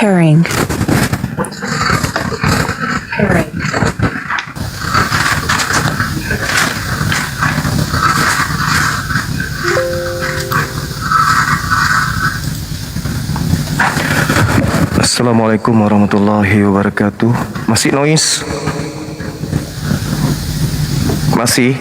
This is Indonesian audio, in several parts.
Pairing. Pairing. Assalamualaikum warahmatullahi wabarakatuh. Masih noise? Masih?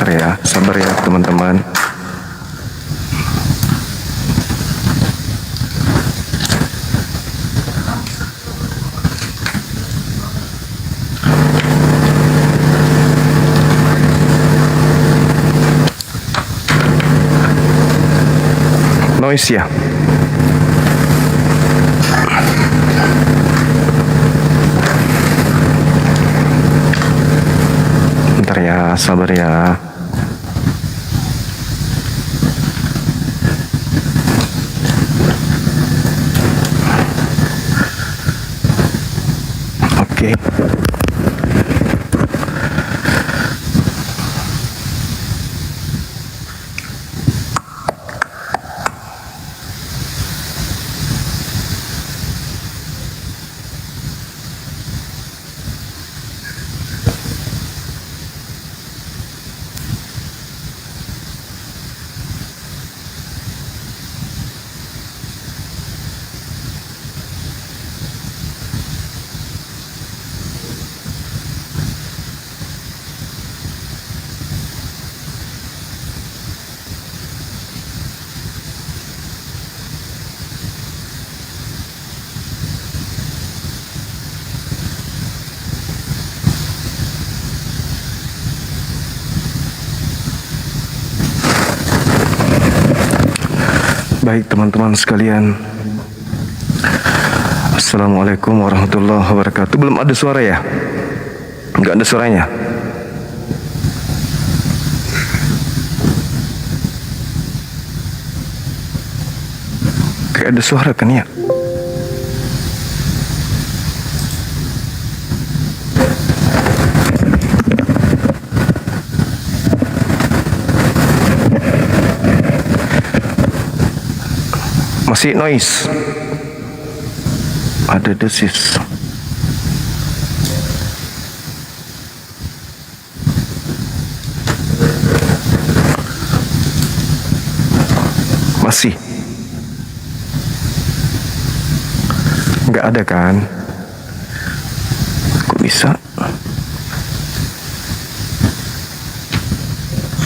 Bentar ya, sabar ya teman-teman. Noise ya. Bentar ya, sabar ya. Oke. Baik teman-teman sekalian, Assalamualaikum warahmatullahi wabarakatuh. Belum ada suara ya? Enggak ada suaranya? Kayak ada suara kan ya? Masih noise. Ada desis. Masih. Nggak ada kan? Kok bisa?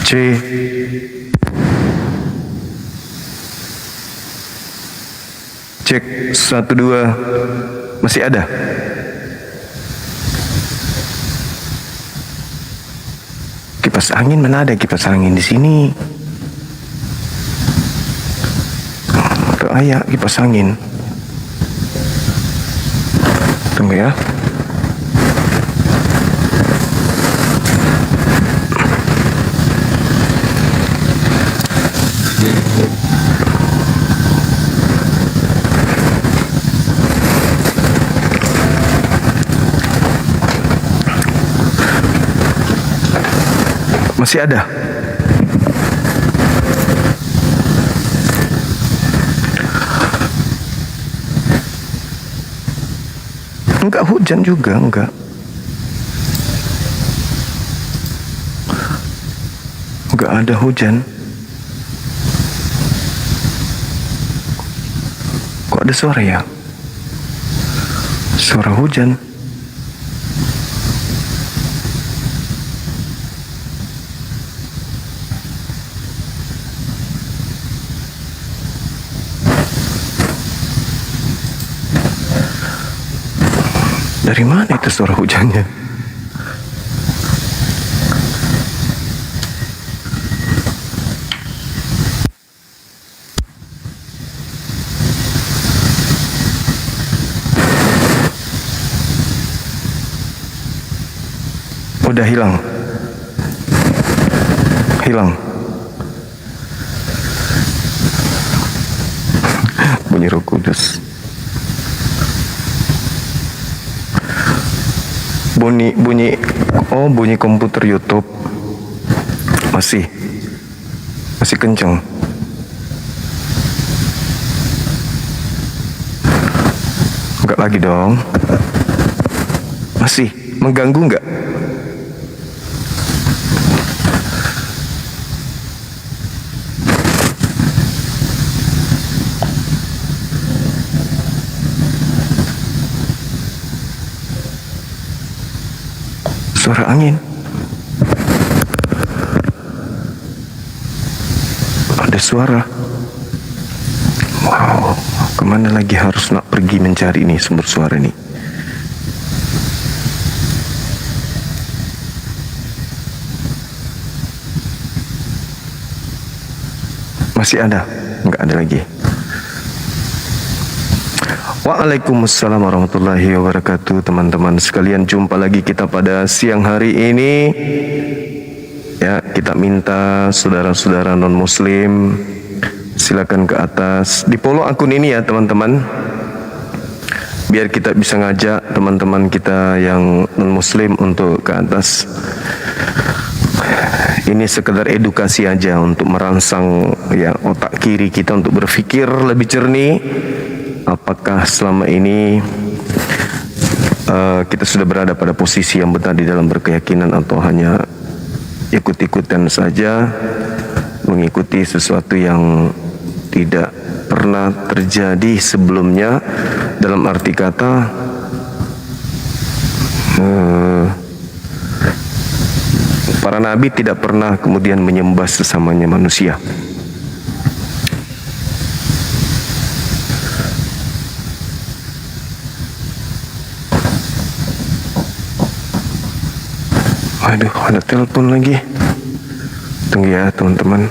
C. Cek 1 2. Masih ada? Kipas angin mana ada kipas angin di sini? Tuh ayah kipas angin. Tunggu ya. Masih ada? Enggak hujan juga, enggak. Enggak ada hujan. Kok ada suara ya? Suara hujan. Dari mana itu suara hujannya? Udah hilang. Hilang. Bunyi Roh Kudus. Bunyi bunyi komputer YouTube. Masih kenceng. Enggak lagi dong. Masih mengganggu enggak? Suara angin. Ada suara. Wow, kemana lagi harus nak pergi mencari nih sumber suara nih? Masih ada? Enggak ada lagi. Waalaikumsalam warahmatullahi wabarakatuh. Teman-teman sekalian, jumpa lagi kita pada siang hari ini. Ya, kita minta saudara-saudara non-muslim silakan ke atas, di follow akun ini ya teman-teman, biar kita bisa ngajak teman-teman kita yang non-muslim untuk ke atas. Ini sekedar edukasi aja untuk merangsang ya otak kiri kita untuk berpikir lebih jernih. Apakah selama ini kita sudah berada pada posisi yang benar di dalam berkeyakinan, atau hanya ikut-ikutan saja, mengikuti sesuatu yang tidak pernah terjadi sebelumnya. Dalam arti kata para nabi tidak pernah kemudian menyembah sesamanya manusia. Aduh, ada telepon lagi. Tunggu ya teman-teman.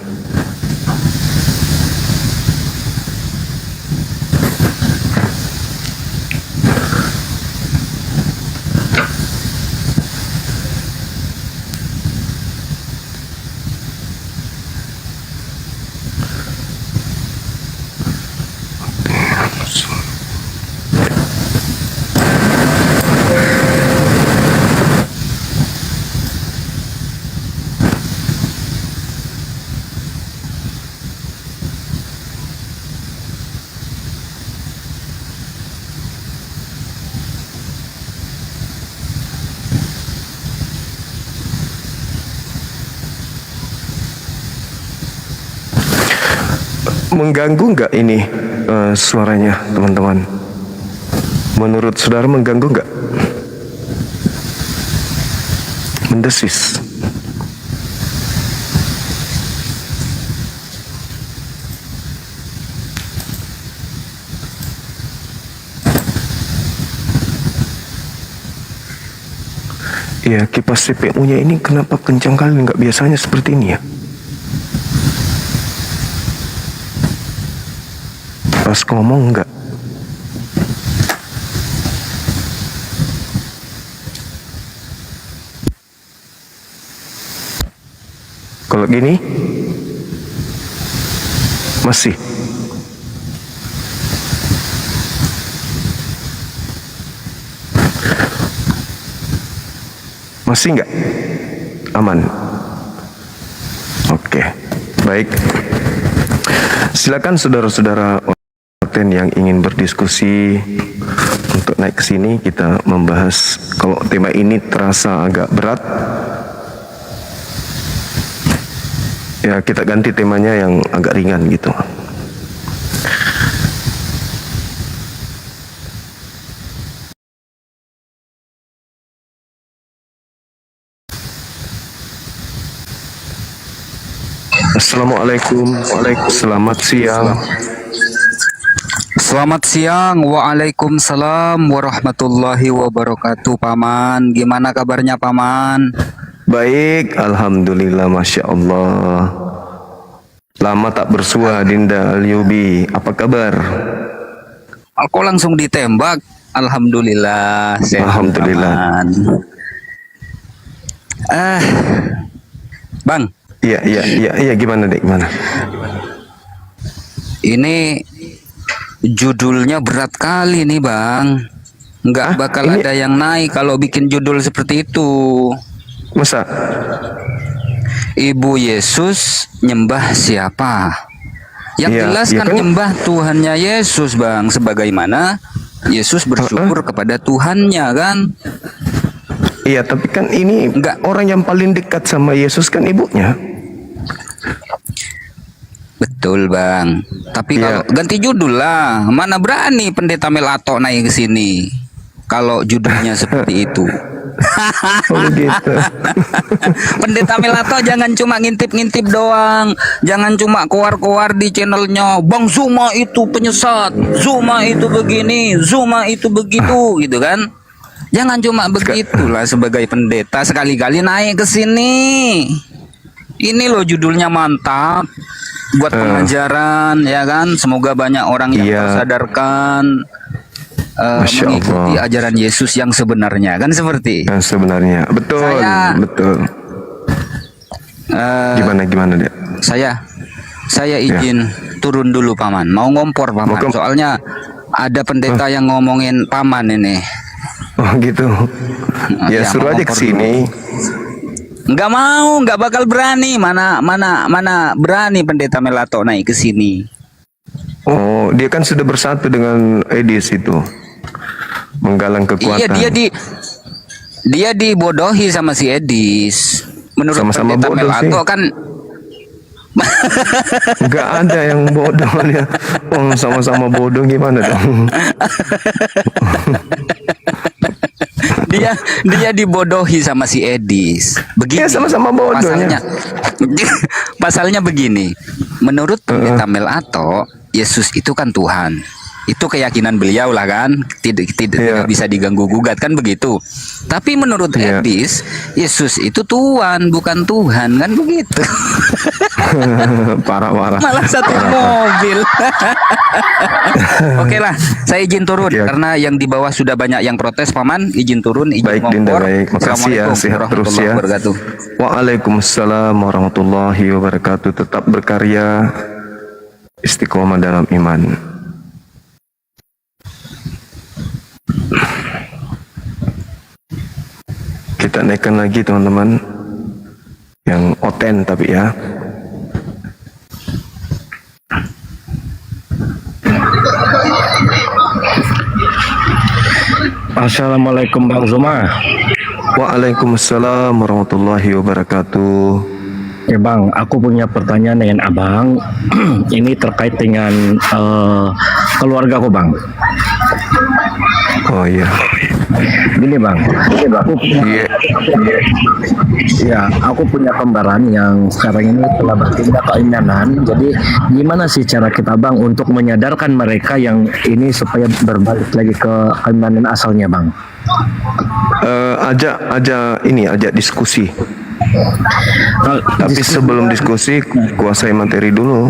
Mengganggu nggak ini suaranya teman-teman? Menurut saudara mengganggu nggak? Mendesis? Ya, kipas CPU-nya ini kenapa kencang kali, nggak biasanya seperti ini ya? Pas ngomong enggak. Kalau gini masih. Masih enggak? Aman. Oke. Baik. Silakan saudara-saudara yang ingin berdiskusi untuk naik ke sini, kita membahas. Kalau tema ini terasa agak berat, ya kita ganti temanya yang agak ringan gitu. Assalamualaikum. Selamat siang. Selamat siang, waalaikumsalam warahmatullahi wabarakatuh. Paman, gimana kabarnya Paman? Baik, alhamdulillah, masya Allah. Lama tak bersua, Dinda Alyubi. Apa kabar? Aku langsung ditembak. Alhamdulillah. Alhamdulillah. Paman. Bang. Iya, gimana dek? Gimana? Ini judulnya berat kali nih Bang. Nggak bakal ini ada yang naik kalau bikin judul seperti itu. masa? Ibu Yesus nyembah siapa? Yang Iya, jelas iya kan kan? nyembah Tuhannya Yesus, Bang. Sebagaimana Yesus bersyukur kepada Tuhannya kan? Iya, tapi kan ini Enggak, orang yang paling dekat sama Yesus kan ibunya. betul, Bang. Tapi kalau Iya. ganti judul lah, mana berani Pendeta Melato naik ke sini kalau judulnya seperti itu. Oh gitu. Pendeta Melato jangan cuma ngintip-ngintip doang, jangan cuma keluar-keluar di channelnya, Bang Zuma itu penyesat, Zuma itu begini, Zuma itu begitu, gitu kan? Jangan cuma begitulah sebagai pendeta, sekali-kali naik ke sini. Ini loh judulnya mantap buat pengajaran, ya kan? Semoga banyak orang yang Iya. tersadarkan, Masya mengikuti Allah. ajaran Yesus yang sebenarnya, kan seperti. Yang sebenarnya betul, Saya- betul. eh, Gimana dia? Saya izin turun dulu paman, mau ngompor paman, Mau ke- soalnya ada pendeta yang ngomongin paman ini. Oh gitu. Ya Ya, suruh mau aja ke ngompor sini. Nggak mau, nggak bakal berani, mana berani pendeta Melato naik ke sini. Oh, dia kan sudah bersatu dengan Edis itu. Menggalang kekuatan. Iya, dia dibodohi sama si Edis. Menurut Sama-sama pendeta bodoh sih. Melato kan Nggak ada yang bodoh dia. Oh, sama-sama bodoh gimana dong? dia dibodohi sama si Edis. Begini. Ya, sama-sama bodohnya. Pasalnya begini. Menurut pendeta Melato, Yesus itu kan Tuhan. Itu keyakinan beliau lah kan, tidak Iya. bisa diganggu gugat kan begitu. Tapi menurut Iya. Edis, Yesus itu Tuhan bukan Tuhan kan begitu. Parah-parah. Malah satu mobil. Oke lah, saya izin turun Oke. karena yang di bawah sudah banyak yang protes paman. Izin turun, izin Baik Dinda, ngompor. baik. Makasih ya, Assalamualaikum sehat terus warahmatullahi ya. wabarakatuh. Waalaikumsalam warahmatullahi wabarakatuh. Tetap berkarya, istiqomah dalam iman. Kita naikkan lagi teman-teman, yang oten tapi ya. Assalamualaikum Bang Zuma. Waalaikumsalam warahmatullahi wabarakatuh. Ya Bang, aku punya pertanyaan dengan Abang. Ini terkait dengan keluargaku Bang. Oh iya. Gini Bang, aku punya, Iya. ya aku punya kembaran yang sekarang ini telah berpindah keimanan. Jadi gimana sih cara kita Bang untuk menyadarkan mereka yang ini supaya berbalik lagi ke keimanan asalnya Bang? Ajak diskusi. Tapi Diskusi- sebelum diskusi, kuasai materi dulu.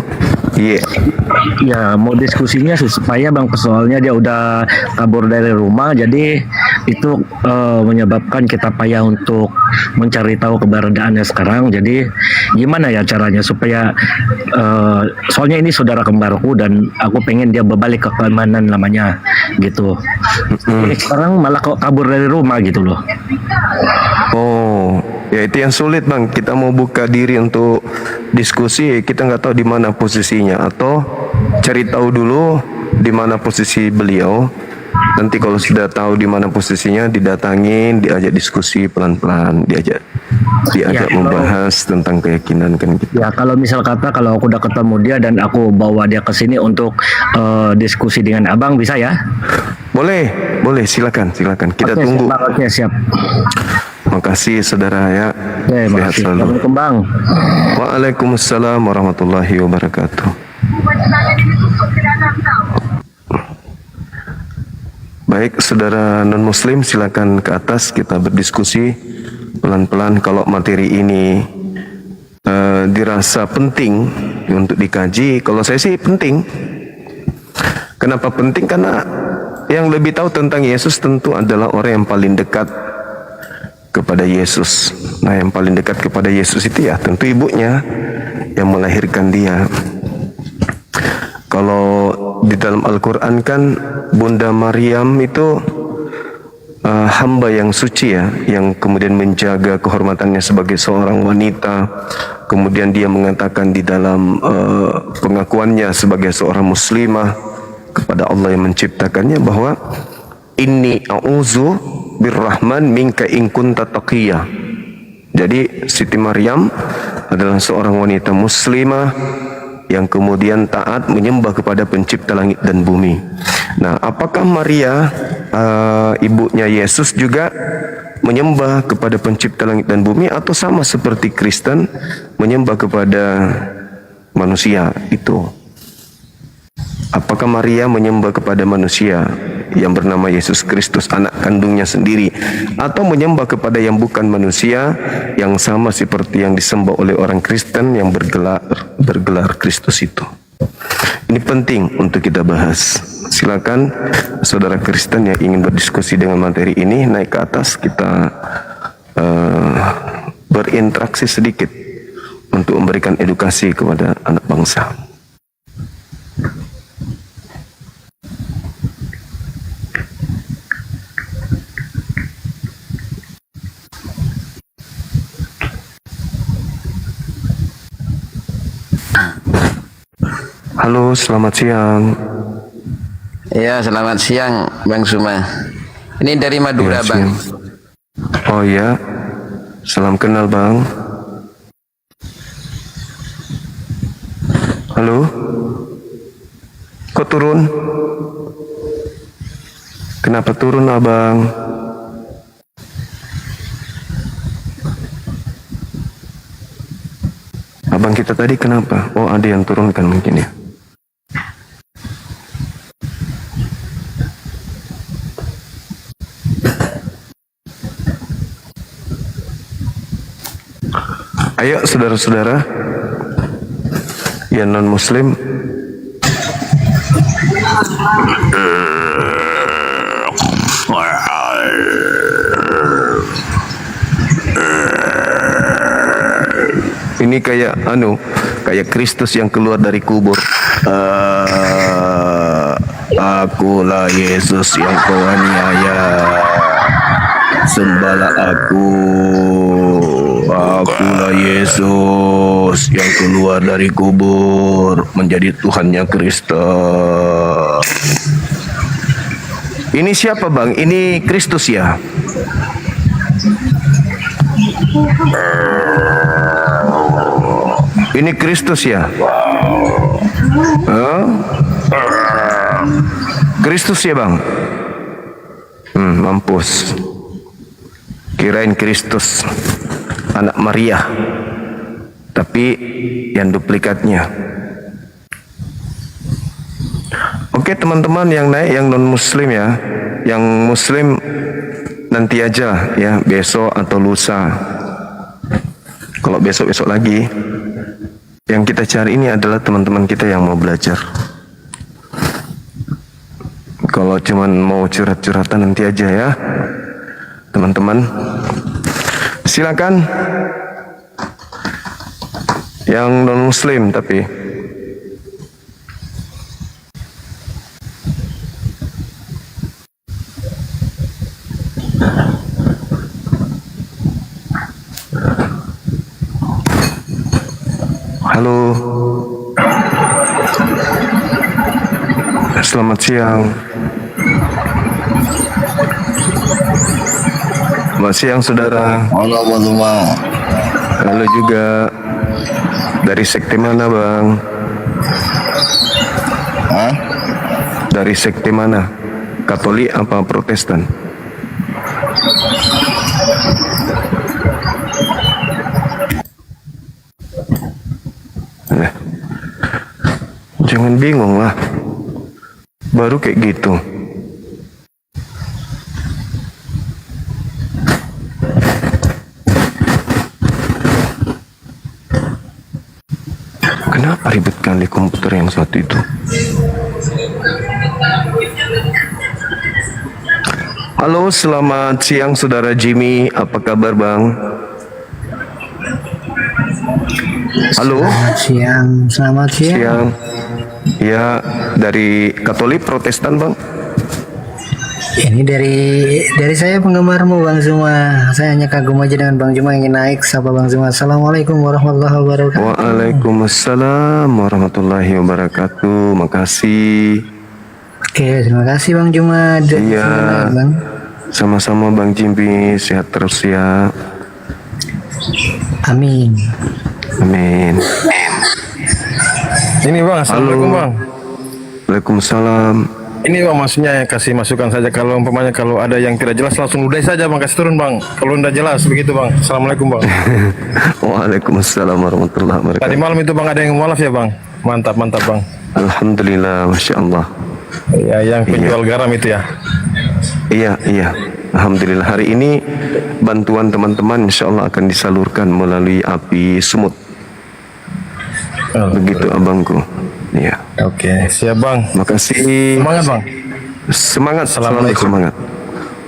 Iya. Ya mau diskusinya sih supaya Bang, soalnya dia udah kabur dari rumah, jadi itu menyebabkan kita payah untuk mencari tahu keberadaannya sekarang. Jadi gimana ya caranya supaya soalnya ini saudara kembarku dan aku pengen dia berbalik ke keimanan namanya gitu. Ini sekarang malah kok kabur dari rumah gitu loh. Oh, ya itu yang sulit Bang. Kita mau buka diri untuk diskusi, kita nggak tahu di mana posisinya, atau cari tahu dulu di mana posisi beliau. Nanti kalau sudah tahu di mana posisinya, didatangin, diajak diskusi pelan-pelan, diajak Ya, kalau- membahas tentang keyakinan kan gitu. Ya kalau misal kata kalau aku udah ketemu dia dan aku bawa dia ke sini untuk diskusi dengan Abang, bisa ya? Boleh, silakan. Kita Oke, tunggu. siap, Bang. Oke, siap. Makasih saudara ya. Oke, Sehat makasih. selalu. Assalamualaikum Bang. Waalaikumsalam warahmatullahi wabarakatuh. Baik, saudara non-muslim silakan ke atas, kita berdiskusi pelan-pelan. Kalau materi ini dirasa penting untuk dikaji, kalau saya sih penting. Kenapa penting? Karena yang lebih tahu tentang Yesus tentu adalah orang yang paling dekat kepada Yesus. Nah, yang paling dekat kepada Yesus itu ya tentu ibunya yang melahirkan dia. Kalau di dalam Al-Quran kan Bunda Maryam itu hamba yang suci ya, yang kemudian menjaga kehormatannya sebagai seorang wanita. Kemudian dia mengatakan di dalam pengakuannya sebagai seorang muslimah kepada Allah yang menciptakannya bahwa inni a'udzu birrahman minka in kunta taqiyya. Jadi Siti Maryam adalah seorang wanita muslimah yang kemudian taat menyembah kepada pencipta langit dan bumi. Nah, apakah Maria ibunya Yesus juga menyembah kepada pencipta langit dan bumi, atau sama seperti Kristen menyembah kepada manusia itu? Apakah Maria menyembah kepada manusia yang bernama Yesus Kristus, anak kandungnya sendiri, atau menyembah kepada yang bukan manusia yang sama seperti yang disembah oleh orang Kristen yang bergelar Kristus itu? Ini penting untuk kita bahas. Silakan saudara Kristen yang ingin berdiskusi dengan materi ini naik ke atas, kita berinteraksi sedikit untuk memberikan edukasi kepada anak bangsa. Halo, selamat siang. Ya, selamat siang Bang Suma. Ini dari Madura, Ya, Bang. siang. Oh ya, salam kenal Bang. Halo, kok turun? Kenapa turun Abang? Abang kita tadi kenapa? Oh, ada yang turunkan mungkin ya. Ayo saudara-saudara yang non-muslim, ini kayak Kristus yang keluar dari kubur. Akulah Yesus yang kau aniaya, sembahlah aku. Akulah Yesus yang keluar dari kubur menjadi Tuhannya Kristen. Ini siapa Bang? Ini Kristus ya? Ini Kristus ya? Kristus ya Bang? Mampus. Kirain Kristus anak Maria, tapi yang duplikatnya. Oke teman-teman yang naik, yang non muslim ya, yang muslim nanti aja ya, besok atau lusa. Kalau besok lagi, yang kita cari ini adalah teman-teman kita yang mau belajar. Kalau cuman mau curhat-curhatan nanti aja ya teman-teman. Silakan yang non muslim tapi halo, selamat siang. Selamat siang saudara. Halo Bang Suma. Halo juga. Dari sekte mana Bang? Hah? Dari sekte mana? Katolik apa Protestan? Jangan bingung lah. Baru kayak gitu. Kenapa ribet kali komputer yang satu itu? Halo, selamat siang saudara Jimmy. Apa kabar Bang? Halo. Selamat siang. Siang. Ya, dari Katolik Protestan Bang? Ini dari saya penggemarmu Bang Zuma. Saya hanya kagum aja dengan Bang Zuma, ingin naik. Sapa Bang Zuma. Assalamualaikum warahmatullahi wabarakatuh. Waalaikumsalam warahmatullahi wabarakatuh. Makasih. Oke, terima kasih Bang Zuma. Iya. Bang. Sama-sama Bang Jimbi, sehat terus ya. Amin. Amin. Ini bang, assalamualaikum bang. Waalaikumsalam. Ini bang maksudnya kasih masukan saja kalau umpamanya kalau ada yang tidak jelas langsung udah saja bang, kasih turun bang. Kalau udah jelas begitu bang. Assalamualaikum bang. Waalaikumsalam warahmatullahi Tadi wabarakatuh. malam itu bang ada yang mualaf ya bang. Mantap bang. Alhamdulillah, masya Allah. Ya yang penjual garam itu ya. Iya. Alhamdulillah hari ini bantuan teman-teman insya Allah akan disalurkan melalui api sumut. Begitu abangku. Iya. Oke, siap bang. Makasih. Semangat bang. Semangat, selalu Assalamualaikum. semangat.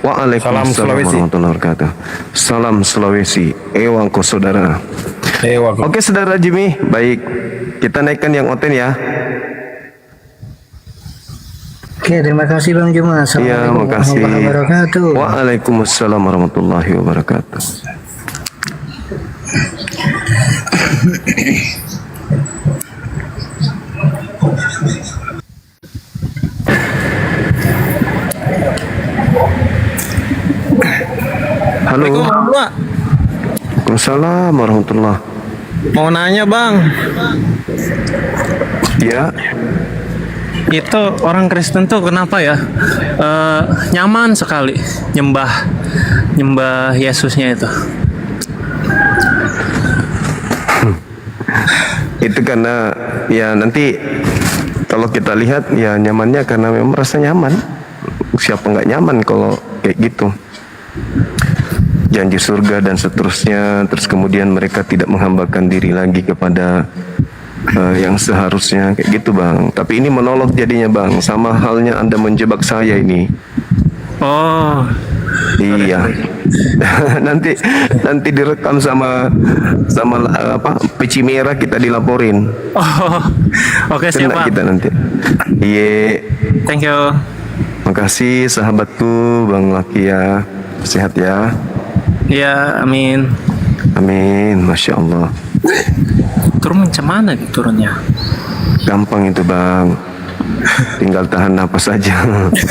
Waalaikumsalam Salam Sulawesi. warahmatullahi wabarakatuh. Salam Sulawesi. Ewangko saudara. Wak. Oke saudara Jimmy, baik. Kita naikkan yang oten ya. Oke, terima kasih Bang Zuma. Iya, Assalamualaikum makasih. warahmatullahi wabarakatuh. Waalaikumsalam warahmatullahi wabarakatuh. Halo. Waalaikumsalam warahmatullahi. Mau nanya bang, Ya, itu orang Kristen tuh kenapa ya nyaman sekali nyembah Yesusnya itu? itu karena ya nanti kalau kita lihat ya nyamannya karena memang merasa nyaman. Siapa nggak nyaman kalau kayak gitu? Janji surga dan seterusnya, terus kemudian mereka tidak menghambakan diri lagi kepada yang seharusnya kayak gitu bang. Tapi ini menolak jadinya bang, sama halnya Anda menjebak saya ini. Oh, Iya. nanti direkam sama apa peci merah, kita dilaporin. oh, oke siap Kena bang. kita nanti. Iya. Thank you. Makasih sahabatku Bang Laki ya. Sehat ya. Ya, amin. Amin. Masya Allah. Turun macam mana nih turunnya? Gampang itu bang. Tinggal tahan napas saja.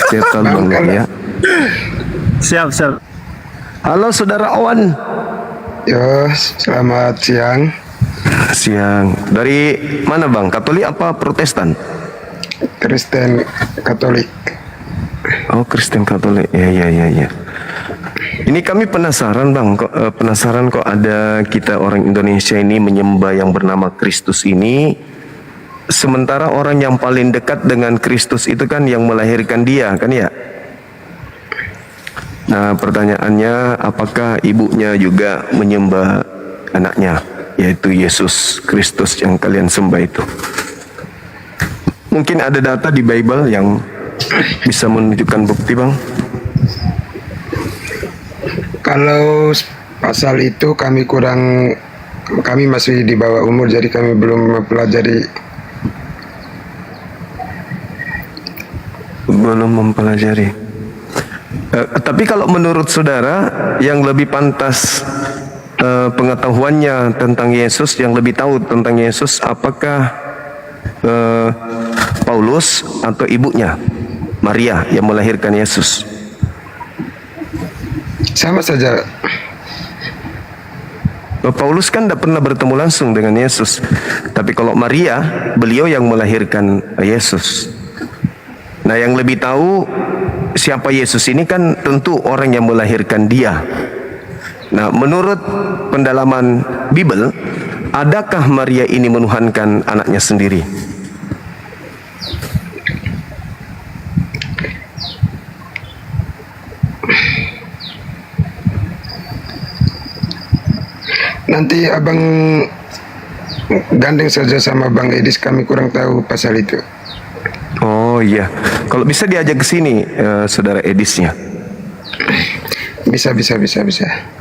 Sehat selalu Bang Laki ya. Siap. Halo saudara Owan. Yo, selamat siang. Siang. Dari mana bang? Katolik apa Protestan? Kristen Katolik. Oh Kristen Katolik. Ya. Ini kami penasaran bang, penasaran kok ada kita orang Indonesia ini menyembah yang bernama Kristus ini, sementara orang yang paling dekat dengan Kristus itu kan yang melahirkan dia kan ya. Nah pertanyaannya, apakah ibunya juga menyembah anaknya, yaitu Yesus Kristus yang kalian sembah itu? Mungkin ada data di Bible yang bisa menunjukkan bukti bang? Kalau pasal itu kami masih di bawah umur, jadi kami belum mempelajari. Belum mempelajari. Tapi kalau menurut saudara yang lebih pantas pengetahuannya tentang Yesus, yang lebih tahu tentang Yesus, apakah Paulus atau ibunya Maria yang melahirkan Yesus? Sama saja. Paulus kan tidak pernah bertemu langsung dengan Yesus, tapi kalau Maria, beliau yang melahirkan Yesus. Nah yang lebih tahu siapa Yesus ini kan tentu orang yang melahirkan dia. Nah menurut pendalaman Bible, adakah Maria ini menuhankan anaknya sendiri? Nanti abang gandeng saja sama Bang Edis, kami kurang tahu pasal itu. Oh iya, kalau bisa diajak ke sini saudara Edisnya. Bisa.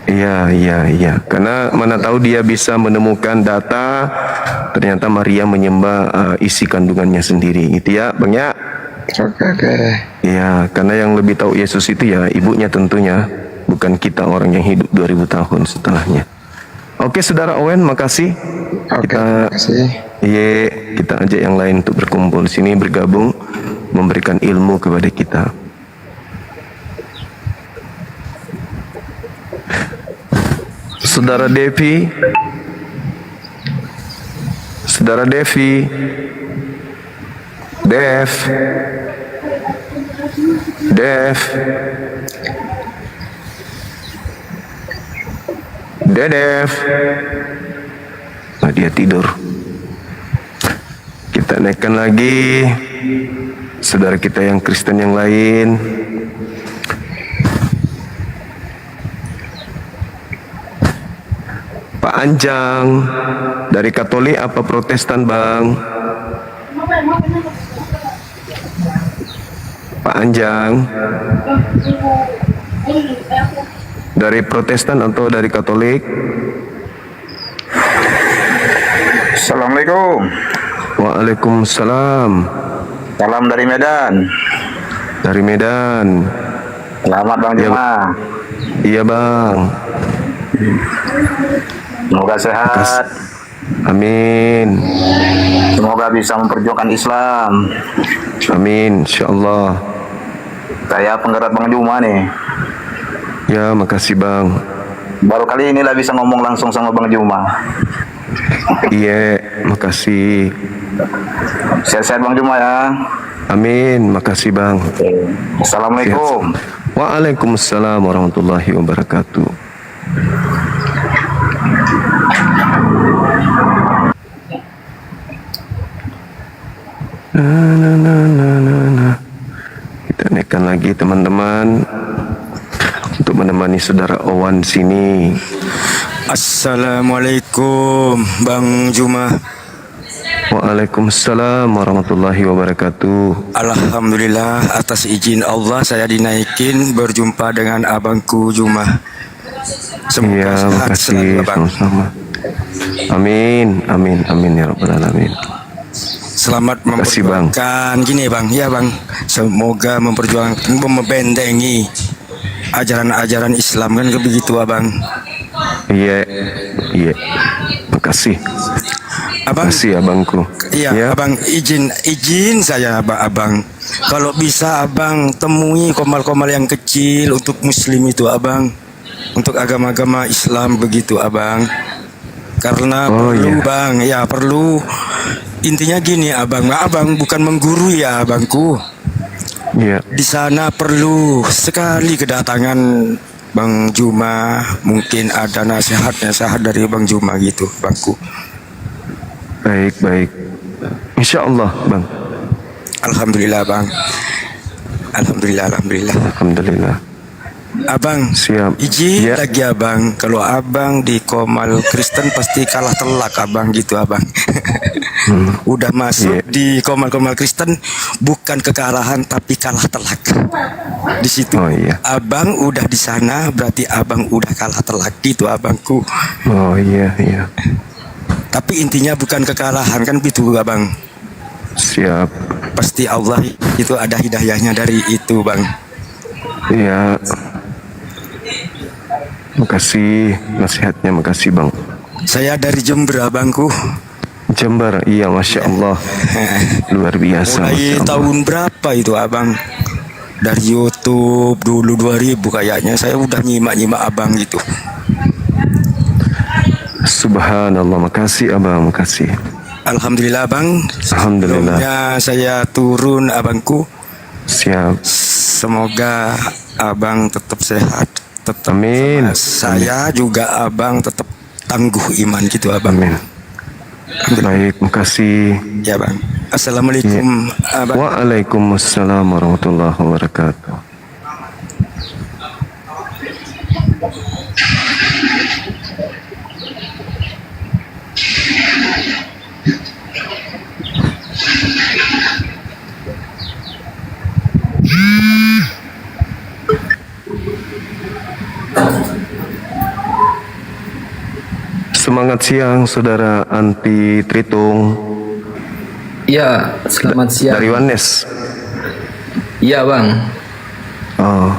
Iya. Karena mana tahu dia bisa menemukan data ternyata Maria menyembah isi kandungannya sendiri, gitu ya, Bang ya. Oke. Ya, karena yang lebih tahu Yesus itu ya ibunya tentunya, bukan kita orang yang hidup 2000 tahun setelahnya. Oke, Saudara Owen, makasih. Oke, Kita terima kasih. kita ajak yang lain untuk berkumpul di sini, bergabung, memberikan ilmu kepada kita. Saudara Devi, Saudara Devi, Dev, Dev, nah, dia tidur. Kita naikkan lagi saudara kita yang Kristen yang lain. Pak Anjang, dari Katolik apa Protestan, Bang? Pak Anjang, dari Protestan atau dari Katolik? Assalamualaikum. Waalaikumsalam. Salam dari Medan. Dari Medan. Selamat Bang Ya, Juma. iya, Bang. Semoga sehat. Amin. Semoga bisa memperjuangkan Islam. Amin, insyaallah. Saya penggerak Bang Juma nih. Ya, makasih, Bang. Baru kali inilah bisa ngomong langsung sama Bang Juma. Iya, makasih. Sehat-sehat Bang Juma ya. Amin, makasih, Bang. Assalamualaikum. Waalaikumsalam warahmatullahi wabarakatuh. Nah. Kita naikkan lagi teman-teman untuk menemani saudara Owan sini. Assalamualaikum Bang Juma. Waalaikumsalam warahmatullahi wabarakatuh. Alhamdulillah atas izin Allah saya dinaikin berjumpa dengan abangku Juma. Semoga Iya, sehat makasih, selalu abang. sama-sama. Amin, amin, amin ya rabbal alamin. Selamat Makasih, Bang. memperjuangkan gini Bang, ya Bang. Semoga memperjuangkan membentengi ajaran-ajaran Islam kan begitu Abang. Iya, iya. Makasih. Abang, Makasih abangku. iya Ya. Abang izin saya Abang. Kalau bisa Abang temui komal-komal yang kecil untuk Muslim itu Abang, untuk agama-agama Islam begitu Abang. Karena Oh, perlu iya. Bang, ya perlu. Intinya gini Abang, Abang bukan menggurui ya Abangku. Iya. Di sana perlu sekali kedatangan Bang Juma, mungkin ada nasihat dari Bang Juma gitu Bangku. Baik, baik. Insyaallah, Bang. Alhamdulillah Bang. Alhamdulillah. Alhamdulillah. Abang, Siap. izin Ya. lagi Abang, kalau Abang di Komal Kristen pasti kalah telak Abang gitu Abang. Udah masuk Iya. di Komal Kristen bukan kekalahan tapi kalah telak. Di situ Oh, iya. Abang udah di sana berarti Abang udah kalah telak gitu Abangku. Oh, iya, iya. Tapi intinya bukan kekalahan kan gitu Abang. Siap. Pasti Allah itu ada hidayahnya dari itu Bang. Iya. Makasih nasihatnya, makasih, Bang. Saya dari Jember Abangku. Jember, iya, Masya Allah. Luar biasa, Mulai Masya Allah. tahun berapa itu Abang? Dari YouTube dulu 2000 kayaknya saya udah nyimak Abang gitu. Subhanallah, makasih Abang, makasih. Alhamdulillah Bang. Alhamdulillah. Sebelumnya saya turun Abangku. Siap. Semoga Abang tetap sehat. Tetap Amin. saya juga Abang tetap tangguh iman gitu Abang. Amin. Baik, makasih. Ya Bang. Assalamualaikum Abang. Waalaikumsalam warahmatullahi wabarakatuh. Semangat siang, Saudara Anti Tritung Ya, selamat siang. dari Wanes. Iya bang. Oh.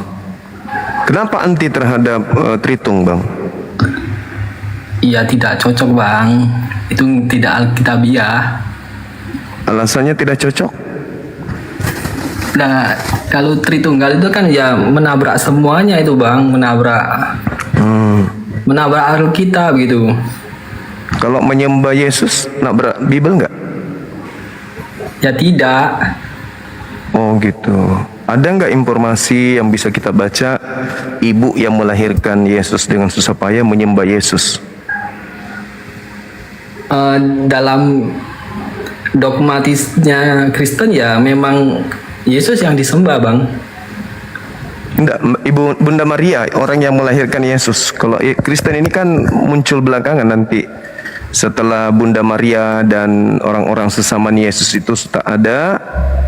Kenapa anti terhadap Tritung, Bang? Iya tidak cocok bang. Itu tidak alkitabiah. Alasannya tidak cocok? Nah kalau Tritunggal itu kan ya menabrak semuanya itu bang, menabrak Alkitab gitu. Kalau menyembah Yesus, nabrak Bible nggak? Ya tidak. Oh gitu. Ada nggak informasi yang bisa kita baca, ibu yang melahirkan Yesus dengan susah payah menyembah Yesus? Dalam dogmatisnya Kristen ya memang Yesus yang disembah bang. Enggak, Bunda Maria orang yang melahirkan Yesus. Kalau Kristen ini kan muncul belakangan nanti. Setelah Bunda Maria dan orang-orang sesama Yesus itu sudah ada,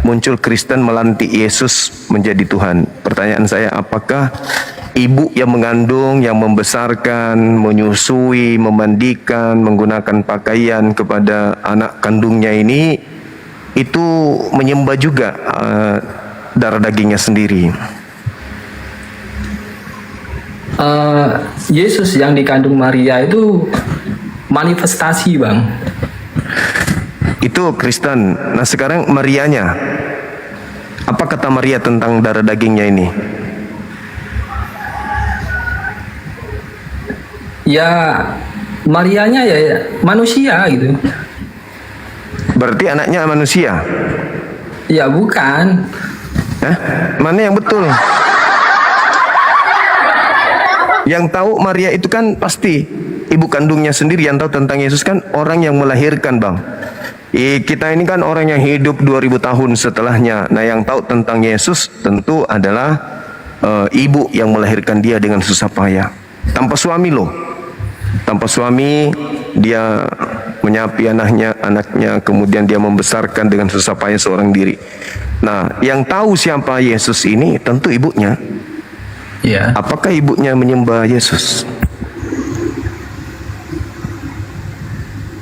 muncul Kristen melantik Yesus menjadi Tuhan. Pertanyaan saya, apakah ibu yang mengandung, yang membesarkan, menyusui, memandikan, menggunakan pakaian kepada anak kandungnya ini, itu menyembah juga darah dagingnya sendiri? Yesus yang dikandung Maria itu manifestasi bang. Itu Kristen. Nah sekarang Marianya, apa kata Maria tentang darah dagingnya ini? Ya Marianya ya manusia gitu. Berarti anaknya manusia? Ya bukan. Mana yang betul? Yang tahu Maria itu kan pasti ibu kandungnya sendiri. Yang tahu tentang Yesus kan orang yang melahirkan, Bang. Kita ini kan orang yang hidup 2000 tahun setelahnya. Nah yang tahu tentang Yesus tentu adalah ibu yang melahirkan dia dengan susah payah. Tanpa suami loh. Tanpa suami dia menyapi anaknya, kemudian dia membesarkan dengan susah payah seorang diri. Nah yang tahu siapa Yesus ini tentu ibunya. Ya. Apakah ibunya menyembah Yesus?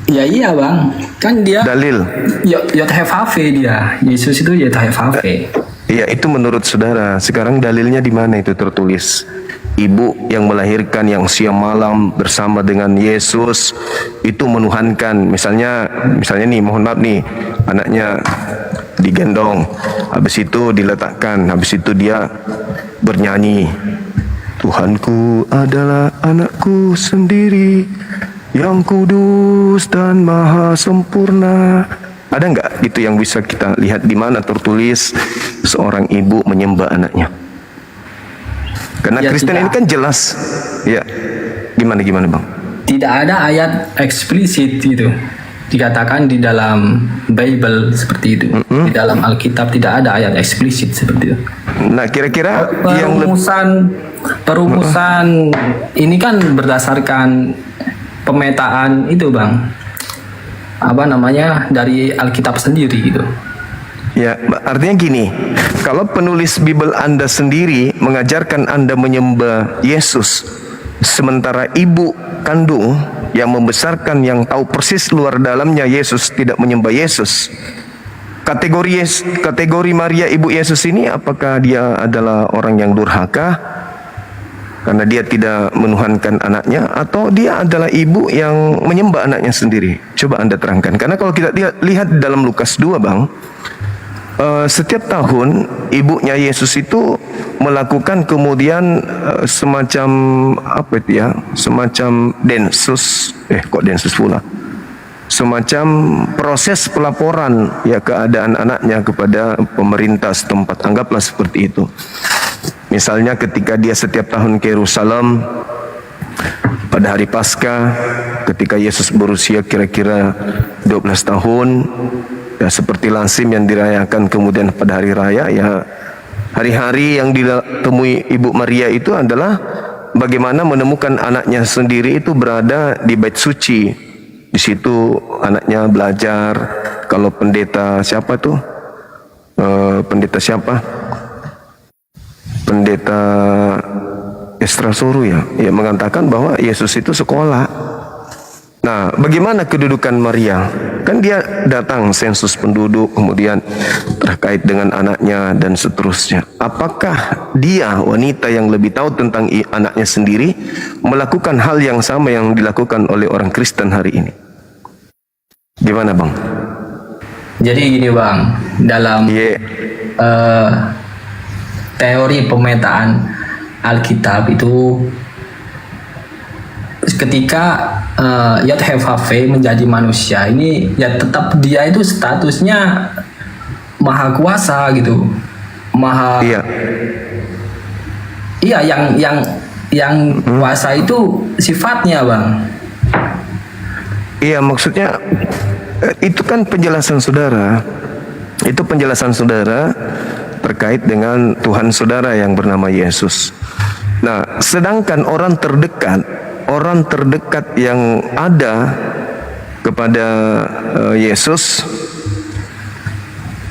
Ya iya bang, kan dia dalil. YHWH dia, Yesus itu YHWH. Iya itu menurut saudara. Sekarang dalilnya di mana itu tertulis? Ibu yang melahirkan yang siang malam bersama dengan Yesus itu menuhankan. Misalnya nih, mohon maaf nih, anaknya digendong, habis itu diletakkan, habis itu dia bernyanyi, Tuhanku adalah anakku sendiri yang kudus dan maha sempurna. Ada nggak itu yang bisa kita lihat di mana tertulis seorang ibu menyembah anaknya? Karena Ya, Kristen tidak. ini kan jelas. Ya, gimana Bang? Tidak ada ayat eksplisit gitu. Dikatakan di dalam Bible seperti itu. Di dalam Alkitab tidak ada ayat eksplisit seperti itu. Nah, kira-kira yang perumusan ini kan berdasarkan pemetaan itu, Bang. Apa namanya? Dari Alkitab sendiri gitu. Ya, artinya gini, kalau penulis Bible Anda sendiri mengajarkan Anda menyembah Yesus, sementara ibu kandung yang membesarkan, yang tahu persis luar dalamnya Yesus tidak menyembah Yesus, kategori Maria ibu Yesus ini apakah dia adalah orang yang durhaka karena dia tidak menuhankan anaknya, atau dia adalah ibu yang menyembah anaknya sendiri? Coba Anda terangkan. Karena kalau kita lihat dalam Lukas 2, Bang, setiap tahun ibunya Yesus itu melakukan kemudian semacam apa itu ya, semacam densus, densus pula, semacam proses pelaporan ya keadaan anaknya kepada pemerintah setempat, anggaplah seperti itu. Misalnya ketika dia setiap tahun ke Yerusalem pada hari Paskah, ketika Yesus berusia kira-kira 12 tahun, ya seperti lazim yang dirayakan kemudian pada hari raya, ya hari-hari yang ditemui Ibu Maria itu adalah bagaimana menemukan anaknya sendiri itu berada di bait suci. Di situ anaknya belajar. Kalau pendeta siapa tuh? Pendeta siapa? Pendeta Estrasoru ya, mengatakan bahwa Yesus itu sekolah. Nah, bagaimana kedudukan Maria? Kan dia datang sensus penduduk, kemudian terkait dengan anaknya dan seterusnya. Apakah dia wanita yang lebih tahu tentang anaknya sendiri melakukan hal yang sama yang dilakukan oleh orang Kristen hari ini? Gimana Bang? Jadi gini Bang, dalam teori pemetaan Alkitab itu ketika Yod Heh Vav He menjadi manusia ini ya tetap dia itu statusnya maha kuasa gitu, maha iya yang kuasa itu sifatnya Bang. Iya, maksudnya itu kan penjelasan saudara. Itu penjelasan saudara terkait dengan Tuhan saudara yang bernama Yesus. Nah, sedangkan orang terdekat yang ada kepada Yesus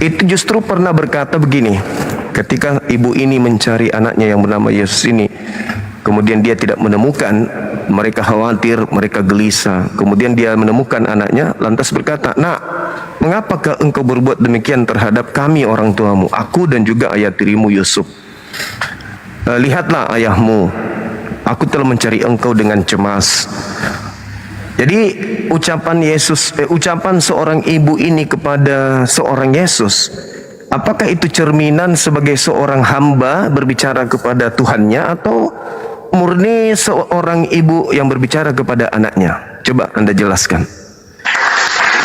itu justru pernah berkata begini, ketika ibu ini mencari anaknya yang bernama Yesus ini, kemudian dia tidak menemukan, mereka khawatir, mereka gelisah. Kemudian dia menemukan anaknya, lantas berkata, "Nak, mengapakah engkau berbuat demikian terhadap kami orang tuamu, aku dan juga ayah tirimu Yusuf? Lihatlah ayahmu, aku telah mencari engkau dengan cemas." Jadi ucapan seorang ibu ini kepada seorang Yesus, apakah itu cerminan sebagai seorang hamba berbicara kepada Tuhannya atau murni seorang ibu yang berbicara kepada anaknya? Coba Anda jelaskan.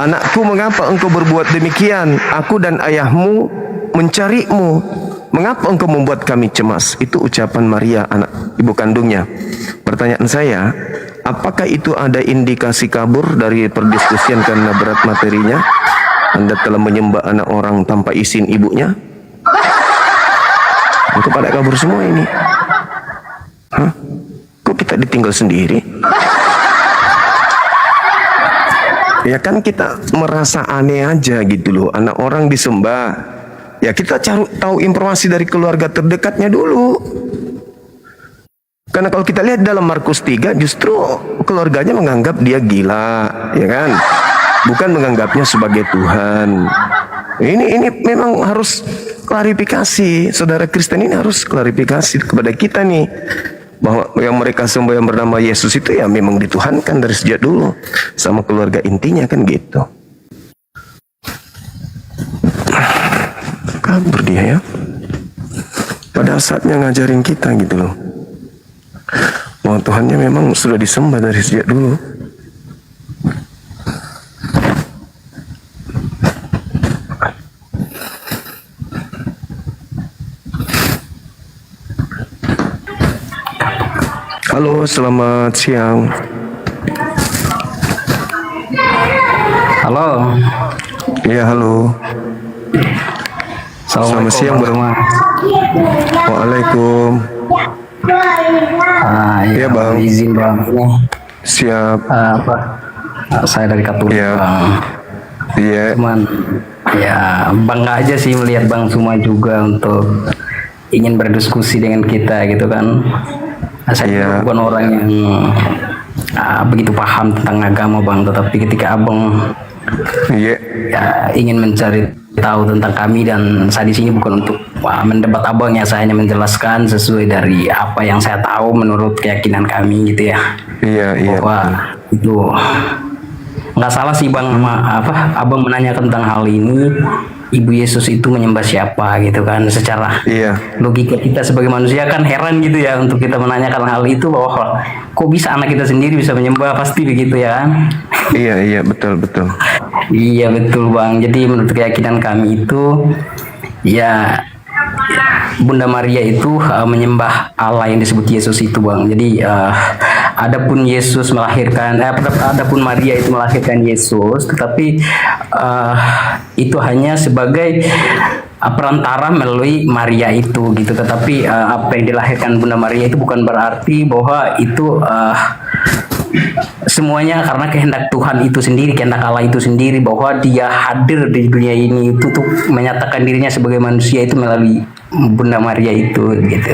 "Anakku, mengapa engkau berbuat demikian? Aku dan ayahmu mencarimu. Mengapa engkau membuat kami cemas?" Itu ucapan Maria, anak ibu kandungnya. Pertanyaan saya, apakah itu ada indikasi kabur dari perdiskusian karena berat materinya? Anda telah menyembah anak orang tanpa izin ibunya? Engkau pada kabur semua ini. Hah? Kok kita ditinggal sendiri? Ya kan kita merasa aneh aja gitu loh. Anak orang disembah. Ya kita cari tahu informasi dari keluarga terdekatnya dulu. Karena kalau kita lihat dalam Markus 3, justru keluarganya menganggap dia gila, ya kan? Bukan menganggapnya sebagai Tuhan. Ini memang harus klarifikasi. Saudara Kristen ini harus klarifikasi kepada kita nih, bahwa yang mereka sembah yang bernama Yesus itu ya memang dituhankan dari sejak dulu sama keluarga intinya, kan gitu. Kabur dia ya. Pada saatnya ngajarin kita gitu loh, bahwa Tuhannya memang sudah disembah dari sejak dulu. Halo, selamat siang. Halo. Iya, halo. Selamat siang, Bang. Waalaikum. Iya Bang. Izin Bang. Siap. Saya dari Katolik Bang. Iya. Cuman ya bangga aja sih melihat Bang Suma juga untuk ingin berdiskusi dengan kita gitu kan. Saya bukan orang yang begitu paham tentang agama Bang, tetapi ketika Abang ya, ingin mencari tahu tentang kami, dan saya di sini bukan untuk mendebat Abang ya, saya hanya menjelaskan sesuai dari apa yang saya tahu menurut keyakinan kami gitu ya. Iya. Bahwa itu nggak salah sih Bang, Abang menanyakan tentang hal ini. Ibu Yesus itu menyembah siapa gitu kan? Secara logika kita sebagai manusia kan heran gitu ya untuk kita menanyakan hal itu, bahwa kok bisa anak kita sendiri bisa menyembah, pasti begitu ya kan? Iya betul. Iya betul Bang. Jadi menurut keyakinan kami itu ya Bunda Maria itu menyembah Allah yang disebut Yesus itu Bang. Jadi adapun Yesus melahirkan, adapun Maria itu melahirkan Yesus, tetapi itu hanya sebagai perantara melalui Maria itu gitu. Tetapi apa yang dilahirkan Bunda Maria itu bukan berarti bahwa itu semuanya karena kehendak Tuhan itu sendiri, kehendak Allah itu sendiri, bahwa dia hadir di dunia ini itu tuh menyatakan dirinya sebagai manusia itu melalui Bunda Maria itu gitu.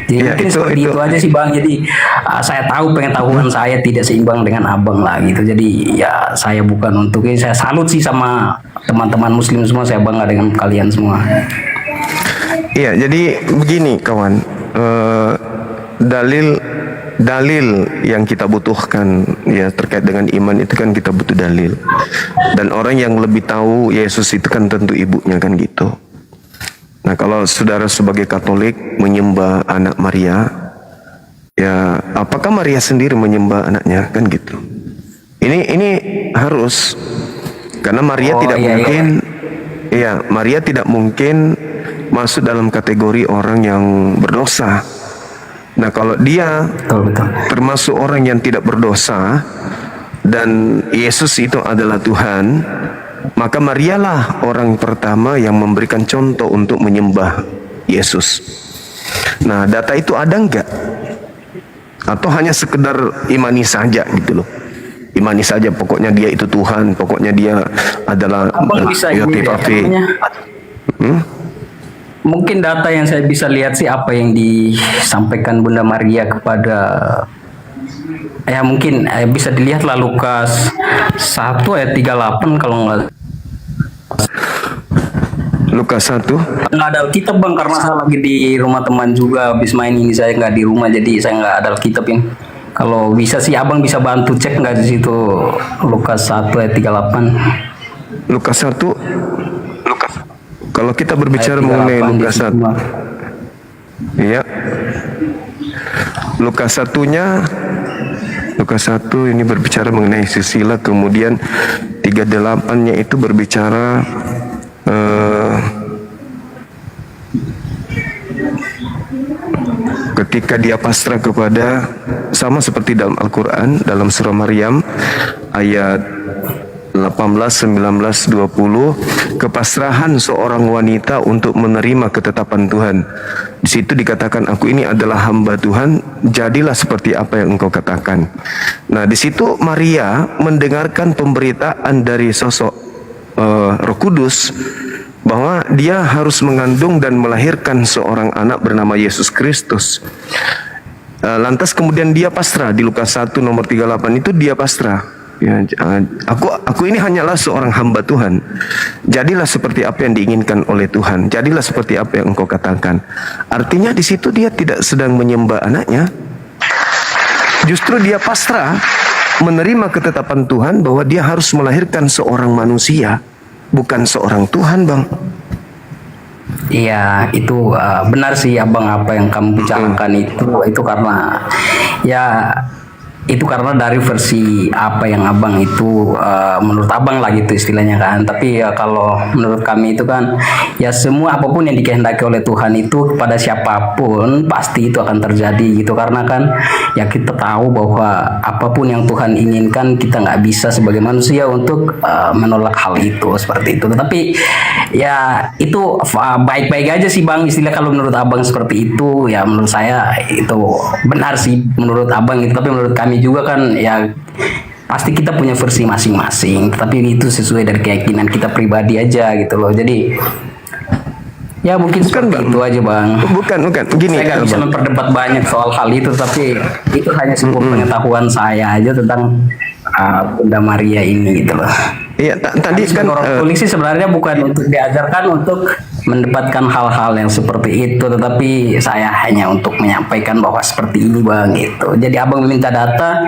Jadi Ya, mungkin seperti itu aja sih Bang. Jadi saya tahu pengetahuan saya tidak seimbang dengan Abang lah gitu. Jadi ya saya bukan untuk ini, saya salut sih sama teman-teman muslim semua, saya bangga dengan kalian semua. Iya, jadi begini kawan, dalil yang kita butuhkan ya terkait dengan iman itu kan kita butuh dalil. Dan orang yang lebih tahu Yesus itu kan tentu ibunya kan gitu. Nah, kalau saudara sebagai Katolik menyembah anak Maria, ya apakah Maria sendiri menyembah anaknya kan gitu. Ini harus, karena Maria tidak mungkin, iya Maria tidak mungkin masuk dalam kategori orang yang berdosa. Nah, kalau dia termasuk orang yang tidak berdosa dan Yesus itu adalah Tuhan, maka Marialah orang pertama yang memberikan contoh untuk menyembah Yesus. Nah, data itu ada enggak? Atau hanya sekedar imani saja gitu loh? Imani saja, pokoknya dia itu Tuhan, pokoknya dia adalah Mungkin data yang saya bisa lihat sih apa yang disampaikan Bunda Maria kepada, ya mungkin bisa dilihat lah Lukas 1 ayat 38 kalau nggak. Lukas 1. Nggak ada Alkitab Bang, karena saya lagi di rumah teman juga, habis main ini saya nggak di rumah, jadi saya nggak ada Alkitab ini. Kalau bisa sih Abang bisa bantu cek nggak di situ Lukas 1 ayat 38. Lukas 1. Kalau kita berbicara mengenai Lukas 1, iya, Lukas 1-nya, Lukas 1 ini berbicara mengenai sisila, kemudian 38-nya itu berbicara ketika dia pasrah kepada, sama seperti dalam Al-Quran, dalam surah Maryam ayat 18, 19, 20, kepasrahan seorang wanita untuk menerima ketetapan Tuhan. Di situ dikatakan, aku ini adalah hamba Tuhan, jadilah seperti apa yang engkau katakan. Nah, di situ Maria mendengarkan pemberitaan dari sosok Roh Kudus bahwa dia harus mengandung dan melahirkan seorang anak bernama Yesus Kristus. Lantas kemudian dia pasrah. Di Lukas 1 nomor 38 itu dia pasrah. Ya, aku ini hanyalah seorang hamba Tuhan. Jadilah seperti apa yang diinginkan oleh Tuhan. Jadilah seperti apa yang engkau katakan. Artinya di situ dia tidak sedang menyembah anaknya. Justru dia pasrah menerima ketetapan Tuhan bahwa dia harus melahirkan seorang manusia, bukan seorang Tuhan, Bang. Iya, itu benar sih Abang, apa yang kamu bicarakan itu karena ya itu karena dari versi apa yang Abang itu menurut Abang lah gitu istilahnya kan. Tapi ya kalau menurut kami itu kan ya semua apapun yang dikehendaki oleh Tuhan itu kepada siapapun pasti itu akan terjadi gitu, karena kan ya kita tahu bahwa apapun yang Tuhan inginkan kita nggak bisa sebagai manusia untuk menolak hal itu seperti itu. Tetapi ya itu baik-baik aja sih Bang, istilah kalau menurut Abang seperti itu ya menurut saya itu benar sih menurut Abang itu. Tapi menurut kami juga kan ya pasti kita punya versi masing-masing, tapi itu sesuai dari keyakinan kita pribadi aja gitu loh. Jadi ya mungkin seperti itu aja Bang. Bukan gini, saya nggak bisa memperdebat banyak soal hal itu, tapi itu hanya sebuah pengetahuan saya aja tentang Bunda Maria ini gitu loh. Iya, tadi kan orang polisi sebenarnya bukan untuk diajarkan untuk mendebatkan hal-hal yang seperti itu, tetapi saya hanya untuk menyampaikan bahwa seperti ini Bang gitu. Jadi Abang meminta data,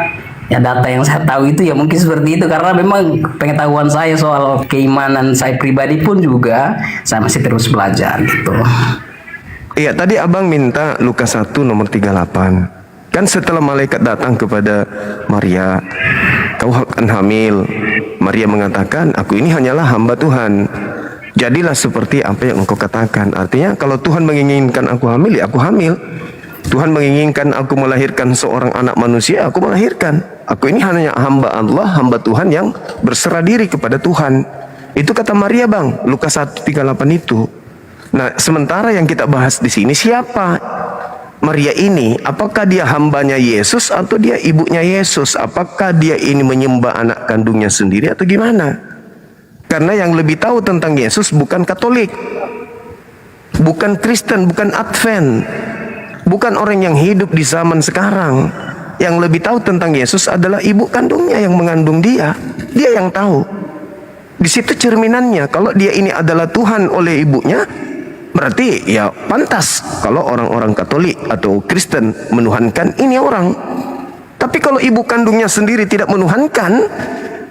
ya data yang saya tahu itu ya mungkin seperti itu, karena memang pengetahuan saya soal keimanan saya pribadi pun juga saya masih terus belajar gitu. Iya, tadi Abang minta Lukas 1 nomor 38. Kan setelah malaikat datang kepada Maria, kau akan hamil. Maria mengatakan, aku ini hanyalah hamba Tuhan. Jadilah seperti apa yang engkau katakan. Artinya kalau Tuhan menginginkan aku hamil, ya aku hamil. Tuhan menginginkan aku melahirkan seorang anak manusia, aku melahirkan. Aku ini hanya hamba Allah, hamba Tuhan yang berserah diri kepada Tuhan. Itu kata Maria Bang, Lukas 1:38 itu. Nah, sementara yang kita bahas di sini siapa Maria ini, apakah dia hambanya Yesus atau dia ibunya Yesus? Apakah dia ini menyembah anak kandungnya sendiri atau gimana? Karena yang lebih tahu tentang Yesus bukan Katolik, bukan Kristen, bukan Advent, bukan orang yang hidup di zaman sekarang. Yang lebih tahu tentang Yesus adalah ibu kandungnya yang mengandung dia. Dia yang tahu. Di situ cerminannya. Kalau dia ini adalah Tuhan oleh ibunya, berarti ya pantas kalau orang-orang Katolik atau Kristen menuhankan ini orang. Tapi kalau ibu kandungnya sendiri tidak menuhankan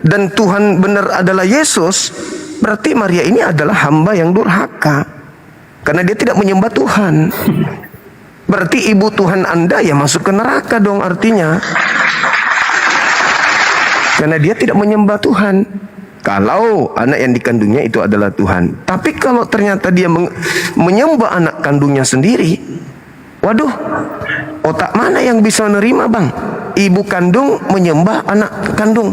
dan Tuhan benar adalah Yesus, berarti Maria ini adalah hamba yang durhaka karena dia tidak menyembah Tuhan. Berarti ibu Tuhan Anda ya masuk ke neraka dong artinya. Karena dia tidak menyembah Tuhan. Kalau anak yang dikandungnya itu adalah Tuhan. Tapi kalau ternyata dia menyembah anak kandungnya sendiri, waduh, otak mana yang bisa menerima, Bang? Ibu kandung menyembah anak kandung.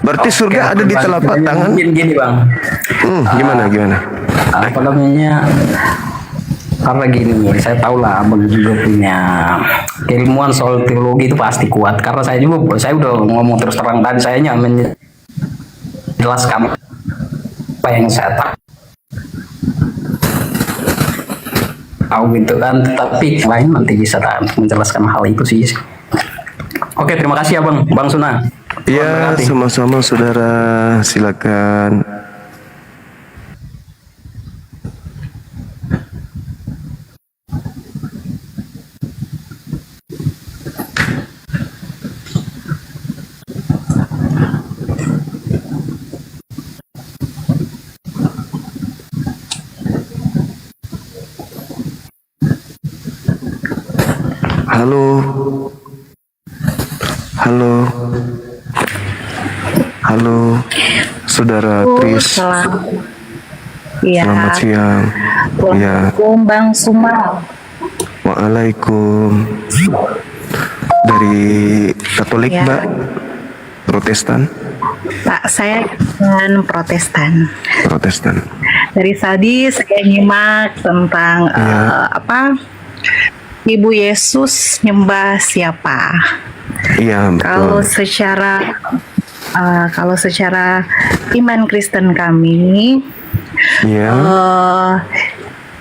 Berarti surga ada di telapak tangan. Gini bang. Gimana? Apa namanya? Karena gini, saya tahu lah abang juga punya keilmuan soal teologi itu pasti kuat. Karena saya udah ngomong terus terang dan saya hanya menjelaskan apa yang saya tahu gitu kan. Tapi lain nanti bisa menjelaskan hal itu sih. Oke, terima kasih abang, Bang Suna. Ya, sama-sama saudara, silakan. Halo, saudara Tris. Selamat siang. Waalaikumsalam Bang Suma. Waalaikum. Dari Katolik, Ya. Mbak? Protestan? Pak, saya dengan Protestan. Dari tadi saya nyimak tentang Ibu Yesus nyembah siapa? Iya, betul. Kalau secara iman Kristen kami,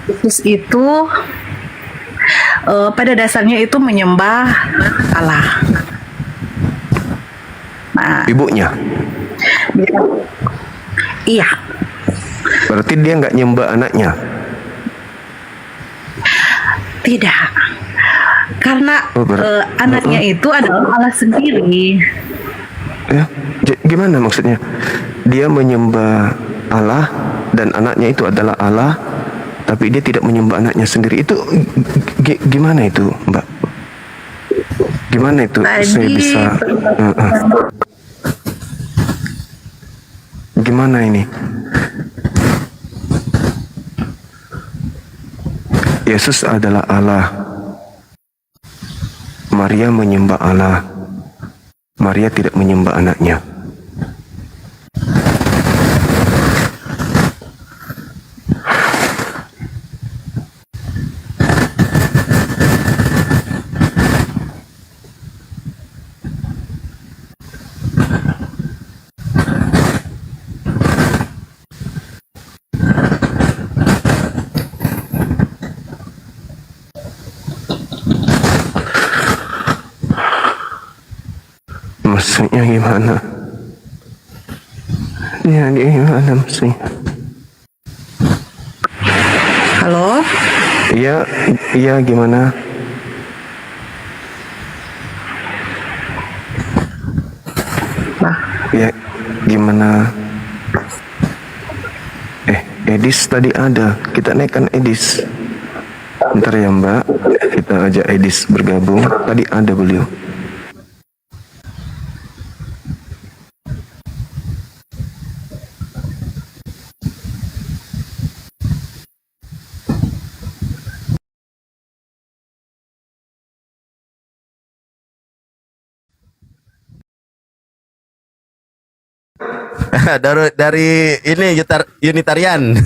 Yesus itu pada dasarnya itu menyembah Allah. Nah, Ibunya? Iya. Berarti dia nggak nyembah anaknya? Tidak. Karena anaknya itu adalah Allah sendiri. Ya, gimana maksudnya? Dia menyembah Allah dan anaknya itu adalah Allah, tapi dia tidak menyembah anaknya sendiri. Itu gimana itu, Mbak? Gimana itu saya bisa? Gimana ini? Yesus adalah Allah. Maria menyembah Allah. Maria tidak menyembah anaknya. Maksudnya gimana? Ya, gimana maksudnya? Halo? Iya gimana? Ya, gimana? Edis tadi ada. Kita naikkan Edis. Bentar ya Mbak. Kita ajak Edis bergabung. Tadi ada beliau. dari ini Unitarian.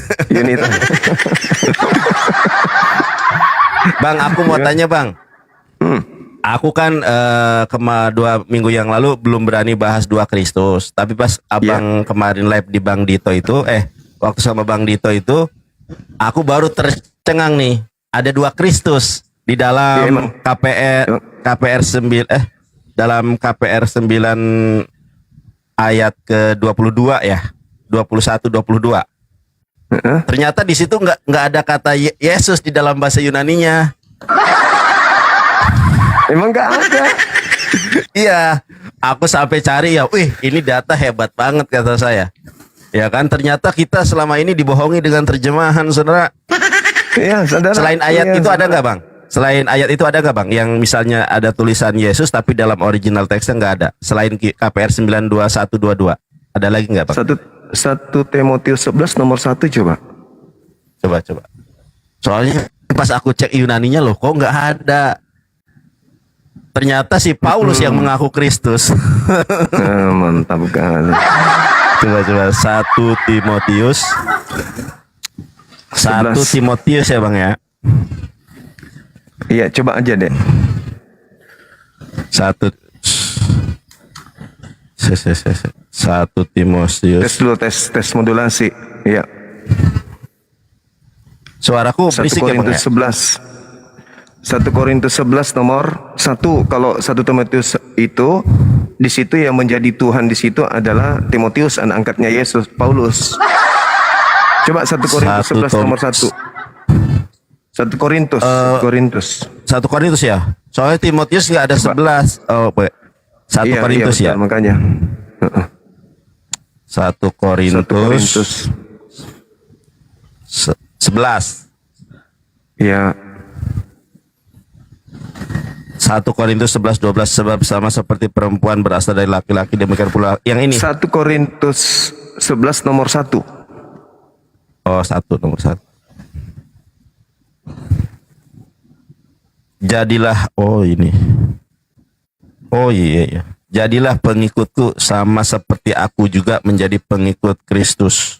Bang, aku mau tanya Bang. Aku kan 2 minggu yang lalu belum berani bahas 2 Kristus. Tapi pas abang kemarin live di Bang Dito itu, waktu sama Bang Dito itu, aku baru tercengang nih. Ada 2 Kristus di dalam KPR 9 dalam KPR 9 ayat ke-22 ya. 21 22. Ternyata di situ nggak ada kata Yesus di dalam bahasa Yunaninya. Emang nggak ada. Iya, aku sampai cari ya. Wih, ini data hebat banget kata saya. Ya kan, ternyata kita selama ini dibohongi dengan terjemahan, saudara. Iya, saudara. Selain ayat itu ada nggak Bang? Selain ayat itu ada nggak Bang? Yang misalnya ada tulisan Yesus tapi dalam original teksnya nggak ada. Selain KPR 92122, ada lagi nggak Bang? 1 Timotius 11 nomor 1 coba. Coba. Soalnya pas aku cek Yunaninya loh, kok nggak ada. Ternyata si Paulus yang mengaku Kristus. Mantap kali. Coba 1 Timotius 1 Timotius ya Bang ya. Iya, coba aja deh. 1 Timotius. Tes dulu, tes modulasi. Iya. Suaraku 1 berisik ya Bang ya? 1 Korintus 11 nomor 1. Kalau 1 Timotius itu di situ yang menjadi Tuhan di situ adalah Timotius, anak angkatnya Yesus, Paulus. Coba 1 Korintus 11 nomor 1. 1 Korintus. 1 Korintus ya. Soalnya Timotius nggak ada 11. Oh, 1 Korintus ya. Makanya. 1 Korintus 11. Ya. 1 Korintus 11:12 sebab sama seperti perempuan berasal dari laki-laki demikian pula yang ini. 1 Korintus 11 nomor 1. Oh, 1 nomor 1. Jadilah ini. Oh iya. Jadilah pengikutku sama seperti aku juga menjadi pengikut Kristus.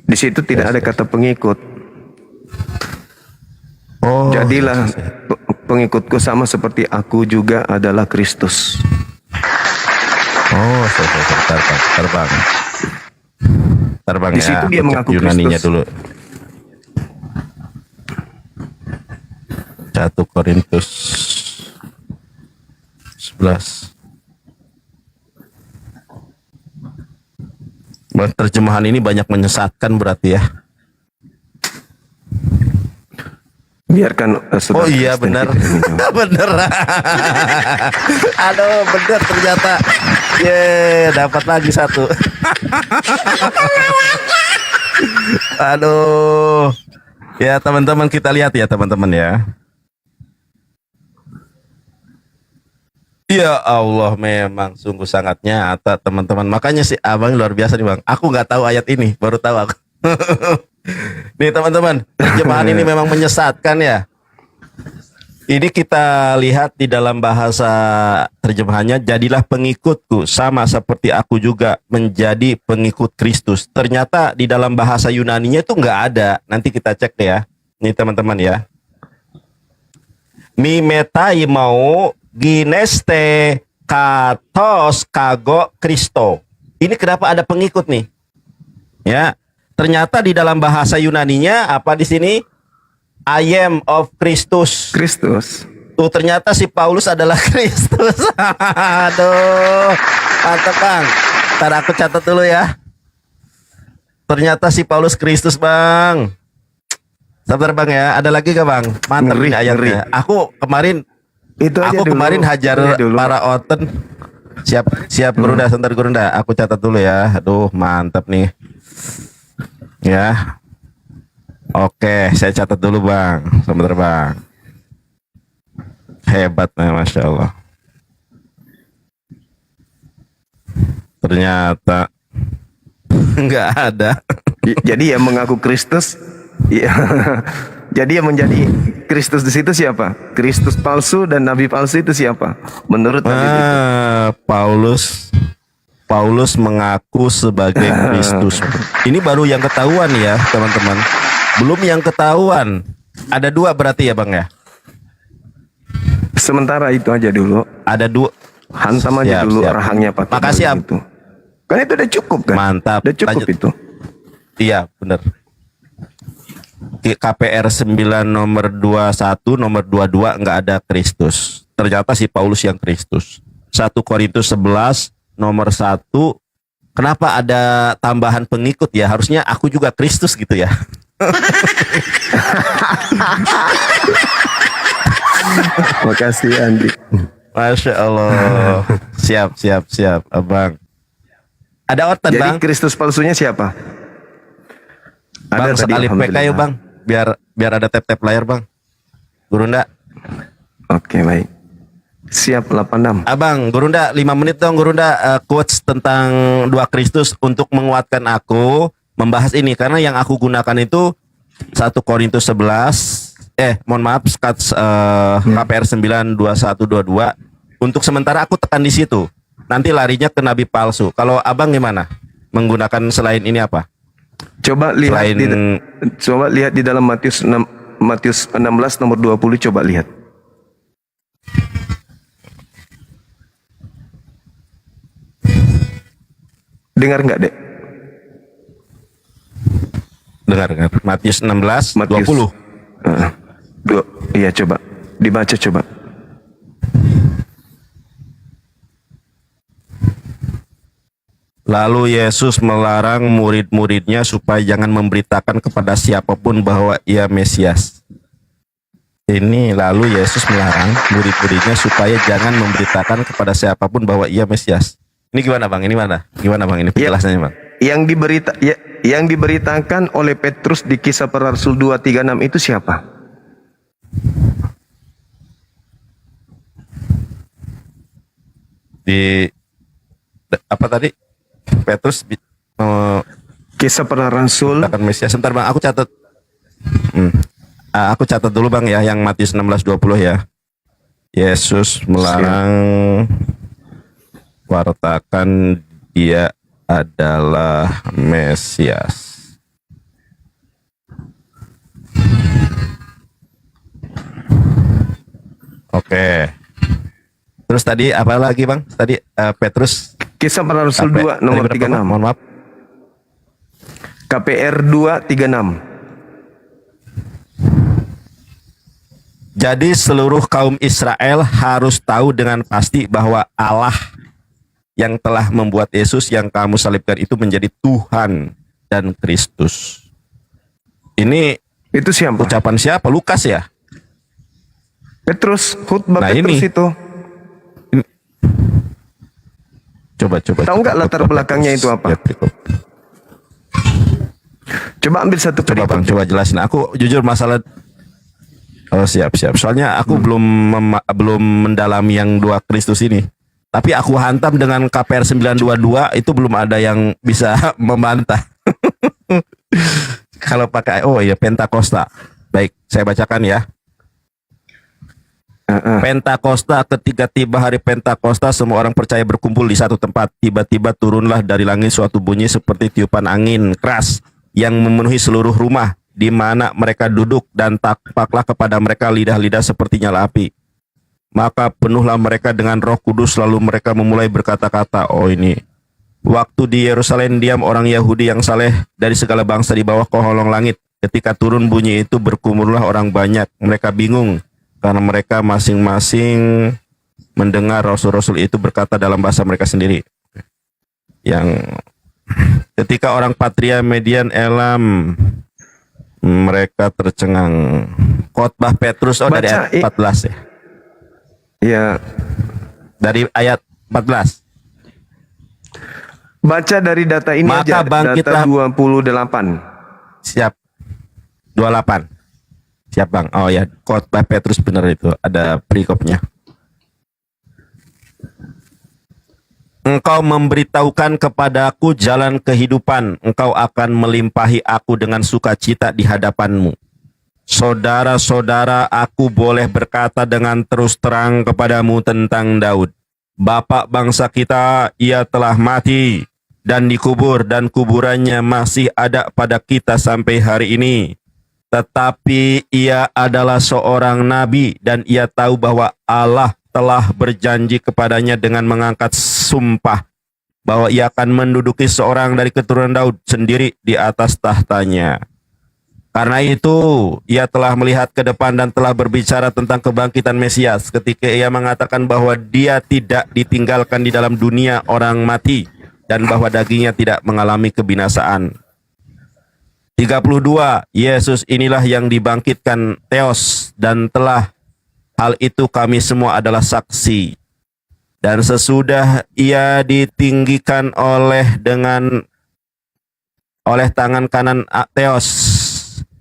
Di situ tidak ada kata pengikut. Oh. Jadilah pengikutku sama seperti aku juga adalah Kristus. Oh, terbang. Di situ dia mengaku Yunaninya Kristus. dulu. 1 Korintus 11. Terjemahan ini banyak menyesatkan berarti ya. Biarkan oh iya benar. Bener. Aduh, bener ternyata. Dapat lagi 1. Aduh. Ya teman-teman, kita lihat ya teman-teman ya. Ya Allah, memang sungguh sangat nyata teman-teman. Makanya si abang luar biasa nih Bang. Aku nggak tahu ayat ini, baru tahu aku. Nih teman-teman, terjemahan ini memang menyesatkan ya. Ini kita lihat di dalam bahasa terjemahannya, jadilah pengikutku sama seperti aku juga menjadi pengikut Kristus. Ternyata di dalam bahasa Yunaninya itu nggak ada. Nanti kita cek deh ya. Nih teman-teman ya. Mimetai mau gineste katos kago Kristo. Ini kenapa ada pengikut nih? Ya. Ternyata di dalam bahasa Yunaninya apa di sini? I am of Christus. Tuh ternyata si Paulus adalah Kristus. Aduh, mantap Bang. Ntar aku catat dulu ya. Ternyata si Paulus Kristus Bang. Sabar Bang ya. Ada lagi gak Bang? Mantap nih ayatnya. Aku kemarin hajar para oten. Siap Gurunda, sebentar Gurunda. Aku catat dulu ya. Aduh, mantap nih. Ya. Oke, saya catat dulu Bang. Sebentar Bang. Hebat nih, Masya Allah. Ternyata nggak ada. Jadi yang mengaku Kristus, ya. Jadi yang menjadi Kristus di situ siapa? Kristus palsu dan nabi palsu itu siapa? Menurut nabi itu. Paulus Paulus mengaku sebagai Kristus. Ini baru yang ketahuan ya teman-teman. Belum yang ketahuan. Ada 2 berarti ya Bang ya? Sementara itu aja dulu. Ada 2. Hantam aja dulu rahangnya Pak. Makasih ya. Itu. Kan itu udah cukup kan? Mantap. Udah cukup Lanjut. itu. Iya benar. KPR 9 nomor 21 nomor 22 nggak ada Kristus. Ternyata si Paulus yang Kristus. 1 Korintus 11 nomor 1. Kenapa ada tambahan pengikut ya? Harusnya aku juga Kristus gitu ya. Makasih Andi. Masya Allah. Siap Abang. Ada ortan Jadi Bang. Kristus palsunya siapa? Bang Ada tadi, sekali PK yuk alhamdulillah. Bang. Biar ada tap-tap layar Bang. Gurunda. Oke baik. Siap 86. Abang, Gurunda 5 menit dong Gurunda, quotes tentang 2 Kristus untuk menguatkan aku membahas ini karena yang aku gunakan itu 1 Korintus 11 KPR 9 21 22. Untuk sementara aku tekan di situ. Nanti larinya ke nabi palsu. Kalau Abang gimana? Menggunakan selain ini apa? Coba lihat di dalam Matius 16 nomor 20, coba lihat. Dengar nggak, Dek? Dengar. Matius 16 20. Iya, coba dibaca coba. Lalu Yesus melarang murid-muridnya supaya jangan memberitakan kepada siapapun bahwa ia Mesias. Ini lalu Yesus melarang murid-muridnya supaya jangan memberitakan kepada siapapun bahwa ia Mesias. Ini gimana Bang? Ini mana? Gimana Bang? Ini penjelasannya Bang. Yang diberitakan oleh Petrus di Kisah Para Rasul 2:36 itu siapa? Apa tadi? Petrus Kisah Para Rasul akan Mesias. Sebentar Bang, aku catat. Aku catat dulu Bang ya, yang Matius 16:20 ya. Yesus melarang wartakan dia adalah Mesias. Oke. Terus tadi apa lagi Bang? Tadi Petrus Kisah Para Rasul 2 nomor 36. Mohon maaf. KPR 2:36. Jadi seluruh kaum Israel harus tahu dengan pasti bahwa Allah yang telah membuat Yesus yang kamu salibkan itu menjadi Tuhan dan Kristus. Ini itu siapa? Ucapan siapa? Lukas ya? Petrus, khutbah nah, Petrus ini. itu. Coba. Tahu nggak latar belakangnya itu apa? Coba ambil satu coba Bang, coba jelasin. Aku jujur masalah. Oh siap. Soalnya aku belum mendalami yang 2 Kristus ini. Tapi aku hantam dengan KPR 922 itu belum ada yang bisa membantah. Kalau pakai Pentakosta. Baik, saya bacakan ya. Pentakosta, ketika tiba hari Pentakosta, semua orang percaya berkumpul di satu tempat. Tiba-tiba turunlah dari langit suatu bunyi seperti tiupan angin keras yang memenuhi seluruh rumah di mana mereka duduk, dan tampaklah kepada mereka lidah-lidah seperti nyala api. Maka penuhlah mereka dengan Roh Kudus, lalu mereka memulai berkata-kata. Waktu di Yerusalem diam orang Yahudi yang saleh dari segala bangsa di bawah kolong langit. Ketika turun bunyi itu, berkumpullah orang banyak. Mereka bingung karena mereka masing-masing mendengar rasul-rasul itu berkata dalam bahasa mereka sendiri. Yang ketika orang Patria, Median, Elam, mereka tercengang. Khotbah Petrus dari ayat 14 ya. Ya. Dari ayat 14. Baca dari data ini maka aja. Bangkitlah, data 28. Siap. 28. Siap Bang. Oh ya, khotbah Petrus benar itu. Ada perikopnya. Engkau memberitahukan kepadaku jalan kehidupan. Engkau akan melimpahi aku dengan sukacita di hadapanmu. Saudara-saudara, aku boleh berkata dengan terus terang kepadamu tentang Daud. bapak bangsa kita, ia telah mati dan dikubur, dan kuburannya masih ada pada kita sampai hari ini. Tetapi ia adalah seorang nabi, dan ia tahu bahwa Allah telah berjanji kepadanya dengan mengangkat sumpah bahwa ia akan menduduki seorang dari keturunan Daud sendiri di atas tahtanya. Karena itu, ia telah melihat ke depan dan telah berbicara tentang kebangkitan Mesias ketika ia mengatakan bahwa dia tidak ditinggalkan di dalam dunia orang mati dan bahwa dagingnya tidak mengalami kebinasaan. 32. Yesus inilah yang dibangkitkan Theos, dan telah hal itu kami semua adalah saksi. Dan sesudah ia ditinggikan oleh tangan kanan Theos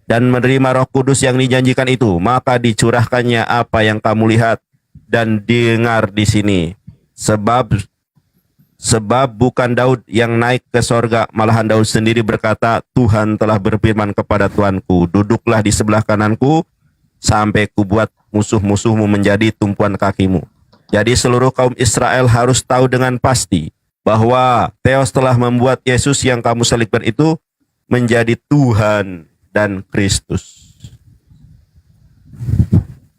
dan menerima Roh Kudus yang dijanjikan itu, maka dicurahkannya apa yang kamu lihat dan dengar di sini. Sebab bukan Daud yang naik ke sorga, malahan Daud sendiri berkata, Tuhan telah berfirman kepada Tuanku, duduklah di sebelah kananku sampai kubuat musuh-musuhmu menjadi tumpuan kakimu. Jadi seluruh kaum Israel harus tahu dengan pasti bahwa Theos telah membuat Yesus yang kamu salibkan itu menjadi Tuhan dan Kristus.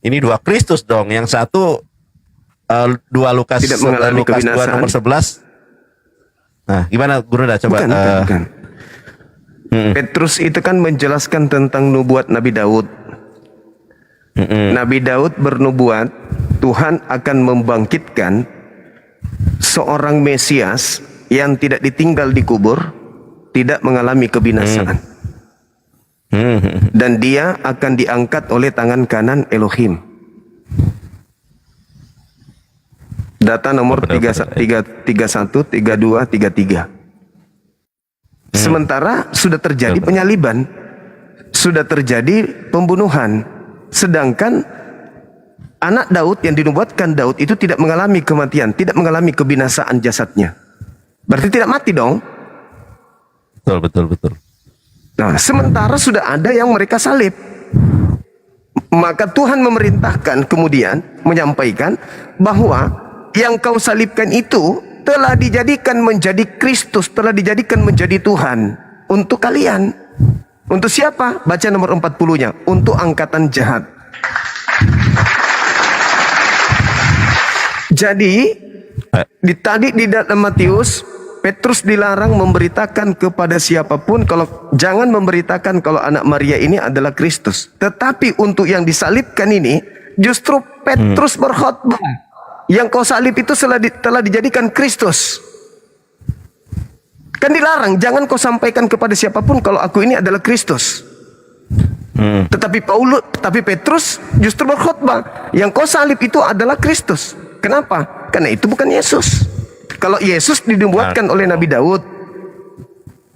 Ini dua Kristus dong. Yang satu 2 Lukas, Tidak mengalami Lukas 2 kebinasaan. nomor 11. Nah, gimana Guru dah coba? Bukan. Petrus itu kan menjelaskan tentang nubuat Nabi Daud. Nabi Daud bernubuat Tuhan akan membangkitkan seorang Mesias yang tidak ditinggal di kubur, tidak mengalami kebinasaan. Dan dia akan diangkat oleh tangan kanan Elohim. Data nomor 31, 32, 33. Sementara sudah terjadi penyaliban, sudah terjadi pembunuhan, sedangkan anak Daud yang dinubuatkan Daud itu tidak mengalami kematian, tidak mengalami kebinasaan jasadnya. Berarti tidak mati dong. Betul. Nah, sementara sudah ada yang mereka salib. Maka Tuhan memerintahkan kemudian menyampaikan bahwa yang kau salibkan itu telah dijadikan menjadi Kristus, telah dijadikan menjadi Tuhan untuk kalian. Untuk siapa? Baca nomor 40-nya. Untuk angkatan jahat. Jadi tadi di dalam Matius, Petrus dilarang memberitakan kepada siapapun jangan memberitakan kalau anak Maria ini adalah Kristus. Tetapi untuk yang disalibkan ini, justru Petrus berkhotbah. Yang kau salib itu telah dijadikan Kristus. Kan dilarang, jangan kau sampaikan kepada siapapun kalau aku ini adalah Kristus. Tetapi Petrus justru berkhotbah, yang kau salib itu adalah Kristus. Kenapa? Karena itu bukan Yesus. Kalau Yesus dinubuatkan oleh Nabi Daud,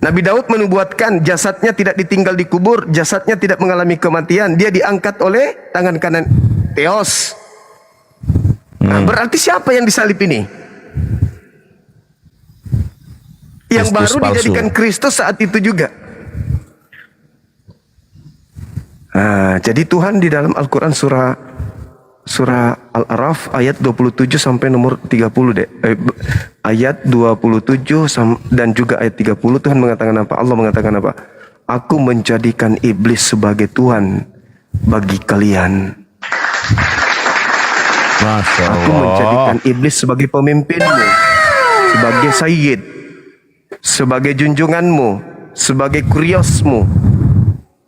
Nabi Daud menubuatkan jasadnya tidak ditinggal di kubur, jasadnya tidak mengalami kematian, dia diangkat oleh tangan kanan Theos. Nah, berarti siapa yang disalib ini? Yang Kristus baru palsu. dijadikan Kristus saat itu juga. Nah, jadi Tuhan di dalam Al-Quran surah Al-Araf ayat 27 sampai nomor 30 deh. Ayat 27 dan juga ayat 30 Tuhan mengatakan apa? Allah mengatakan apa? Aku menjadikan iblis sebagai Tuhan bagi kalian. Masya Allah. Aku menjadikan iblis sebagai pemimpinmu, sebagai sayyid, sebagai junjunganmu, sebagai kuriosmu,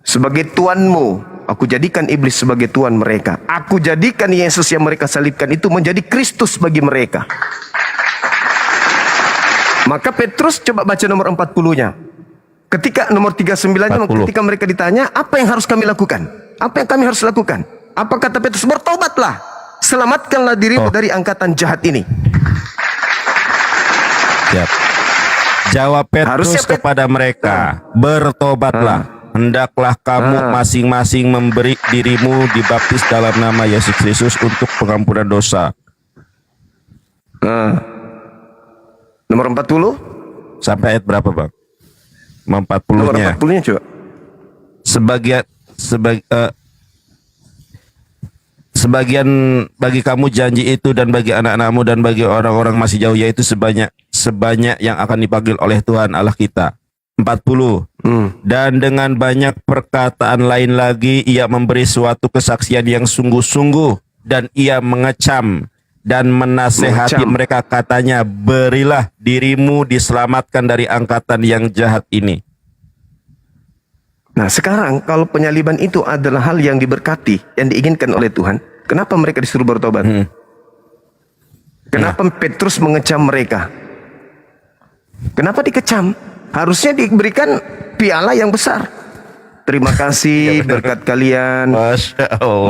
sebagai tuanmu. Aku jadikan iblis sebagai tuan mereka. Aku jadikan Yesus yang mereka salibkan itu menjadi Kristus bagi mereka. Maka Petrus coba baca nomor 40-nya. Ketika nomor 39-nya, ketika mereka ditanya, apa yang harus kami lakukan? Apa yang kami harus lakukan? Apa kata Petrus? Bertobatlah. Selamatkanlah dirimu dari angkatan jahat ini. Siap. Jawab Petrus kepada mereka, bertobatlah. Hendaklah kamu masing-masing memberi dirimu dibaptis dalam nama Yesus Kristus untuk pengampunan dosa. Nomor 40? Sampai ayat berapa, Bang? 40-nya. Nomor 40-nya coba. sebagian bagi kamu janji itu, dan bagi anak-anakmu dan bagi orang-orang masih jauh, yaitu sebanyak yang akan dipanggil oleh Tuhan Allah kita. 40. Dan dengan banyak perkataan lain lagi ia memberi suatu kesaksian yang sungguh-sungguh, dan ia mengecam dan menasehati mereka, katanya, berilah dirimu diselamatkan dari angkatan yang jahat ini. Nah sekarang kalau penyaliban itu adalah hal yang diberkati, yang diinginkan oleh Tuhan, kenapa mereka disuruh bertobat? Kenapa Petrus mengecam mereka? Kenapa dikecam? Harusnya diberikan piala yang besar. Terima kasih berkat kalian,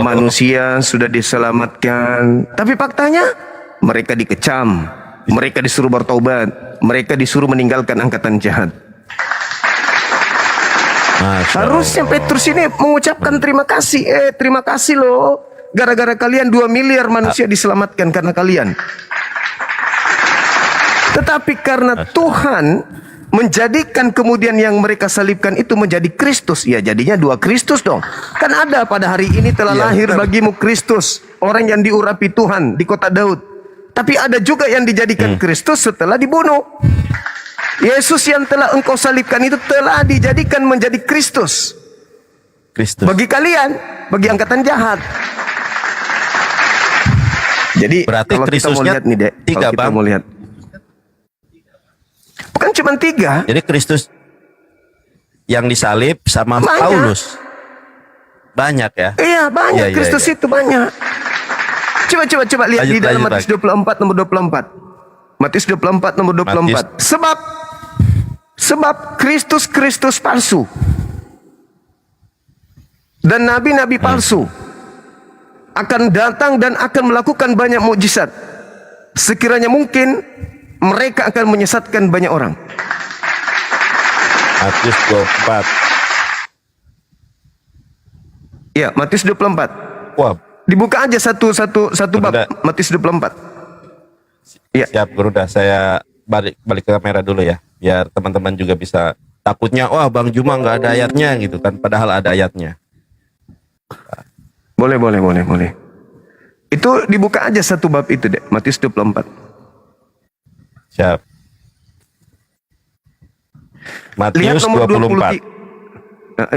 manusia sudah diselamatkan. Tapi faktanya mereka dikecam, mereka disuruh bertobat, mereka disuruh meninggalkan angkatan jahat. Harusnya Petrus ini mengucapkan terima kasih. Terima kasih loh, gara-gara kalian 2 miliar manusia diselamatkan karena kalian. Tetapi karena Tuhan menjadikan kemudian yang mereka salibkan itu menjadi Kristus, ya jadinya 2 Kristus dong. Kan ada pada hari ini telah lahir bagimu Kristus, orang yang diurapi Tuhan di kota Daud. Tapi ada juga yang dijadikan Kristus setelah dibunuh. Yesus yang telah engkau salibkan itu telah dijadikan menjadi Kristus. Bagi kalian, bagi angkatan jahat. Jadi berarti kalau kita mau lihat nih, Dek, kalau kita mau lihat, bukan cuma 3. Jadi Kristus yang disalib sama Paulus banyak ya? Iya banyak, Kristus itu banyak. Coba lihat di dalam Matius 24 nomor 24. Matius 24 nomor 24. Sebab Kristus palsu dan nabi-nabi palsu akan datang dan akan melakukan banyak mukjizat. Sekiranya mungkin mereka akan menyesatkan banyak orang. Matius 24. Ya, Matius 24. Wah, dibuka aja satu bab Matius 24. Ya. Siap, Guru, dah saya balik ke kamera dulu ya, biar teman-teman juga bisa. Takutnya wah Bang Juma nggak ada ayatnya gitu kan, padahal ada ayatnya. Boleh. Itu dibuka aja satu bab itu, Dek. Matius 24. Siap. Matius 24.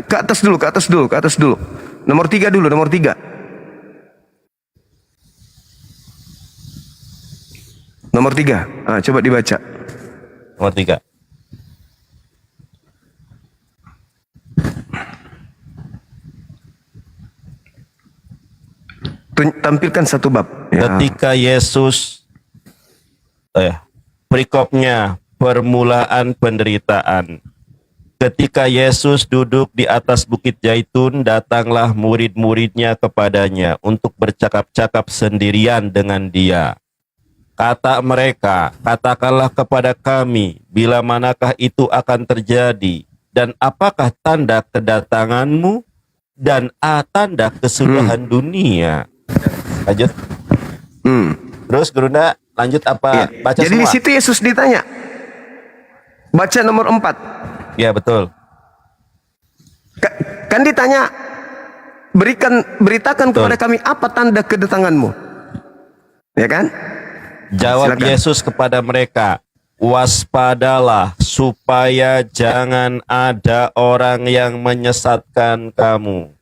Ke atas dulu. Nomor 3 dulu, nomor 3. Nomor 3. Coba dibaca. Nomor 3. Tampilkan satu bab. Ya. Ketika Yesus, perikopnya permulaan penderitaan. Ketika Yesus duduk di atas bukit Zaitun, datanglah murid-muridnya kepadanya untuk bercakap-cakap sendirian dengan dia. Kata mereka, katakanlah kepada kami, bila manakah itu akan terjadi, dan apakah tanda kedatanganmu, dan tanda kesudahan dunia. Lanjut. Terus Gurunda, lanjut apa? Ya. Baca jadi semua. di situ Yesus ditanya. Baca nomor 4. Ya betul. Kan ditanya, beritakan kepada kami apa tanda kedatanganmu. Ya kan? Jawab Silakan. Yesus kepada mereka, waspadalah supaya jangan ada orang yang menyesatkan kamu.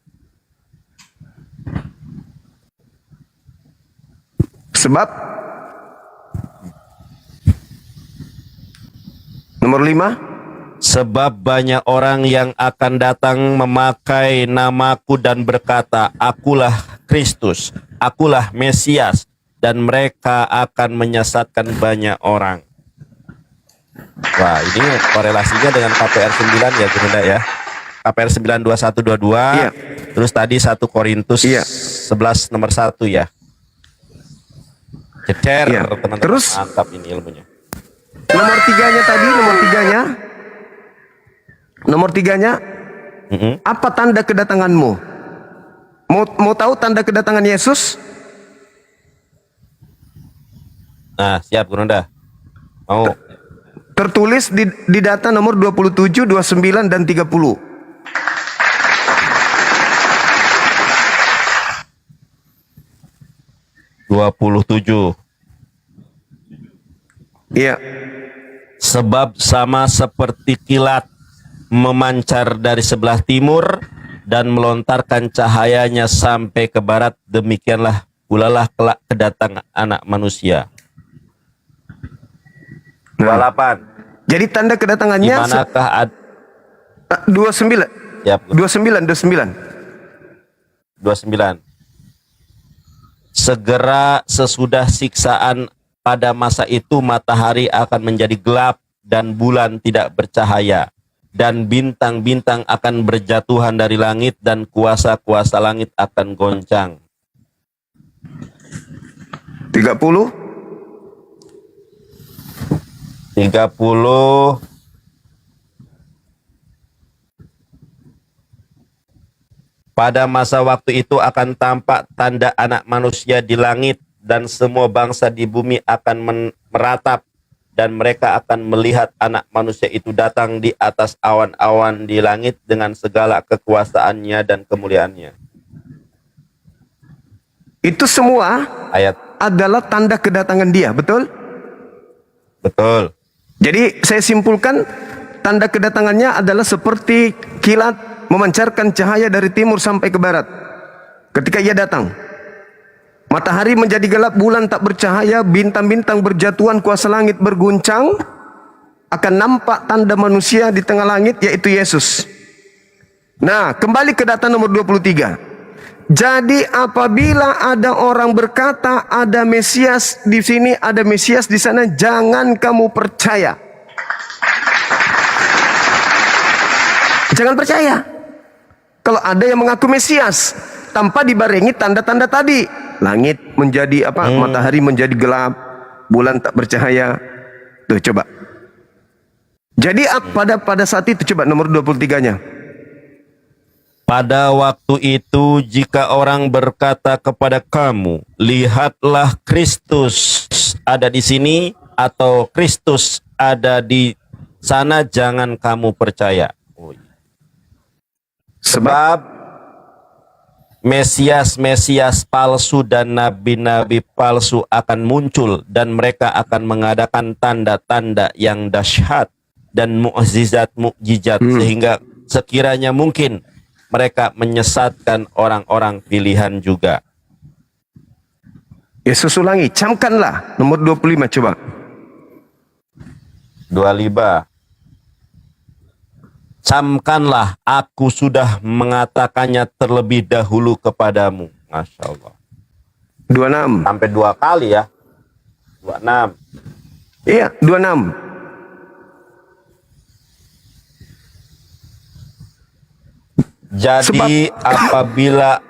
Sebab nomor 5, sebab banyak orang yang akan datang memakai namaku dan berkata, akulah Kristus, akulah Mesias, dan mereka akan menyesatkan banyak orang. Wah, ini korelasinya dengan KPR 9 ya Bunda ya. KPR 9 2122. Iya. Terus tadi 1 Korintus 11 nomor 1 ya. Cecer teman-teman. Terus mantap ini ilmunya. Nomor 3-nya tadi, nomor 3-nya apa tanda kedatanganmu? Mau tahu tanda kedatangan Yesus? Nah, siap Gurunda. Mau. Tertulis di data nomor 27, 29 dan 30. 27. Iya. Sebab sama seperti kilat memancar dari sebelah timur dan melontarkan cahayanya sampai ke barat, demikianlah pulalah kelak kedatangan anak manusia. 28. Jadi tanda kedatangannya Di manakah 29. Ya, 29. 29. Segera sesudah siksaan pada masa itu matahari akan menjadi gelap dan bulan tidak bercahaya, dan bintang-bintang akan berjatuhan dari langit dan kuasa-kuasa langit akan goncang. 30. 30. Pada masa waktu itu akan tampak tanda anak manusia di langit, dan semua bangsa di bumi akan meratap, dan mereka akan melihat anak manusia itu datang di atas awan-awan di langit dengan segala kekuasaannya dan kemuliaannya. Itu semua Ayat. adalah tanda kedatangan dia, betul? Betul. Jadi saya simpulkan tanda kedatangannya adalah seperti kilat memancarkan cahaya dari timur sampai ke barat. Ketika ia datang, matahari menjadi gelap, bulan tak bercahaya, bintang-bintang berjatuhan, kuasa langit berguncang, akan nampak tanda manusia di tengah langit, yaitu Yesus. Nah, kembali ke data nomor 23. Jadi apabila ada orang berkata ada Mesias di sini, ada Mesias di sana, jangan kamu percaya. Jangan percaya. Kalau ada yang mengaku Mesias tanpa dibarengi tanda-tanda tadi, langit menjadi apa? Matahari menjadi gelap, bulan tak bercahaya. Tuh coba. Jadi pada saat itu coba nomor 23-nya. Pada waktu itu jika orang berkata kepada kamu, lihatlah Kristus ada di sini atau Kristus ada di sana, jangan kamu percaya. Sebab Mesias-Mesias palsu dan nabi-nabi palsu akan muncul, dan mereka akan mengadakan tanda-tanda yang dahsyat dan mukjizat-mukjizat sehingga sekiranya mungkin mereka menyesatkan orang-orang pilihan juga. Yesus ulangi, camkanlah nomor 25 coba. 25. Camkanlah, aku sudah mengatakannya terlebih dahulu kepadamu. Masya Allah. 26. Sampai 2 kali ya. 26. Iya, 26. Jadi apabila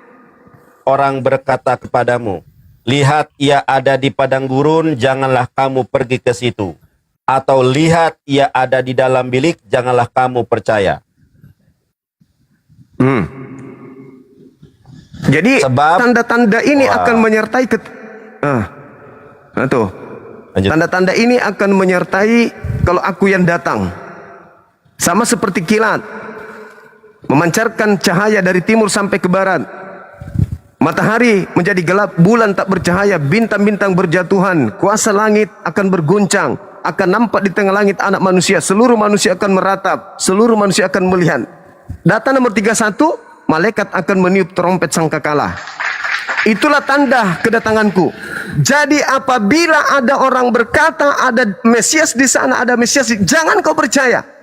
orang berkata kepadamu, lihat ia ada di padang gurun, janganlah kamu pergi ke situ. Atau lihat ia ada di dalam bilik, janganlah kamu percaya. Jadi tanda-tanda ini akan menyertai tanda-tanda ini akan menyertai kalau aku yang datang. Sama seperti kilat memancarkan cahaya dari timur sampai ke barat. Matahari menjadi gelap, bulan tak bercahaya, bintang-bintang berjatuhan, kuasa langit akan berguncang, akan nampak di tengah langit anak manusia, seluruh manusia akan meratap, seluruh manusia akan melihat. Data nomor 31, malaikat akan meniup trompet sangkakala. Itulah tanda kedatanganku. Jadi apabila ada orang berkata ada Mesias di sana, ada Mesias, jangan kau percaya.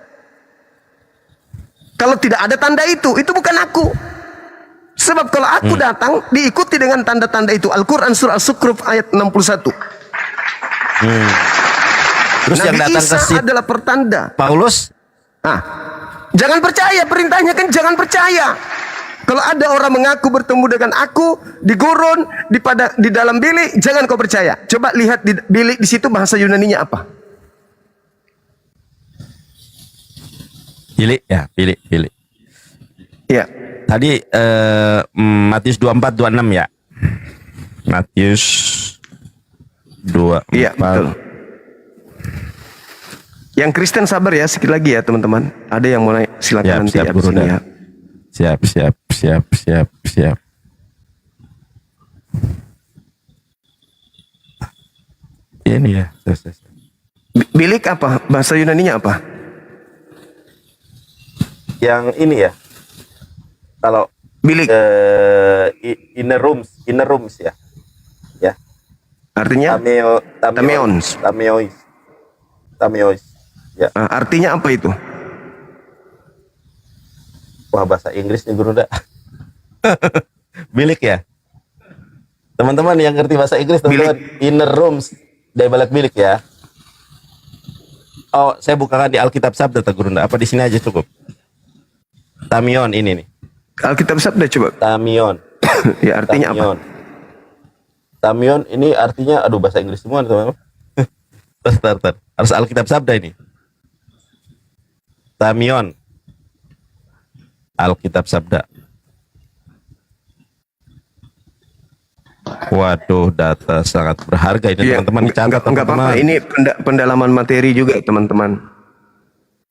Kalau tidak ada tanda itu bukan aku. Sebab kalau aku datang, diikuti dengan tanda-tanda itu. Al-Quran surah Al-Zukhruf ayat 61. Terus Nabi yang datang Isa ke situ adalah pertanda. Paulus? Jangan percaya, perintahnya kan jangan percaya. Kalau ada orang mengaku bertemu dengan aku di gurun, di dalam bilik, jangan kau percaya. Coba lihat di bilik di situ bahasa Yunaninya apa? Bilik ya, bilik. Ya. Tadi Matius 24-26 ya. Matius 24. Iya, betul. Yang Kristen sabar ya, sekali lagi ya teman-teman. Ada yang mau naik, silakan nanti siap, habis ini ya. Siap. Ini ya. Bilik apa? Bahasa Yunaninya apa? Yang ini ya. Kalau bilik inner rooms ya. Ya. Artinya? Tameos. Ya. Artinya apa itu? Wah, bahasa Inggris nih Guru dah. Bilik ya. Teman-teman yang ngerti bahasa Inggris, teman-teman, inner rooms dari balik bilik ya. Oh, saya bukakan di Alkitab Sabda Guru dah. Apa di sini aja cukup? Tamion ini nih. Alkitab Sabda coba. Tamion. Ya artinya Tamion. Apa? Tamion ini artinya, aduh bahasa Inggris semua teman-teman. Tar. Harus Alkitab Sabda ini. Tamion. Alkitab Sabda. Waduh, data sangat berharga ini teman-teman. Dicatat enggak apa-apa. Ini pendalaman materi juga teman-teman.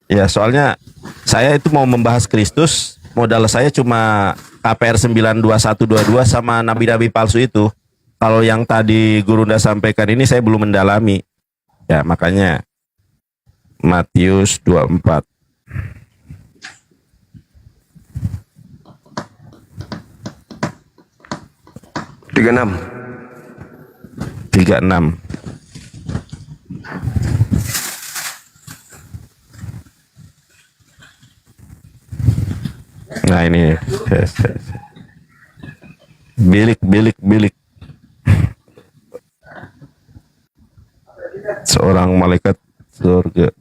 Ya, soalnya saya itu mau membahas Kristus, modal saya cuma KPR 92122 sama nabi-nabi palsu itu. Kalau yang tadi Guru Nda sampaikan ini saya belum mendalami. Ya, makanya Matius 24. Tiga enam. Nah ini bilik. Seorang malaikat surga.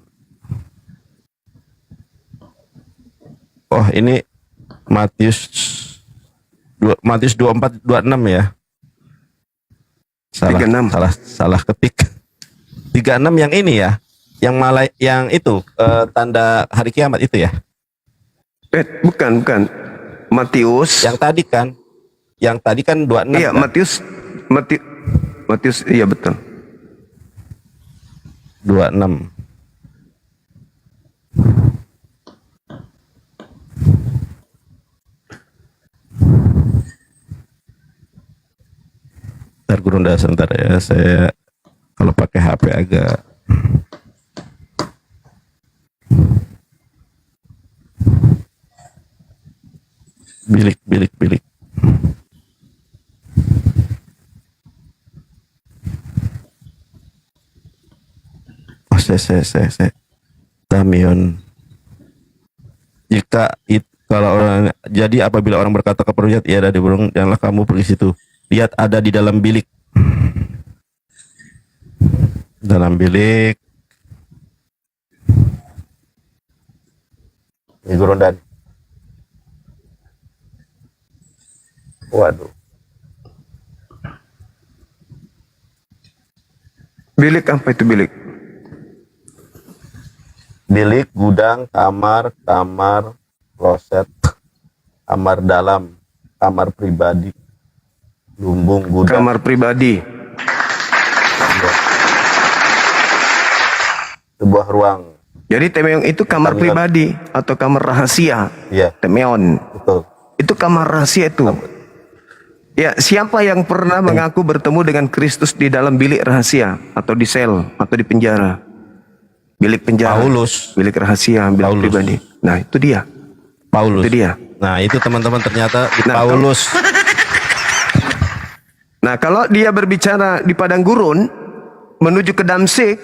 Oh ini Matius 24 26 ya. Salah ketik. 36 yang ini ya. Yang itu tanda hari kiamat itu ya. Bukan. Matius. Yang tadi kan 26. Iya, kan? Matius iya betul. 26. Bentar Guru Nda, sebentar ya, saya kalau pakai HP agak bilik. Oh, saya. Tamion. Kalau orang, jadi apabila orang berkata kepada ia ada di burung, janganlah kamu pergi situ. Lihat ada di dalam bilik. Dalam bilik. Ini Guru Nda. Waduh. Bilik apa itu bilik? Bilik, gudang, kamar, kloset, kamar dalam, kamar pribadi, lumbung, gudang. Kamar pribadi. Sebuah ruang. Jadi temeon itu kamar pribadi atau kamar rahasia. Iya. Temeon. Betul. Itu kamar rahasia itu. Ya, siapa yang pernah mengaku bertemu dengan Kristus di dalam bilik rahasia atau di sel atau di penjara? Bilik penjara. Paulus. Bilik rahasia, bilik pribadi. Nah, itu dia. Paulus. Itu dia. Nah, itu teman-teman ternyata Paulus. Nah, kalau dia berbicara di padang gurun menuju ke Damsik,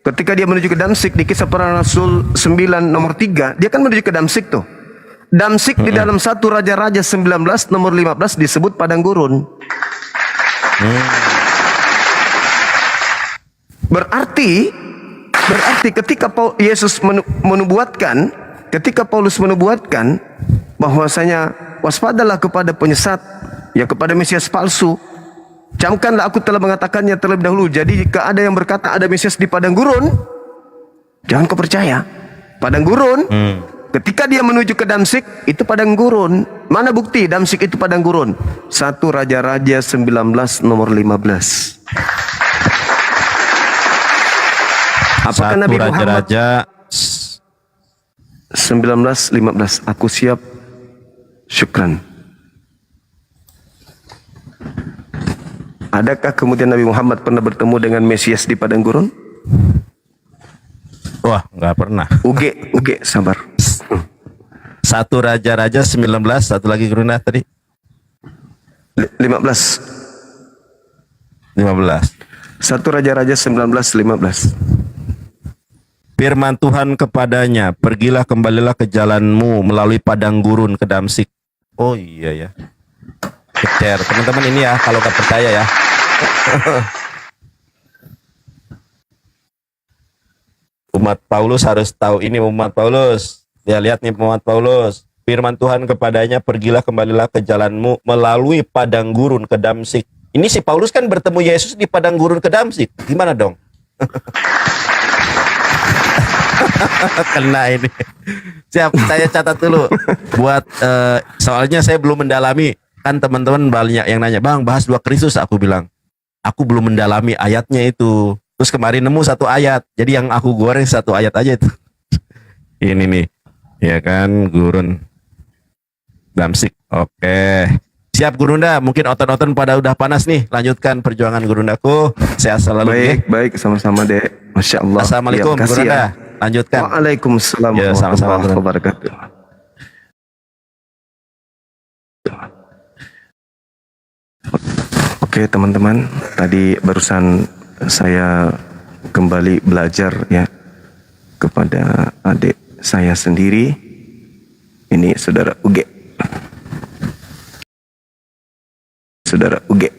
ketika dia menuju ke Damsik di Kisah Para Rasul 9 nomor 3, dia kan menuju ke Damsik tuh. Damsik di dalam 1 Raja-Raja 19 nomor 15 disebut padang gurun. Berarti ketika Yesus menubuatkan, ketika Paulus menubuatkan bahwasanya waspadalah kepada penyesat, ya kepada Mesias palsu. Camkanlah aku telah mengatakannya terlebih dahulu. Jadi jika ada yang berkata ada Mesias di padang gurun, jangan kau percaya. Padang gurun, ketika dia menuju ke Damsik, itu padang gurun. Mana bukti Damsik itu padang gurun? 1 Raja-Raja 19 nomor 15. Apakah Nabi Muhammad Raja-Raja 19:15 aku siap, syukran. Adakah kemudian Nabi Muhammad pernah bertemu dengan Mesias di padang gurun? Wah, nggak pernah. Uge, sabar. Satu Raja-Raja 19, satu lagi Gurunda tadi. 15. 15. Satu Raja-Raja 19:15. Firman Tuhan kepadanya, pergilah kembalilah ke jalanmu melalui padang gurun ke Damsik. Oh iya ya. Kecer. Teman-teman ini ya, kalau nggak percaya ya. Umat Paulus harus tahu ini, umat Paulus. Ya, lihat nih umat Paulus. Firman Tuhan kepadanya, pergilah kembalilah ke jalanmu melalui padang gurun ke Damsik. Ini si Paulus kan bertemu Yesus di padang gurun ke Damsik. Gimana dong? Kena ini. Siap, saya catat dulu. Buat soalnya saya belum mendalami. Kan teman-teman banyak yang nanya, "Bang, bahas 2 Kristus." Aku bilang, aku belum mendalami ayatnya itu. Terus kemarin nemu 1 ayat. Jadi yang aku goreng 1 ayat aja itu. Ini nih. Ya kan, gurun Damsik. Oke. Siap Gurunda, mungkin otot-otot pada udah panas nih. Lanjutkan perjuangan Gurundaku. Sehat selalu. Baik, sama-sama Dek. Masya Allah. Assalamualaikum Ya, makasih Gurunda. ya. Lanjutkan. Waalaikumsalam Ya, sama-sama, warahmatullahi wabarakatuh. Oke teman-teman, tadi barusan saya kembali belajar ya kepada adik saya sendiri. Ini saudara Uge. Saudara Uge.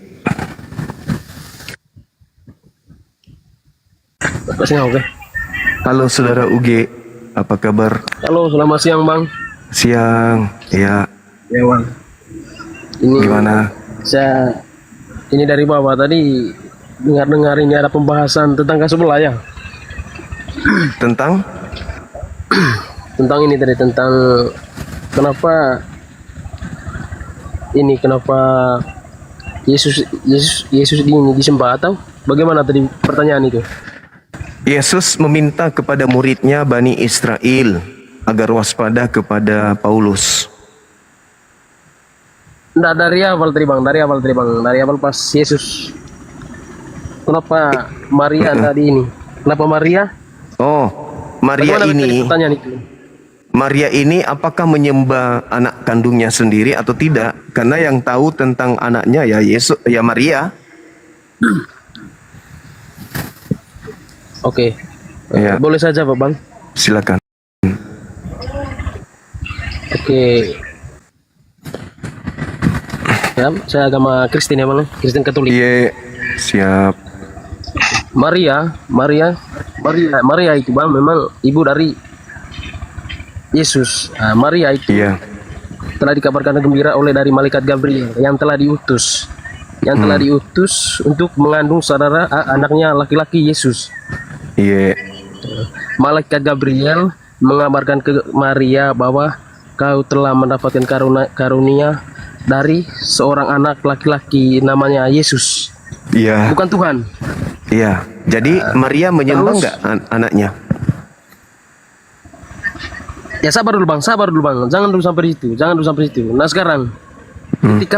Oke. Halo saudara Uge, apa kabar? Halo, selamat siang Bang. Siang, ya. Ya Bang. Ini Gimana? Ini dari bawah tadi dengar ini ada pembahasan tentang sebelah ya. Tentang? Tentang ini tadi, tentang kenapa Yesus ini disembah atau bagaimana tadi pertanyaan itu? Yesus meminta kepada muridnya Bani Israel agar waspada kepada Paulus. Nggak, dari awal pas Yesus. Kenapa Maria tadi ini? Kenapa Maria? Oh, Maria Bagaimana ini. tadi pertanyaan itu? Maria ini apakah menyembah anak kandungnya sendiri atau tidak? Karena yang tahu tentang anaknya ya Yesus, ya Maria. Oke. Ya. Boleh saja Pak Bang. Silakan. Oke. Ya, saya agama Kristen ya Bang, Kristen Katolik. Iya, siap. Maria itu Bang memang ibu dari Yesus. Nah, Maria itu telah dikabarkan gembira oleh dari malaikat Gabriel yang telah diutus. Telah diutus untuk mengandung saudara anaknya laki-laki Yesus. Iya. Malaikat Gabriel mengabarkan ke Maria bahwa kau telah mendapatkan karunia dari seorang anak laki-laki namanya Yesus. Iya. Bukan Tuhan. Iya. Jadi Maria menyembah nggak anaknya? Ya sabar dulu bang. Jangan dulu sampai itu. Nah sekarang, ketika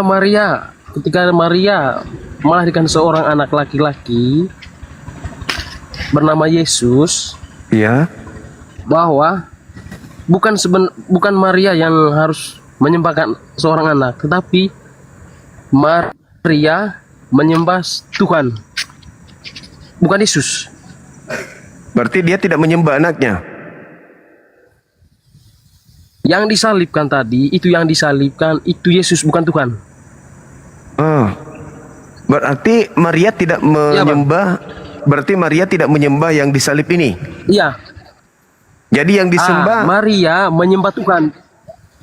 Maria melahirkan seorang anak laki-laki bernama Yesus, iya, bahwa bukan Maria yang harus menyembahkan seorang anak, tetapi Maria menyembah Tuhan, bukan Yesus. Berarti dia tidak menyembah anaknya. Yang disalibkan tadi, itu Yesus, bukan Tuhan. Berarti Maria tidak menyembah. Berarti Maria tidak menyembah yang disalib ini. Iya. Jadi yang disembah Maria menyembah Tuhan.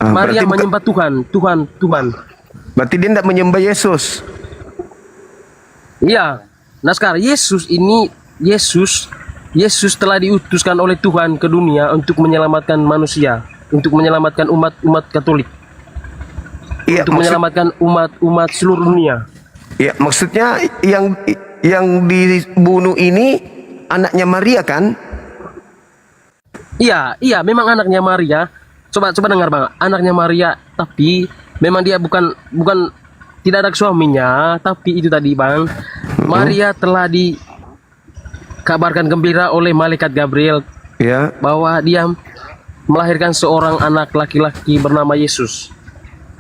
Maria menyembah Tuhan. Berarti dia tidak menyembah Yesus. Iya. Nah sekarang Yesus telah diutuskan oleh Tuhan ke dunia untuk menyelamatkan manusia, untuk menyelamatkan umat Katolik, untuk menyelamatkan umat seluruh dunia. Ya, maksudnya yang dibunuh ini anaknya Maria kan? Iya, memang anaknya Maria. Coba dengar Bang, anaknya Maria, tapi memang dia bukan tidak ada suaminya, tapi itu tadi bang, Maria telah dikabarkan gembira oleh malaikat Gabriel Ya. bahwa dia melahirkan seorang anak laki-laki bernama Yesus.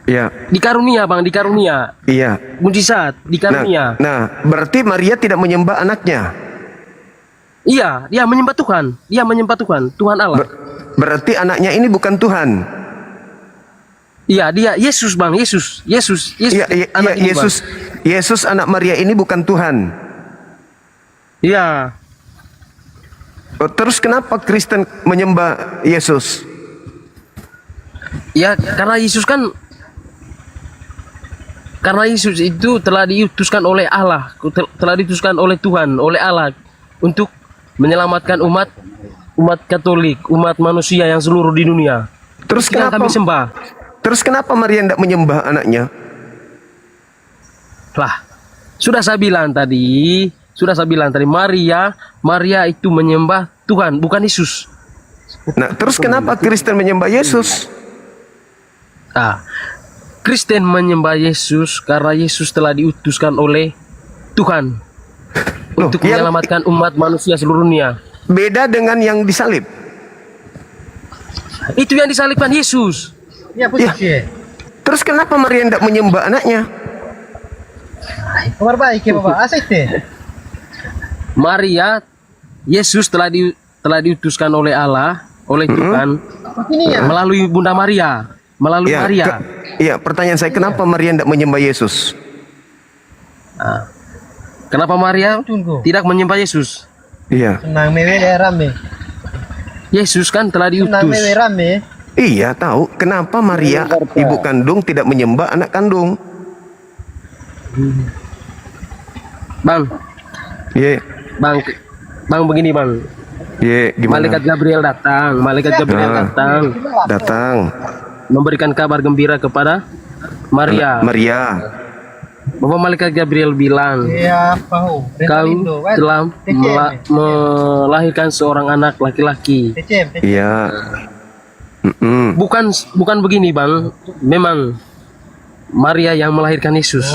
Ya. Dikarunia bang, dikarunia. Iya. Mujizat, dikarunia. Nah, berarti Maria tidak menyembah anaknya. Iya, dia menyembah Tuhan. Dia menyembah Tuhan, Tuhan Allah. Berarti anaknya ini bukan Tuhan. Iya, dia Yesus bang, Yesus. Iya, anak ini, Bang. Yesus anak Maria ini bukan Tuhan. Iya. Oh, terus kenapa Kristen menyembah Yesus? Ya, karena Yesus itu telah diutuskan oleh Allah, telah diutuskan oleh Tuhan, oleh Allah untuk menyelamatkan umat Katolik, umat manusia yang seluruh di dunia. Terus Yang kenapa kami sembah? Terus kenapa Maria tidak menyembah anaknya? Lah, sudah saya bilang tadi, Maria itu menyembah Tuhan, bukan Yesus. Nah, terus kenapa Kristen menyembah Yesus? Kristen menyembah Yesus karena Yesus telah diutuskan oleh Tuhan untuk menyelamatkan umat manusia seluruh dunia. Beda dengan yang disalib. Itu yang disalibkan Yesus. Ya. Terus kenapa Maria tidak menyembah anaknya? Maria, Yesus telah diutuskan oleh Allah, oleh Tuhan melalui Bunda Maria, melalui Maria. Iya, pertanyaan saya, kenapa Maria tidak menyembah Yesus? Kenapa Maria tidak menyembah Yesus? Iya. Yesus kan telah diutus. Iya, tahu. Kenapa Maria, ibu kandung, tidak menyembah anak kandung? Bang. Iya. Bang begini bang. Iya, gimana? Malaikat Gabriel datang. Memberikan kabar gembira kepada Maria. Bahwa malaikat Gabriel bilang, kau telah melahirkan seorang anak laki-laki. Iya. Bukan begini bang, memang Maria yang melahirkan Yesus.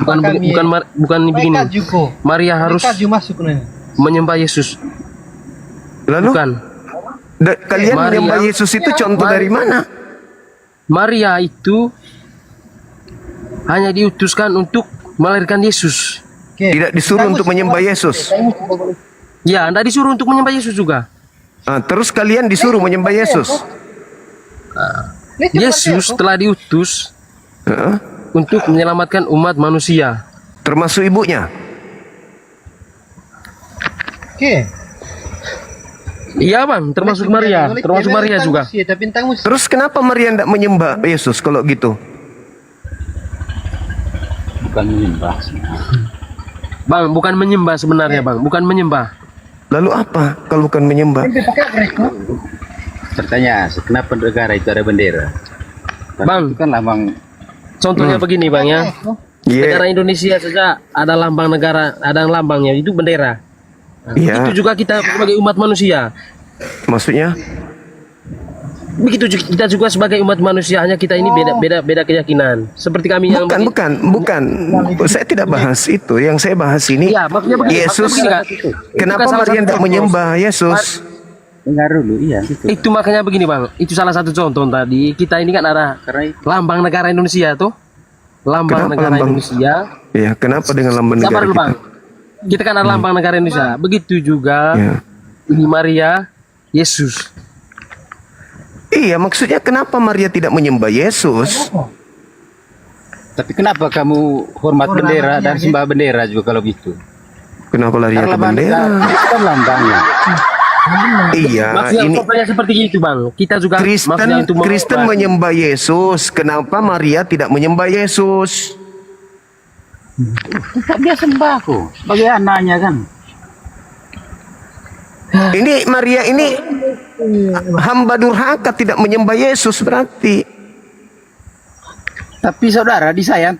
Bukan begini. Maria harus menyembah Yesus. Lalu? Bukan. Kalian menyembah Yesus itu contoh dari mana? Maria itu hanya diutuskan untuk melahirkan Yesus. Tidak disuruh untuk menyembah Yesus. Ya, tidak disuruh untuk menyembah Yesus juga. Terus kalian disuruh menyembah Yesus. Yesus telah diutus untuk menyelamatkan umat manusia. Termasuk ibunya. Iya bang, termasuk Maria juga. Terus kenapa Maria tidak menyembah Yesus kalau gitu? Bukan menyembah. Bang, bukan menyembah sebenarnya bang, bukan menyembah. Lalu apa kalau bukan menyembah? Bertanya, kenapa negara itu ada bendera? Bang, itu kan lambang. Contohnya begini bang ya. Negara Indonesia saja ada lambang negara, ada lambangnya, itu bendera. Itu juga kita sebagai umat manusia. Maksudnya? Begitu kita juga sebagai umat manusia, hanya kita ini beda keyakinan. Seperti kami yang bukan. Saya tidak bahas itu. Yang saya bahas ini Yesus. Kenapa Maria tidak menyembah Yesus? Dengar dulu, iya. Itu makanya begini bang. Itu salah satu contoh tadi. Kita ini kan ada lambang negara Indonesia tuh. Lambang negara Indonesia. Iya, kenapa dengan lambang negara kita? Bang. Kita kan ada lambang negara Indonesia. Begitu juga ini Maria, Yesus. Iya, maksudnya kenapa Maria tidak menyembah Yesus? Tapi kenapa kamu hormat bendera dan sembah bendera juga kalau gitu? Kenapa lari ke bendera? Itu kan lambangnya. Iya, ini seperti itu bang. Kita juga Kristen menyembah Yesus. Kenapa Maria tidak menyembah Yesus? Tetap dia sembahku sebagai anaknya kan. Ini Maria ini hamba durhaka, tidak menyembah Yesus berarti. Tapi saudara, di saya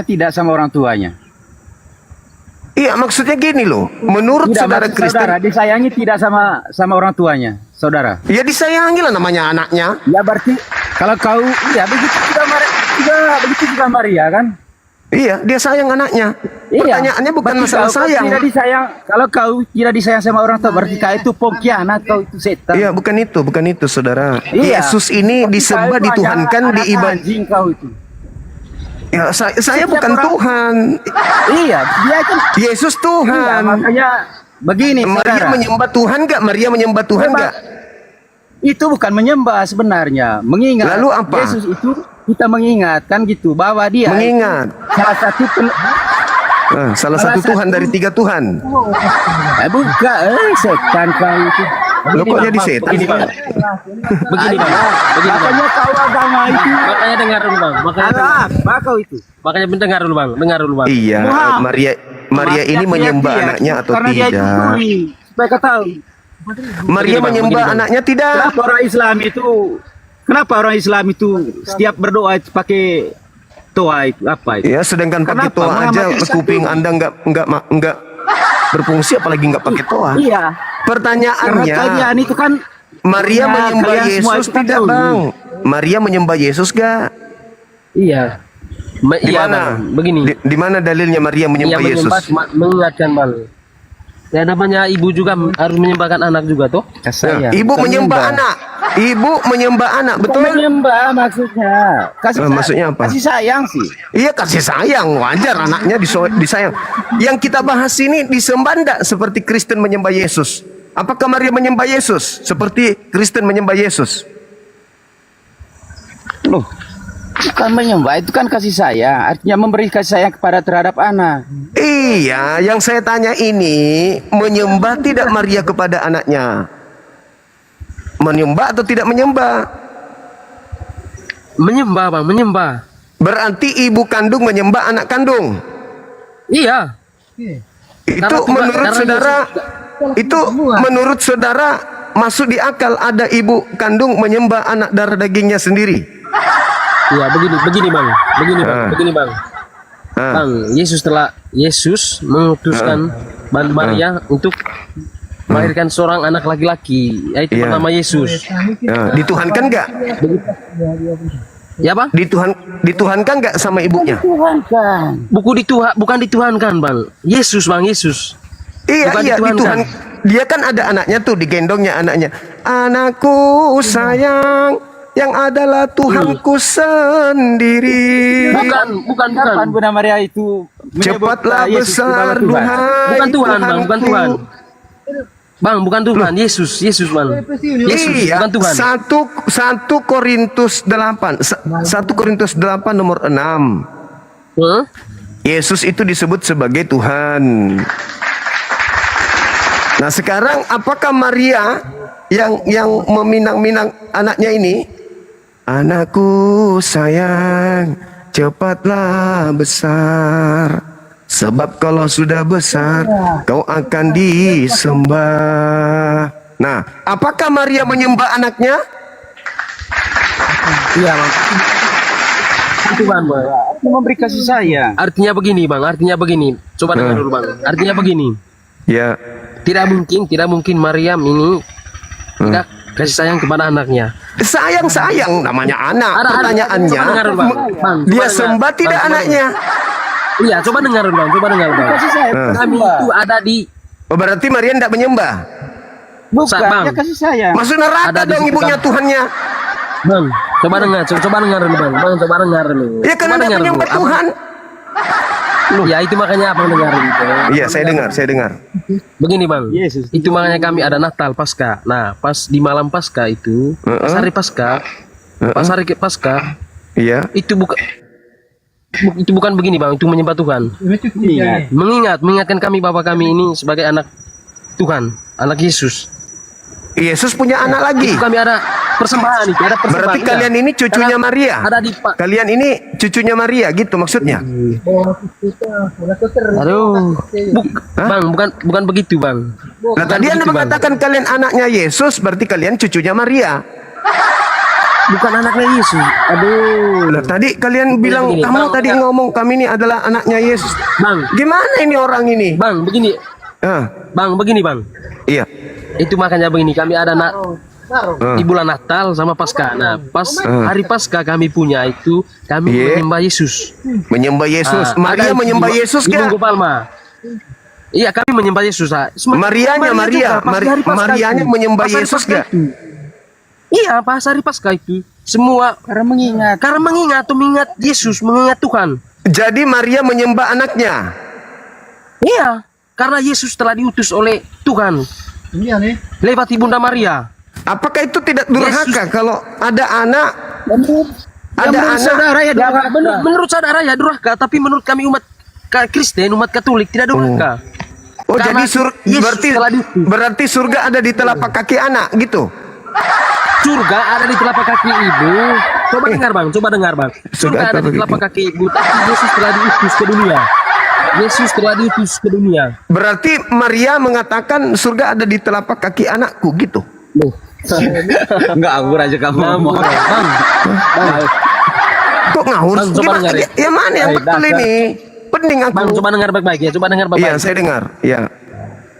tidak sama orang tuanya. Iya, maksudnya gini loh. Menurut tidak, saudara Kristen, saudara disayangi tidak sama orang tuanya, saudara. Ya disayangi lah, namanya anaknya. Ya berarti kalau kau, ya begitu juga begitu juga Maria kan? Iya, dia sayang anaknya. Iya. Pertanyaannya bukan Berarti masalah kau sayang. Tidak disayang. Kalau kau tidak disayang sama orang tua, berarti kau itu pengkhianat, kau itu setan. Iya, bukan itu, saudara. Iya. Yesus ini Tapi disembah, kau itu dituhankan, anak diibadah. anjing kau itu. Ya, saya Setiap bukan orang- Tuhan. Iya, dia kan. Yesus Iya, Tuhan. makanya begini, Maria saudara. menyembah Tuhan nggak? Maria menyembah Tuhan Memang nggak? Itu bukan menyembah sebenarnya, mengingat. Lalu apa? Yesus itu kita mengingat kan gitu bahwa dia Mengingat. salah satu Salah satu Tuhan dari 3 Tuhan. bukan setan kau itu. Lo kok jadi setan? Begini bang. Begini bang. Makanya kau agama itu. Makanya dengar dulu bang. Apa kau itu? Makanya dengar dulu bang. Dengar dulu bang. Iya, Muhammad. Maria ini menyembah anaknya atau karena dia itu tidak? tuli. Supaya kau tahu. Maria menyembah anaknya tidak? Kenapa orang Islam itu setiap berdoa itu pakai toa itu apa itu? Ya, sedangkan pakai Kenapa? toa aja Muhammad kuping Anda nggak berfungsi, apalagi nggak pakai toa. Iya. Pertanyaannya, Karena kalian itu kan Maria ya, menyembah kalian semua Yesus itu kan tidak, tahu. Bang? Maria menyembah Yesus gak? Iya. Di Iya mana? bang. Begini. Di mana dalilnya Maria Iya menyembah Yesus? menyembah, mengingatkan bang. Ya namanya ibu juga harus menyembahkan anak juga toh. Ya, ibu menyembah anak. Ibu menyembah anak, betul? Menyembah maksudnya. Maksudnya apa? Kasih sayang sih. Iya, kasih sayang, wajar anaknya disayang. Yang kita bahas ini disembah enggak seperti Kristen menyembah Yesus? Apakah Maria menyembah Yesus seperti Kristen menyembah Yesus? Loh, bukan menyembah, itu kan kasih sayang. Artinya memberi kasih sayang kepada terhadap anak. Iya, yang saya tanya ini menyembah tidak Maria kepada anaknya? Menyembah atau tidak menyembah? Menyembah bang, menyembah. Berarti ibu kandung menyembah anak kandung. Iya. Itu menurut saudara, itu menurut saudara masuk di akal ada ibu kandung menyembah anak darah dagingnya sendiri? Iya, begini bang, begini bang. Bang, Yesus mengutuskan Maria untuk melahirkan seorang anak laki-laki, yaitu bernama Yesus. Dituhankan nggak? Ya bang? Dituhankan nggak sama ibunya? Tuhankan. Bukan dituhankan bang. Yesus bang, Yesus. Iya, Bukan iya, dituhankan. Dia kan ada anaknya tuh, digendongnya anaknya. Anakku sayang, yang adalah Tuhanku sendiri. Bukan. Kapan Bunda Maria itu Cepatlah besar duhai Bukan Tuhan bang, bukan Tuhanku. Tuhan. Bang, bukan Tuhan, Yesus bang. Yesus, Iya, bukan Tuhan. 1 Korintus 8 nomor 6. Yesus itu disebut sebagai Tuhan. Nah, sekarang apakah Maria yang meminang-minang anaknya ini? Anakku sayang, cepatlah besar. Sebab kalau sudah besar, kau akan disembah. Nah, apakah Maria menyembah anaknya? Iya bang. Itu bang. memberi kasih sayang. Artinya begini bang, Coba dengar dulu bang. Artinya begini. Ya. Tidak mungkin Maryam ini tidak kasih sayang kepada anaknya. Sayang namanya anak. Pertanyaannya, coba dengar dulu, Bang. Bang, dia coba dengar. sembah tidak Bang, coba anaknya? Iya, coba dengar bang. Kasih sayang. Kami itu ada di. Oh, berarti Maria tidak menyembah? Bukan, Bang. dia kasih sayang. Masuk neraka Ada di dong situ, ibunya Bang. Tuhannya. Bang, coba dengar dulu bang. Bang, coba dengar dulu. Ya karena Coba tidak dengar menyembah dulu. Tuhan. Ya itu makanya abang dengar gitu. Iya, saya dengar. Begini bang, itu makanya kami ada Natal Pasca. Nah, pas di malam Pasca itu, pas hari Pasca, Iya. itu bukan begini bang, itu menyembah Tuhan. Mengingatkan kami bahwa kami ini sebagai anak Tuhan, anak Yesus. Yesus punya anak lagi. Itu kami ada persembahan itu, ada persembahan. Berarti iya. kalian ini cucunya Karena Maria. Ada di Kalian ini cucunya Maria gitu maksudnya? Aduh, bang, bukan begitu bang. Nah, tadi Anda mengatakan kalian anaknya Yesus, berarti kalian cucunya Maria. Bukan anaknya Yesus. Aduh. Nah, tadi kalian bilang begini, kamu Bang, tadi ngomong kami ini adalah anaknya Yesus. Bang, Gimana ini orang ini? Bang, begini. Bang, begini bang. Iya. Itu makanya begini, kami ada di bulan Natal sama Paskah. Nah, pas hari Paskah kami punya itu kami menyembah Yesus. Menyembah Yesus. Maria ada menyembah di- Yesus di kah? Minggu Palma. Iya, kami menyembah Yesus. Marianya, juga, pas di hari Paskah Marianya itu. menyembah Pas hari Yesus Paskah gak? itu. Iya, pas hari Paskah itu semua Karena mengingat. atau mengingat Yesus, mengingat Tuhan. Jadi Maria menyembah anaknya. Iya, karena Yesus telah diutus oleh Tuhan Iya nih. lewat Ibunda Maria. Apakah itu tidak durhaka kalau ada anak? Ada menurut anak. saudara ya durhaka. Menurut saudara ya durhaka, tapi menurut kami umat Kristen, umat Katolik tidak durhaka. Oh, Karena jadi Yesus telah diutus. berarti surga ada di telapak kaki anak gitu. Surga ada di telapak kaki ibu. Coba dengar bang, coba dengar bang. Surga ada di telapak kaki ibu, tapi Yesus telah diutus ke dunia. Yesus telah diutus ke dunia. Berarti Maria mengatakan surga ada di telapak kaki anakku gitu. Enggak, aku aja kamu ngomong. Bang. Kok ngawur? Bang, coba Gimana? dengar ya. Ya mana yang betul ini? Pening aku. Bang, coba dengar baik-baik ya. Coba dengar baik-baik. Iya, saya dengar. Iya.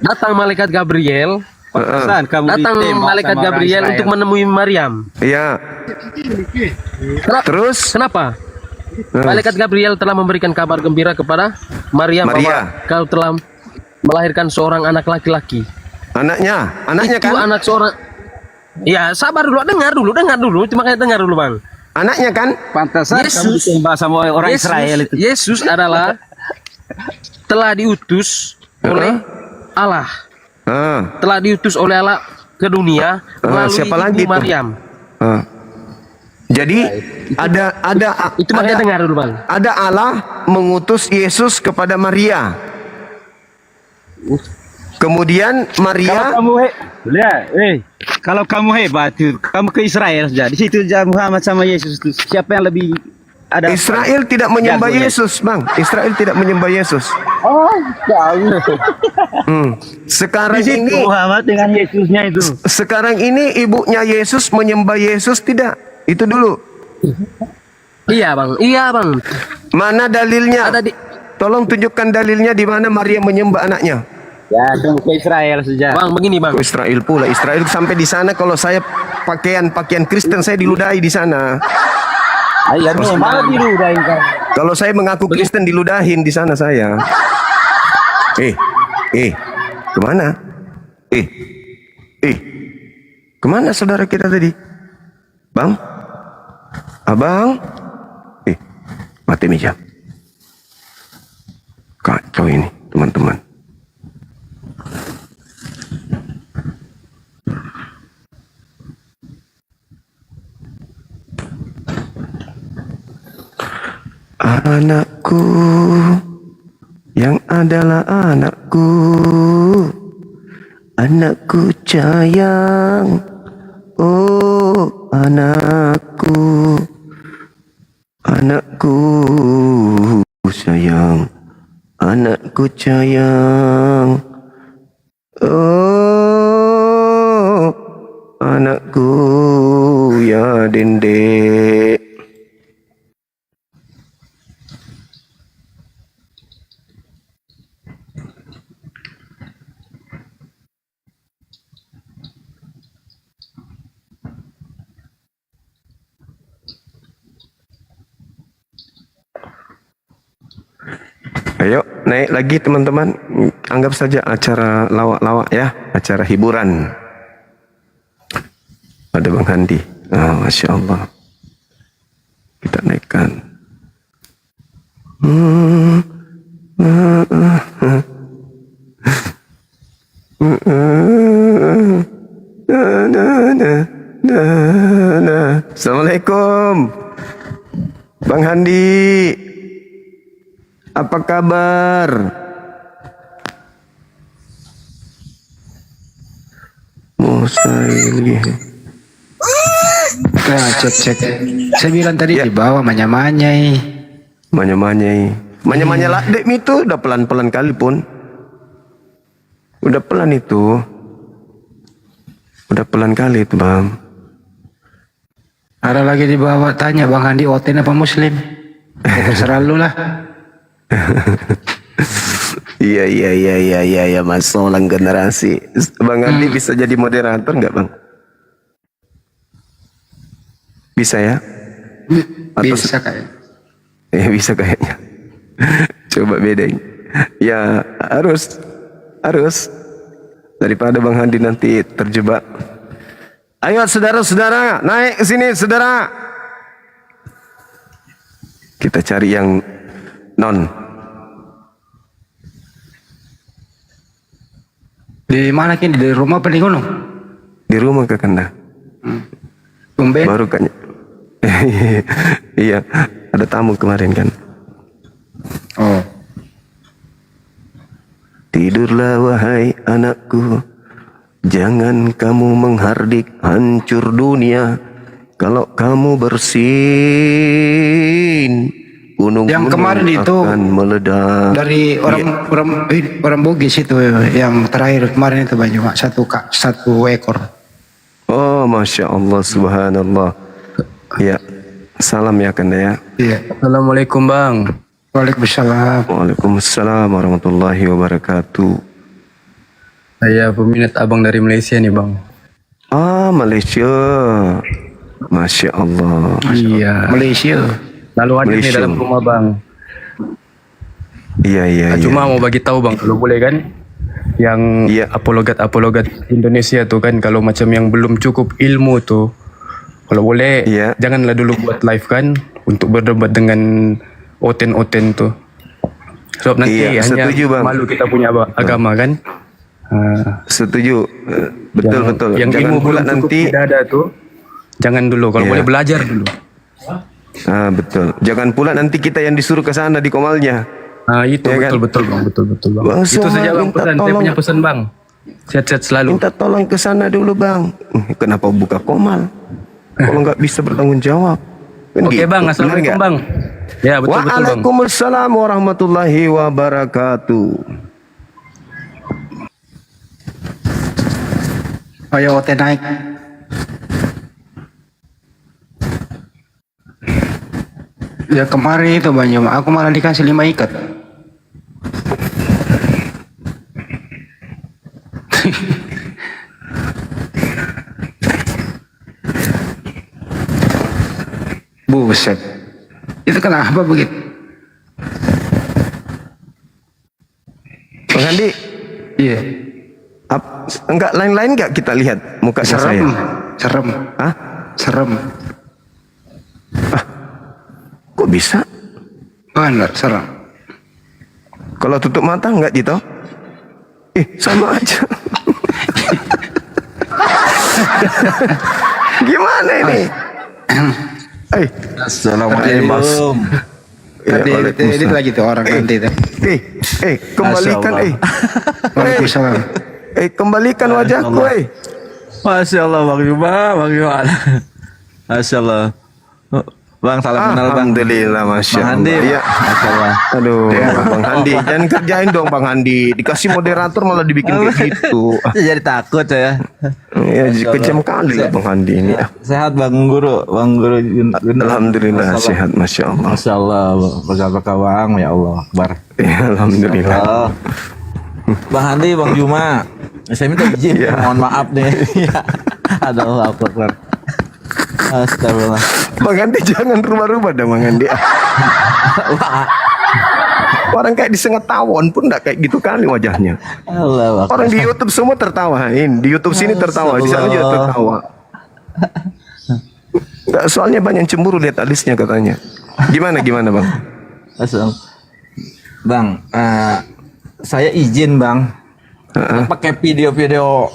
Datang malaikat Gabriel. Datang malaikat Gabriel untuk menemui Maryam. Iya. Terus? Kenapa? Malaikat Gabriel telah memberikan kabar gembira kepada Maryam bahwa kau telah melahirkan seorang anak laki-laki. Anaknya Itu kan? anak seorang. Ya, sabar dulu, dengar dulu. Cuma kayak dengar dulu, Bang. Anaknya kan? Pantasan kamu ditembak sama orang Israel itu. Yesus adalah telah diutus oleh Allah. Telah diutus oleh Allah ke dunia melalui siapa lagi ibu tuh? Maryam. Jadi ada Itu makanya dengar dulu, Bang. Ada Allah mengutus Yesus kepada Maria. Kemudian Maria Kalau kamu hebat tuh, kamu ke Israel saja. Di situ Muhammad sama Yesus itu siapa yang lebih ada? Israel tidak menyembah Yesus, Bang. Israel tidak menyembah Yesus. Oh, jauh. Sekarang Di situ ini Muhammad dengan Yesusnya itu. Sekarang ini ibunya Yesus menyembah Yesus tidak? Itu dulu. Iya, Bang. Iya, Bang. Mana dalilnya? Ada di Tolong tunjukkan dalilnya di mana Maria menyembah anaknya. Ya, kamu ke Israel saja. Bang, begini, Bang. Ke Israel pula. Israel sampai di sana kalau saya pakaian Kristen saya diludahi di sana. Ayah, malah diludahin kan. Kalau saya mengaku Kristen diludahin di sana saya. Kemana? Kemana saudara kita tadi? Bang? Abang? Mati meja. Kacau ini, teman-teman. Anakku yang adalah anakku, anakku sayang, oh anakku, anakku sayang, anakku sayang, oh anakku ya dendek. Ayo naik lagi teman-teman. Anggap saja acara lawak-lawak ya, acara hiburan. Ada Bang Handi. Masya Allah. Kita naikkan. Assalamualaikum Bang Handi. Apa kabar? Musaili. Cek. Saya bilang tadi di bawah manya-manyai. Manya-manya lah dek itu udah pelan-pelan kali pun. Udah pelan itu. Udah pelan kali itu, Bang. Ada lagi di bawah tanya Bang Handi oten apa muslim? Terserah lu lah. Iya, Mas Solang generasi. Bang Andi bisa jadi moderator nggak, Bang? Bisa ya? Bisa kayak. Bisa kayaknya. Coba bedain. Ya harus daripada Bang Handi nanti terjebak. Ayo saudara-saudara, naik ke sini saudara. Kita cari yang non. Di mana kini? Di rumah apa di gunung? Di rumah Kakanda. Tumben. Baru kan. Iya, ada tamu kemarin kan. Oh. Tidurlah wahai anakku, jangan kamu menghardik hancur dunia. Kalau kamu bersin, gunung Yang kemarin itu akan meledak. dari orang Bugis itu yang terakhir kemarin itu Bang Juma, satu ekor. Oh, masya Allah, subhanallah. Ya, salam ya Kanda ya. Iya. Assalamualaikum Bang. Waalaikumsalam. Waalaikumsalam warahmatullahi wabarakatuh. Saya peminat abang dari Malaysia nih Bang. Ah, Malaysia. Masya Allah. Iya. Malaysia. Lalu ada nih Malaysia. dalam rumah Bang. Iya. Cuma mau bagi tahu Bang, kalau boleh kan, yang apologet Indonesia tuh kan, kalau macam yang belum cukup ilmu tuh, kalau boleh janganlah dulu buat live kan, untuk berdebat dengan oten tuh. Sebab nanti Iya, hanya setuju, Bang. malu kita punya agama kan. Setuju. Betul. Yang Jangan ilmu pula belum cukup nanti. tidak ada tuh, jangan dulu. Kalau Iya. boleh belajar dulu. Betul. Jangan pula nanti kita yang disuruh ke sana di komalnya. Itu Ya kan? betul Bang. Bang, Itu semua saja Bang minta pesan. Saya tolong. punya pesan Bang. Sehat-sehat selalu. Minta tolong ke sana dulu Bang. Kenapa buka komal? Kalau nggak bisa bertanggung jawab. Kan Oke gitu. Bang, Benar assalamualaikum nggak? Bang. Ya betul Bang. Waalaikumsalam warahmatullahi wabarakatuh. Ayo ote naik. Ya kemarin itu Bang Juma, aku malah dikasih 5 ikat. Buset. Itu kenapa begitu? Bang Handi. Iya. Enggak lain-lain enggak kita lihat mukanya saya? Serem. Hah? Serem. Kok bisa? Benar, serem. Kalau tutup mata enggak gitu? Sama aja. Gimana ini? Assalamualaikum. Tadi lagi tuh orang nanti tuh. Kembalikan Waalaikumsalam. Kembalikan wajahku Masya Allah Bang Juma. Masya Allah. Bang, salam kenal Bang. Alhamdulillah, Masya Bang Handi. Allah. Iya. Masya Allah. Aduh, Bang Handi, jangan kerjain dong Bang Handi. Dikasih moderator malah dibikin kayak gitu. Jadi takut saya. Ya, kejam kali lah Bang Handi ini. Sehat Bang Guru. Alhamdulillah sehat, Masya Allah. Masya Allah. Berkah Bang, ya Allah. Akbar. Ya, Alhamdulillah. Bang Handi, Bang Juma. Saya minta izin, mohon maaf nih. Ada Allah Akbar. Astagfirullah. Bang Handi jangan rubah-rubah dah Bang Handi. Orang kayak disengat tawon pun enggak kayak gitu kali wajahnya. Allah Akbar. Orang di YouTube semua tertawain, di YouTube sini tertawa, di sana juga tertawa. Enggak, soalnya banyak yang cemburu lihat alisnya katanya. Gimana Bang? Bang, saya izin Bang. Pakai video-video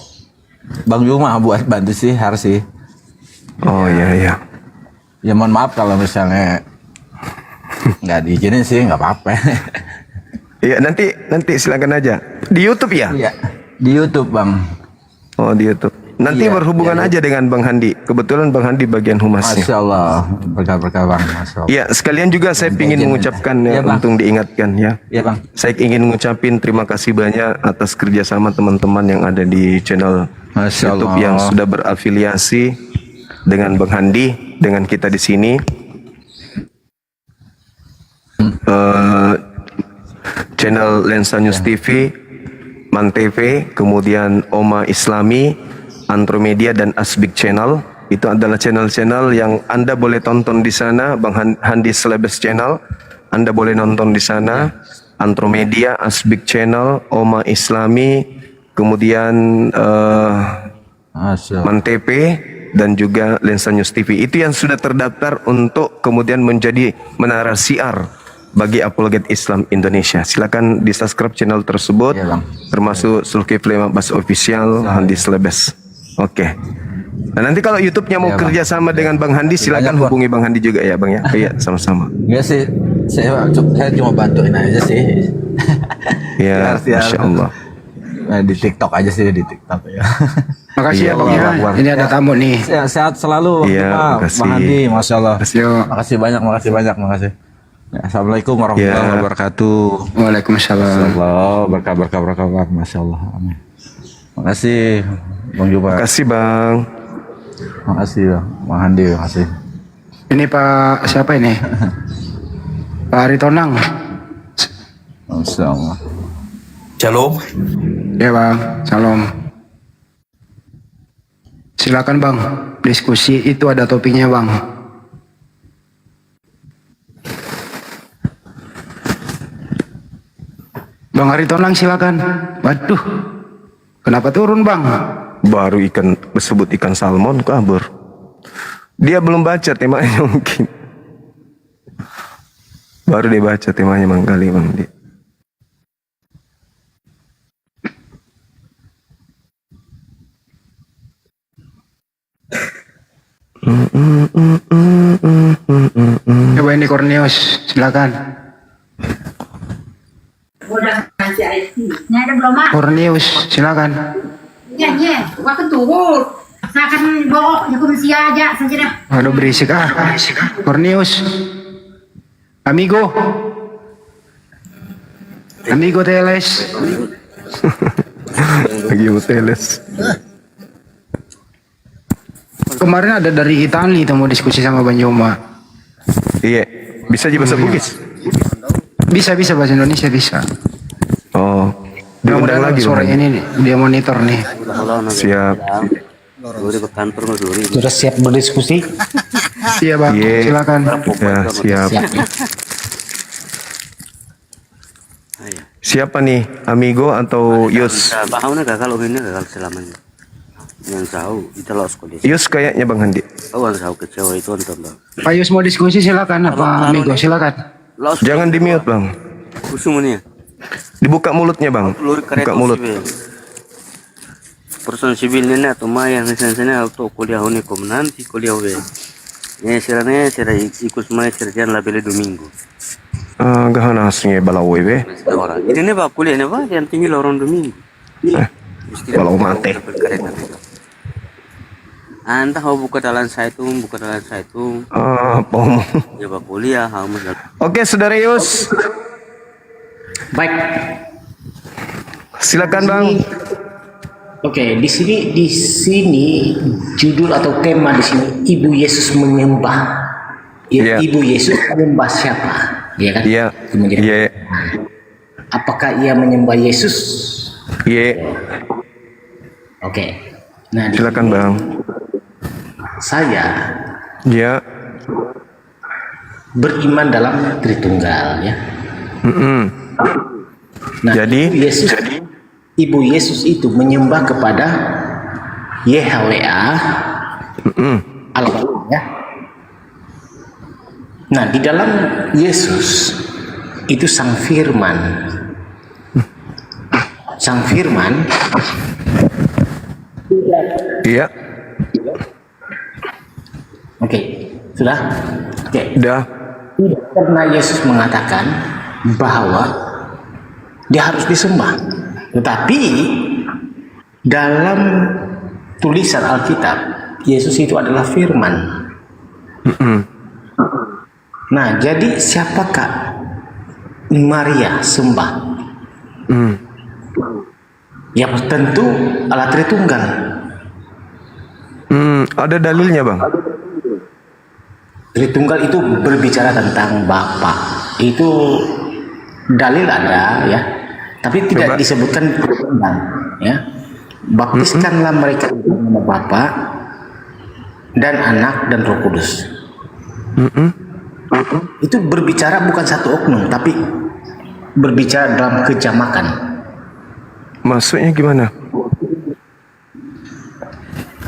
Bang Juma buat bantu sih, harus sih. Oh iya. Ya mohon maaf kalau misalnya nggak diizinin sih, nggak apa-apa. Iya, nanti silakan aja. Di YouTube ya? Iya, di YouTube Bang. Oh, di YouTube. Nanti berhubungan aja dengan Bang Handi. Kebetulan Bang Handi bagian humasnya. Masya Allah, berkah Bang. Masya Allah. Ya, sekalian juga saya ingin mengucapkan untung diingatkan ya. Iya Bang. Saya ingin mengucapin terima kasih banyak atas kerjasama teman-teman yang ada di channel YouTube yang sudah berafiliasi dengan Bang Handi, dengan kita di sini. Channel Lensa News TV, Man TV, kemudian Oma Islami, Andromedia dan Asbik Channel. Itu adalah channel-channel yang Anda boleh tonton di sana. Bang Handi Celebes Channel, Anda boleh nonton di sana. Antromedia, Asbik Channel, Oma Islami, kemudian Mantepe, dan juga Lensa News TV. Itu yang sudah terdaftar untuk kemudian menjadi menara siar bagi apologet Islam Indonesia. Silakan di subscribe channel tersebut, termasuk Zulkifli Mabas Official, Handi Celebes. Oke. Nah, nanti kalau YouTube-nya mau kerja sama dengan Bang Handi, silakan hubungi Bang Handi juga ya, Bang ya. Iya, sama-sama. Enggak sih, saya cuma bantuin aja sih. Ya, Masya Allah. Nah, di TikTok aja sih, di TikTok ya. Makasih ya Bang ya. Ini ada tamu nih. Sehat selalu, Iya, Bang Handi, Masya Allah. Makasih. Makasih banyak. Ya, Assalamualaikum warahmatullahi wabarakatuh. Waalaikumsalam. Berkah, Masya Allah. Amin. Makasih, Bang Juma. Makasih, Bang. Makasih, Bang Handi. Makasih. Ini Pak siapa ini? Pak Aritonang. Masya Allah. Shalom. Ya Bang, salam. Silakan Bang, diskusi itu ada topiknya Bang. Bang Aritonang silakan. Waduh, kenapa turun Bang? Baru disebut ikan salmon kabur. Dia belum baca temanya mungkin. Baru dia baca temanya mangkali Bang dia. Coba ini Cornelius, silakan. Udah kasih IT. Ini ada belum mak? Cornelius, silakan. Ya, gua ketuhur. Saya akan bawa ya manusia aja saja dah. Aduh berisik Cornelius. Amigo Teles. Lagi Teles. Kemarin ada dari Itali itu mau diskusi sama Bang Juma. Iya, bisa aja bahasa Bugis. Bisa bahasa Indonesia bisa. Oh, diundang lagi sore ini dia monitor nih. Siap. Sudah siap berdiskusi? Iya Bang, silakan. Ya, siap. Siapa nih, Amigo atau Yus? Yus kayaknya Bang Handi. Pak Yus mau diskusi silakan, apa Amigo silakan. Jangan di mute Bang. Dibuka mulutnya Bang. Buka mulut. Person sibil nene atau yang misalnya auto kuliah unikum nanti kuliah we. Ini sirane sira ikut mai kerjaan labele domingo. Gahana asnya balau we. Ini ne ba kuliah ne ba yang tinggi lorong domingo. Balau mate. Anda mau buka dalam saitung. Pom. Ya ba kuliah hamus. Oke, Saudara Yus. Baik. Silakan Bang. Oke, di sini judul atau tema di sini Ibu Yesus menyembah. Ibu Yesus menyembah siapa? Ya kan? Iya. Kemudian apakah ia menyembah Yesus? Iya. Oke. Nah, silakan Bang. Saya beriman dalam Tritunggal ya. Nah, jadi Ibu Yesus itu menyembah kepada YHWH Allah ya. Nah, di dalam Yesus itu Sang Firman. Sang Firman. Iya. Oke, sudah? Oke. Sudah. Karena Yesus mengatakan bahwa dia harus disembah. Tetapi dalam tulisan Alkitab, Yesus itu adalah firman. Nah, jadi siapakah Maria sembah? Ya tentu Allah Tritunggal. Ada dalilnya Bang? Tritunggal itu berbicara tentang Bapa. Itu dalil ada ya. Tapi tidak disebutkan Tritunggal ya. Baptiskanlah mereka dengan nama Bapa dan Anak dan Roh Kudus. Itu berbicara bukan satu oknum, tapi berbicara dalam kejamakan. Maksudnya gimana?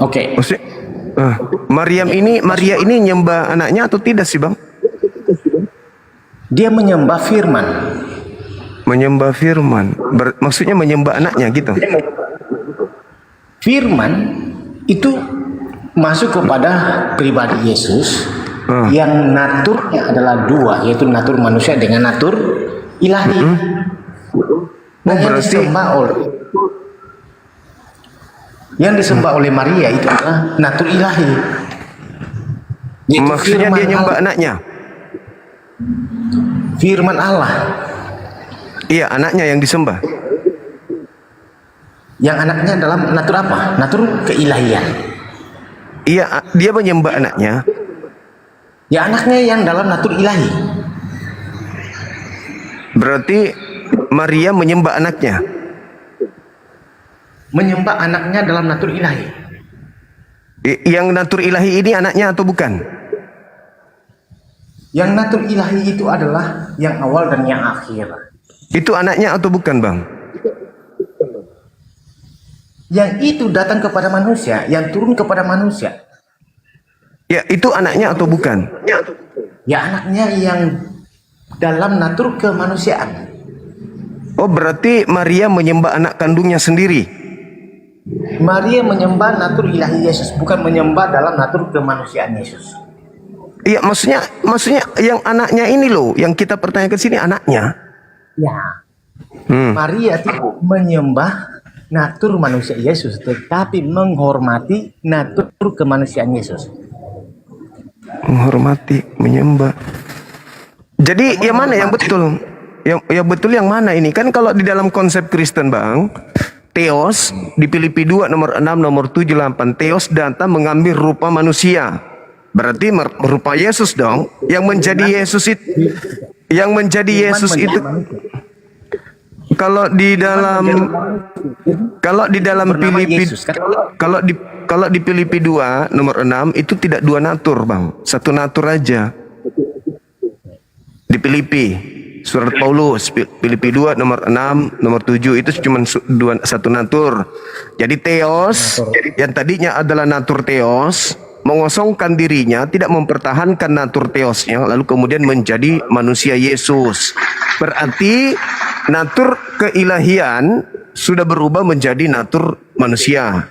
Oke. Maria ini nyembah anaknya atau tidak sih, Bang? Dia menyembah firman. Menyembah firman. Maksudnya menyembah anaknya gitu. Firman itu masuk kepada pribadi Yesus yang naturnya adalah dua, yaitu natur manusia dengan natur ilahi. Nah, yang disembah oleh Maria itu adalah natur ilahi. Maksudnya dia nyembah anaknya. Firman Allah. Iya, anaknya yang disembah. Yang anaknya dalam natur apa? Natur keilahian. Iya, dia menyembah anaknya. Ya, anaknya yang dalam natur ilahi. Berarti Maria menyembah anaknya. Menyembah anaknya dalam natur ilahi. Yang natur ilahi ini anaknya atau bukan? Yang natur ilahi itu adalah yang awal dan yang akhir. Itu anaknya atau bukan, Bang? Yang itu datang kepada manusia, yang turun kepada manusia. Ya, itu anaknya atau bukan? Ya, anaknya yang dalam natur kemanusiaan. Oh, berarti Maria menyembah anak kandungnya sendiri. Maria menyembah natur ilahi Yesus, bukan menyembah dalam natur kemanusiaan Yesus. Iya, maksudnya yang anaknya ini loh, yang kita pertanyakan sini anaknya. Ya. Maria tidak menyembah natur manusia Yesus, tetapi menghormati natur kemanusiaan Yesus. Menghormati, menyembah. Jadi yang mana yang betul? Yang betul yang mana ini? Kan kalau di dalam konsep Kristen, Bang, Theos di Filipi 2 nomor 6 nomor 7 8, Theos datang mengambil rupa manusia. Berarti rupa Yesus dong. Yang menjadi Yesus itu kalau di dalam Filipi kalau di Filipi 2 nomor 6 itu tidak dua natur, Bang. Satu natur aja. Di Filipi surat Paulus Filipi 2 nomor 6 nomor 7 itu cuma satu natur. Jadi Theos yang tadinya adalah natur Theos mengosongkan dirinya, tidak mempertahankan natur Theosnya, lalu kemudian menjadi manusia Yesus. Berarti natur keilahian sudah berubah menjadi natur manusia.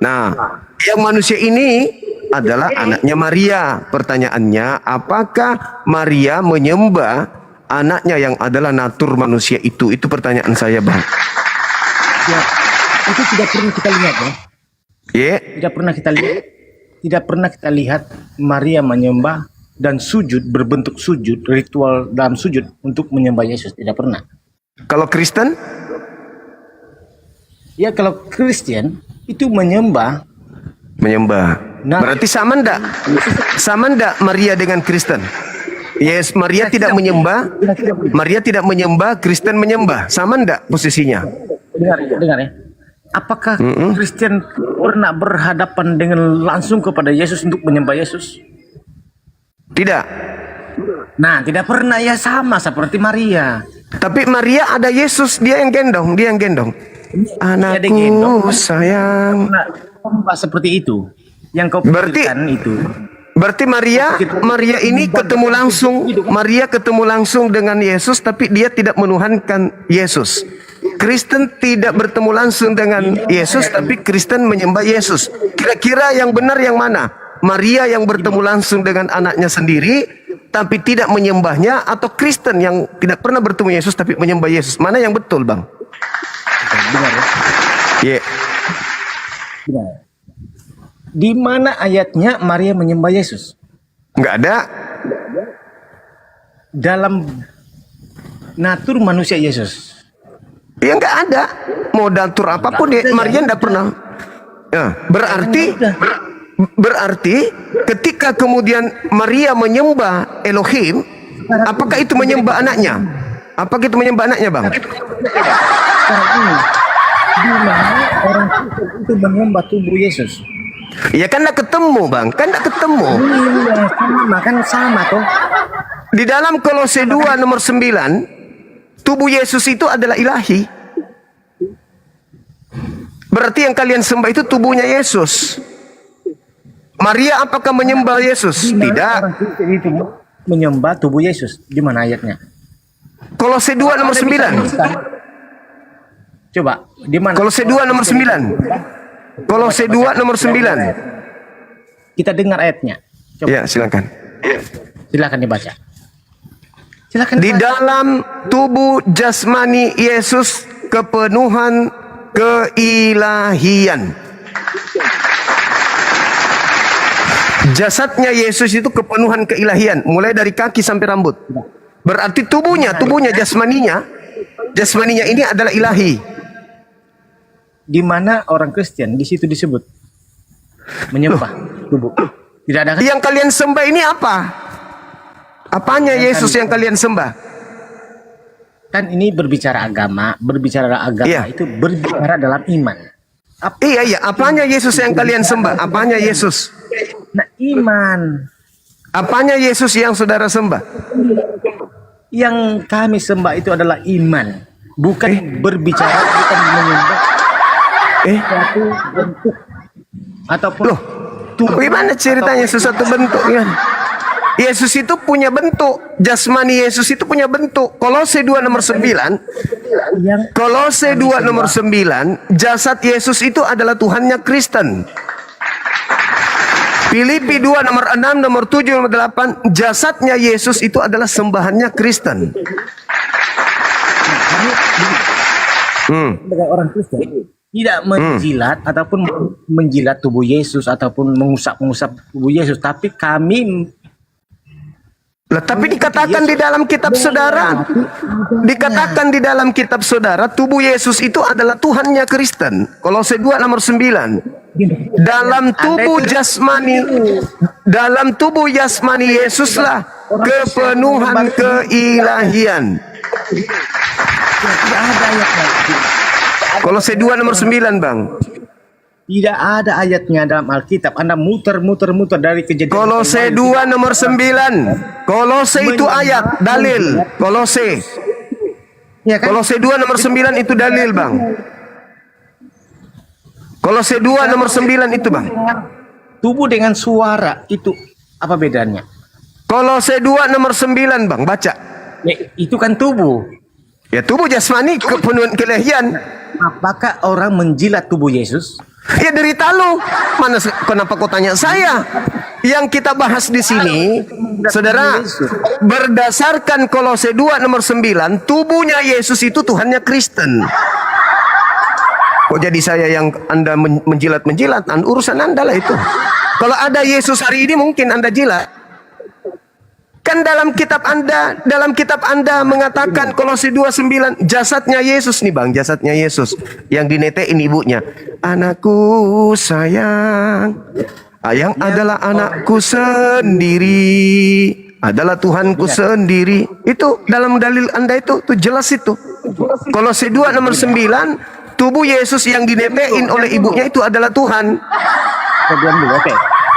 Nah, yang manusia ini adalah anaknya Maria. Pertanyaannya, apakah Maria menyembah anaknya yang adalah natur manusia itu? Itu pertanyaan saya, Bang. Ya, itu tidak pernah kita lihat, ya. Tidak pernah kita lihat Maria menyembah dan sujud, berbentuk sujud, ritual dalam sujud untuk menyembah Yesus. Tidak pernah. Kalau Kristen? Ya, kalau Kristen itu menyembah. Nah, berarti sama ndak? Sama ndak Maria dengan Kristen? Yes, Maria tidak menyembah. Maria tidak menyembah, Kristen menyembah. Sama ndak posisinya? Dengar ya. Apakah Kristen pernah berhadapan dengan langsung kepada Yesus untuk menyembah Yesus? Tidak. Nah, tidak pernah, ya, sama seperti Maria. Tapi Maria ada Yesus, dia yang gendong. Anakku sayang. Nah, seperti itu. Yang kau pikirkan itu. Berarti Maria ini ketemu langsung dengan Yesus, tapi dia tidak menuhankan Yesus. Kristen tidak bertemu langsung dengan Yesus, tapi Kristen menyembah Yesus. Kira-kira yang benar yang mana? Maria yang bertemu langsung dengan anaknya sendiri, tapi tidak menyembahnya, atau Kristen yang tidak pernah bertemu Yesus, tapi menyembah Yesus? Mana yang betul, Bang? Benar ya? Benar. Di mana ayatnya Maria menyembah Yesus? Enggak ada. Dalam natur manusia Yesus. Ya enggak ada. Mau natur apapun Maria enggak pernah. Ya, berarti ketika kemudian Maria menyembah Elohim, apakah itu menyembah anaknya? Apakah itu menyembah anaknya, Bang? Sekarang ini, di mana orang itu menyembah tubuh Yesus? Ya kan enggak ketemu, Bang. Kan enggak ketemu. Iya, sama kan sama toh. Di dalam Kolose 2 nomor 9, tubuh Yesus itu adalah ilahi. Berarti yang kalian sembah itu tubuhnya Yesus. Maria apakah menyembah Yesus? Tidak. Itu menyembah tubuh Yesus. Di mana ayatnya? Kolose 2 nomor 9. Coba, di mana? Kolose 2 nomor 9. Kolose 2 nomor 9. Kita dengar ayatnya. Coba. Ya, silakan. Silakan dibaca. Silakan. Di dalam tubuh jasmani Yesus kepenuhan keilahian. Jasadnya Yesus itu kepenuhan keilahian, mulai dari kaki sampai rambut. Berarti tubuhnya jasmaninya ini adalah ilahi. Di mana orang Kristen di situ disebut menyembah tubuh. Tidak ada kan? Yang kalian sembah ini apa? Apanya Yesus yang kalian sembah? Kan ini berbicara agama itu berbicara dalam iman. Iya, apanya Yesus yang kalian sembah? Apanya Yesus? Nah, iman. Apanya Yesus yang saudara sembah? Yang kami sembah itu adalah iman, bukan berbicara, bukan menyembah suatu bentuk ataupun gimana ceritanya sesuatu bentuk? Yesus itu punya bentuk, jasmani Yesus itu punya bentuk. Kolose 2 nomor 9. Kolose 2 nomor 9, jasad Yesus itu adalah Tuhannya Kristen. Filipi 2 nomor 6, nomor 7, nomor 8, jasadnya Yesus itu adalah sembahannya Kristen. Sebagai orang Kristen tidak menjilat ataupun menjilat tubuh Yesus ataupun mengusap-ngusap tubuh Yesus, tapi kami tapi dikatakan di dalam kitab saudara, dikatakan di dalam kitab saudara, tubuh Yesus itu adalah Tuhannya Kristen. Kolose 2 nomor 9. Dalam tubuh jasmani Yesuslah kepenuhan keilahian. Kolose 2 nomor 9, Bang. Tidak ada ayatnya dalam Alkitab. Anda muter-muter dari kejadian. Kolose 2 nomor 9. Kolose itu ayat, dalil. Kolose. Kolose 2 nomor 9 itu dalil, Bang. Kolose 2 nomor 9 itu, Bang. Tubuh dengan suara itu apa bedanya? Kolose 2 nomor 9, Bang, baca. Itu kan tubuh. Ya, tubuh jasmani kepenuhan keilahian. Apakah orang menjilat tubuh Yesus? Ya, derita lu. Kenapa kau tanya saya? Yang kita bahas di sini, saudara, berdasarkan Kolose 2 nomor 9, tubuhnya Yesus itu Tuhannya Kristen. Kok jadi saya yang Anda menjilat-menjilat? Urusan Anda lah itu. Kalau ada Yesus hari ini mungkin Anda jilat. Kan dalam kitab Anda mengatakan Kolose 2:9, jasadnya Yesus nih, Bang, jasadnya Yesus yang dinetein ibunya. Anakku sayang, yang adalah anakku sendiri, adalah Tuhanku sendiri. Itu dalam dalil Anda itu jelas itu. Kolose 2 nomor 9, tubuh Yesus yang dinetein oleh ibunya itu adalah Tuhan.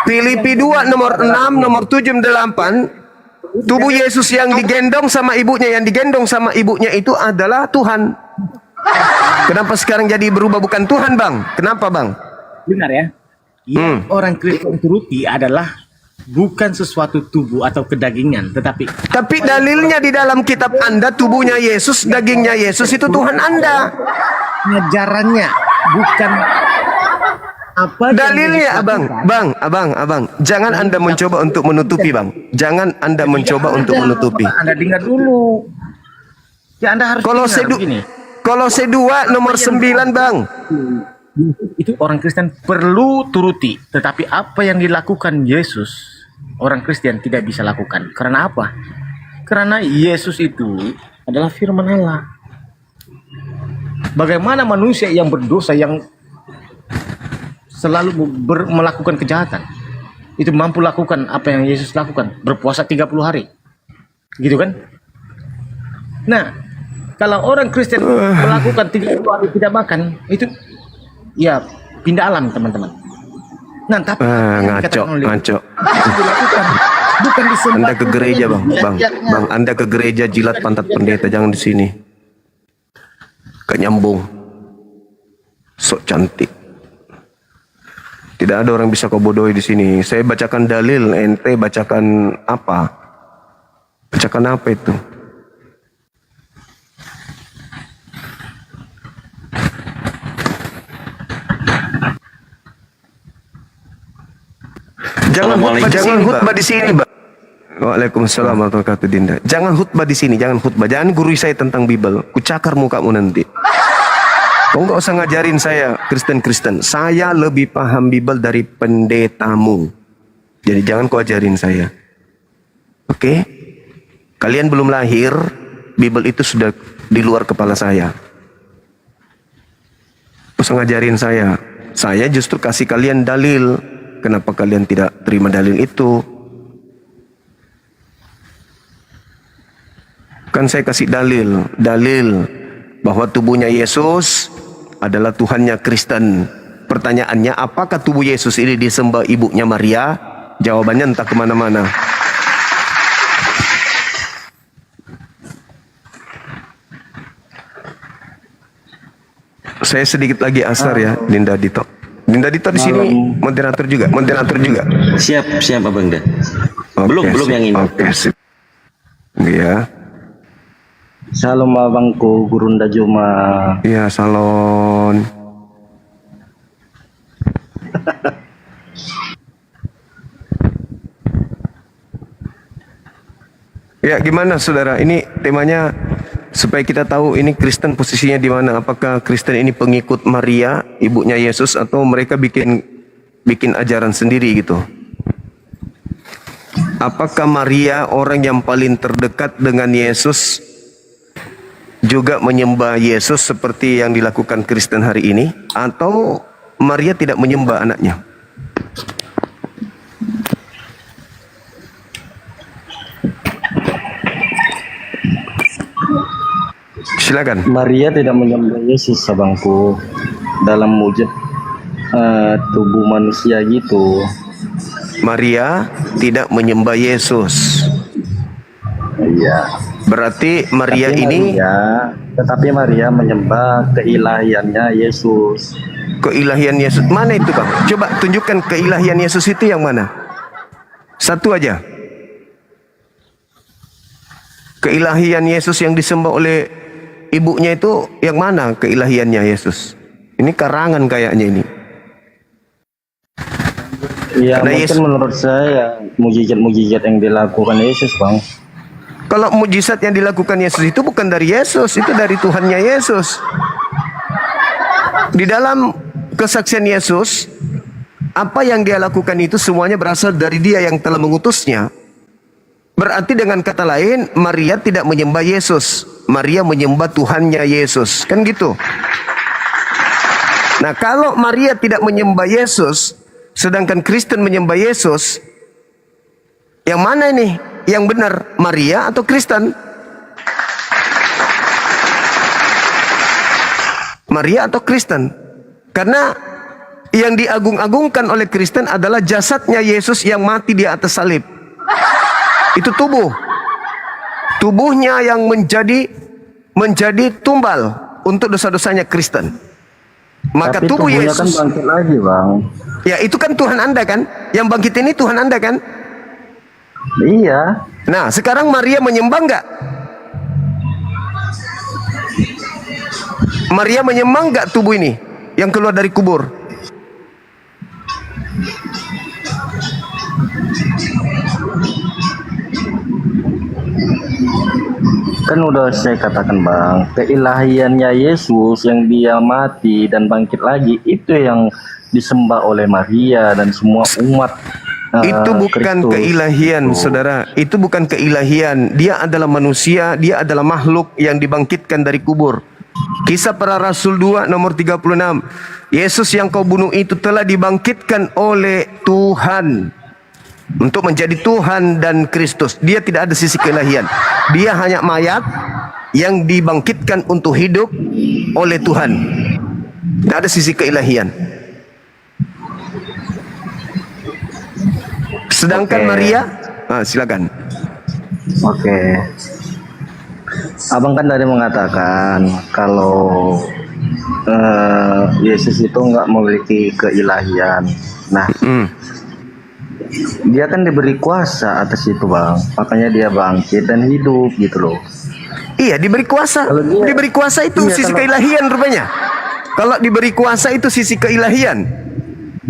Filipi 2 nomor 6, nomor 7, 8, tubuh Yesus yang digendong sama ibunya, itu adalah Tuhan. Kenapa sekarang jadi berubah bukan Tuhan, Bang? Kenapa, Bang? Benar ya. Orang Kristen turuti adalah bukan sesuatu tubuh atau kedagingan, tetapi dalilnya di dalam kitab Anda, tubuhnya Yesus, dagingnya Yesus itu Tuhan Anda. Ajarannya bukan apa dalilnya, Abang. Jangan Anda mencoba untuk menutupi, Bang. Jangan Anda mencoba untuk menutupi. Anda dengar dulu. Ya, Anda harus Kolose 2 nomor 9, Bang. Itu orang Kristen perlu turuti, tetapi apa yang dilakukan Yesus, orang Kristen tidak bisa lakukan. Karena apa? Karena Yesus itu adalah firman Allah. Bagaimana manusia yang berdosa, yang selalu melakukan kejahatan, itu mampu lakukan apa yang Yesus lakukan, berpuasa 30 hari, gitu kan? Nah, kalau orang Kristen melakukan 30 hari tidak makan, itu ya pindah alam, teman-teman. Nah, tapi ngaco. itu dilakukan bukan disembah. Anda ke gereja, Bang. Bang, Anda ke gereja jilat pantat pendeta, jangan di sini. Gak nyambung. Sok cantik. Tidak ada orang bisa kau bodohi di sini. Saya bacakan dalil, ente bacakan apa? Bacakan apa itu? Jangan khutbah di sini, Bang. Waalaikumsalam warahmatullahi wabarakatuh, Dinda. Jangan khutbah di sini, jangan khutbah. Jangan gurui saya tentang Bible. Ku cakar mukamu nanti. Kau nggak usah ngajarin saya Kristen. Saya lebih paham Bible dari pendetamu. Jadi jangan kau ajarin saya. Oke? Kalian belum lahir, Bible itu sudah di luar kepala saya. Kau usah ngajarin saya. Saya justru kasih kalian dalil. Kenapa kalian tidak terima dalil itu? Kan saya kasih dalil bahwa tubuhnya Yesus adalah Tuhannya Kristen. Pertanyaannya, apakah tubuh Yesus ini disembah ibunya Maria? Jawabannya entah kemana-mana. Saya sedikit lagi asar ya, Dinda Dito. Dinda Dito di sini moderator juga. Siap Abang dah. Belum yang ini. Oke, sip. Iya. Salam abangku, Gurunda Juma. Iya, salon. Ya, gimana saudara? Ini temanya supaya kita tahu ini Kristen posisinya di mana. Apakah Kristen ini pengikut Maria, ibunya Yesus, atau mereka bikin ajaran sendiri gitu? Apakah Maria orang yang paling terdekat dengan Yesus juga menyembah Yesus seperti yang dilakukan Kristen hari ini, atau Maria tidak menyembah anaknya? Silakan. Maria tidak menyembah Yesus, abangku, dalam wujud tubuh manusia gitu. Maria tidak menyembah Yesus. Iya. Berarti Maria tetapi Maria menyembah keilahiannya Yesus. Keilahian Yesus mana itu, Bang? Coba tunjukkan keilahian Yesus itu yang mana? Satu aja. Keilahian Yesus yang disembah oleh ibunya itu yang mana keilahiannya Yesus? Ini karangan kayaknya ini. Ya, mungkin menurut saya mujizat-mujizat yang dilakukan Yesus, Bang. Kalau mujizat yang dilakukan Yesus itu bukan dari Yesus, itu dari Tuhannya Yesus. Di dalam kesaksian Yesus, apa yang dia lakukan itu semuanya berasal dari Dia yang telah mengutusnya. Berarti dengan kata lain, Maria tidak menyembah Yesus. Maria menyembah Tuhannya Yesus. Kan gitu. Nah, kalau Maria tidak menyembah Yesus, sedangkan Kristen menyembah Yesus, yang mana ini? Yang benar, Maria atau Kristen? Maria atau Kristen? Karena yang diagung-agungkan oleh Kristen adalah jasadnya Yesus yang mati di atas salib. Itu tubuhnya yang menjadi tumbal untuk dosa-dosanya Kristen. Maka tapi tubuh Yesus kan bangkit lagi, Bang. Ya, itu kan Tuhan Anda kan? Yang bangkit ini Tuhan Anda kan? Iya. Nah, sekarang Maria menyembah enggak? Maria menyembah enggak tubuh ini yang keluar dari kubur? Kan udah saya katakan, Bang, keilahiannya Yesus yang dia mati dan bangkit lagi, itu yang disembah oleh Maria dan semua umat. Itu bukan Kristus. keilahian, saudara. Itu bukan keilahian. Dia adalah manusia, dia adalah makhluk yang dibangkitkan dari kubur. Kisah Para Rasul 2 nomor 36. Yesus yang kau bunuh itu telah dibangkitkan oleh Tuhan untuk menjadi Tuhan dan Kristus. Dia tidak ada sisi keilahian. Dia hanya mayat yang dibangkitkan untuk hidup oleh Tuhan. Tidak ada sisi keilahian. Sedangkan Maria, silakan. Oke. Abang kan tadi mengatakan kalau Yesus itu nggak memiliki keilahian. Nah, dia kan diberi kuasa atas itu, Bang. Makanya dia bangkit dan hidup gitu loh. Iya, diberi kuasa. Diberi kuasa itu sisi keilahian rupanya. Kalau diberi kuasa itu sisi keilahian.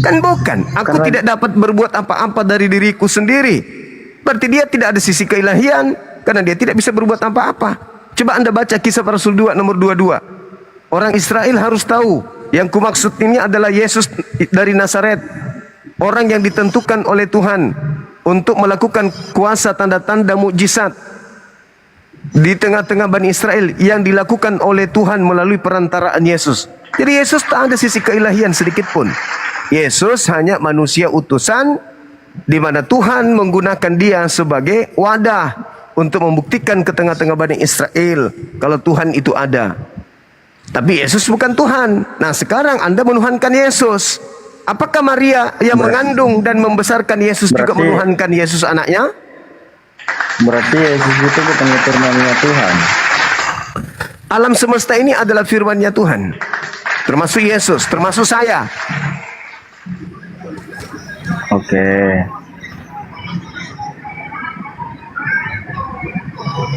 Kan bukan. Aku tidak dapat berbuat apa-apa dari diriku sendiri. Berarti dia tidak ada sisi keilahian karena dia tidak bisa berbuat apa-apa. Coba Anda baca Kisah Para Rasul 2 nomor 22. Orang Israel harus tahu yang kumaksud ini adalah Yesus dari Nazaret. Orang yang ditentukan oleh Tuhan untuk melakukan kuasa tanda-tanda mukjizat di tengah-tengah Bani Israel yang dilakukan oleh Tuhan melalui perantaraan Yesus. Jadi Yesus tak ada sisi keilahian sedikit pun. Yesus hanya manusia utusan di mana Tuhan menggunakan dia sebagai wadah untuk membuktikan ke tengah-tengah Bani Israel kalau Tuhan itu ada. Tapi Yesus bukan Tuhan. Nah, sekarang Anda menuhankan Yesus. Apakah Maria yang mengandung dan membesarkan Yesus juga menuhankan Yesus anaknya? Berarti Yesus itu bukan firman-Nya Tuhan. Alam semesta ini adalah firman-Nya Tuhan. Termasuk Yesus, termasuk saya. Oke.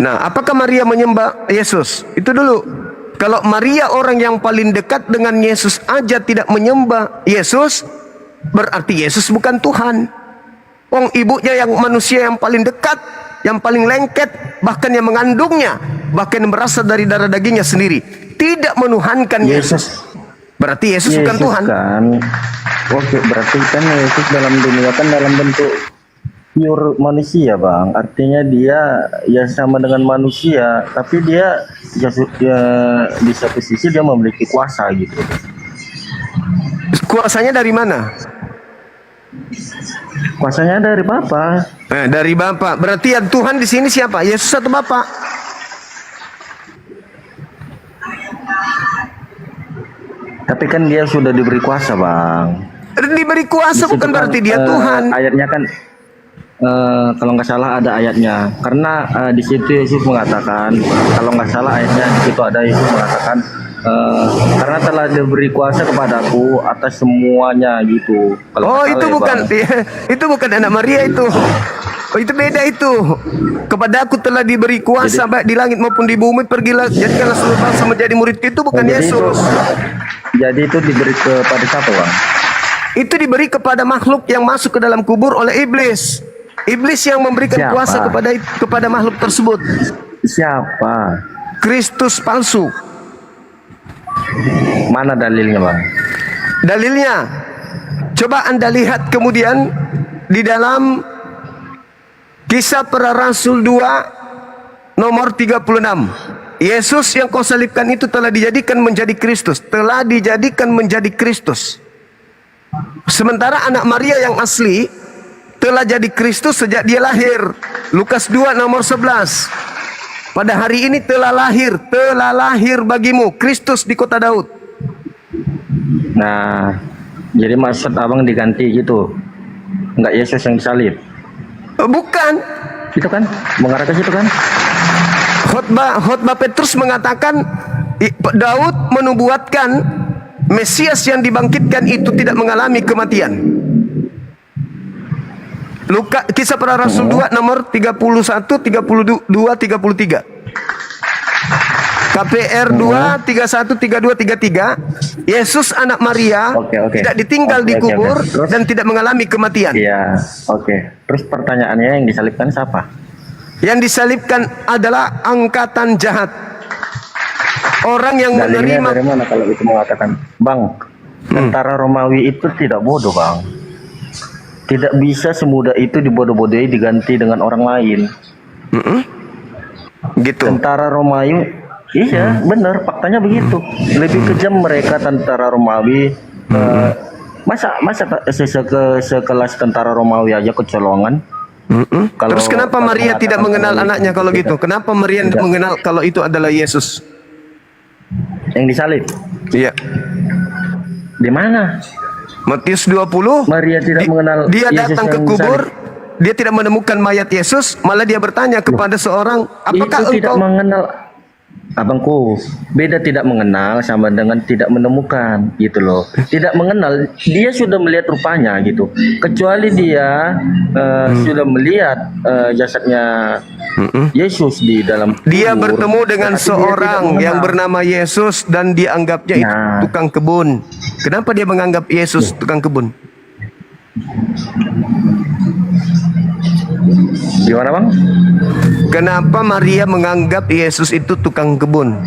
Nah, apakah Maria menyembah Yesus? Itu dulu. Kalau Maria orang yang paling dekat dengan Yesus aja tidak menyembah Yesus, berarti Yesus bukan Tuhan. Wong ibunya yang manusia yang paling dekat, yang paling lengket, bahkan yang mengandungnya, bahkan yang berasal dari darah dagingnya sendiri, tidak menuhankan Yesus. Berarti Yesus bukan Tuhan. Kan, oke, berarti kan Yesus dalam dunia kan dalam bentuk pure manusia, Bang. Artinya dia ya sama dengan manusia, tapi dia ya di satu sisi dia memiliki kuasa gitu. Kuasanya dari mana? Kuasanya dari Bapa. Dari Bapa. Berarti yang Tuhan di sini siapa? Yesus atau Bapa? Tapi kan dia sudah diberi kuasa, Bang. Diberi kuasa bukan kan, berarti dia Tuhan. Ayatnya kan kalau nggak salah ada ayatnya. Karena di situ Yesus mengatakan, kalau nggak salah ayatnya di situ ada Yesus mengatakan, karena telah diberi kuasa kepadaku atas semuanya gitu. Kalau itu bukan itu bukan anak Maria itu. Oh, itu beda itu. Kepadaku telah diberi kuasa baik di langit maupun di bumi, pergilah jadikanlah seluruh bangsa menjadi muridku. Itu bukan Yesus. Jadi itu diberi kepada siapa, Bang? Itu diberi kepada makhluk yang masuk ke dalam kubur oleh iblis. Iblis yang memberikan kuasa kepada makhluk tersebut. Siapa? Kristus palsu. Mana dalilnya, Bang? Dalilnya, coba Anda lihat kemudian di dalam Kisah Para Rasul 2 nomor 36. Yesus yang kau salibkan itu telah dijadikan menjadi Kristus. Telah dijadikan menjadi Kristus. Sementara anak Maria yang asli telah jadi Kristus sejak dia lahir. Lukas 2 nomor 11. Pada hari ini telah lahir bagimu Kristus di kota Daud. Nah, jadi maksud abang diganti gitu, nggak Yesus yang disalib? Bukan. Itu kan mengarah ke situ kan? Khotbah Petrus mengatakan Daud menubuatkan Mesias yang dibangkitkan itu tidak mengalami kematian. Kisah Para Rasul 2 nomor 31, 32, 33. KPR 2, 31, 32, 33. Yesus anak Maria tidak ditinggal di kubur dan tidak mengalami kematian. Iya, Terus pertanyaannya yang disalibkan siapa? Yang disalibkan adalah angkatan jahat. Orang yang Dalilnya menerima. dari mana kalau itu mengatakan, Bang, tentara Romawi itu tidak bodoh, Bang. Tidak bisa semudah itu dibodoh-bodohi diganti dengan orang lain. Gitu. Tentara Romawi, iya benar, faktanya begitu. Lebih kejam mereka tentara Romawi. Masa sekelas tentara Romawi aja kecolongan. Terus kenapa Maria tidak mengenal anaknya kalau gitu? Kenapa Maria tidak mengenal kalau itu adalah Yesus? Yang disalib? Iya. Di mana? Matius 20. Maria tidak mengenal dia Yesus datang ke yang kubur. disalib. dia tidak menemukan mayat Yesus, malah dia bertanya kepada seorang, apakah itu tidak engkau mengenal, abangku. Beda tidak mengenal sama dengan tidak menemukan gitu loh. Tidak mengenal, dia sudah melihat rupanya gitu. Kecuali dia sudah melihat jasadnya Yesus di dalam kubur. dia bertemu dengan Tetapi dia seorang tidak mengenal. yang bernama Yesus dan dianggapnya itu tukang kebun. Kenapa dia menganggap Yesus tukang kebun? Gimana bang? Kenapa Maria menganggap Yesus itu tukang kebun?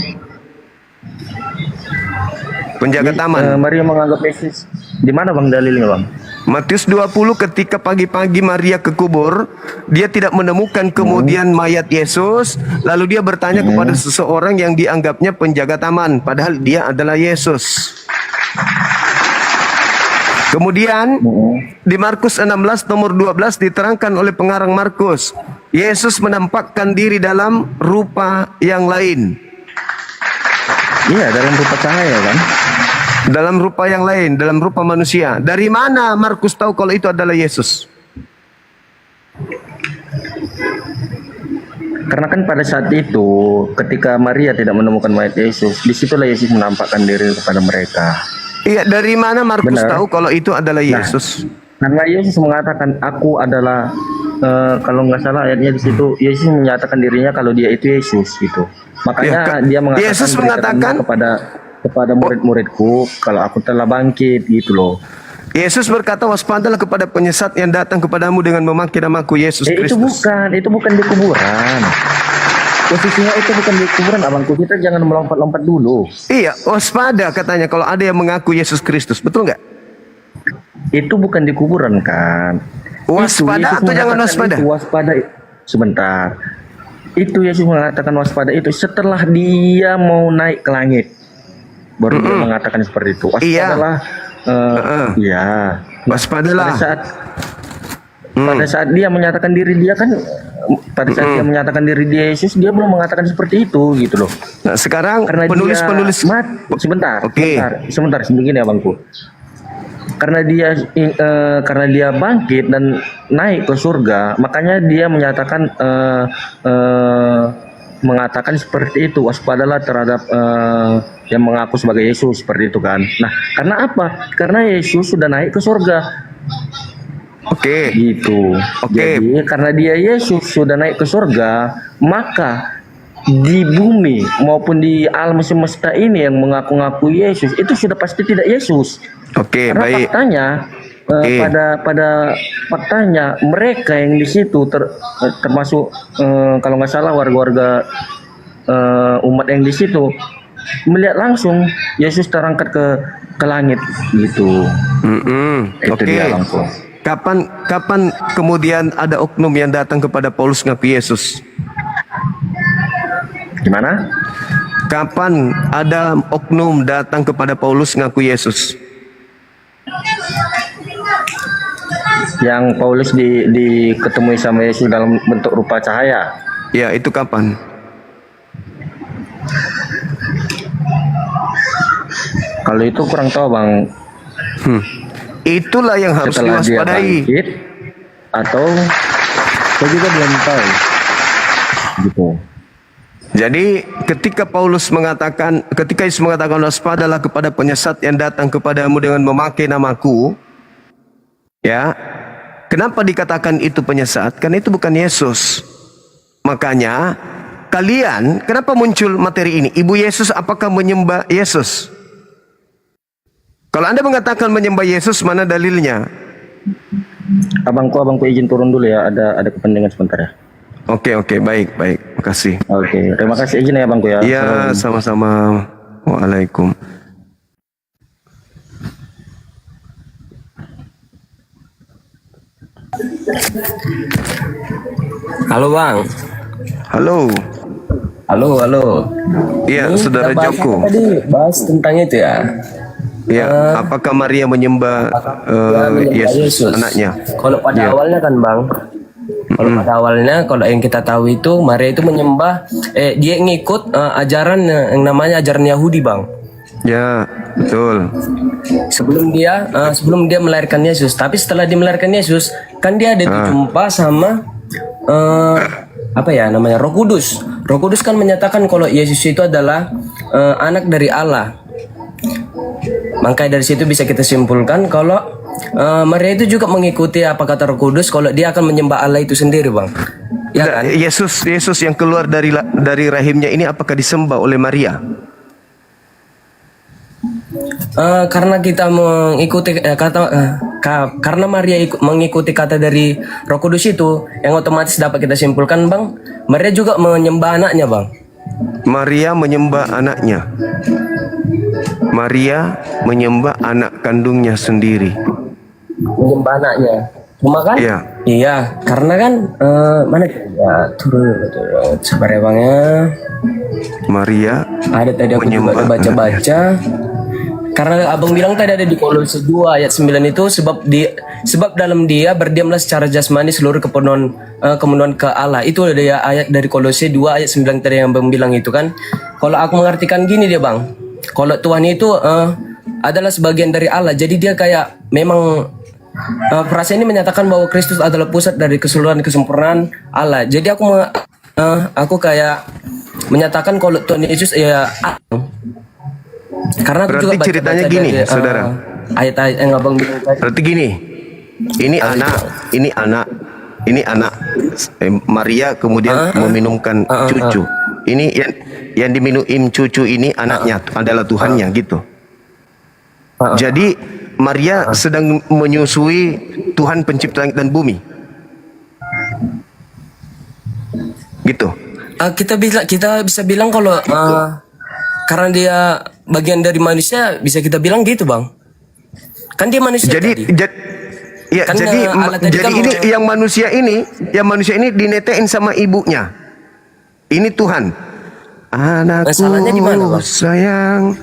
Penjaga taman. Maria menganggap Yesus di mana bang dalilnya bang? Matius 20, ketika pagi-pagi Maria ke kubur, dia tidak menemukan kemudian mayat Yesus, lalu dia bertanya kepada seseorang yang dianggapnya penjaga taman, padahal dia adalah Yesus. Kemudian di Markus 16 nomor 12 diterangkan oleh pengarang Markus, Yesus menampakkan diri dalam rupa yang lain. Iya, dalam rupa cahaya kan? Dalam rupa yang lain, dalam rupa manusia. Dari mana Markus tahu kalau itu adalah Yesus? Karena kan pada saat itu ketika Maria tidak menemukan mayat Yesus, disitulah Yesus menampakkan diri kepada mereka. Iya, dari mana Markus Benar. tahu kalau itu adalah Yesus? Karena Yesus mengatakan, aku adalah, kalau nggak salah ayatnya di situ, Yesus menyatakan dirinya kalau dia itu Yesus gitu. Makanya dia mengatakan, Yesus mengatakan kepada murid-muridku, kalau aku telah bangkit gitu loh. Yesus berkata, waspadalah kepada penyesat yang datang kepadamu dengan memakai namaku Yesus Kristus. Itu bukan di kuburan. Posisinya itu bukan di kuburan, abangku. Kita jangan melompat-lompat dulu. Iya, waspada katanya kalau ada yang mengaku Yesus Kristus, betul nggak? Itu bukan di kuburan kan? Waspada atau jangan waspada? Waspada. Sebentar. Itu Yesus mengatakan waspada itu setelah dia mau naik ke langit. Baru dia mengatakan seperti itu. Waspadalah. Iya. Waspadalah. Pada saat dia menyatakan diri dia kan, pada saat dia menyatakan diri dia Yesus, dia belum mengatakan seperti itu gitu loh. Nah, sekarang karena penulis-penulis sebentar begini ya bangku. Karena dia bangkit dan naik ke surga, makanya dia menyatakan mengatakan seperti itu, waspadalah terhadap yang mengaku sebagai Yesus seperti itu kan. Nah, karena apa? Karena Yesus sudah naik ke surga. Gitu. Jadi karena dia Yesus sudah naik ke surga, maka di bumi maupun di alam semesta ini yang mengaku-ngaku Yesus itu sudah pasti tidak Yesus. Karena baik. faktanya pada faktanya mereka yang di situ termasuk kalau nggak salah warga-warga umat yang di situ melihat langsung Yesus terangkat ke langit gitu. Itu dia langsung. Kapan kemudian ada oknum yang datang kepada Paulus ngaku Yesus? Gimana? Kapan ada oknum datang kepada Paulus ngaku Yesus? Yang Paulus diketemui sama Yesus dalam bentuk rupa cahaya. Ya, itu kapan? Kalau itu kurang tahu bang. Itulah yang harus setelah diwaspadai. Dia bangkit, atau saya juga belum tahu. Gitu. Jadi ketika Yesus mengatakan waspadalah kepada penyesat yang datang kepadamu dengan memakai namaku, ya, kenapa dikatakan itu penyesat? Karena itu bukan Yesus. Makanya kalian, kenapa muncul materi ini? Ibu Yesus apakah menyembah Yesus? Kalau Anda mengatakan menyembah Yesus, mana dalilnya? Abangku izin turun dulu ya, ada kepentingan sebentar ya. Oke, baik, makasih. Oke, terima kasih izin ya abangku ya. Iya, sama-sama. Waalaikum. Halo bang. Halo. Iya, Ini saudara kita bahas Joko. apa tadi bahas tentang itu ya. Ya, apakah Maria menyembah Yesus, anaknya? Kalau pada awalnya kan bang, pada awalnya kalau yang kita tahu itu Maria itu menyembah, dia ngikut ajaran yang namanya ajaran Yahudi bang. Ya. Betul. Sebelum dia melahirkan Yesus. Tapi setelah dia melahirkan Yesus, kan dia ada jumpa sama apa ya namanya, Roh Kudus. Roh Kudus kan menyatakan kalau Yesus itu adalah anak dari Allah. Makanya dari situ bisa kita simpulkan kalau Maria itu juga mengikuti apa kata Roh Kudus, kalau dia akan menyembah Allah itu sendiri, Bang. Ya kan? Yesus yang keluar dari rahimnya ini apakah disembah oleh Maria? Karena kita mengikuti karena Maria mengikuti kata dari Roh Kudus itu, yang otomatis dapat kita simpulkan, Bang, Maria juga menyembah anaknya, Bang. Maria menyembah anaknya. Maria menyembah anak kandungnya sendiri. Menyembah anaknya. Cuma kan? Iya, karena kan mana ya, turun sabar ya, Bang ya. Maria ada tadi aku juga baca-baca. Karena abang bilang tadi ada di Kolose 2 ayat 9 itu, sebab dalam dia berdiamlah secara jasmani seluruh kepenuhan ke Allah. Itu ada ya ayat dari Kolose 2 ayat 9 tadi yang abang bilang itu kan. Kalau aku mengartikan gini dia, Bang. Kalau Tuhan itu adalah sebagian dari Allah. Jadi dia kayak memang frase ini menyatakan bahwa Kristus adalah pusat dari keseluruhan kesempurnaan Allah. Jadi aku kayak menyatakan kalau Tuhan Yesus ya, karena aku berarti juga ceritanya gini, saudara. Ayat-ayat yang abang bilang tadi. Berarti gini, ini anak Maria kemudian meminumkan cucu. Ini yang diminum cucu ini anaknya adalah Tuhannya gitu. Jadi Maria sedang menyusui Tuhan pencipta langit dan bumi. Gitu. Kita bisa bilang kalau karena dia bagian dari manusia, bisa kita bilang gitu, Bang. Kan dia manusia. Jadi kan ini yang manusia ini dinetein sama ibunya. Ini Tuhan. Anakku salahnya di mana, Bang? Sayang,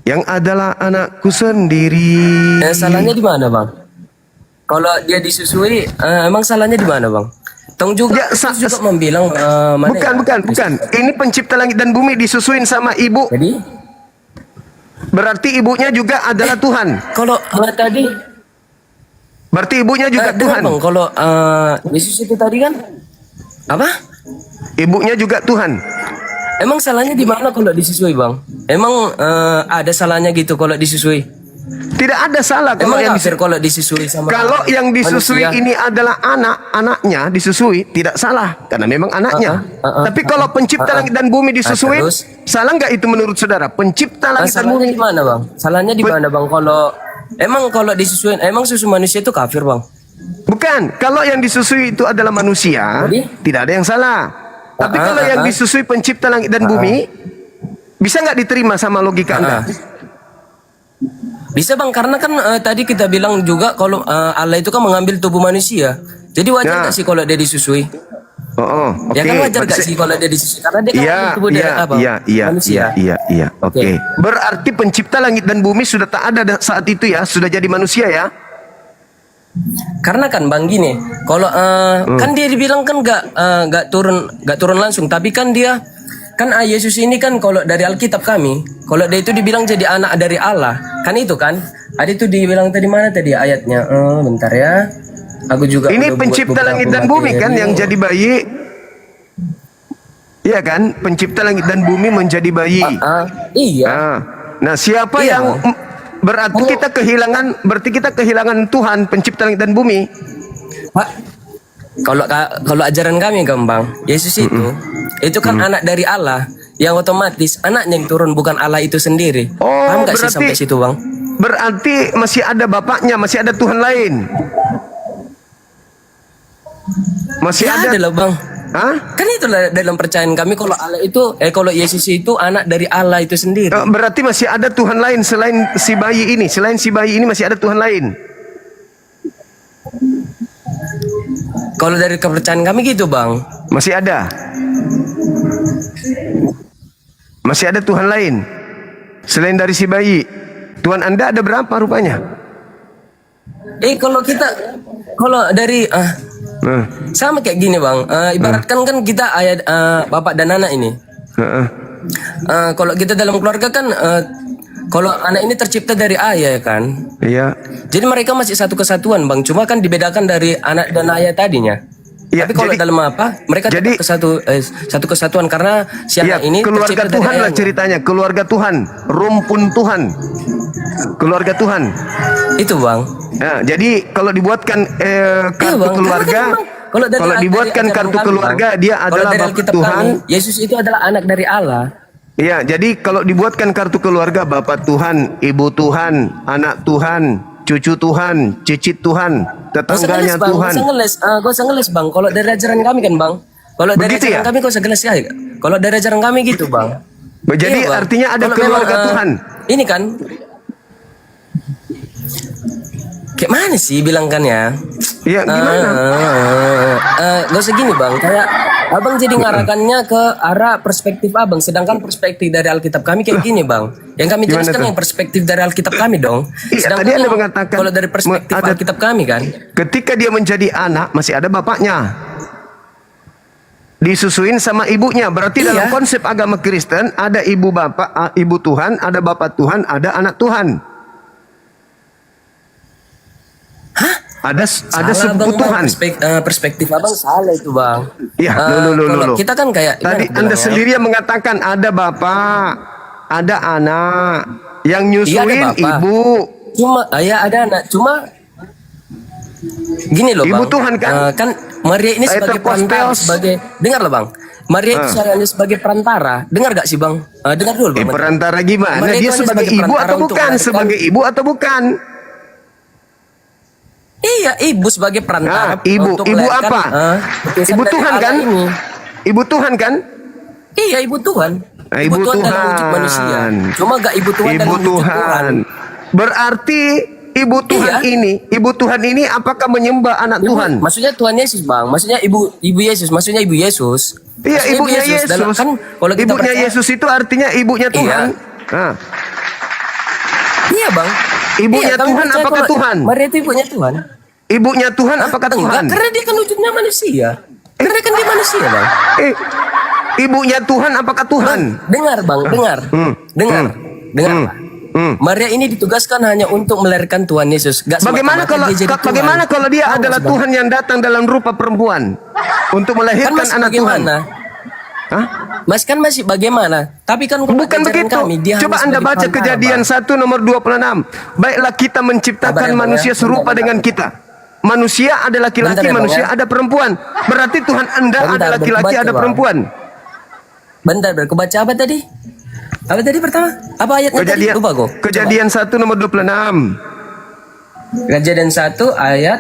yang adalah anakku sendiri. Salahnya di mana, Bang? Kalau dia disusui, emang salahnya di mana, Bang? Tong juga membilang bukan. Ini pencipta langit dan bumi disusuin sama ibu. Jadi berarti ibunya juga adalah Tuhan. Kalau tadi berarti ibunya juga Tuhan. Bang, kalau Yesus itu tadi kan apa? Ibunya juga Tuhan. Emang salahnya di mana kalau disusui, Bang? Emang ada salahnya gitu kalau disusui? Tidak ada salah kalau emang yang kalau disusui sama kalau yang disusui manusia ini adalah anaknya disusui, tidak salah karena memang anaknya. Tapi kalau pencipta langit dan bumi disusui, salah nggak itu menurut saudara? Pencipta langit dan bumi. Salahnya di mana, Bang? Salahnya di mana, Bang? Kalau disusuin, emang susu manusia itu kafir, Bang? Bukan. Kalau yang disusui itu adalah manusia, tidak ada yang salah. Tapi kalau yang disusui pencipta langit dan bumi, bisa nggak diterima sama logika Anda? Bisa, Bang, karena kan tadi kita bilang juga kalau Allah itu kan mengambil tubuh manusia. Jadi wajar nggak sih kalau dia disusui? Ya kan wajar nggak sih kalau dia disusui? Karena dia kan mengambil tubuh dari apa? Manusia. Iya. Oke. Berarti pencipta langit dan bumi sudah tak ada saat itu ya, sudah jadi manusia ya? Karena kan, Bang, gini, kalau kan dia dibilang kan nggak turun langsung, tapi kan dia kan Yesus ini kan kalau dari Alkitab kami, kalau dia itu dibilang jadi anak dari Allah, kan itu kan? Ada itu dibilang tadi mana tadi ayatnya? Bentar ya. Aku juga ini pencipta langit dan bumi kan yang jadi bayi. Iya kan? Pencipta langit dan bumi menjadi bayi. Iya. Nah, siapa yang berarti kita kehilangan Tuhan pencipta langit dan bumi? Kalau ajaran kami, Bang, Yesus itu kan anak dari Allah, yang otomatis anaknya yang turun, bukan Allah itu sendiri. Paham nggak sih sampai situ, Bang? Berarti masih ada bapaknya, masih ada Tuhan lain. Masih ada loh, Bang. Kan itulah dalam percayaan kami kalau Allah itu kalau Yesus itu anak dari Allah itu sendiri. Berarti masih ada Tuhan lain selain si bayi ini. Selain si bayi ini masih ada Tuhan lain. Kalau dari kepercayaan kami gitu, Bang. Masih ada. Masih ada Tuhan lain selain dari si bayi. Tuhan Anda ada berapa rupanya? Kalau dari sama kayak gini, Bang. Ibaratkan kan kita ayat bapak dan anak ini. Kalau kita dalam keluarga kan kalau anak ini tercipta dari ayah ya kan. Iya. Jadi mereka masih satu kesatuan bang, cuma kan dibedakan dari anak dan ayah tadinya. Ya, tapi kalau dalam apa, mereka tetap satu kesatuan karena si anak ini keluarga tercipta Tuhan dari lah ayahnya. ceritanya, keluarga Tuhan, rumpun Tuhan, keluarga Tuhan. Itu bang. Nah, jadi kalau dibuatkan kartu Bang, keluarga, kalau dibuatkan dari kartu ajaran kami, keluarga, Bang, dia kalau adalah dari Bapa Alkitab Tuhan. kami, Yesus itu adalah anak dari Allah. Iya, jadi kalau dibuatkan kartu keluarga, Bapak Tuhan, Ibu Tuhan, anak Tuhan, cucu Tuhan, cicit Tuhan, tetangganya Tuhan. Gak usah ngeles bang. Kalau dari ajaran kami kan bang. Kalau dari Begitu ajaran ya? kami gak usah ngeles ya. Kalau dari ajaran kami gitu bang. Jadi Iya, Bang. artinya ada Kalau keluarga memang, Tuhan. Ini kan. Kayak mana sih bilang kan ya? Iya gimana? Gak usah gini bang. Kayak abang jadi ngarahkannya ke arah perspektif abang. Sedangkan perspektif dari Alkitab kami kayak gini bang. Yang kami Gimana jelaskan tuh? yang perspektif dari Alkitab kami dong. Iya, Sedangkan tadi Anda yang- mengatakan kalau dari perspektif ada- Alkitab kami kan. Ketika dia menjadi anak, masih ada bapaknya. Disusuin sama ibunya. Berarti Iya. dalam konsep agama Kristen ada ibu bapak, ibu Tuhan, ada bapak Tuhan, ada anak Tuhan. Ada Salah, sepupu Bang. Tuhan. Perspektif abang salah itu bang. Iya, Kalau kita kan kayak Tadi gimana Anda bilangnya? sendiri yang mengatakan ada bapak, ada anak, yang Iya, ada nyusuin bapak. ibu. Cuma ya ada anak. Cuma gini loh Ibu bang. Tuhan kan? Kan Maria ini Saya sebagai perantara, terpos-pos. sebagai dengar loh bang. Maria itu hanya sebagai perantara. Dengar gak sih bang? Dengar dulu bang. Perantara gimana? Maria Dia itu hanya sebagai ibu perantara atau untuk bukan? melahirkan- Sebagai ibu atau bukan? Iya, ibu sebagai perantara. Ibu, untuk ibu melahirkan, apa? putusan Ibu dari Tuhan Allah kan? ini. Ibu Tuhan kan? Iya, ibu Tuhan. Ibu dalam Tuhan. wujud manusia. Cuma gak ibu Tuhan Ibu dalam wujud Tuhan. Tuhan. Berarti ibu Tuhan ibu Tuhan ini apakah menyembah anak Tuhan? Maksudnya Tuhan Yesus bang. Maksudnya ibu Yesus. Maksudnya ibu Yesus. Iya, Maksudnya ibunya Yesus. Dalam, kan, kalau kita Ibunya percaya- Yesus itu artinya ibunya Tuhan. Nah, Iya bang. Ibunya kami Tuhan percaya apakah kalau Tuhan? Maria itu ibunya Tuhan. Ibunya Tuhan apakah Enggak, Tuhan? karena dia kan wujudnya manusia. Karena kan dia manusia bang. Ibunya Tuhan apakah Tuhan? Dengar bang, dengar. Dengar. Maria ini ditugaskan hanya untuk melahirkan Tuhan Yesus. Gak Bagaimana semata-mata kalau dia jadi Tuhan. bagaimana kalau dia Tahu adalah Bang? Tuhan yang datang dalam rupa perempuan untuk melahirkan Kan masih anak Tuhan? bagaimana? Mas kan masih bagaimana? Tapi kan Bukan ajaran begitu. Kami, dia Coba hanya Anda sebagai baca perantara, Kejadian Bang. 1 nomor 26. Baiklah kita menciptakan Sabar ya, Bang, manusia ya. serupa Bentar, dengan kita. Manusia ada laki-laki, Bentar ya, Bang, manusia ya. ada perempuan. Berarti Tuhan Anda Bentar, ada laki-laki, berkebaca, ada Bang. perempuan. Bentar, kebaca apa tadi? Apa tadi pertama? Apa ayatnya Kejadian, tadi? Lupa gua. Kejadian 1 nomor 26. Kejadian 1 ayat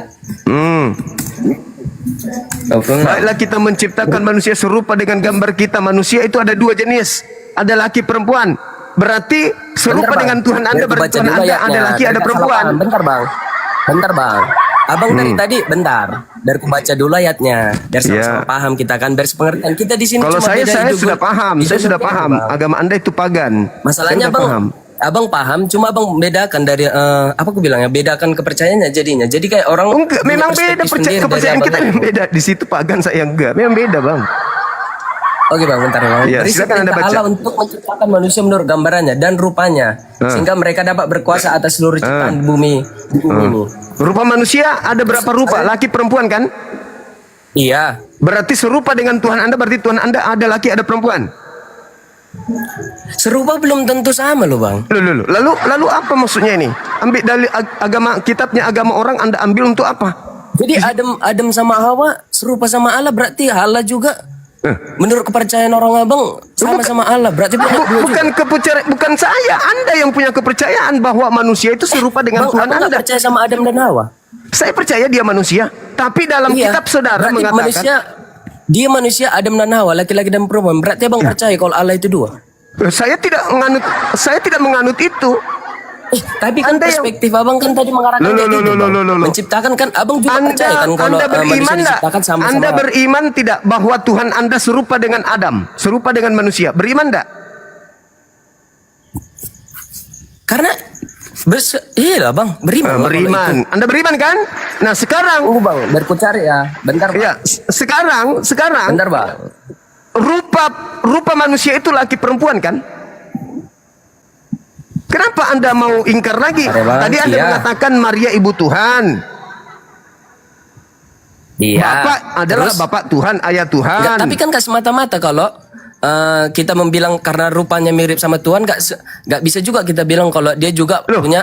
26. Baiklah kita menciptakan manusia serupa dengan gambar kita. Manusia itu ada dua jenis. Ada laki perempuan. Berarti serupa Bentar, Bang. dengan Tuhan Anda. Biar Berarti kubaca Tuhan dulu Anda ayatnya. ada laki, Biar ada nggak salah perempuan. paham. Bentar bang. Abang dari tadi bentar. Biar kubaca dulu ayatnya. Biar sama-sama paham kita kan. Biar sepengertian kita di sini. Kalau cuma saya beda hidup- sudah paham. hidup Saya sudah berbeda, paham. Bang. Agama Anda itu pagan. Masalahnya Saya sudah paham. Abang paham, cuma abang bedakan dari apa aku bilang ya, bedakan kepercayaannya jadinya. Jadi kayak orang Enggak, punya memang perspektif beda sendiri dari kepercayaan kita abang. memang beda. Di situ pagan, saya enggak. Memang beda, Bang. Oke bang, bentar bang. Iya, Berisi silakan Anda perintah baca. Allah untuk menciptakan manusia menurut gambarannya dan rupanya, sehingga mereka dapat berkuasa atas seluruh ciptaan bumi ini. Rupa manusia ada berapa rupa? Laki perempuan kan? Iya. Berarti serupa dengan Tuhan Anda, berarti Tuhan Anda ada laki, ada perempuan. Serupa belum tentu sama loh bang. Lalu apa maksudnya ini? Ambil dari agama, kitabnya agama orang Anda ambil untuk apa? Jadi Adam sama Hawa serupa sama Allah, berarti Allah juga menurut kepercayaan orang abang sama-sama Allah. Berarti bukan saya, Anda yang punya kepercayaan bahwa manusia itu serupa dengan Bang, Tuhan Anda Anda. percaya sama Adam dan Hawa? Saya percaya dia manusia, tapi dalam kitab saudara berarti mengatakan dia manusia Adam dan Hawa, laki-laki dan perempuan. Berarti abang percaya kalau Allah itu dua? Saya tidak menganut itu. Tapi kan perspektif abang kan tadi mengarahkan kayak gitu, Bang. Menciptakan kan abang juga percaya kan kalau Anda beriman manusia enggak? diciptakan sama-sama. Anda beriman tidak bahwa Tuhan Anda serupa dengan Adam, serupa dengan manusia? Beriman enggak? Karena iya lah bang, beriman. Bang, beriman. Anda beriman kan? Nah sekarang, bang, biar ku cari ya. Bentar. Bang. Ya, sekarang. Bentar bang. Rupa manusia itu laki perempuan kan? Kenapa Anda mau ingkar lagi? Bang, Tadi Anda iya. mengatakan Maria ibu Tuhan. Iya. Bapak adalah Terus? Bapak Tuhan, ayah Tuhan. Nggak, tapi kan gak semata-mata kalau kita membilang karena rupanya mirip sama Tuhan, gak bisa juga kita bilang kalau dia juga punya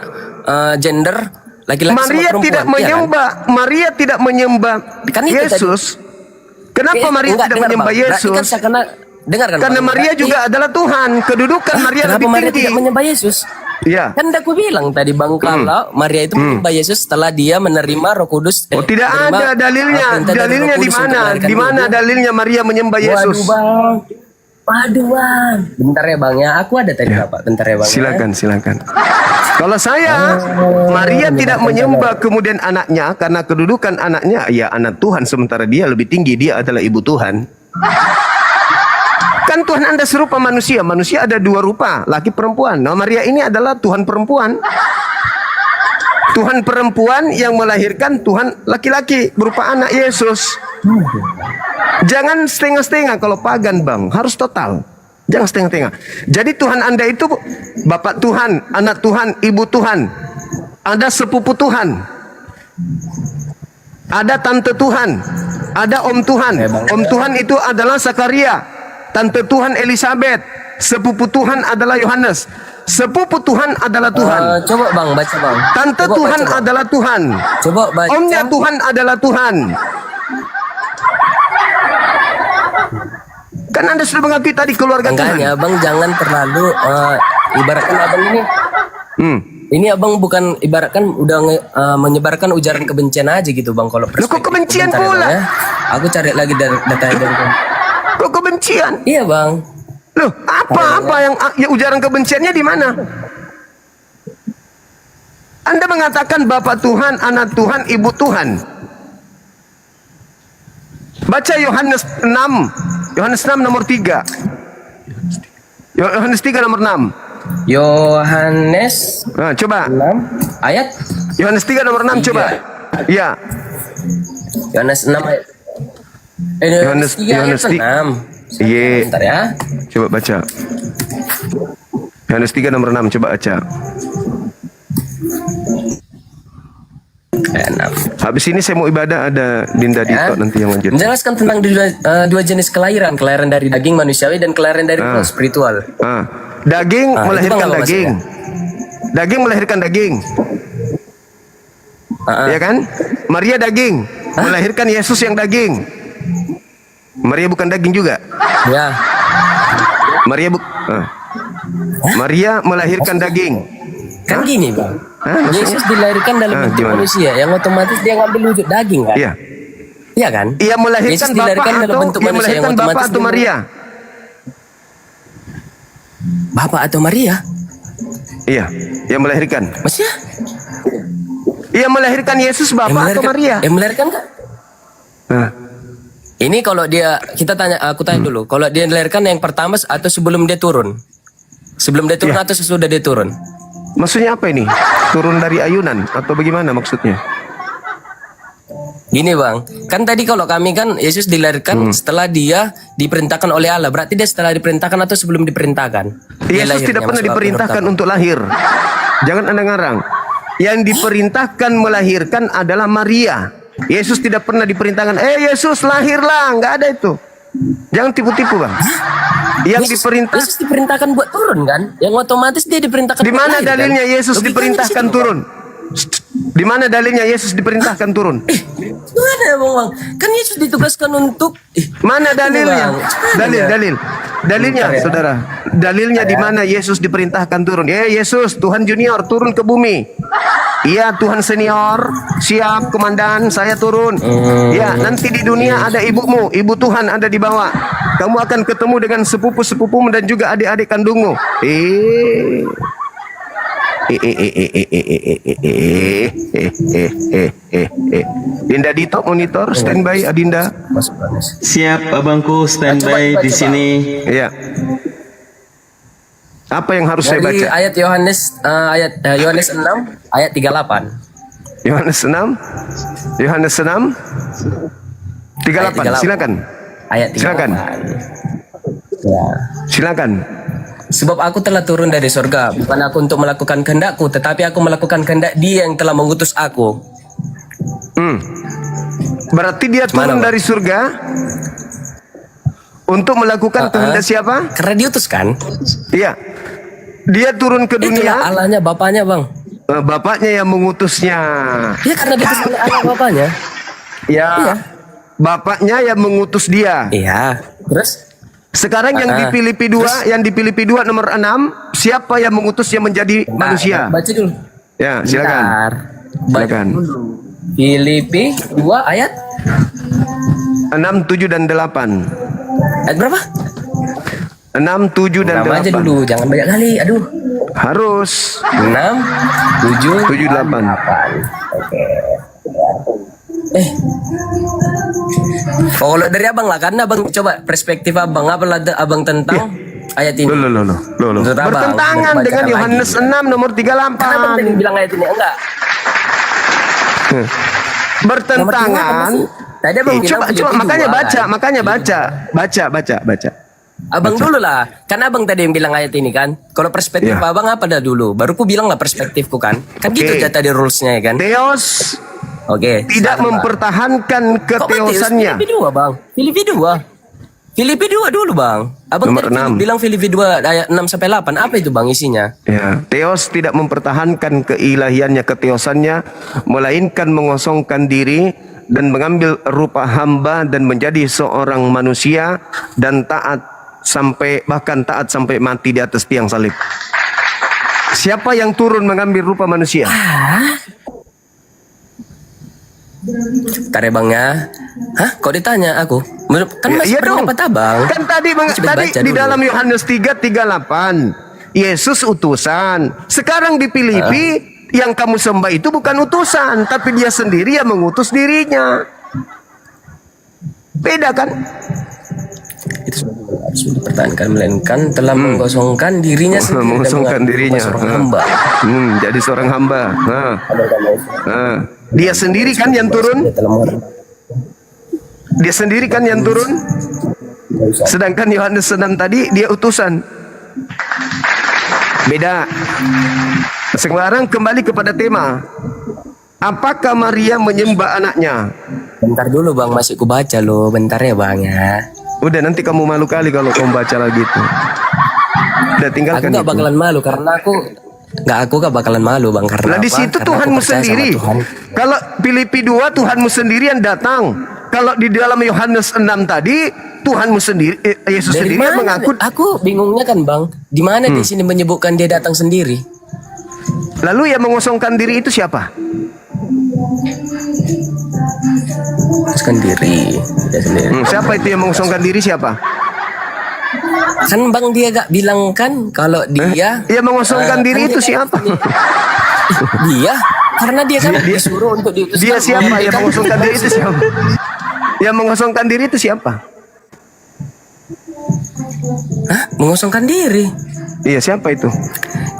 gender laki-laki sama Maria perempuan. tidak iya kan? menyembah, Maria tidak menyembah Kan itu Yesus. Kenapa Maria enggak, tidak dengar, menyembah Bang. Berarti Yesus? kan karena dengarkan Karena Bang, Maria berarti- juga adalah Tuhan. Kedudukan Maria Kenapa lebih Maria tinggi. tidak menyembah Yesus? Iya. Kan udah aku bilang tadi Bang kalau Maria itu menyembah Yesus setelah dia menerima Roh Kudus. Oh, tidak menerima, ada dalilnya. perintah dari Dalilnya Roh di Kudus untuk mana? melahirkan Di mana dia. dalilnya Maria menyembah Yesus? Waduh Bang. Bentar ya Bang ya. Aku ada tadi Bapak. Bentar ya Bang. Silakan, silakan. Kalau saya, Maria tidak menyembah kemudian anaknya karena kedudukan anaknya ya anak Tuhan, sementara dia lebih tinggi, dia adalah ibu Tuhan. Kan Tuhan Anda serupa manusia. Manusia ada dua rupa, laki perempuan. Nah, Maria ini adalah Tuhan perempuan. Tuhan perempuan yang melahirkan Tuhan laki-laki berupa anak Yesus. Jangan setengah-setengah kalau pagan Bang, harus total. Jangan setengah-setengah. Jadi Tuhan Anda itu Bapak Tuhan, anak Tuhan, ibu Tuhan. Ada sepupu Tuhan. Ada tante Tuhan. Ada om Tuhan. Om Tuhan itu adalah Zakaria. Tante Tuhan Elizabeth. Sepupu Tuhan adalah Yohanes. Sepupu Tuhan adalah Tuhan. Coba Bang baca Bang. Tante Coba Tuhan baca, Bang. adalah Tuhan. Coba baca. Omnya Tuhan adalah Tuhan. Kan Anda sudah mengakui tadi keluarga Tuhan. Makanya Abang jangan terlalu ibaratkan Abang ini. Ini Abang bukan ibaratkan udah menyebarkan ujaran kebencian aja gitu Bang kalau kok kebencian bentar ya, pula? Bang, ya. Aku cari lagi dari datanya dari Bang. Kok kebencian? Iya Bang. Loh, apa yang ya, ujaran kebenciannya di mana? Anda mengatakan Bapak Tuhan, anak Tuhan, ibu Tuhan. Baca Yohanes 6. Yohanes 6 nomor 3. Yohanes 3 nomor 6. Yohanes Nah, coba. 6 ayat Yohanes 3 nomor 6 coba. Iya. Yohanes 6 ayat. Yohanes 3 ayat 6. Iya. Bentar ya. Coba baca. Yohanes 3 nomor 6 coba baca. Habis ini saya mau ibadah, ada Dinda Dito nanti yang lanjut. Menjelaskan tentang dua jenis kelahiran dari daging manusiawi dan kelahiran dari roh spiritual. Daging itu melahirkan Bang, daging. Daging melahirkan daging. Ya kan? Maria daging melahirkan Yesus yang daging. Maria bukan daging juga. Ya. Maria melahirkan daging. Kan gini Bang. Maksudnya? Yesus dilahirkan dalam bentuk Gimana? manusia, yang otomatis dia ngambil wujud daging kan? Iya. Iya kan? Ia melahirkan Yesus Bapak dilahirkan dalam atau bentuk ia manusia, yang melahirkan Bapak otomatis atau dia- Maria? Bapak atau Maria? Iya, ia melahirkan. Maksudnya? Ia melahirkan Yesus Bapak atau Maria? Yang melahirkan kan? Ini kalau dia, aku tanya dulu, kalau dia dilahirkan yang pertama atau sebelum dia turun? Sebelum dia turun atau sesudah dia turun? Maksudnya apa ini? Turun dari ayunan atau bagaimana maksudnya? Gini Bang, kan tadi kalau kami kan Yesus dilahirkan setelah dia diperintahkan oleh Allah. Berarti dia setelah diperintahkan atau sebelum diperintahkan? Dia Yesus lahirnya, tidak pernah maksud aku, diperintahkan menurut untuk lahir. Jangan Anda ngarang. Yang diperintahkan melahirkan adalah Maria. Yesus tidak pernah diperintahkan, Yesus lahirlah, nggak ada itu. Jangan tipu-tipu Bang. Yang Yesus diperintahkan buat turun kan? Yang otomatis dia diperintahkan. Di buat mana lahir, dalilnya kan? Yesus Logikanya diperintahkan di situ, turun? Di mana dalilnya Yesus diperintahkan turun? Mana Bang? Kan Yesus ditugaskan untuk mana dalilnya? Bang. Dalilnya, Bentar ya. saudara. Dalilnya di mana Yesus diperintahkan turun? Yesus, Tuhan junior turun ke bumi. Iya, Tuhan senior, siap komandan, saya turun. Ya, nanti di dunia ada ibumu, ibu Tuhan ada di bawah. Kamu akan ketemu dengan sepupu-sepupumu dan juga adik-adik kandungmu. Dinda Dito monitor standby Adinda. Siap abangku standby di sini. Iya. Apa yang harus saya Dari baca? ayat Yohanes 6 ayat 38. Yohanes 6. Yohanes 6 38. Silakan. Ayat 38. Silakan. Ya. Silakan. Sebab aku telah turun dari surga, bukan aku untuk melakukan kehendakku, tetapi aku melakukan kehendak Dia yang telah mengutus aku. Berarti dia turun dari surga untuk melakukan kehendak siapa? Karena diutus kan? Iya. Dia turun ke dunia. Itulah Allahnya, Bapaknya, Bang. Bapaknya yang mengutusnya. Ya karena diutus oleh Allah Bapaknya. Ya. Iya. Bapaknya yang mengutus dia. Iya. Terus? Sekarang yang dipilih P2 nomor 6, siapa yang mengutusnya menjadi manusia? Baca dulu. Ya, silakan. Silakan. Filipi 2 ayat 6, 7 dan 8. Ayat berapa? 6, 7 dan 8. Nama aja dulu, jangan banyak kali. Aduh. Harus 6, 7, 8. Oke. Kalau dari abang lah, karena abang coba perspektif abang, apa lah abang tentang ayat ini? Loh. Bertentangan dengan Yohanes 6 nomor 38. Karena abang tadi bilang ayat ini enggak. Bertentangan. Tadi abang bilang makanya baca. Abang dulu lah, karena abang tadi yang bilang ayat ini kan. Kalau perspektif abang apa dah dulu? Baru ku bilang lah perspektifku kan. Kan gitu aja tadi rulesnya ya kan. Theos. Oke. Tidak mempertahankan keteosannya. Filipi 2 bang. Filipi 2 dulu bang. Abang nomor tadi bilang Filipi 2 ayat 6 sampai 8. Apa itu bang isinya? Ya, Theos tidak mempertahankan keilahiannya, keteosannya, melainkan mengosongkan diri dan mengambil rupa hamba dan menjadi seorang manusia dan taat sampai mati di atas tiang salib. Siapa yang turun mengambil rupa manusia? Bentar ya bang ya. Hah? Kok ditanya aku? Kan masih pendapat abang. Kan tadi di dalam Yohanes 3:38 Yesus utusan. Sekarang di Filipi yang kamu sembah itu bukan utusan, tapi dia sendiri yang mengutus dirinya. Beda kan? Itu harus dipertahankan, melainkan telah mengosongkan dirinya sendiri. Mengosongkan dirinya. Seorang hamba. Jadi seorang hamba. Dia sendiri kan yang turun. Dia sendiri kan yang turun. Sedangkan Yohanes 6 tadi dia utusan. Beda. Sekarang kembali kepada tema. Apakah Maria menyembah anaknya? Bentar dulu bang, masih ku baca loh. Bentar ya bang ya. Udah, nanti kamu malu kali kalau kamu baca lagi itu. Udah, tinggalkan. Aku gak bakalan malu karena aku gak bakalan malu bang, karena di situ Tuhanmu sendiri. Kalau Filipi 2 Tuhanmu sendiri yang datang. Kalau di dalam Yohanes 6 tadi Tuhanmu sendiri, Yesus dari sendiri yang mengaku. Aku bingungnya kan bang, di mana di sini menyebutkan dia datang sendiri? Lalu yang mengosongkan diri itu siapa? Mengosongkan diri, dia sendiri. Siapa itu yang mengosongkan diri, siapa? Kan bang dia gak bilang kan kalau dia yang mengosongkan diri itu siapa? Dia, karena dia kan disuruh untuk diutus. Dia siapa yang mengosongkan diri itu siapa? Yang mengosongkan diri itu siapa? Hah? Mengosongkan diri? Iya, siapa itu?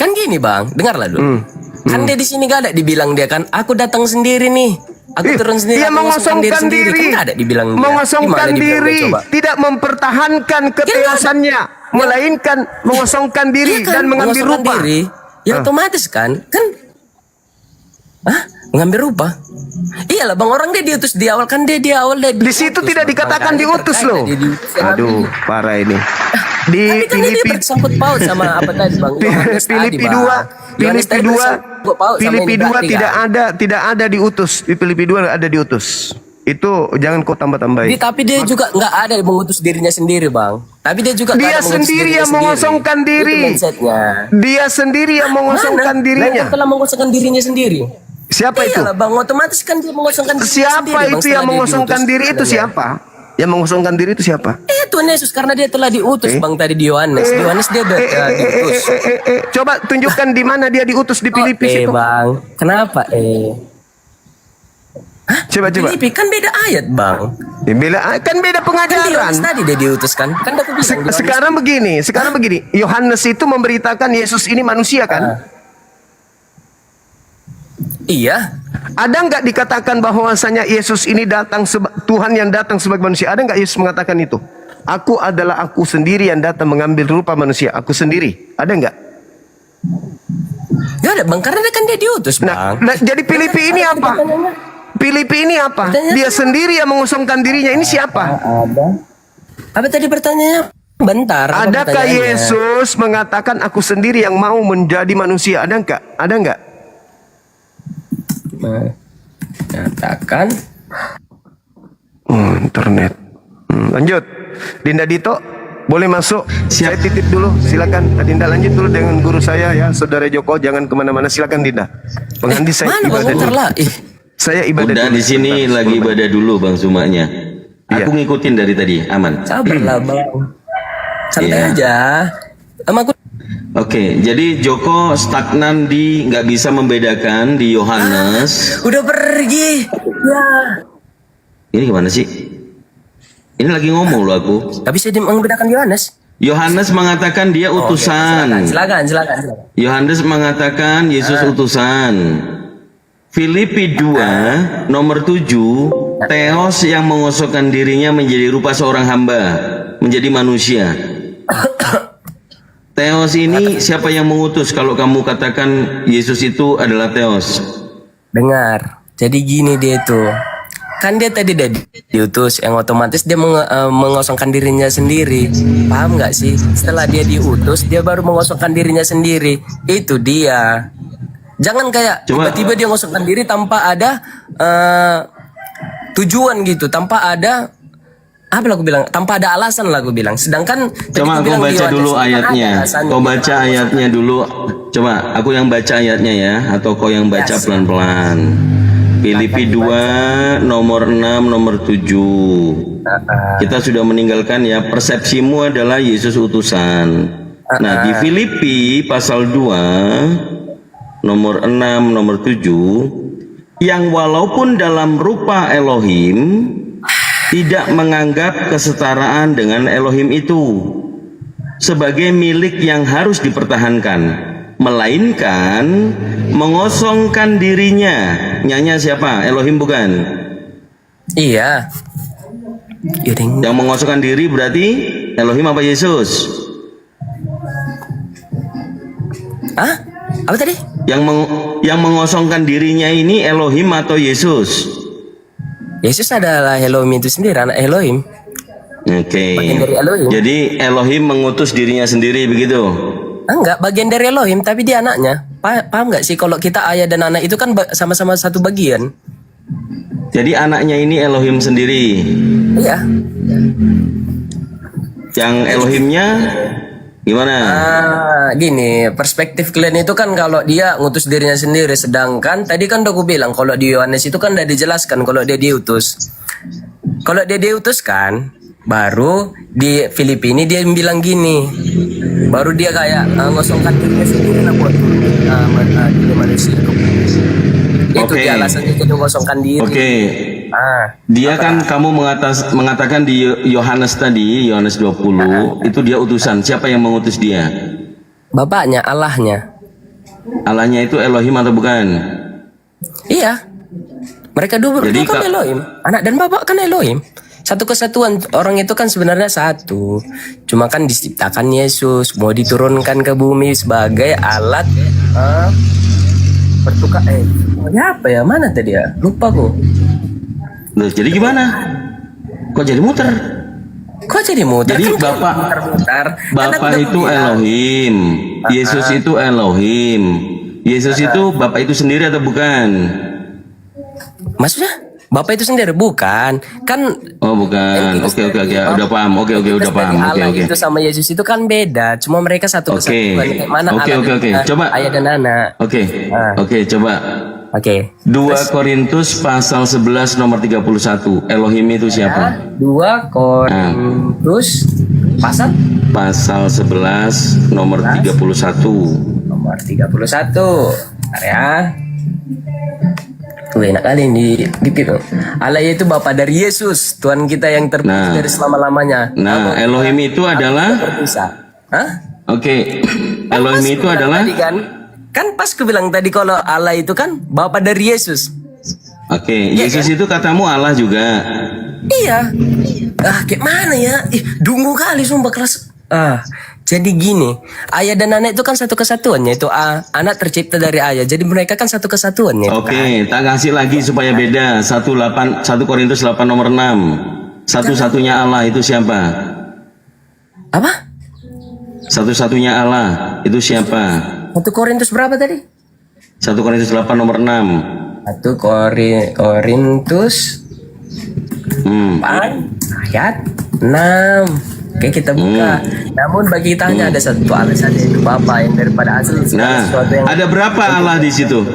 Kan gini bang, dengarlah dulu. Kan dia di sini gak ada dibilang dia kan, aku datang sendiri nih. Aku turun sendiri. Dia mengosongkan diri. Kan ada dibilang mengosongkan diri, tidak mempertahankan keteosannya, melainkan mengosongkan diri dan mengambil rupa. Diri, ya otomatis kan? Mengambil rupa. Iyalah bang, orang dia diutus di awal kan dia di situ tidak dikatakan diutus loh. Aduh, parah ini. Di Filipi bersangkut paut sama apa tadi bang? Filipi 2 tidak ada diutus. Di Filipi 2 ada diutus. Itu jangan kau tambah-tambahin. Tapi dia juga nggak ada mengutus dirinya sendiri bang. Tapi dia juga dia sendiri yang mengosongkan diri. Dia sendiri yang mengosongkan dirinya. Dia telah mengosongkan dirinya sendiri. Siapa itu? Bang, otomatis kan dia mengosongkan diri siapa sendiri. Itu yang mengosongkan diri itu siapa? Yang mengosongkan diri itu siapa? Tuhan Yesus, karena dia telah diutus bang tadi di Yohanes. Yohanes dia diutus. Coba tunjukkan di mana dia diutus di Filipi itu. Bang, kenapa Coba. Filipi kan beda ayat bang. Kan beda pengajaran. Kan tadi dia diutus kan? Kan aku bilang. Sekarang begini. Yohanes itu memberitakan Yesus ini manusia kan? Iya. Ada nggak dikatakan bahwasanya Yesus ini datang Tuhan yang datang sebagai manusia? Ada nggak Yesus mengatakan itu? Aku adalah aku sendiri yang datang mengambil rupa manusia. Aku sendiri. Ada nggak? Gak ada bang, karena kan dia diutus bang. Nah, jadi Filipi ini apa? Filipi ini apa? Dia sendiri yang mengosongkan dirinya. Ini siapa? Ada. Apa tadi pertanyaannya? Bentar. Adakah Yesus mengatakan aku sendiri yang mau menjadi manusia? Ada nggak? Ada nggak? Mengatakan. Internet. Lanjut. Dinda Dito, boleh masuk? Saya titip dulu. Silakan. Dinda lanjut dulu dengan guru saya ya, Saudara Joko. Jangan kemana-mana. Silakan Dinda. Penghandi saya ibadah dulu. Saya ibadah udah dulu. di sini lagi ibadah dulu Bang Sumanya. Aku ngikutin dari tadi, aman. Sabarlah bang. Santai aja. Sama aku. Oke, jadi Joko stagnan di nggak bisa membedakan di Yohanes. Udah pergi. Ya. Ini gimana sih? Ini lagi ngomong loh aku. Tapi saya membedakan Yohanes. Yohanes mengatakan dia utusan. Silakan. Yohanes mengatakan Yesus utusan. Filipi 2 nomor 7, Theos yang mengosongkan dirinya menjadi rupa seorang hamba, menjadi manusia. Theos ini siapa yang mengutus kalau kamu katakan Yesus itu adalah Theos? Dengar. Jadi gini dia tuh. Kan dia tadi udah diutus, yang otomatis dia mengosongkan dirinya sendiri. Paham nggak sih? Setelah dia diutus, dia baru mengosongkan dirinya sendiri. Itu dia. Jangan kayak tiba-tiba dia ngosongkan diri tanpa ada tujuan gitu, tanpa ada apa lah aku bilang, tanpa ada alasan lah aku bilang. Sedangkan coba aku baca dulu ayatnya. Kau baca ayatnya dulu. Coba aku yang baca ayatnya ya, atau kau yang baca pelan-pelan. Filipi 2 nomor 6 nomor 7. Kita sudah meninggalkan ya, persepsimu adalah Yesus utusan. Nah, di Filipi pasal 2 nomor 6 nomor 7, yang walaupun dalam rupa Elohim tidak menganggap kesetaraan dengan Elohim itu sebagai milik yang harus dipertahankan, melainkan mengosongkan dirinya. Nyanya siapa? Elohim bukan? Iya. Yang mengosongkan diri berarti Elohim apa Yesus? Hah? Apa tadi? Yang mengosongkan dirinya ini Elohim atau Yesus? Yesus adalah Elohim itu sendiri, anak Elohim. Oke. Bagian dari Elohim. Jadi Elohim mengutus dirinya sendiri begitu? Enggak, bagian dari Elohim, tapi dia anaknya. Paham nggak sih kalau kita ayah dan anak itu kan sama-sama satu bagian? Jadi anaknya ini Elohim sendiri? Iya. Yang Elohimnya gimana? Gini, perspektif kalian itu kan kalau dia ngutus dirinya sendiri, sedangkan tadi kan udah gue bilang kalau di Yohanes itu kan udah dijelaskan kalau dia diutus. Kalau dia diutus kan, baru di Filipi ini dia bilang gini, baru dia kayak ngosongkan dirinya sendiri lah buat jadi manusia. Itu dia alasannya dia ngosongkan diri. Dia kan kamu mengatakan di Yohanes tadi, Yohanes 20, itu dia utusan. Siapa yang mengutus dia? Bapaknya, Allahnya. Allahnya itu Elohim atau bukan? Iya. Mereka dua kan Elohim. Anak dan bapak kan Elohim. Satu kesatuan, orang itu kan sebenarnya satu. Cuma kan diciptakan Yesus, mau diturunkan ke bumi sebagai alat bertukar. Apa ya? Mana tadi ya? Lupa kok. Loh, jadi gimana? Kok jadi muter? Jadi kan Bapak itu Elohim, Yesus itu Elohim. Yesus itu Bapak itu sendiri atau bukan? Maksudnya? Bapak itu sendiri bukan? Kan oh bukan. Oke, udah paham. Oke, udah paham. Oke. Itu sama Yesus itu kan beda. Cuma mereka satu kesatuan. Kayak mana Oke. Coba ayah dan anak. Oke, coba. 2 Korintus pasal 11 nomor 31. Elohim itu siapa? 2 Korintus pasal 11 nomor 31. Nomor 31. Bentar ya. Enak kali di bibit. Allah itu Bapa dari Yesus, Tuhan kita yang terpilih dari selama-lamanya. Nah, Elohim itu adalah Elohim itu adalah kan pas aku bilang tadi kalau Allah itu kan Bapa dari Yesus. Yesus itu katamu Allah juga. Iya. Kayak mana ya? Dungu kali sumpah kelas. Jadi gini, ayah dan anak itu kan satu kesatuannya, itu anak tercipta dari ayah. Jadi mereka kan satu kesatuannya. Oke, tak kasih lagi supaya beda. 1 Korintus 8 nomor 6. Satu-satunya Allah itu siapa? Apa? Satu-satunya Allah itu siapa? 1 Korintus berapa tadi? 1 Korintus 8 nomor 6. 1 Korintus 8 ayat 6. Oke, kita buka. Namun bagi kita hanya ada satu Allah saja, itu Bapa yang daripada asal segala sesuatu yang ada berapa Allah di situ?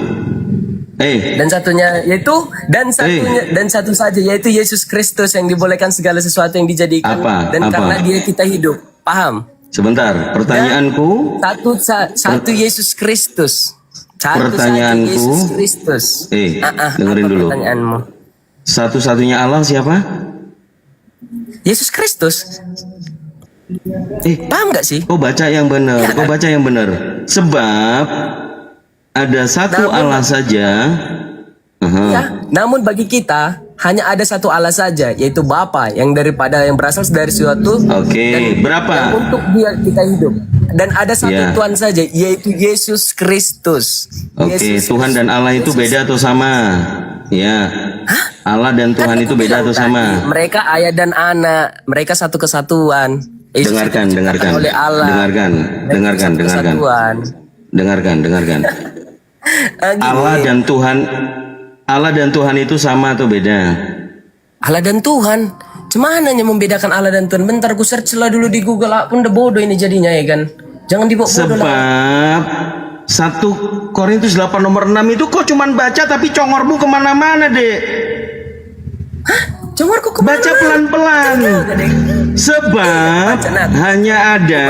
Dan satunya yaitu dan satu saja yaitu Yesus Kristus yang dibolehkan segala sesuatu yang dijadikan karena Dia kita hidup. Paham? Sebentar, pertanyaanku. Satu Yesus Kristus. Pertanyaanku. Yesus Kristus. Dengerin dulu. Pertanyaanmu. Satu-satunya Allah siapa? Yesus Kristus. Paham gak sih? Kau baca yang benar. Kau baca yang benar. Sebab ada satu Allah saja. Namun bagi kita hanya ada satu Allah saja, yaitu Bapa yang berasal dari suatu. Berapa? Yang untuk Dia kita hidup. Dan ada satu Tuhan saja, yaitu Yesus Kristus. Tuhan dan Allah itu beda atau sama? Ya. Allah dan Tuhan itu beda atau sama? Mereka ayah dan anak, mereka satu kesatuan. Dengarkan. Oleh Allah. Dengarkan. Allah dan Tuhan itu sama atau beda? Allah dan Tuhan. Cuman hanya membedakan Allah dan Tuhan. Bentar ku search lah dulu di Google. Pun udah bodoh ini jadinya ya kan. Jangan dibawa bodoh lah. Sebab 1 Korintus 8 nomor 6 itu kok cuman baca tapi congormu kemana-mana dek. Congorku kemana? Baca pelan-pelan. Sebab hanya ada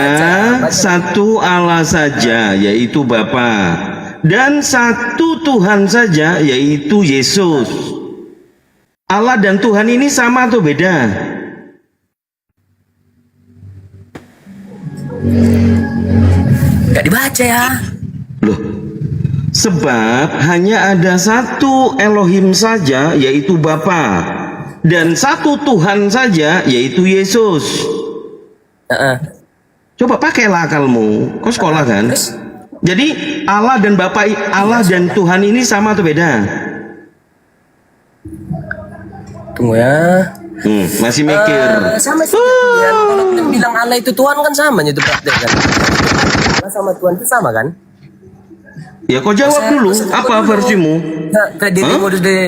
satu Allah saja, yaitu Bapa, dan satu Tuhan saja, yaitu Yesus. Allah dan Tuhan ini sama atau beda? Gak dibaca ya. Loh, sebab hanya ada satu Elohim saja, yaitu Bapa, dan satu Tuhan saja, yaitu Yesus. Coba pakailah akalmu. Kau sekolah kan? Jadi Allah dan Bapa, Allah dan Tuhan ini sama atau beda? Tunggu ya. Masih mikir. Sama sih. Kalau kita bilang Allah itu Tuhan kan sama itu praktek kan. Allah sama Tuhan itu sama kan? Ya kau jawab dulu. Apa versimu?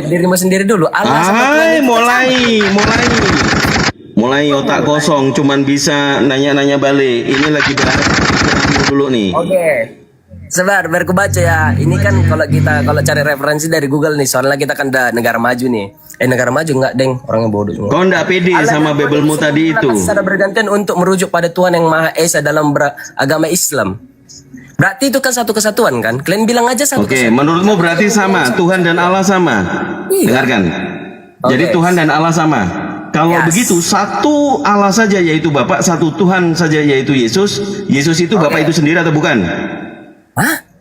Dirimu sendiri dulu. Allah sama Tuhan. Mulai otak kosong, cuman bisa nanya-nanya balik. Ini lagi bahas dulu nih. Sebentar, biar aku baca ya. Ini kan kalau cari referensi dari Google nih, soalnya kita kan udah negara maju nih. Negara maju enggak, Deng. Orangnya bodoh semua. Kau enggak pede sama Bibelmu tadi itu. Secara bergantian untuk merujuk pada Tuhan yang Maha Esa dalam agama Islam. Berarti itu kan satu kesatuan kan? Kalian bilang aja satu kesatuan. Menurutmu berarti sama, Tuhan dan Allah sama. Dengarkan. Jadi Tuhan dan Allah sama. Kalau begitu satu Allah saja yaitu Bapa, satu Tuhan saja yaitu Yesus. Yesus itu Bapa itu sendiri atau bukan?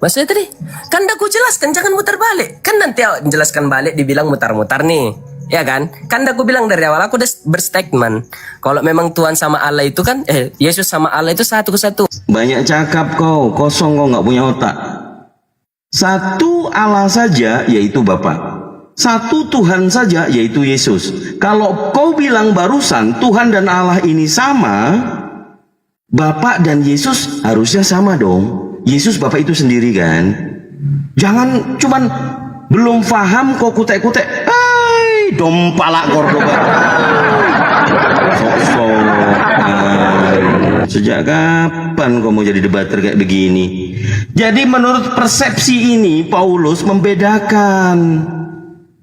Maksudnya tadi? Kan udah aku jelaskan, jangan muter balik. Kan nanti menjelaskan balik dibilang mutar-mutar nih. Ya kan? Kan udah aku bilang dari awal, aku udah berstatement. Kalau memang Tuhan sama Allah itu kan, Yesus sama Allah itu satu kesatuan. Banyak cakap kau, kosong kau nggak punya otak. Satu Allah saja yaitu Bapa. Satu Tuhan saja yaitu Yesus. Kalau kau bilang barusan Tuhan dan Allah ini sama, Bapa dan Yesus harusnya sama dong. Yesus Bapa itu sendiri kan. Jangan cuman belum paham kok kutek-kutek. Dompalak Cordoba. Sejak kapan kau mau jadi debater kayak begini? Jadi menurut persepsi ini Paulus membedakan.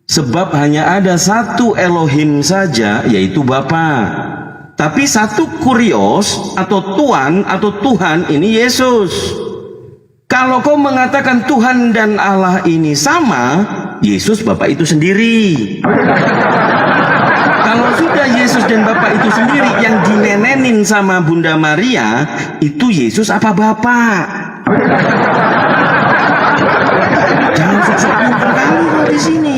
Sebab hanya ada satu Elohim saja, yaitu Bapa. Tapi satu kurios atau Tuhan atau Tuhan ini Yesus. Kalau kau mengatakan Tuhan dan Allah ini sama, Yesus Bapa itu sendiri. Kalau sudah Yesus dan Bapa itu sendiri, yang dinenenin sama Bunda Maria, itu Yesus apa Bapa? Jangan sok-sok pintar kali kau di sini.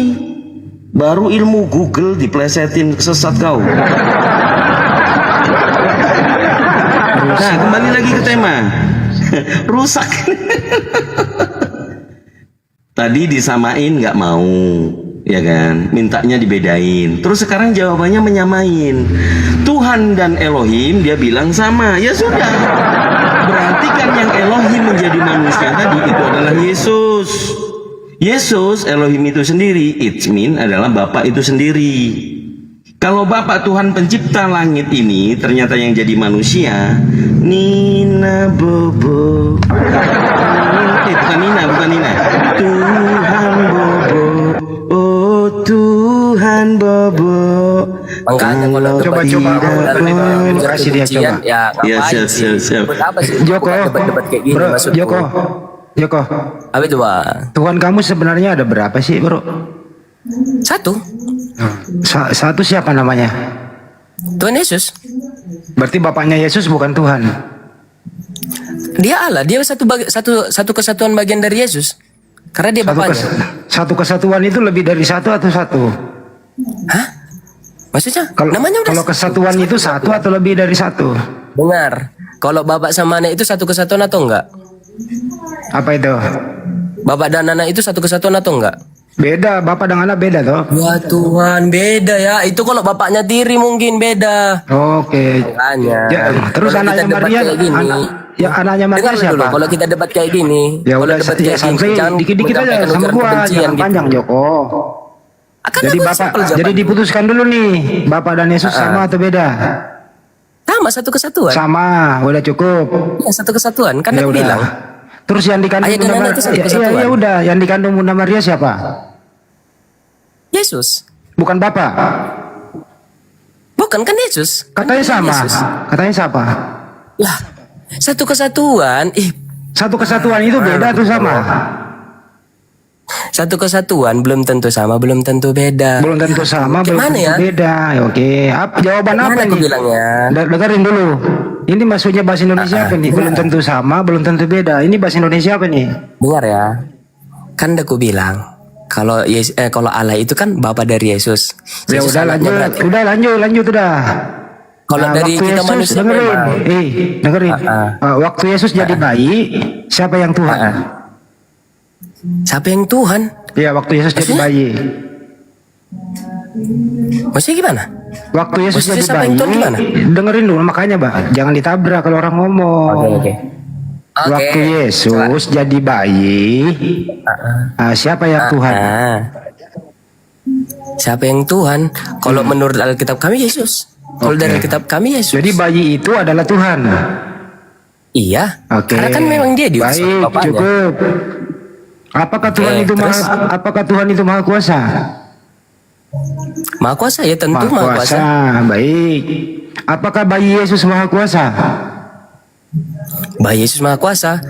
Baru ilmu Google diplesetin sesat kau. Nah, kembali lagi ke tema. Rusak. Tadi disamain nggak mau, ya kan? Mintanya dibedain. Terus sekarang jawabannya menyamain. Tuhan dan Elohim dia bilang sama. Ya sudah. Berarti kan yang Elohim menjadi manusia tadi itu adalah Yesus. Yesus, Elohim itu sendiri, it mean adalah Bapa itu sendiri. Kalau Bapa Tuhan pencipta langit ini ternyata yang jadi manusia, Nina Bobo. Bukan Nina. Tuhan Bobo. Oh Tuhan Bobo. Makanya kalau Coba kasih dia coba. ya Ya, ngapain sih? siap. Buat apa sih Joko, debat-debat kayak gini bro, maksudku? Joko, Apa itu, Bang? Tuhan kamu sebenarnya ada berapa sih, bro? Satu. Satu siapa namanya? Tuhan Yesus. Berarti bapaknya Yesus bukan Tuhan. Dia Allah, dia satu kesatuan bagian dari Yesus. Karena dia bapaknya. Satu kesatuan itu lebih dari satu atau satu? Hah? Maksudnya? Kalau Namanya udah kalau kesatuan itu satu atau lebih dari satu? dengar. Kalau bapak sama anak itu satu kesatuan atau enggak? Apa itu? Bapak dan anak itu satu kesatuan atau enggak? Beda, bapak dan anak beda toh? Ya Tuhan, beda ya. Itu kalau bapaknya tiri mungkin beda. Oke. Makanya. Ya, terus Kalau anaknya kita debat Maria, kayak gini, anaknya Maria dengar siapa? dulu, kalau kita debat kayak gini, Ya kalau udah debat ya, kayak gini, sampai jangan dikit-dikit aja menyampaikan sama ujaran gua, kebencian jangan gitu. panjang Joko. Akan Jadi aku bapak, simpel jawaban. jadi diputuskan dulu nih, bapak dan Yesus sama atau beda? Sama satu kesatuan. Sama, udah cukup. Ya satu kesatuan, kan Ya aku udah. bilang. Terus yang dikandung Ayah dan Bunda anak itu satu Maria, kesatuan. ya udah, yang dikandung Bunda Maria siapa? Yesus. Bukan bapak. Bukan kan Yesus? Katanya Kan sama. Yesus. Katanya siapa? Lah, satu kesatuan. Satu kesatuan itu beda atau sama? Satu kesatuan belum tentu sama, belum tentu beda. Belum tentu sama, belum Gimana tentu ya? beda. Oke, jawaban Gimana apa aku nih? bilangnya? Dengerin dulu. Ini maksudnya bahasa Indonesia apa nih? Belum tentu sama, belum tentu beda. Ini bahasa Indonesia apa nih? Dengar ya. Kan aku bilang kalau kalau Allah itu kan Bapa dari Yesus. Ya Yesus udah anaknya lanjut, berarti. lanjut udah. Kalau dari waktu kita Yesus, manusia dengerin, memang. dengerin. Waktu Yesus jadi bayi, siapa yang Tuhan? Siapa yang Tuhan? Iya, waktu Yesus jadi bayi. Maksudnya gimana? Waktu Yesus Maksudnya jadi siapa yang bayi, Tuhan gimana? dengerin dulu makanya, Mbak. Jangan ditabrak kalau orang ngomong. Oke. Waktu Yesus jadi bayi, siapa yang Tuhan? Siapa yang Tuhan? Kalau menurut Alkitab kami Yesus. Kalau dari Alkitab kami Yesus. Jadi bayi itu adalah Tuhan. Iya. Oke. Karena kan memang dia diutus oleh Baik, Bapaknya. cukup. Apakah Tuhan itu terus? apakah Tuhan itu maha kuasa? Maha kuasa ya tentu maha kuasa. Baik. Apakah bayi Yesus maha kuasa? Bayi Yesus maha kuasa.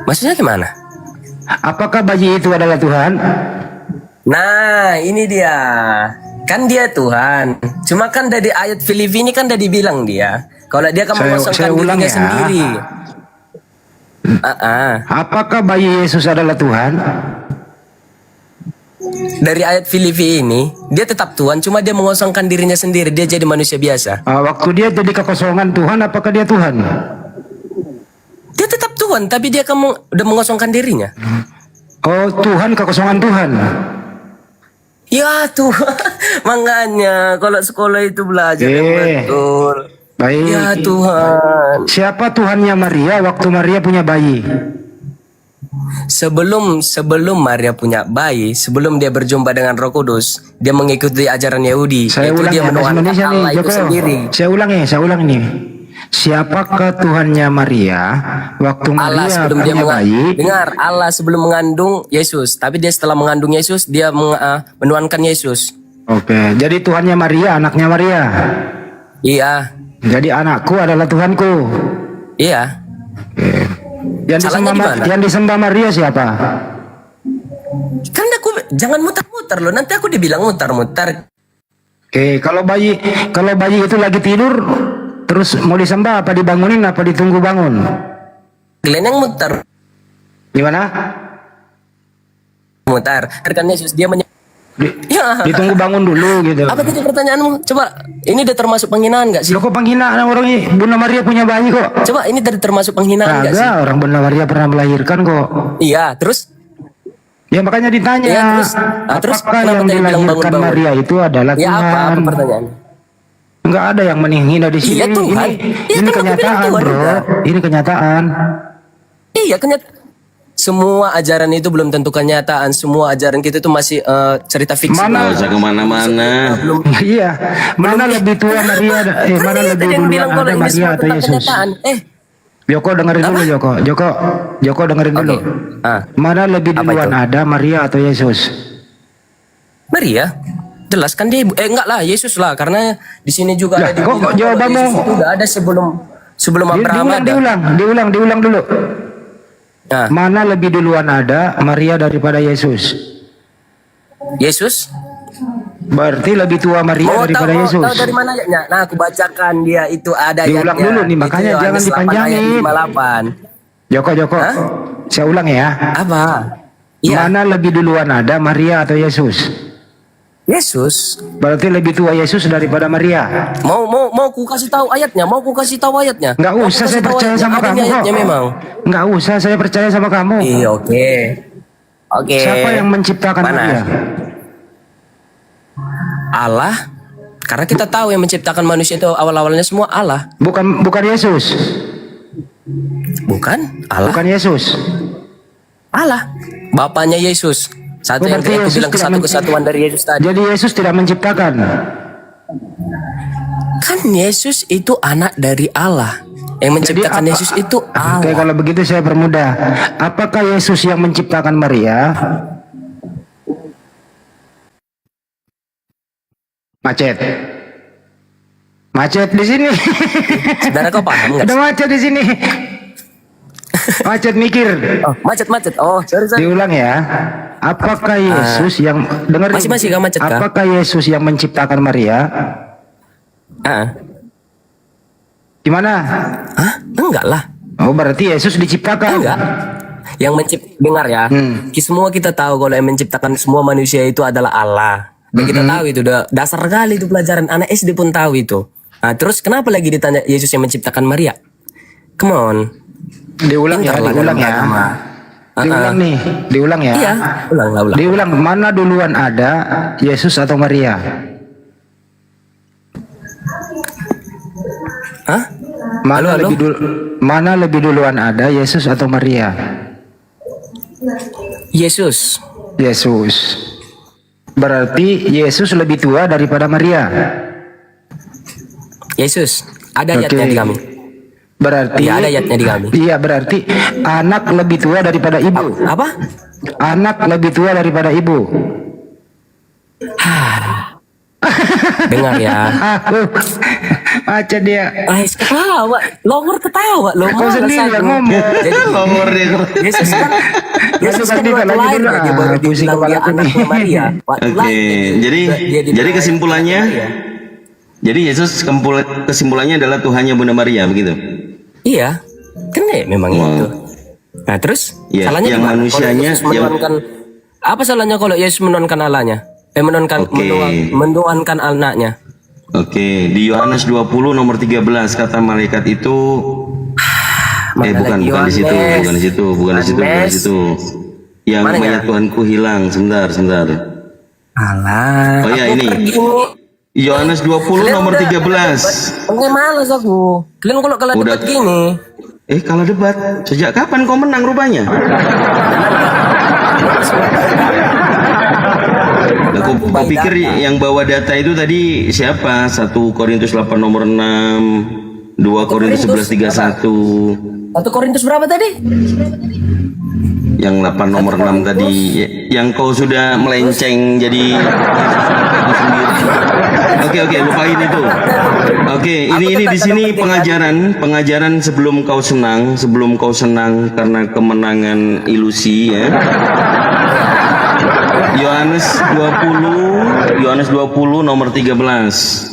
Maksudnya gimana? Apakah bayi itu adalah Tuhan? Nah, ini dia. Kan dia Tuhan. Cuma kan dari ayat Filipi ini kan udah dibilang dia. Kalau dia kan mengosongkan saya ulang dirinya ya. sendiri. Apakah bayi Yesus adalah Tuhan? Dari ayat Filipi ini, dia tetap Tuhan, cuma dia mengosongkan dirinya sendiri. Dia jadi manusia biasa. Waktu dia jadi kekosongan Tuhan, apakah dia Tuhan? Dia tetap Tuhan, tapi dia kan udah mengosongkan dirinya. Oh, Tuhan kekosongan Tuhan. Ya Tuhan, makanya kalau sekolah itu belajar yang betul. Baik. Ya Tuhan. Siapa Tuhannya Maria waktu Maria punya bayi? Sebelum Maria punya bayi, sebelum dia berjumpa dengan Roh Kudus, dia mengikuti ajaran Yahudi. Saya yaitu ulang dia ya, bahasa menuhankan Indonesia nih, Allah itu Joko. sendiri. Saya ulang nih. Siapakah Tuhannya Maria waktu Allah Maria sebelum dia punya bayi? dengar, Allah sebelum mengandung Yesus, tapi dia setelah mengandung Yesus dia menuhankan Yesus. Oke, jadi Tuhannya Maria, anaknya Maria. Iya. Jadi anakku adalah Tuhanku. Iya. Yang disembah Maria siapa? Kan aku jangan mutar-mutar loh, nanti aku dibilang mutar-mutar. Oke, kalau bayi itu lagi tidur, terus mau disembah apa dibangunin apa ditunggu bangun? Kalian yang mutar. Gimana? Mutar. Kan Yesus dia Ditunggu bangun dulu gitu. Apa tadi pertanyaanmu? Coba, ini udah termasuk penghinaan nggak sih? Lo kok penghinaan orang ini? Bunda Maria punya bayi kok. Coba, ini tadi termasuk penghinaan nggak sih? Kagak, orang Bunda Maria pernah melahirkan kok. Iya, terus? Ya makanya ditanya. Iya, terus apakah kenapa yang tadi bilang dilahirkan bangun-bangun? Maria itu adalah Ya Tuhan? apa pertanyaannya? Enggak ada yang menghina di sini. Iya, Tuhan. Ini kan aku bilang kenyataan, Tuhan bro. juga. Ini kenyataan. Iya, semua ajaran itu belum tentu kenyataan. Semua ajaran kita itu masih cerita fiksi. Nggak usah kemana-mana. Iya. Mana lebih tua Maria? Mana lebih yang duluan bilang kalau ada ini Maria semua atau tentang Yesus? kenyataan. Joko dengerin dulu Joko. Joko dengerin dulu. Mana lebih duluan ada Maria atau Yesus? Maria, jelas kan dia enggak lah, Yesus lah, karena di sini juga ada kok jawabanmu Yesus itu udah ada sebelum Abraham ada. Diulang dulu. Mana lebih duluan ada Maria daripada Yesus? Yesus? Berarti lebih tua Maria daripada Yesus. Tahu dari mana ayatnya? Nah, aku bacakan dia itu ada ayatnya. Diulang dulu nih, makanya Itu jangan Yohanes 8 dipanjangin. ayat 58. Joko. Saya ulang ya. Apa? Iya. Mana lebih duluan ada Maria atau Yesus? Yesus. Berarti lebih tua Yesus daripada Maria. Mau ku kasih tahu ayatnya? Nggak usah, saya percaya sama Ada kamu kok. ayatnya memang. Nggak usah, saya percaya sama kamu. Iya, oke. Siapa yang menciptakan Maria? Allah. Karena kita tahu yang menciptakan manusia itu awal-awalnya semua Allah. Bukan Yesus. Bukan Allah. Bukan Yesus. Allah. Bapaknya Yesus. Satu yang Berarti aku Yesus bilang tidak satu kesatuan dari Yesus tadi. Jadi Yesus tidak menciptakan. Kan Yesus itu anak dari Allah. Yang menciptakan Yesus itu Allah. Oke, kalau begitu saya permudah. Apakah Yesus yang menciptakan Maria? Macet di sini. Saudara kau paham nggak? Ada macet di sini. Macet mikir. Macet. Oh, sorry. Diulang ya. Apakah Yesus yang dengerin? Masih kah macet kah? Apakah Yesus yang menciptakan Maria? Gimana? Enggak lah. Oh, berarti Yesus diciptakan. Enggak. Yang dengar ya. Semua kita tahu kalau yang menciptakan semua manusia itu adalah Allah. Dan kita tahu itu udah dasar kali itu pelajaran. Anak SD pun tahu itu. Nah, terus kenapa lagi ditanya Yesus yang menciptakan Maria? Come on. Diulang ya. Diulang ya. Iya, ulang. Diulang, mana duluan ada Yesus atau Maria? Mana lebih duluan ada Yesus atau Maria? Yesus. Berarti Yesus lebih tua daripada Maria. Yesus. Ada ayatnya di kami. Berarti ada ayatnya di kami. Iya, berarti anak lebih tua daripada ibu. Apa? Anak lebih tua daripada ibu. Dengar ya. Aja dia. Ketawa, longor ketawa. Kau sendiri yang ngomong. Longor dia. Yesus kan. Yesus kan lagi dulu. Pusing kepala aku nih. Maria. Oke, jadi kesimpulannya. Jadi Yesus kesimpulannya adalah Tuhannya Bunda Maria, begitu? Iya, kan memang itu. Nah terus, salahnya yang gimana? manusianya, apa salahnya kalau Yesus menurunkan Allahnya? Mendoakan anaknya. Oke, di Yohanes 20 nomor 13 kata malaikat itu bukan di situ. Yang mayat Tuhanku hilang. Sebentar. Alah. Oh ya, ini. Yohanes 20 nomor 13. Enggak malas aku. Kalian kalau debat gini. Kalau debat, sejak kapan kau menang rupanya? Aku pikir yang bawa data itu tadi siapa? 1 Korintus 8 nomor 6, 2 Korintus 11 31. 1 Korintus berapa tadi? Yang 8 nomor 6 tadi, yang kau sudah melenceng jadi Oke, lupain itu. Oke, ini di sini pengajaran sebelum kau senang karena kemenangan ilusi ya. Yohanes 20 nomor 13.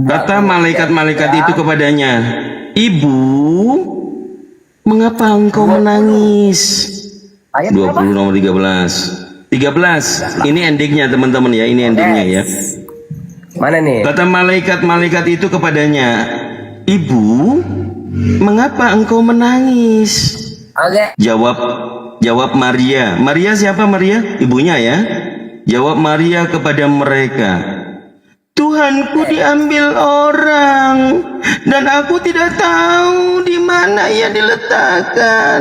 Kata malaikat-malaikat itu kepadanya, "Ibu, mengapa engkau menangis?" 20 nomor 13. 13. Ini endingnya teman-teman ya, ini endingnya ya. Mana nih? Kata malaikat-malaikat itu kepadanya, "Ibu, mengapa engkau menangis?" Oke. Jawab Maria. Maria siapa Maria? Ibunya ya. Jawab Maria kepada mereka, "Tuhanku diambil orang dan aku tidak tahu di mana ia diletakkan."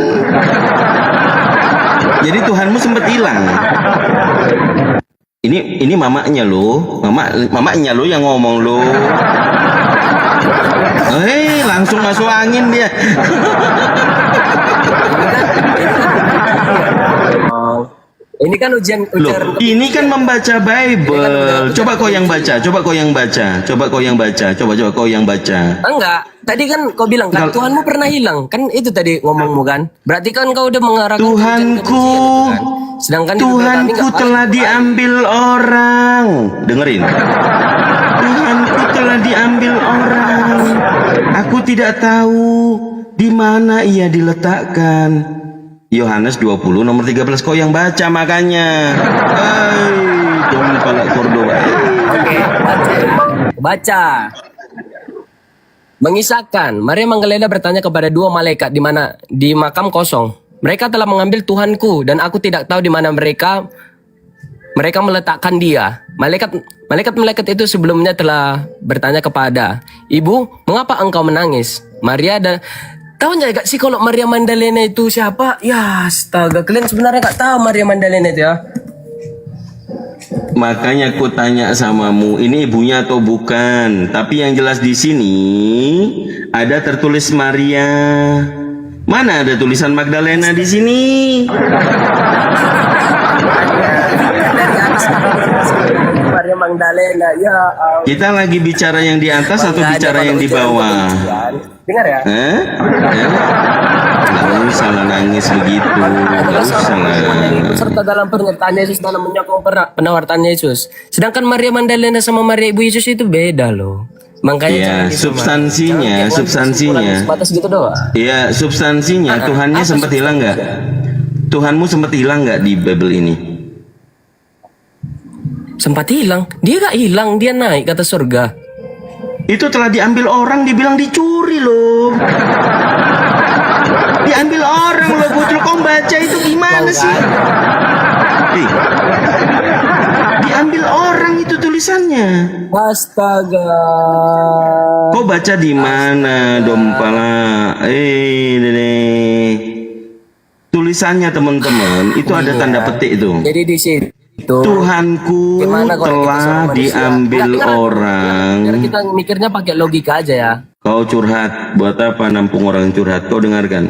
Jadi Tuhanmu sempat hilang. Ini mamanya loh, mamanya loh yang ngomong loh. Langsung masuk angin dia. Ini kan ujian. Loh, ini kan membaca Bible. Coba kau yang baca. Enggak, tadi kan kau bilang kan Tuhanmu pernah hilang. Kan itu tadi ngomongmu kan. Berarti kan kau udah mengarahkan Tuhanku. Sedangkan Tuhanku telah diambil orang. Dengerin. Tuhanku telah diambil orang. Aku tidak tahu di mana ia diletakkan. Yohanes 20 nomor 13. Kau yang baca makanya. Dompala Cordoba. Oke, baca. Mengisahkan, Maria Magdalena bertanya kepada dua malaikat di makam kosong. Mereka telah mengambil Tuhanku dan aku tidak tahu di mana mereka meletakkan dia. Malaikat itu sebelumnya telah bertanya kepada, "Ibu, mengapa engkau menangis?" Maria dan tahu nggak sih kalau Maria Magdalena itu siapa? Ya astaga, kalian sebenarnya nggak tahu Maria Magdalena itu ya. Makanya aku tanya samamu, ini ibunya atau bukan? Tapi yang jelas di sini ada tertulis Maria. Mana ada tulisan Magdalena di sini? Maria Magdalena, ya. Kita lagi bicara yang di atas atau bicara yang di bawah? Dengar ya? Nggak usah lah nangis begitu. Nggak usah lah. Serta dalam pernyataan Yesus dalam menyokong penawartan Yesus. Sedangkan Maria Magdalena sama Maria Ibu Yesus itu beda loh. Makanya substansinya. Sebatas gitu doang. Iya, substansinya. Tuhannya sempat hilang nggak? Tuhanmu sempat hilang nggak di Bible ini? Sempat hilang. Dia gak hilang, dia naik ke atas surga. Itu telah diambil orang, dibilang dicuri loh. Diambil orang loh, bocil. Kau baca itu gimana sih? Diambil orang itu tulisannya. Astaga. Kau baca di mana, Dompala? Tulisannya teman-teman, itu ada tanda petik itu. Jadi di situ Tuhanku telah diambil orang. Biar kita mikirnya pakai logika aja ya. Kau curhat, buat apa nampung orang curhat? Kau dengarkan.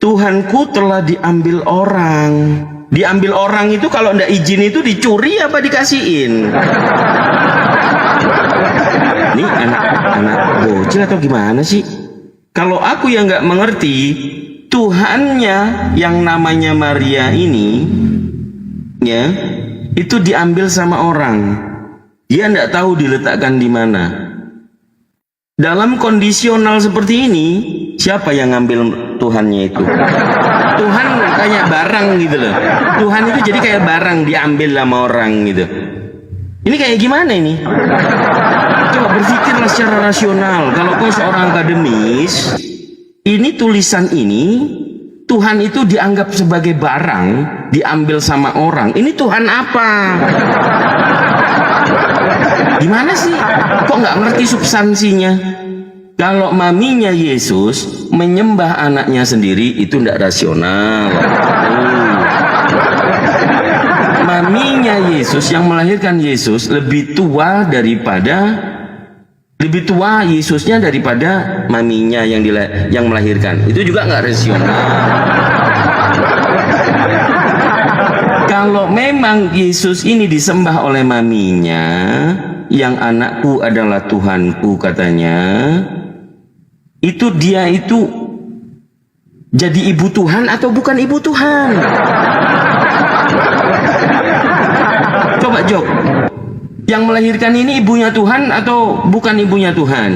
Tuhanku telah diambil orang. Diambil orang itu kalau ndak izin itu dicuri apa dikasihin? Ini anak bocil atau gimana sih? Kalau aku yang nggak mengerti, Tuhannya yang namanya Maria ini, ya, itu diambil sama orang. Dia nggak tahu diletakkan di mana. Dalam kondisional seperti ini, siapa yang ngambil Tuhannya itu? Tuhan kayak barang gitu loh. Tuhan itu jadi kayak barang diambil sama orang gitu. Ini kayak gimana ini? Coba berpikirlah secara rasional. Kalau kau seorang akademis, ini tulisan ini, Tuhan itu dianggap sebagai barang, diambil sama orang. Ini Tuhan apa? Gimana sih? Kok nggak ngerti substansinya? Kalau maminya Yesus menyembah anaknya sendiri, itu tidak rasional. Maminya Yesus yang melahirkan Yesus lebih tua Yesusnya daripada maminya yang melahirkan. Itu juga nggak rasional. Kalau memang Yesus ini disembah oleh maminya, yang anakku adalah Tuhanku katanya, itu dia itu jadi ibu Tuhan atau bukan ibu Tuhan? Coba jawab. Yang melahirkan ini ibunya Tuhan atau bukan ibunya Tuhan?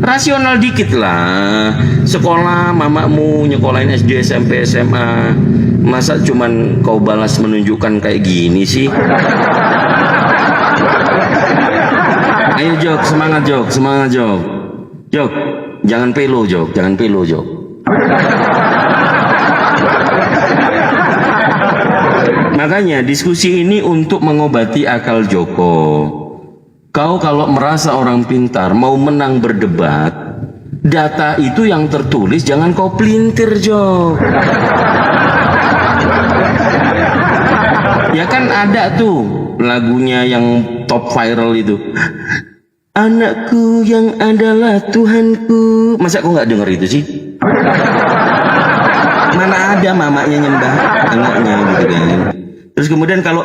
Rasional dikit lah. Sekolah mamamu nyekolahin SD, SMP, SMA. Masa cuman kau balas menunjukkan kayak gini sih? Ayo Jok, semangat Jok, semangat Jok. Jok, jangan pelo Jok, jangan pelo Jok. Makanya diskusi ini untuk mengobati akal Joko. Kau kalau merasa orang pintar mau menang berdebat, data itu yang tertulis jangan kau pelintir Jok. Ya kan ada tuh lagunya yang top viral itu. Anakku yang adalah Tuhanku. Masa kau nggak denger itu sih? Mana ada mamanya nyembah anaknya gitu kan. Terus kemudian kalau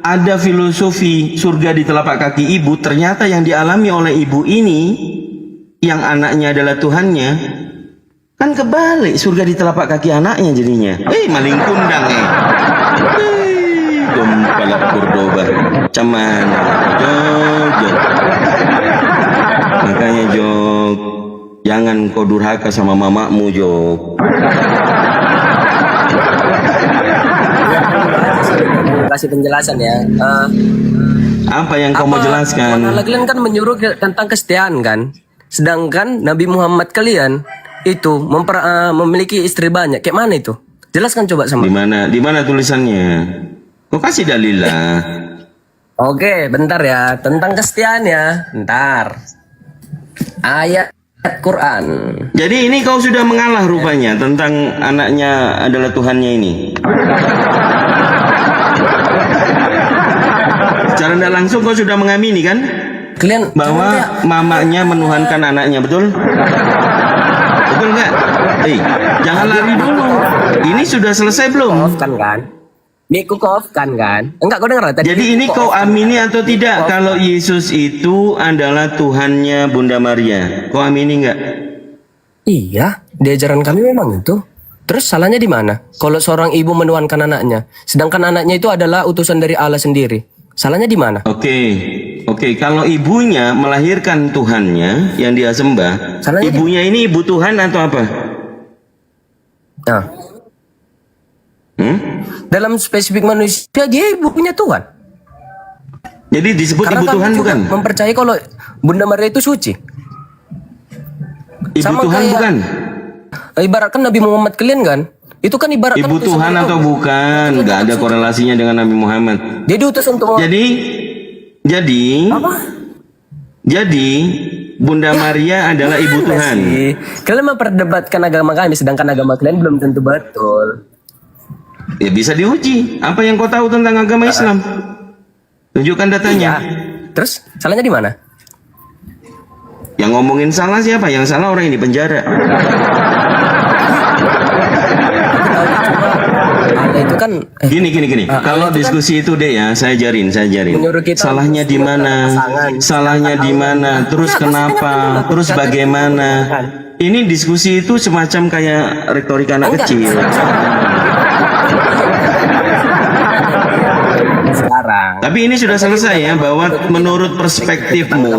ada filosofi surga di telapak kaki ibu, ternyata yang dialami oleh ibu ini yang anaknya adalah Tuhannya, kan kebalik, surga di telapak kaki anaknya jadinya. Maling kundang Gompalak Cordoba. Caman Jok. Makanya Jok, jangan kau durhaka sama mamamu Jok. Kasih penjelasan ya. Apa yang kau mau jelaskan? Kalian kan menyuruh tentang kesetiaan kan, sedangkan Nabi Muhammad kalian itu memiliki istri banyak. Kayak mana itu? Jelaskan coba sama. Di mana tulisannya? Kau kasih dalil lah. Oke, bentar ya, tentang kesetiaan ya. Bentar. Ayat Quran. Jadi ini kau sudah mengalah rupanya tentang anaknya adalah Tuhannya ini. Secara tidak langsung kau sudah mengamini kan? Kalian bahwa mamanya menuhankan anaknya, betul? Betul nggak? Jangan lari dulu. Ini sudah selesai belum? Kan? Mikukov kan? Enggak, kau dengar tadi. Jadi ini kau amini atau tidak kalau Yesus itu adalah Tuhannya Bunda Maria? Kau amini nggak? Iya, di ajaran kami memang itu. Terus salahnya di mana? Kalau seorang ibu menuhankan anaknya, sedangkan anaknya itu adalah utusan dari Allah sendiri. Salahnya di mana? Oke. Kalau ibunya melahirkan Tuhannya yang dia sembah, salahnya ibunya ini ibu Tuhan atau apa? Nah. Dalam spesifik manusia dia ibu punya Tuhan. Jadi disebut karena ibu Tuhan bukan? Mempercayai kalau Bunda Maria itu suci. Ibu sama Tuhan kayak, bukan? Ibaratkan Nabi Muhammad kalian kan? Itu kan ibaratkan ibu Tuhan atau bukan? Gak ada korelasinya dengan Nabi Muhammad. Dia diutus untuk Jadi Bunda Maria adalah ibu Tuhan. Kalian memperdebatkan agama kami, sedangkan agama kalian belum tentu betul. Ya bisa diuji. Apa yang kau tahu tentang agama Islam? Tunjukkan datanya. Terus salahnya di mana? Yang ngomongin salah siapa? Yang salah orang yang di penjara. Itu kan gini. Kalau diskusi itu deh ya, saya ajarin. Salahnya di mana? Salahnya di mana? Terus kenapa? Terus bagaimana? Ini diskusi itu semacam kayak retorika anak kecil. Tapi ini sudah selesai ya, bahwa menurut perspektifmu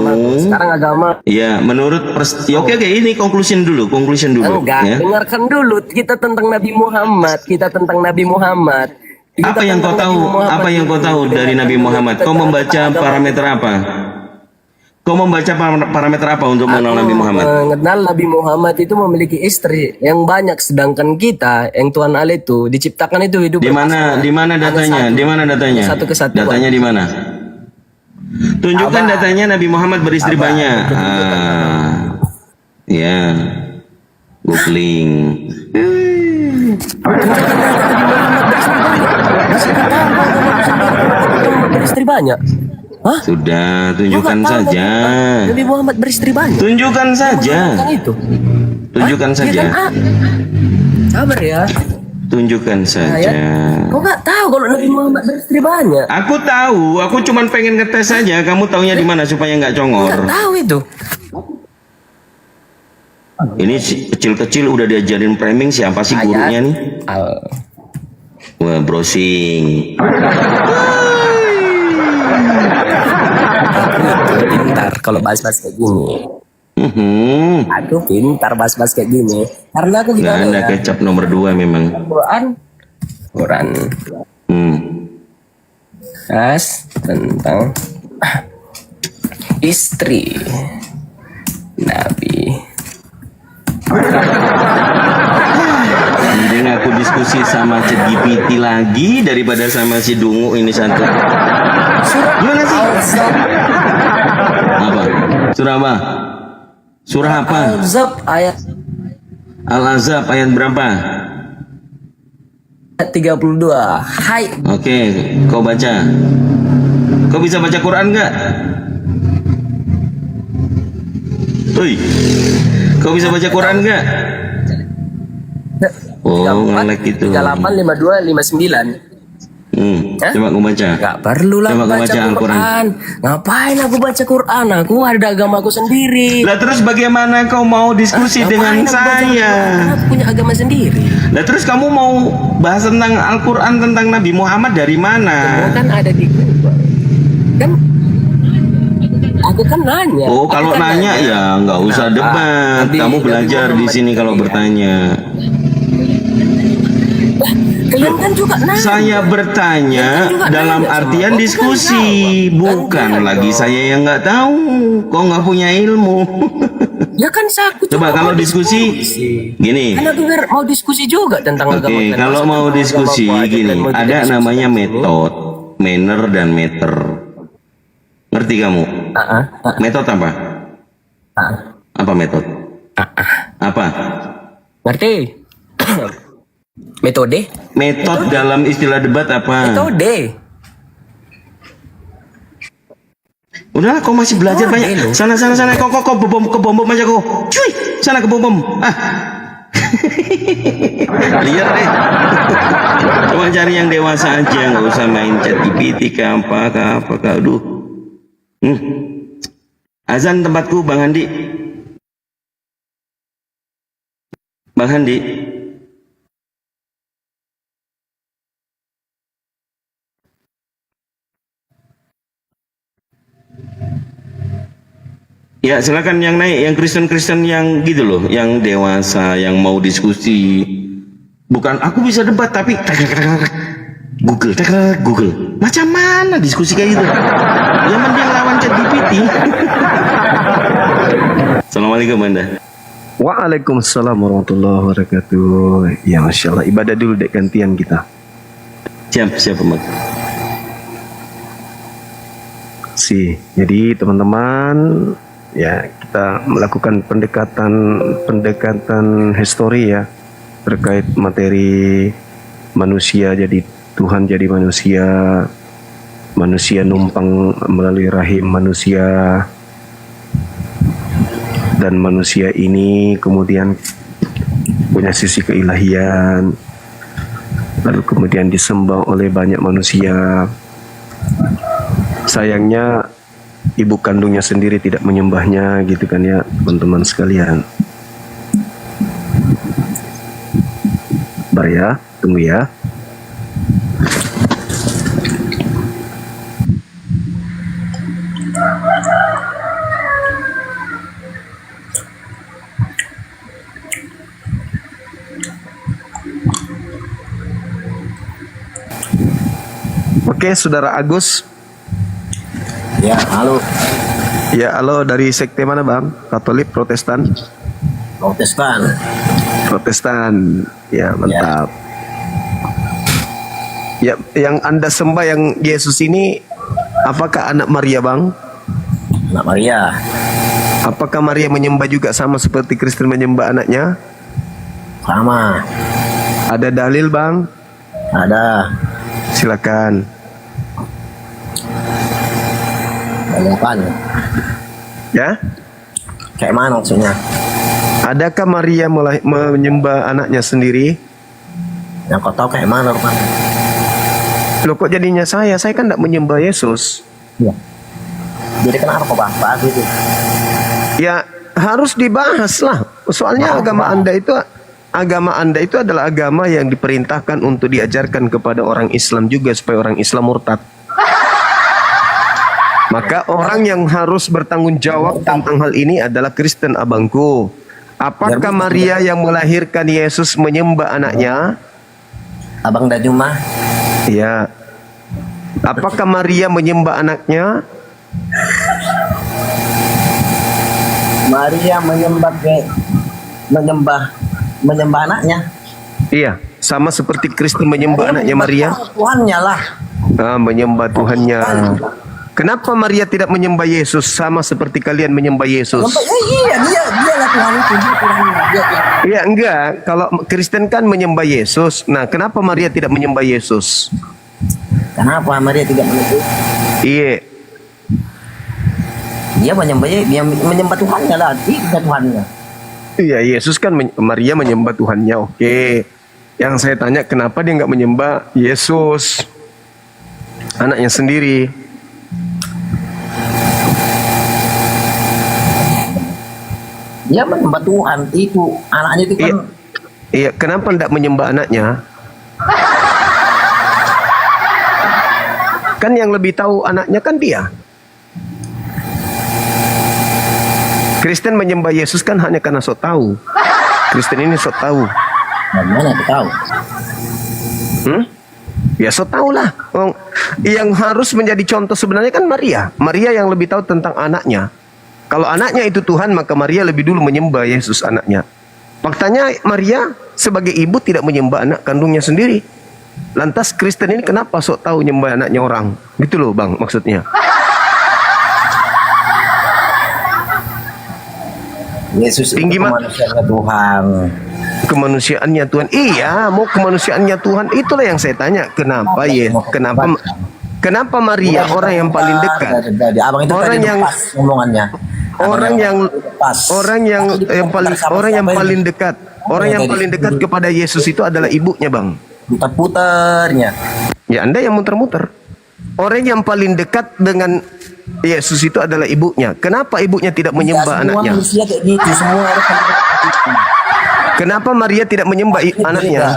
sekarang agama. Ya, oke, ini conclusion dulu. Enggak, ya. Dengarkan dulu kita tentang Nabi Muhammad. Apa yang kau tahu dari Nabi Muhammad? Kau membaca parameter apa? Untuk mengenal Nabi Muhammad? Mengenal Nabi Muhammad itu memiliki istri yang banyak, sedangkan kita yang Tuhan Allah itu diciptakan itu hidup. Di mana datanya? Satu kesatuan. Datanya di mana? Tunjukkan datanya Nabi Muhammad beristri banyak. Ya. Googling. Beristri banyak. Hah? Sudah, tunjukkan saja. Nabi Muhammad beristri banyak. Tunjukkan saja. Tunjukkan saja. Sabar ya. Tunjukkan saja. Kau nggak tahu kalau Nabi Muhammad beristri banyak? Aku tahu. Aku cuma pengen ngetes saja. Kamu taunya di mana supaya nggak congor? Nggak tahu itu. Ini kecil-kecil udah diajarin framing, siapa sih gurunya nih? Wah, browsing. Pintar kalau bahas-bahas kayak gini. Aku pintar bahas-bahas kayak gini. Karena aku Nggak gimana ada ya? kecap nomor 2 memang. Quran bahas tentang istri Nabi. Mending aku diskusi sama ChatGPT lagi daripada sama si Dungu ini satu. Gimana sih? Apa? Surah apa? Surah apa? Al-Ahzab ayat Al-Ahzab ayat berapa? 32. Hai. Oke, kau baca. Kau bisa baca Quran nggak? Oi, kau bisa baca Quran nggak? Oh, ngelek gitu. 38 52 59. Coba aku baca. Gak perlu lah Coba aku baca Al-Quran. Quran. Ngapain aku baca Quran? Aku ada agamaku sendiri. Lah terus bagaimana kau mau diskusi dengan Ngapain aku baca saya? Quran? Aku punya agama sendiri. Lah terus kamu mau bahas tentang Al-Quran, tentang Nabi Muhammad dari mana? Semua kan ada di Google. Kan aku kan nanya. Oh, kalau Aku kan nanya ya nggak usah debat. Nabi- Kamu Nabi belajar di Muhammad sini kalau ya. bertanya. Kalian kan juga nanya. Saya bertanya dalam artian diskusi, bukan lagi saya yang nggak tahu. Kok nggak punya ilmu? Ya kan aku Coba kalau diskusi, gini. Kan aku mau diskusi juga tentang agama. Oke, kalian. kalau Masa mau tentang diskusi agama aku aja gini, kalian mau ada tidak diskusi namanya sama aku? metode, manner dan meter. Ngerti kamu? Metode apa? Apa metode? Apa? Ngerti? Metode? Metode dalam istilah debat apa? Metode. Udahlah, kau masih belajar banyak. Sana, kau bom aja kau. Cuy, sana ke bom. Ah. Lihat deh. Coba cari yang dewasa aja, nggak usah main ChatGPT ke apa. Aduh. Azan tempatku, Bang Handi. Bang Handi. Ya silakan yang naik, yang Kristen yang gitu loh, yang dewasa, yang mau diskusi. Bukan aku bisa debat tapi Google. Macam mana diskusi kayak gitu? Yang mending lawan ChatGPT. Assalamualaikum Anda. Waalaikumsalam warahmatullahi wabarakatuh. Ya Masya Allah, ibadah dulu dek gantian kita. Siap Mak. Jadi teman-teman, ya kita melakukan pendekatan histori ya terkait materi manusia jadi Tuhan, jadi manusia numpang melalui rahim manusia, dan manusia ini kemudian punya sisi keilahian, lalu kemudian disembah oleh banyak manusia. Sayangnya ibu kandungnya sendiri tidak menyembahnya, gitu kan ya teman-teman sekalian. Bar ya, tunggu ya. Oke, Saudara Agus. Ya, halo. Ya, halo, dari sekte mana Bang? Katolik, Protestan? Protestan. Ya, mantap. Ya, yang Anda sembah yang Yesus ini apakah anak Maria, Bang? Anak Maria. Apakah Maria menyembah juga sama seperti Kristen menyembah anaknya? Sama. Ada dalil, Bang? Ada. Silakan. Apaan? Ya? Kayak mana maksudnya? Adakah Maria mulai menyembah anaknya sendiri? Yang kau tahu kayak mana rupanya? Loh kok jadinya saya kan tidak menyembah Yesus. Iya. Jadi kenapa kau bahas itu? Ya harus dibahas lah. Soalnya agama Anda itu adalah agama yang diperintahkan untuk diajarkan kepada orang Islam juga supaya orang Islam murtad. Maka orang yang harus bertanggung jawab tentang hal ini adalah Kristen, abangku. Apakah Maria yang melahirkan Yesus menyembah anaknya? Abang dah Juma. Ya. Apakah Maria menyembah anaknya? Maria menyembah anaknya. Iya, sama seperti Kristen menyembah anaknya Maria. Tuhannya lah. Menyembah Tuhannya. Kenapa Maria tidak menyembah Yesus sama seperti kalian menyembah Yesus? Iya, dia lah Tuhan itu. Iya, enggak. Kalau Kristen kan menyembah Yesus. Nah, kenapa Maria tidak menyembah Yesus? Kenapa Maria tidak menyembah? Iya. Dia menyembah Tuhannya lah, dia Tuhannya. Iya, Yesus kan Maria menyembah Tuhannya. Oke. Yang saya tanya kenapa dia nggak menyembah Yesus, anaknya sendiri? Dia menyembah Tuhan itu, anaknya itu kan. Iya, kenapa tidak menyembah anaknya? Kan yang lebih tahu anaknya kan dia. Kristen menyembah Yesus kan hanya karena sok tahu. Kristen ini sok tahu. Mana tahu? Ya sok tahu lah. Yang harus menjadi contoh sebenarnya kan Maria. Maria yang lebih tahu tentang anaknya. Kalau anaknya itu Tuhan, maka Maria lebih dulu menyembah Yesus anaknya. Faktanya Maria sebagai ibu tidak menyembah anak kandungnya sendiri. Lantas Kristen ini kenapa sok tahu menyembah anaknya orang? Gitu loh Bang maksudnya. Yesus tinggi kemanusiaannya Tuhan. Kemanusiaannya Tuhan. Iya, mau kemanusiaannya Tuhan. Itulah yang saya tanya. Kenapa ya? Kenapa Maria orang yang paling dekat? Abang itu orang yang omongannya. Orang yang paling dekat. Orang yang paling dekat kepada Yesus itu adalah ibunya, Bang. Putar-putarnya. Ya, Anda yang muter-muter. Orang yang paling dekat dengan Yesus itu adalah ibunya. Kenapa ibunya tidak menyembah anaknya? Manusia kayak gitu, semua orang Kenapa Maria tidak menyembah anaknya?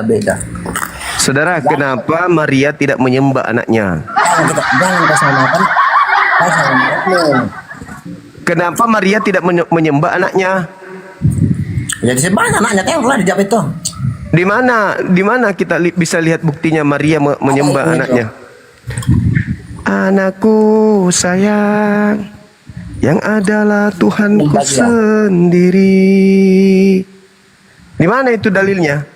Beda. Saudara, kenapa Maria tidak menyembah anaknya? Jangan kita samakan. Kenapa Maria tidak menyembah anaknya? Jadi sebenarnya anaknya kan telah dijawab itu. Di mana kita bisa lihat buktinya Maria menyembah anaknya? Anakku sayang, yang adalah Tuhanku sendiri. Di mana itu dalilnya?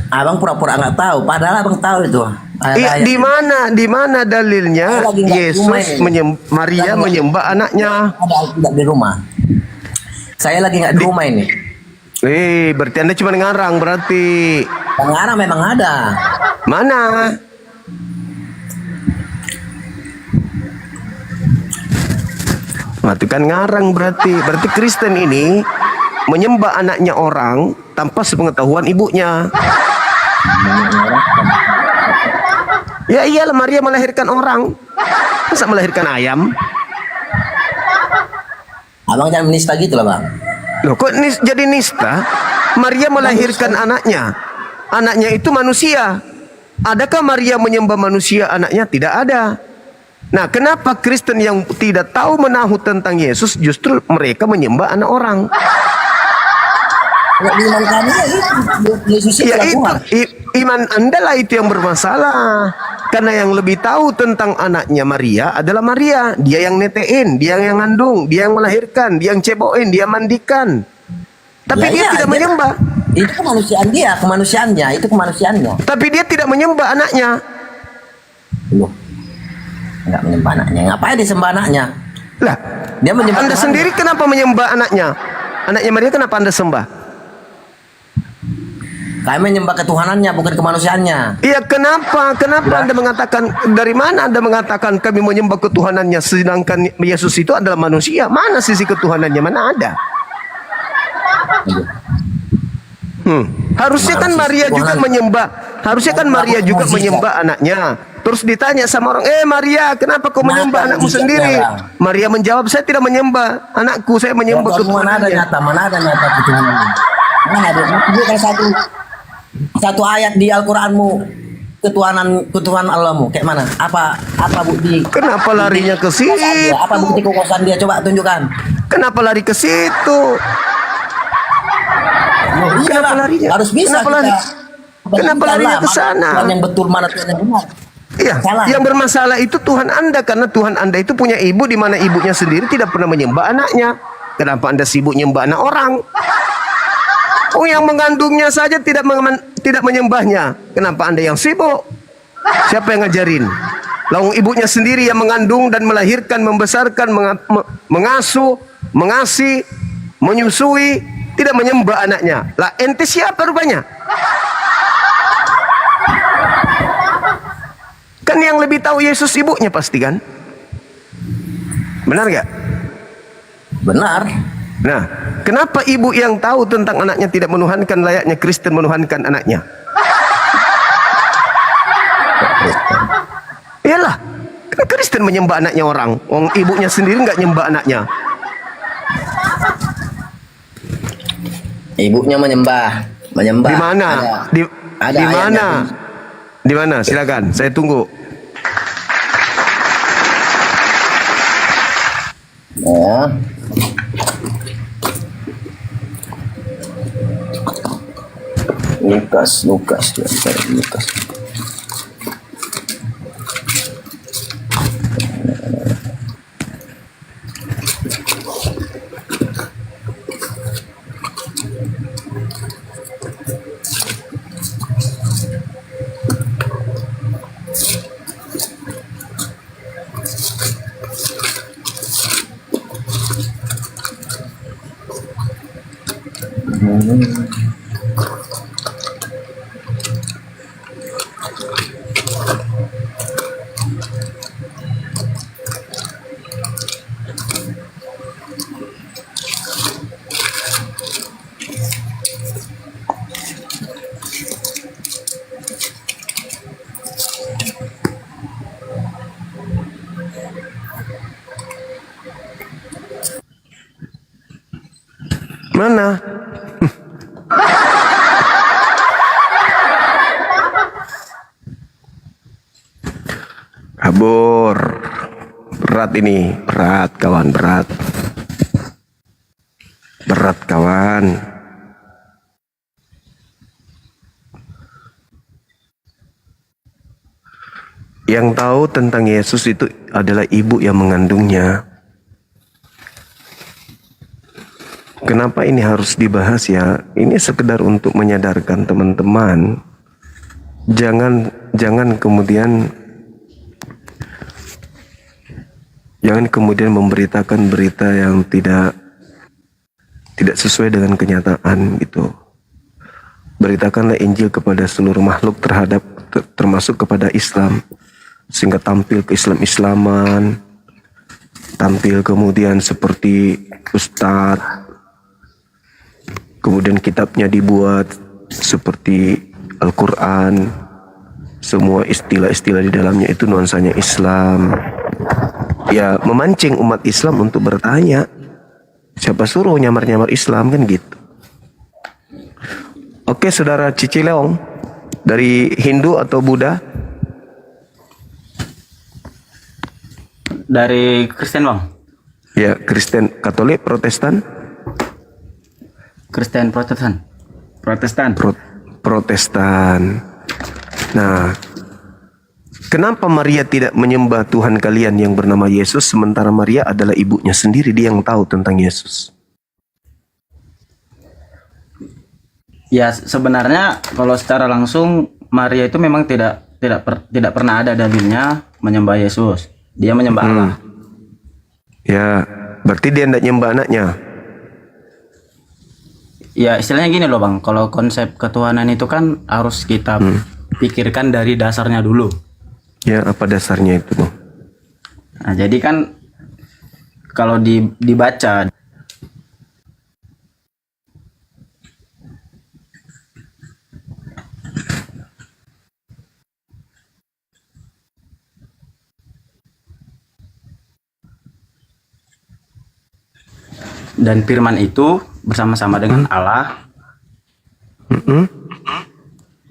Abang pura-pura nggak tahu, padahal abang tahu itu. Di mana dalilnya Yesus Maria menyembah anaknya? Ada di rumah. Saya lagi nggak di rumah ini. Berarti Anda cuma ngarang berarti. Ngarang memang ada. Mana? Itu kan ngarang berarti. Berarti Kristen ini menyembah anaknya orang tanpa sepengetahuan ibunya. Ya iyalah, Maria melahirkan orang. Masa melahirkan ayam? Abang jangan menista gitu lah Bang. Loh kok jadi nista? Maria melahirkan anaknya. Anaknya itu manusia. Adakah Maria menyembah manusia anaknya? Tidak ada. Nah, kenapa Kristen yang tidak tahu menahu tentang Yesus justru mereka menyembah anak orang? Iman kami Yesus ya itu iman Anda lah itu yang bermasalah. Karena yang lebih tahu tentang anaknya Maria adalah Maria. Dia yang netein, dia yang ngandung, dia yang melahirkan, dia yang ceboin, dia mandikan. Tapi dia tidak menyembah. Itu kemanusiaan dia, kemanusiaannya, itu kemanusiaannya. Tapi dia tidak menyembah anaknya. Loh. Enggak menyembah anaknya. Ngapain disembah anaknya? Lah, dia menyembah Anda sendiri kenapa menyembah anaknya? Anaknya Maria kenapa Anda sembah? Kami menyembah ketuhanannya, bukan kemanusiaannya. Iya, kenapa? Kenapa Anda mengatakan, dari mana Anda mengatakan kami menyembah ketuhanannya sedangkan Yesus itu adalah manusia? Mana sisi ketuhanannya? Mana ada? Harusnya kan Maria juga menyembah. Harusnya kan Maria juga menyembah anaknya. Terus ditanya sama orang, Maria, kenapa kau menyembah anakmu sendiri? Maria menjawab, saya tidak menyembah anakku, saya menyembah ketuhanannya. Mana ada nyata ketuhanannya? Mana ada? Tunjukkan satu ayat di Al-Quranmu ketuhanan Allahmu kayak mana? Apa bukti? Kenapa larinya ke situ? Apa bukti kekuasaan dia? Coba tunjukkan. Kenapa lari ke situ? Kenapa larinya? Harus bisa Kenapa lari? Kenapa larinya ke sana? Tuhan yang betul, mana Tuhan yang benar. Iya, yang bermasalah itu Tuhan Anda, karena Tuhan Anda itu punya ibu di mana ibunya sendiri tidak pernah menyembah anaknya. Kenapa Anda sibuk nyembah anak orang? Oh, yang mengandungnya saja tidak menyembahnya. Kenapa Anda yang sibuk? Siapa yang ngajarin? Lalu ibunya sendiri yang mengandung dan melahirkan, membesarkan, mengasuh, mengasihi, menyusui, tidak menyembah anaknya. Lah ente siapa rupanya? Kan yang lebih tahu Yesus ibunya pasti kan? Benar gak? Benar. Nah, kenapa ibu yang tahu tentang anaknya tidak menuhankan layaknya Kristen menuhankan anaknya? Iyalah, kan Kristen menyembah anaknya orang. Ibunya sendiri nggak nyembah anaknya. Ibunya menyembah. Di mana? Ada di mana? ayatnya. Di mana? Silakan, saya tunggu. Ya. Lukas. Mana? Kabur. Berat ini, berat kawan, berat. Berat kawan. Yang tahu tentang Yesus itu adalah ibu yang mengandungnya. Kenapa ini harus dibahas ya? Ini sekedar untuk menyadarkan teman-teman. Jangan kemudian memberitakan berita yang tidak sesuai dengan kenyataan gitu. Beritakanlah Injil kepada seluruh makhluk termasuk kepada Islam, sehingga tampil ke Islam-Islaman, tampil kemudian seperti ustadz. Kemudian kitabnya dibuat seperti Al-Quran. Semua istilah-istilah di dalamnya itu nuansanya Islam. Ya, memancing umat Islam untuk bertanya. Siapa suruh nyamar-nyamar Islam kan gitu. Oke, saudara Cici Leong. Dari Hindu atau Buddha? Dari Kristen, Bang. Ya, Kristen, Katolik, Protestan? Kristen Protestan. Protestan. Nah, kenapa Maria tidak menyembah Tuhan kalian yang bernama Yesus, sementara Maria adalah ibunya sendiri, dia yang tahu tentang Yesus? Ya, sebenarnya kalau secara langsung Maria itu memang tidak pernah ada dalilnya menyembah Yesus. Dia menyembah Allah. Ya, berarti dia tidak nyembah anaknya. Ya, istilahnya gini loh Bang, kalau konsep ketuhanan itu kan harus kita pikirkan dari dasarnya dulu. Ya, apa dasarnya itu, Bang? Nah, jadi kan kalau dibaca dan firman itu bersama-sama dengan Allah.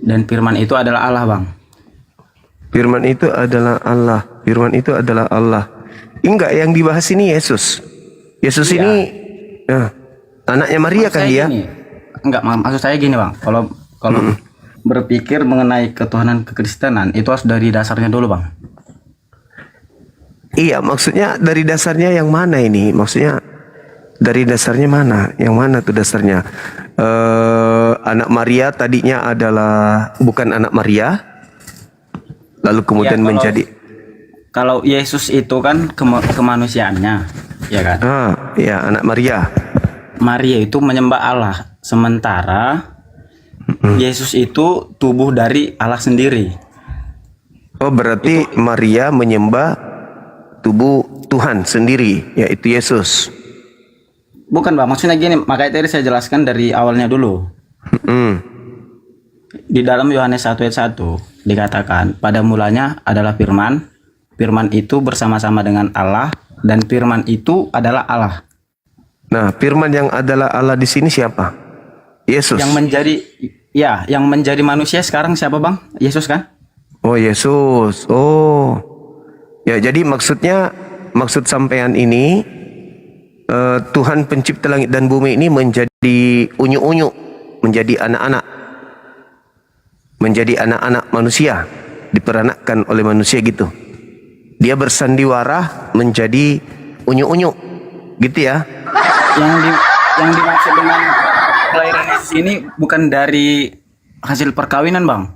Dan firman itu adalah Allah, Bang. Firman itu adalah Allah. Firman itu adalah Allah. Enggak, yang dibahas ini Yesus. Yesus ini anaknya Maria kan dia? Enggak, maksud saya gini Bang. Kalau berpikir mengenai ketuhanan kekristenan itu harus dari dasarnya dulu Bang. Iya, maksudnya dari dasarnya yang mana ini? Maksudnya dari dasarnya mana? Yang mana tuh dasarnya? Anak Maria tadinya adalah bukan anak Maria, lalu kemudian menjadi. Kalau Yesus itu kan kemanusiaannya, ya kan? Ya, anak Maria. Maria itu menyembah Allah, sementara Yesus itu tubuh dari Allah sendiri. Oh, berarti Maria menyembah tubuh Tuhan sendiri, yaitu Yesus. Bukan Bang, maksudnya gini, makanya tadi saya jelaskan dari awalnya dulu. Di dalam Yohanes 1 ayat 1 dikatakan, pada mulanya adalah firman, firman itu bersama-sama dengan Allah, dan firman itu adalah Allah. Nah, firman yang adalah Allah di sini siapa? Yesus. Yang menjadi manusia sekarang siapa Bang? Yesus kan? Oh, Yesus. Oh. Ya, jadi maksud sampean ini Tuhan pencipta langit dan bumi ini menjadi unyu-unyu, menjadi anak-anak. Menjadi anak-anak manusia, diperanakkan oleh manusia gitu. Dia bersandiwara menjadi unyu-unyu. Gitu ya. Yang dimaksud dengan kelahiran Yesus ini bukan dari hasil perkawinan Bang.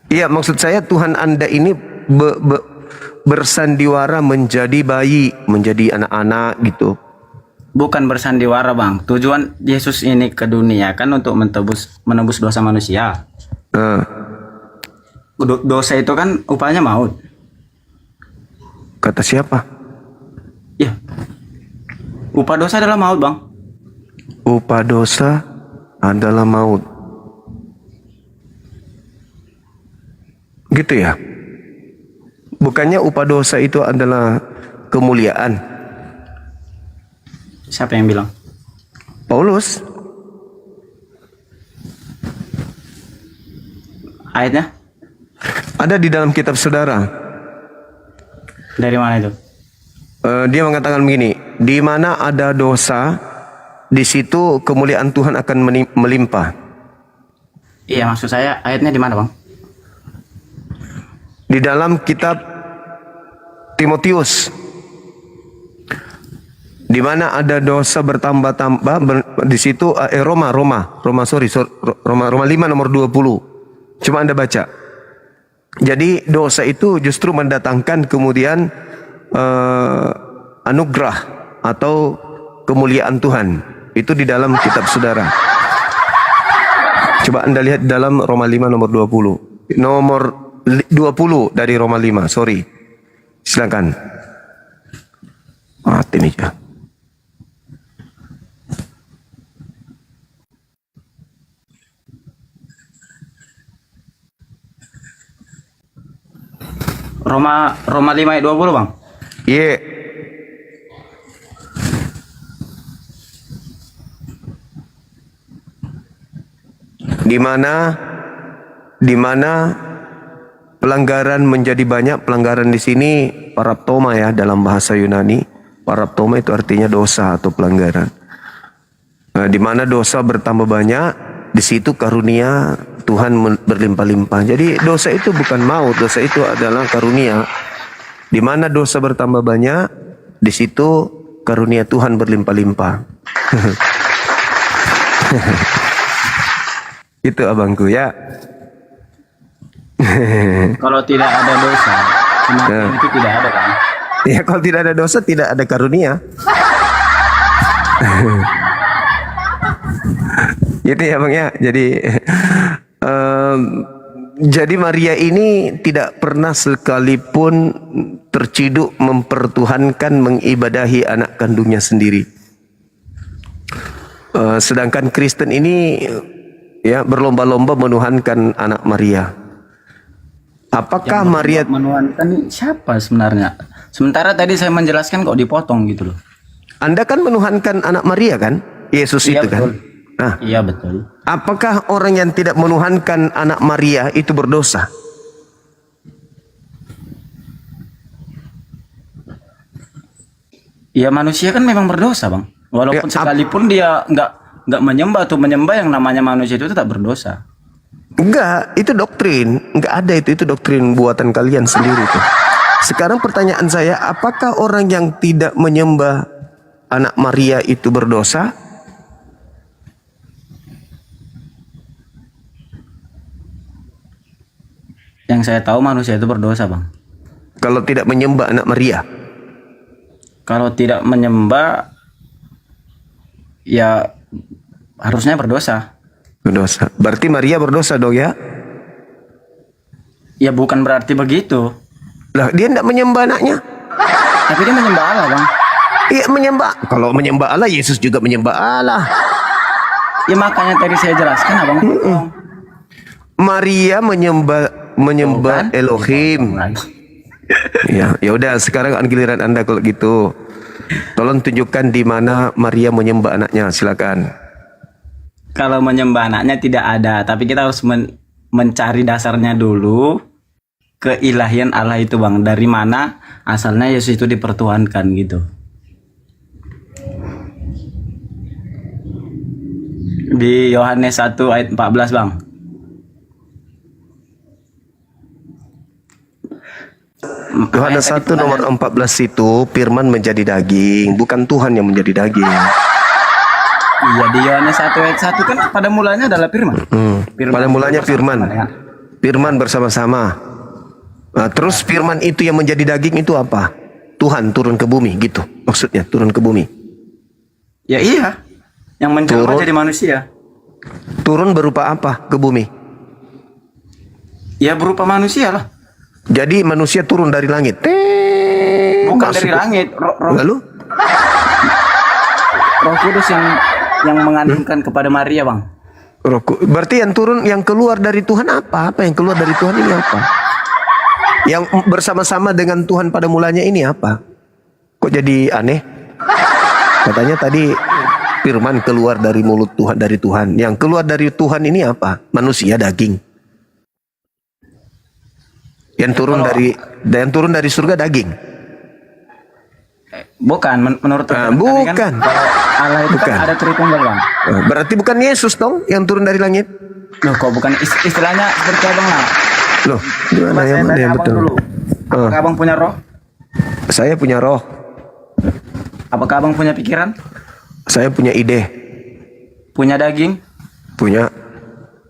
Iya, maksud saya Tuhan Anda ini bersandiwara menjadi bayi, menjadi anak-anak gitu. Bukan bersandiwara Bang. Tujuan Yesus ini ke dunia kan untuk menebus dosa manusia. Dosa itu kan upahnya maut. Kata siapa? Ya. Upah dosa adalah maut Bang. Upah dosa adalah maut. Gitu ya? Bukannya upah dosa itu adalah kemuliaan? Siapa yang bilang? Paulus. Ayatnya? Ada di dalam kitab saudara. Dari mana itu? Dia mengatakan begini, di mana ada dosa, di situ kemuliaan Tuhan akan melimpah. Iya, maksud saya ayatnya di mana Bang? Di dalam kitab Timotius. Di mana ada dosa bertambah-tambah, di situ Roma 5 nomor 20. Cuma Anda baca. Jadi dosa itu justru mendatangkan kemudian anugerah atau kemuliaan Tuhan. Itu di dalam kitab saudara. Coba Anda lihat dalam Roma 5 nomor 20. Nomor 20 dari Roma 5, sorry. Silakan. Mati nih ya. Roma 5 ayat 20 Bang? Iya. Di mana pelanggaran menjadi banyak, pelanggaran di sini paraptoma ya dalam bahasa Yunani. Paraptoma itu artinya dosa atau pelanggaran. Nah, di mana dosa bertambah banyak, di situ karunia Tuhan berlimpah-limpah. Jadi dosa itu bukan maut, dosa itu adalah karunia. Di mana dosa bertambah banyak, di situ karunia Tuhan berlimpah-limpah. Itu abangku ya. Kalau tidak ada dosa, kematian itu tidak ada kan? Ya, kalau tidak ada dosa tidak ada karunia. Gitu ya Bang ya. Jadi Maria ini tidak pernah sekalipun terciduk mempertuhankan, mengibadahi anak kandungnya sendiri. Sedangkan Kristen ini ya berlomba-lomba menuhankan anak Maria. Apakah Maria menuhankan siapa sebenarnya? Sementara tadi saya menjelaskan kok dipotong gitu loh. Anda kan menuhankan anak Maria kan? Yesus Iya, itu kan? betul. Nah, Iya betul. apakah orang yang tidak menuhankan anak Maria itu berdosa? Ya manusia kan memang berdosa, Bang. Walaupun sekalipun dia nggak menyembah atau menyembah, yang namanya manusia itu tetap berdosa. Enggak, itu doktrin. Enggak ada itu doktrin buatan kalian sendiri tuh. Sekarang pertanyaan saya, apakah orang yang tidak menyembah anak Maria itu berdosa? Yang saya tahu manusia itu berdosa, Bang. Kalau tidak menyembah anak Maria? Kalau tidak menyembah, ya harusnya berdosa. Berdosa. Berarti Maria berdosa dong ya? Ya bukan berarti begitu. Lah dia tidak menyembah anaknya. Tapi dia menyembah Allah, Bang. Iya menyembah. Kalau menyembah Allah, Yesus juga menyembah Allah. Ya makanya tadi saya jelaskan, Abang. Maria menyembah Elohim. Ya udah sekarang giliran Anda kalau gitu. Tolong tunjukkan di mana Maria menyembah anaknya, silakan. Kalau menyembah anaknya tidak ada, tapi kita harus mencari dasarnya dulu, keilahian Allah itu, Bang. Dari mana asalnya Yesus itu dipertuhankan gitu. Di Yohanes 1 ayat 14, Bang. Yohanes 1 nomor 14 itu firman menjadi daging, bukan Tuhan yang menjadi daging. Iya, di Yohanes 1 ayat 1 kan pada mulanya adalah firman. Pada mulanya firman. Firman bersama-sama. Nah, terus firman itu yang menjadi daging itu apa? Tuhan turun ke bumi gitu. Maksudnya turun ke bumi. Ya iya. Yang menjelma jadi manusia. Turun berupa apa ke bumi? Ya berupa manusia lah. Jadi manusia turun dari langit. Bukan dari langit. Lalu? Roh Kudus yang mengandungkan kepada Maria, Bang. Berarti yang turun, yang keluar dari Tuhan apa? Apa yang keluar dari Tuhan ini apa? Yang bersama-sama dengan Tuhan pada mulanya ini apa? Kok jadi aneh? Katanya tadi firman keluar dari mulut Tuhan, dari Tuhan. Yang keluar dari Tuhan ini apa? Manusia daging. Yang turun dari surga daging. Bukan, menurut bukan. Kan, Allah itu kan ada Tritunggal, Bang. Berarti bukan Yesus dong yang turun dari langit? Loh, kok bukan istilahnya seperti Abang lah? Loh, gimana yang mana yang betul? Dulu. Apakah Abang punya roh? Saya punya roh. Apakah Abang punya pikiran? Saya punya ide. Punya daging? Punya.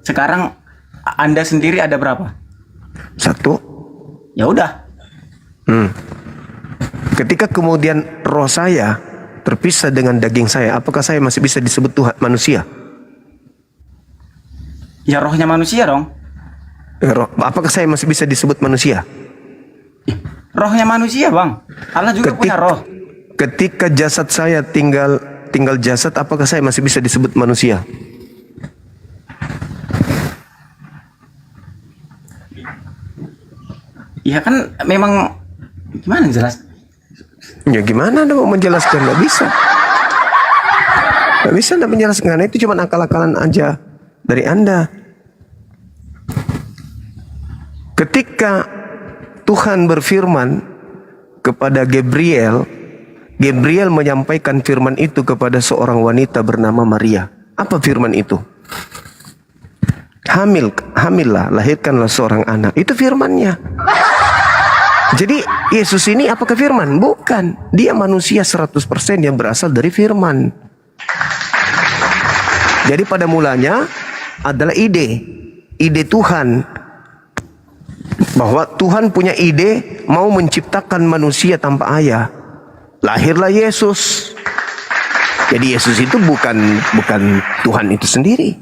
Sekarang Anda sendiri ada berapa? 1. Ya udah. Ketika kemudian roh saya terpisah dengan daging saya, apakah saya masih bisa disebut Tuhan manusia? Ya rohnya manusia dong. Apakah saya masih bisa disebut manusia? Rohnya manusia, Bang. Allah juga punya roh. Ketika jasad saya tinggal jasad, apakah saya masih bisa disebut manusia? Ya kan memang gimana jelas? Ya gimana Anda mau menjelaskan? Nggak bisa. Nggak bisa Anda menjelaskan. Itu cuma akal-akalan aja dari Anda. Ketika Tuhan berfirman kepada Gabriel, Gabriel menyampaikan firman itu kepada seorang wanita bernama Maria. Apa firman itu? Hamillah, lahirkanlah seorang anak. Itu firmannya. Jadi Yesus ini apakah firman? Bukan. Dia manusia 100% yang berasal dari firman. Jadi pada mulanya adalah ide Tuhan. Bahwa Tuhan punya ide mau menciptakan manusia tanpa ayah. Lahirlah Yesus. Jadi Yesus itu bukan Tuhan itu sendiri.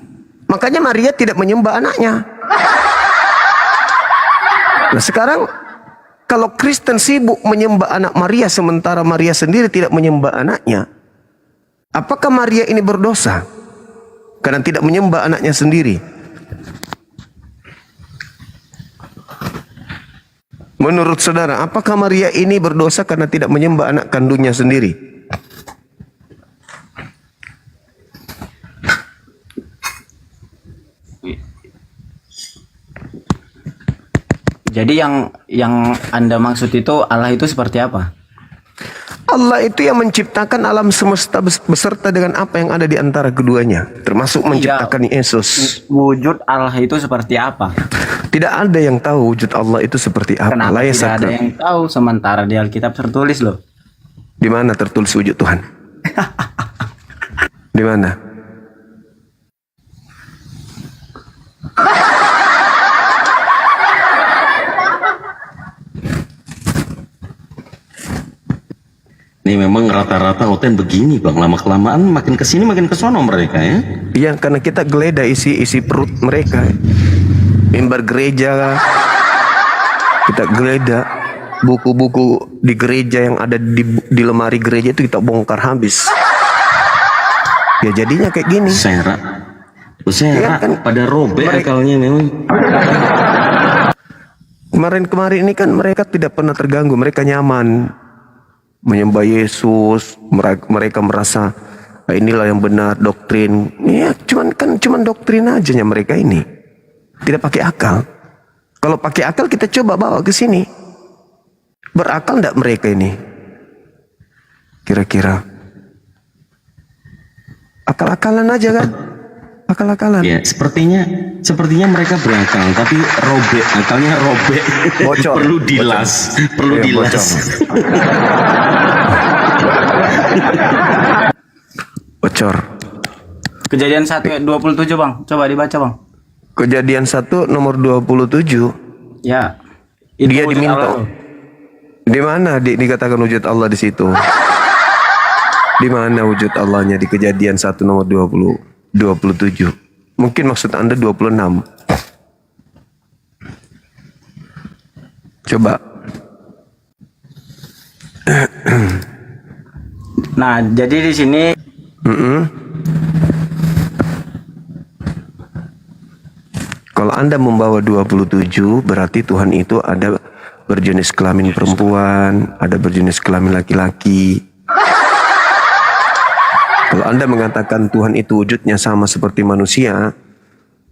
Makanya Maria tidak menyembah anaknya. Nah sekarang kalau Kristen sibuk menyembah anak Maria sementara Maria sendiri tidak menyembah anaknya, apakah Maria ini berdosa karena tidak menyembah anaknya sendiri? Menurut saudara, apakah Maria ini berdosa karena tidak menyembah anak kandungnya sendiri? Jadi yang Anda maksud itu Allah itu seperti apa? Allah itu yang menciptakan alam semesta beserta dengan apa yang ada di antara keduanya, termasuk menciptakan Yesus. Wujud Allah itu seperti apa? Tidak ada yang tahu wujud Allah itu seperti apa. Kenapa tidak ada yang tahu sementara di Alkitab tertulis loh? Di mana tertulis wujud Tuhan? Di mana? Ini memang rata-rata hotel begini bang, lama-kelamaan makin kesini makin kesono mereka ya. Iya, karena kita geledah isi perut mereka. Mimbar gereja, kita geledah buku-buku di gereja yang ada di lemari gereja itu kita bongkar habis. Ya jadinya kayak gini. Serak, Ya, kan? pada robek akalnya memang. Kemarin ini kan mereka tidak pernah terganggu, mereka nyaman menyembah Yesus, mereka merasa inilah yang benar doktrin. Ya, cuman doktrin aja mereka ini. Tidak pakai akal. Kalau pakai akal kita coba bawa ke sini. Berakal enggak mereka ini? Kira-kira akal-akalan aja kan? Akal-akalan. Ya, sepertinya mereka berakal, tapi akalnya robek. Bocor. Perlu dilas, perlu Ya, dilas. Bocor. Kejadian 1:27 bang, coba dibaca bang. Kejadian 1 nomor 27. Ya. Dia diminta. Di mana dikatakan wujud Allah di situ? Di mana wujud Allahnya di Kejadian 1 nomor 27? Mungkin maksud Anda 26. Coba. Nah, jadi di sini kalau Anda membawa 27, berarti Tuhan itu ada berjenis kelamin perempuan, ada berjenis kelamin laki-laki. Kalau Anda mengatakan Tuhan itu wujudnya sama seperti manusia,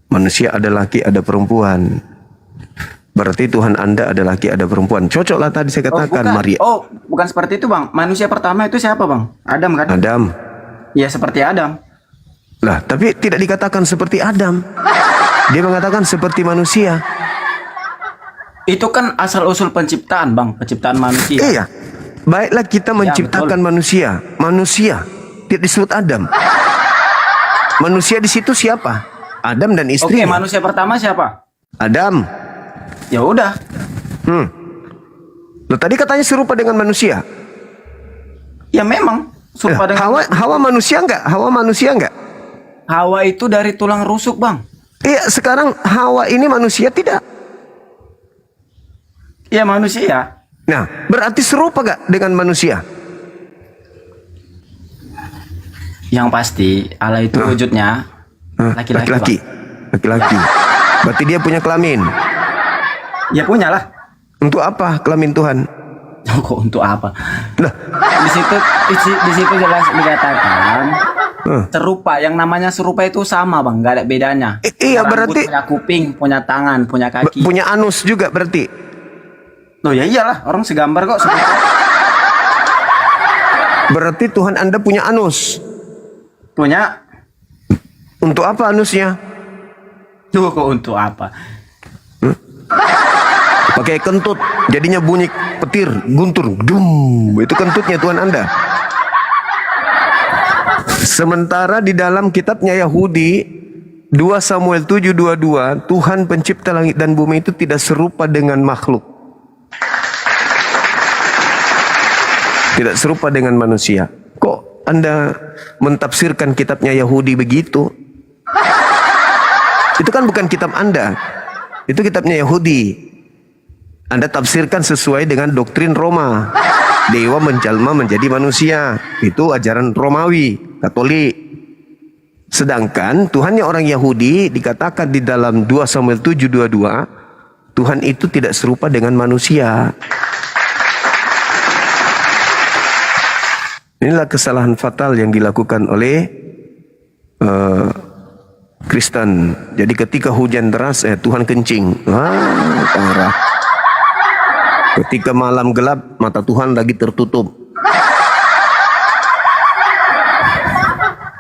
manusia ada laki, ada perempuan. Berarti Tuhan Anda ada laki, ada perempuan. Cocoklah tadi saya katakan, Maria. Oh, bukan seperti itu bang. Manusia pertama itu siapa bang? Adam kan? Adam. Ya seperti Adam. Lah, tapi tidak dikatakan seperti Adam. Dia mengatakan seperti manusia. Itu kan asal-usul penciptaan bang, penciptaan manusia. Iya. Baiklah kita menciptakan manusia. Manusia. Tidak disebut Adam. Manusia di situ siapa? Adam dan istri. Oke, manusia pertama siapa? Adam. Ya udah. Loh, tadi katanya serupa dengan manusia. Ya memang serupa dengan Hawa manusia enggak? Hawa manusia enggak? Hawa itu dari tulang rusuk bang. Iya, sekarang Hawa ini manusia tidak? Ya manusia. Nah, berarti serupa gak dengan manusia? Yang pasti Allah itu wujudnya laki-laki. Laki-laki. Berarti dia punya kelamin. Ya punya lah. Untuk apa kelamin Tuhan? Kok untuk apa? Nah. Di situ jelas dikatakan serupa. Yang namanya serupa itu sama bang, nggak ada bedanya. Iya, rambut, berarti punya kuping, punya tangan, punya kaki. Punya anus juga berarti. Loh ya iyalah, orang segambar kok serupa. Berarti Tuhan Anda punya anus. Punya. Untuk apa anusnya? Tuh kok untuk apa? Pakai kentut, jadinya bunyi petir, guntur, dum. Itu kentutnya Tuhan Anda. Sementara di dalam kitabnya Yahudi 2 Samuel 7:22, Tuhan pencipta langit dan bumi itu tidak serupa dengan makhluk. Tidak serupa dengan manusia. Kok Anda mentafsirkan kitabnya Yahudi begitu? Itu kan bukan kitab Anda. Itu kitabnya Yahudi. Anda tafsirkan sesuai dengan doktrin Roma. Dewa menjelma menjadi manusia. Itu ajaran Romawi, Katolik. Sedangkan Tuhannya orang Yahudi dikatakan di dalam 2 Samuel 7:22, Tuhan itu tidak serupa dengan manusia. Inilah kesalahan fatal yang dilakukan oleh Kristen. Jadi ketika hujan deras, Tuhan kencing. Parah. Ketika malam gelap, mata Tuhan lagi tertutup.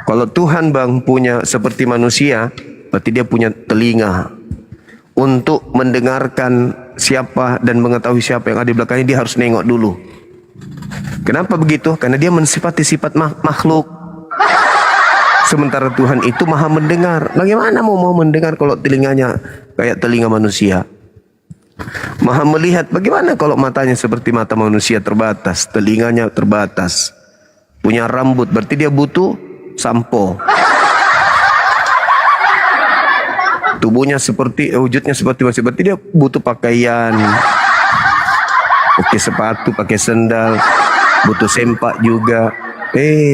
Kalau Tuhan bang punya seperti manusia, berarti dia punya telinga untuk mendengarkan siapa dan mengetahui siapa yang ada di belakangnya. Dia harus nengok dulu. Kenapa begitu? Karena dia mensifati sifat makhluk. Sementara Tuhan itu maha mendengar. Bagaimana mau mendengar kalau telinganya kayak telinga manusia? Maha melihat. Bagaimana kalau matanya seperti mata manusia, terbatas, telinganya terbatas, punya rambut, berarti dia butuh sampo. Tubuhnya seperti, wujudnya seperti manusia, berarti dia butuh pakaian, pakai sepatu, pakai sendal, butuh sempak juga.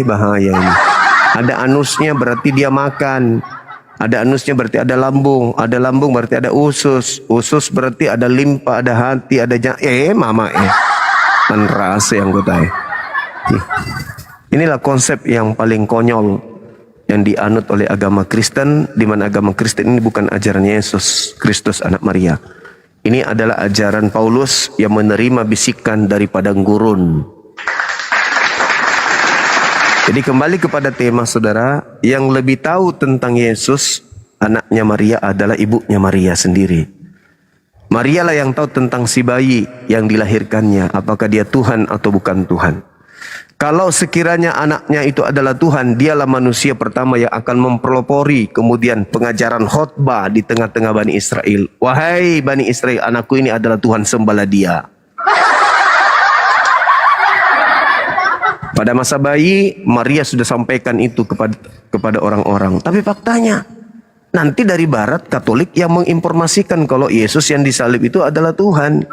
Bahaya ini. Ada anusnya berarti dia makan. Ada anusnya berarti ada lambung. Ada lambung berarti ada usus. Usus berarti ada limpa, ada hati, ada mama kan rasa yang gue tahu. Inilah konsep yang paling konyol yang dianut oleh agama Kristen, di mana agama Kristen ini bukan ajaran Yesus Kristus anak Maria. Ini adalah ajaran Paulus yang menerima bisikan dari padang gurun. Jadi kembali kepada tema saudara, yang lebih tahu tentang Yesus anaknya Maria adalah ibunya Maria sendiri. Maria lah yang tahu tentang si bayi yang dilahirkannya, apakah dia Tuhan atau bukan Tuhan. Kalau sekiranya anaknya itu adalah Tuhan, dialah manusia pertama yang akan mempelopori kemudian pengajaran khotbah di tengah-tengah Bani Israel. Wahai Bani Israel, anakku ini adalah Tuhan, sembahlah dia. Pada masa bayi, Maria sudah sampaikan itu kepada orang-orang. Tapi faktanya, nanti dari barat Katolik yang menginformasikan kalau Yesus yang disalib itu adalah Tuhan.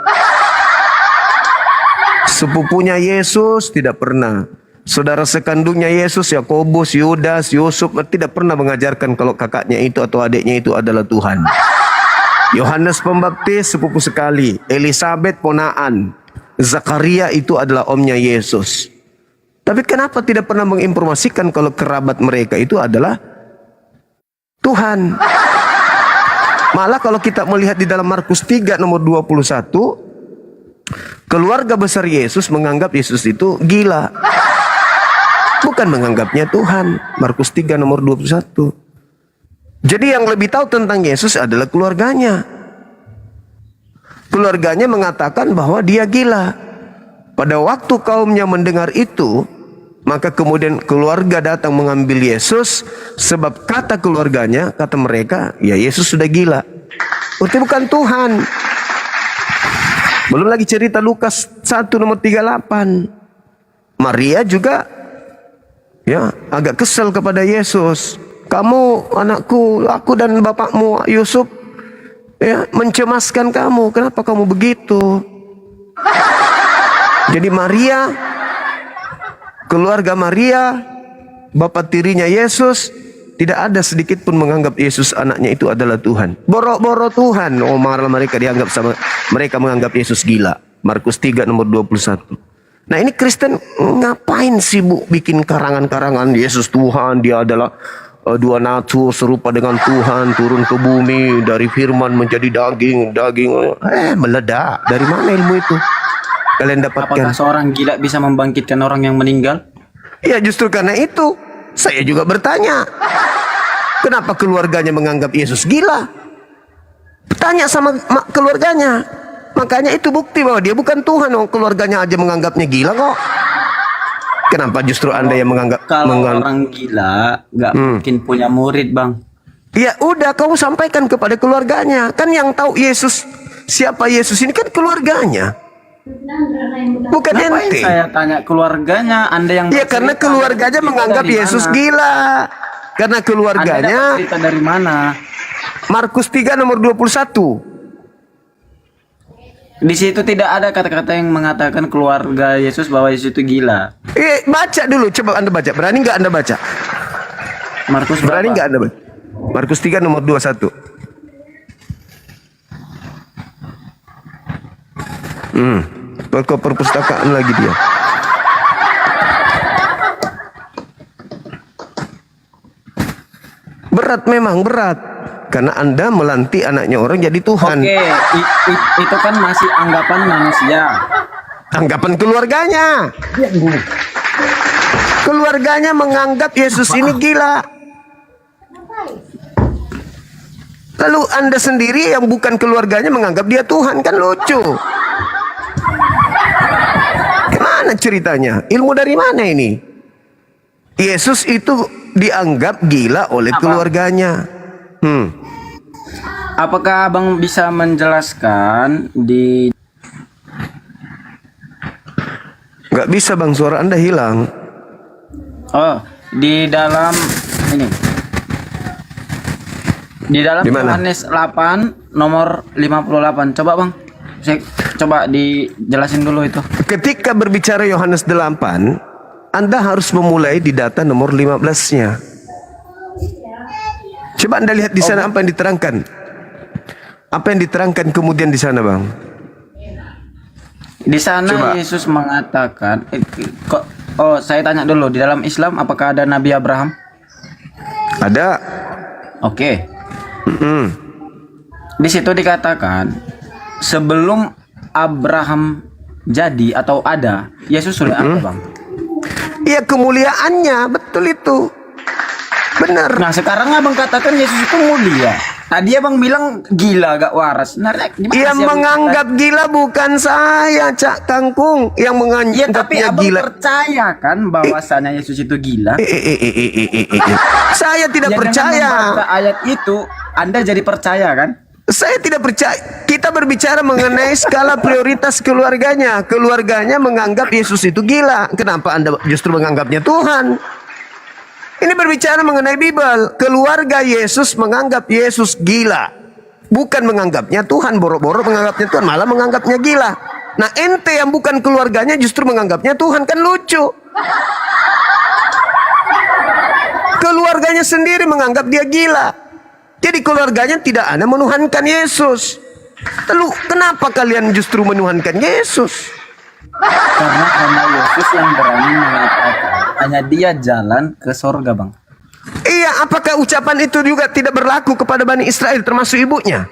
Sepupunya Yesus tidak pernah. Saudara sekandungnya Yesus, Yakobus, Yudas, Yusuf, tidak pernah mengajarkan kalau kakaknya itu atau adiknya itu adalah Tuhan. Yohanes Pembaptis sepupu sekali. Elisabeth ponaan. Zakaria itu adalah omnya Yesus. Tapi kenapa tidak pernah menginformasikan kalau kerabat mereka itu adalah Tuhan? Malah kalau kita melihat di dalam Markus 3 nomor 21, keluarga besar Yesus menganggap Yesus itu gila. Bukan menganggapnya Tuhan. Markus 3 nomor 21. Jadi yang lebih tahu tentang Yesus adalah keluarganya. Keluarganya mengatakan bahwa dia gila. Pada waktu kaumnya mendengar itu, maka kemudian keluarga datang mengambil Yesus, sebab kata keluarganya, kata mereka, ya Yesus sudah gila. Itu bukan Tuhan. Belum lagi cerita Lukas 1 nomor 38. Maria juga ya agak kesal kepada Yesus. Kamu anakku, aku dan bapakmu Yusuf ya mencemaskan kamu. Kenapa kamu begitu? Jadi Maria, keluarga Maria, bapak tirinya Yesus, tidak ada sedikit pun menganggap Yesus anaknya itu adalah Tuhan. Boro-boro Tuhan. Oh, malah mereka dianggap sama, mereka menganggap Yesus gila. Markus 3 nomor 21. Nah ini Kristen ngapain sibuk bikin karangan-karangan Yesus Tuhan, dia adalah dua natur serupa dengan Tuhan, turun ke bumi, dari firman menjadi daging, meledak. Dari mana ilmu itu kalian dapatkan? Apakah seorang gila bisa membangkitkan orang yang meninggal? Ya justru karena itu saya juga bertanya, kenapa keluarganya menganggap Yesus gila? Tanya sama keluarganya. Makanya itu bukti bahwa dia bukan Tuhan. Keluarganya aja menganggapnya gila kok. Kenapa justru Anda yang menganggap? Kalau orang gila nggak mungkin punya murid, Bang. Ya udah, kamu sampaikan kepada keluarganya. Kan yang tahu Yesus, siapa Yesus ini kan keluarganya. Bukan Ngapain ente. saya tanya keluarganya, Anda yang ya karena keluarganya menganggap Yesus gila. Karena keluarganya. Anda cerita dari mana? Markus 3 nomor 21. Di situ tidak ada kata-kata yang mengatakan keluarga Yesus bahwa Yesus itu gila. Baca dulu, coba Anda baca. Berani nggak Anda baca? Markus berani nggak Anda baca? Markus 3 nomor 21. Toko perpustakaan lagi dia. Berat memang berat. Karena Anda melantik anaknya orang jadi Tuhan. Oke, itu kan masih anggapan manusia. Anggapan keluarganya. Keluarganya menganggap Yesus ini gila. Lalu Anda sendiri yang bukan keluarganya menganggap dia Tuhan, kan lucu. Gimana ceritanya? Ilmu dari mana ini? Yesus itu dianggap gila oleh keluarganya. Apakah abang bisa menjelaskan di... Nggak bisa bang, suara Anda hilang. Oh, di dalam ini. Di dalam Yohanes 8 nomor 58. Coba bang, saya coba dijelasin dulu itu. Ketika berbicara Yohanes 8, Anda harus memulai di data nomor 15-nya. Coba Anda lihat di sana apa yang diterangkan. Apa yang diterangkan kemudian di sana, Bang? Di sana Coba. Yesus mengatakan, saya tanya dulu, di dalam Islam apakah ada Nabi Abraham? Ada. Oke. Di situ dikatakan sebelum Abraham jadi atau ada, Yesus sudah ada, Bang. Iya, kemuliaannya, betul itu. Benar. Nah, sekarang abang katakan Yesus itu mulia. Tadi abang bilang gila, gak waras. Nah, yang menganggap gila bukan saya, Cak Kangkung. Yang ya, tapi menganggapnya abang gila. percaya kan bahwasanya Yesus itu gila? Saya tidak Ya, percaya. dengan membaca ayat itu, Anda jadi percaya kan? Saya tidak percaya. Kita berbicara mengenai skala prioritas keluarganya. Keluarganya menganggap Yesus itu gila. Kenapa Anda justru menganggapnya Tuhan? Ini berbicara mengenai Bible. Keluarga Yesus menganggap Yesus gila. Bukan menganggapnya Tuhan. Boro-boro menganggapnya Tuhan, malah menganggapnya gila. Nah, ente yang bukan keluarganya justru menganggapnya Tuhan, kan lucu. Keluarganya sendiri menganggap dia gila. Jadi keluarganya tidak ada menuhankan Yesus. Lalu kenapa kalian justru menuhankan Yesus? Karena hanya Yesus yang berani mengatakan, hanya dia jalan ke sorga, Bang. Iya, apakah ucapan itu juga tidak berlaku kepada Bani Israel termasuk ibunya?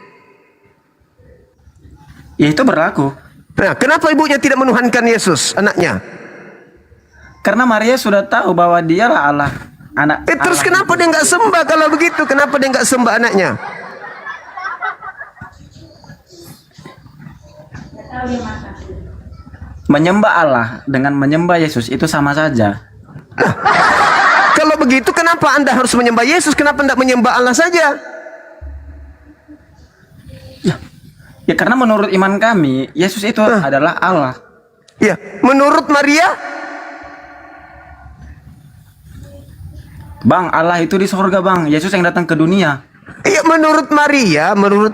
Ya, itu berlaku. Nah, kenapa ibunya tidak menuhankan Yesus, anaknya? Karena Maria sudah tahu bahwa dialah Allah. Terus kenapa dia nggak sembah kalau begitu? Kenapa dia nggak sembah anaknya? Menyembah Allah dengan menyembah Yesus itu sama saja. Nah, kalau begitu kenapa Anda harus menyembah Yesus? Kenapa tidak menyembah Allah saja? Ya karena menurut iman kami, Yesus itu adalah Allah. Ya, menurut Maria, Bang, Allah itu di sorga, Bang. Yesus yang datang ke dunia. iya, menurut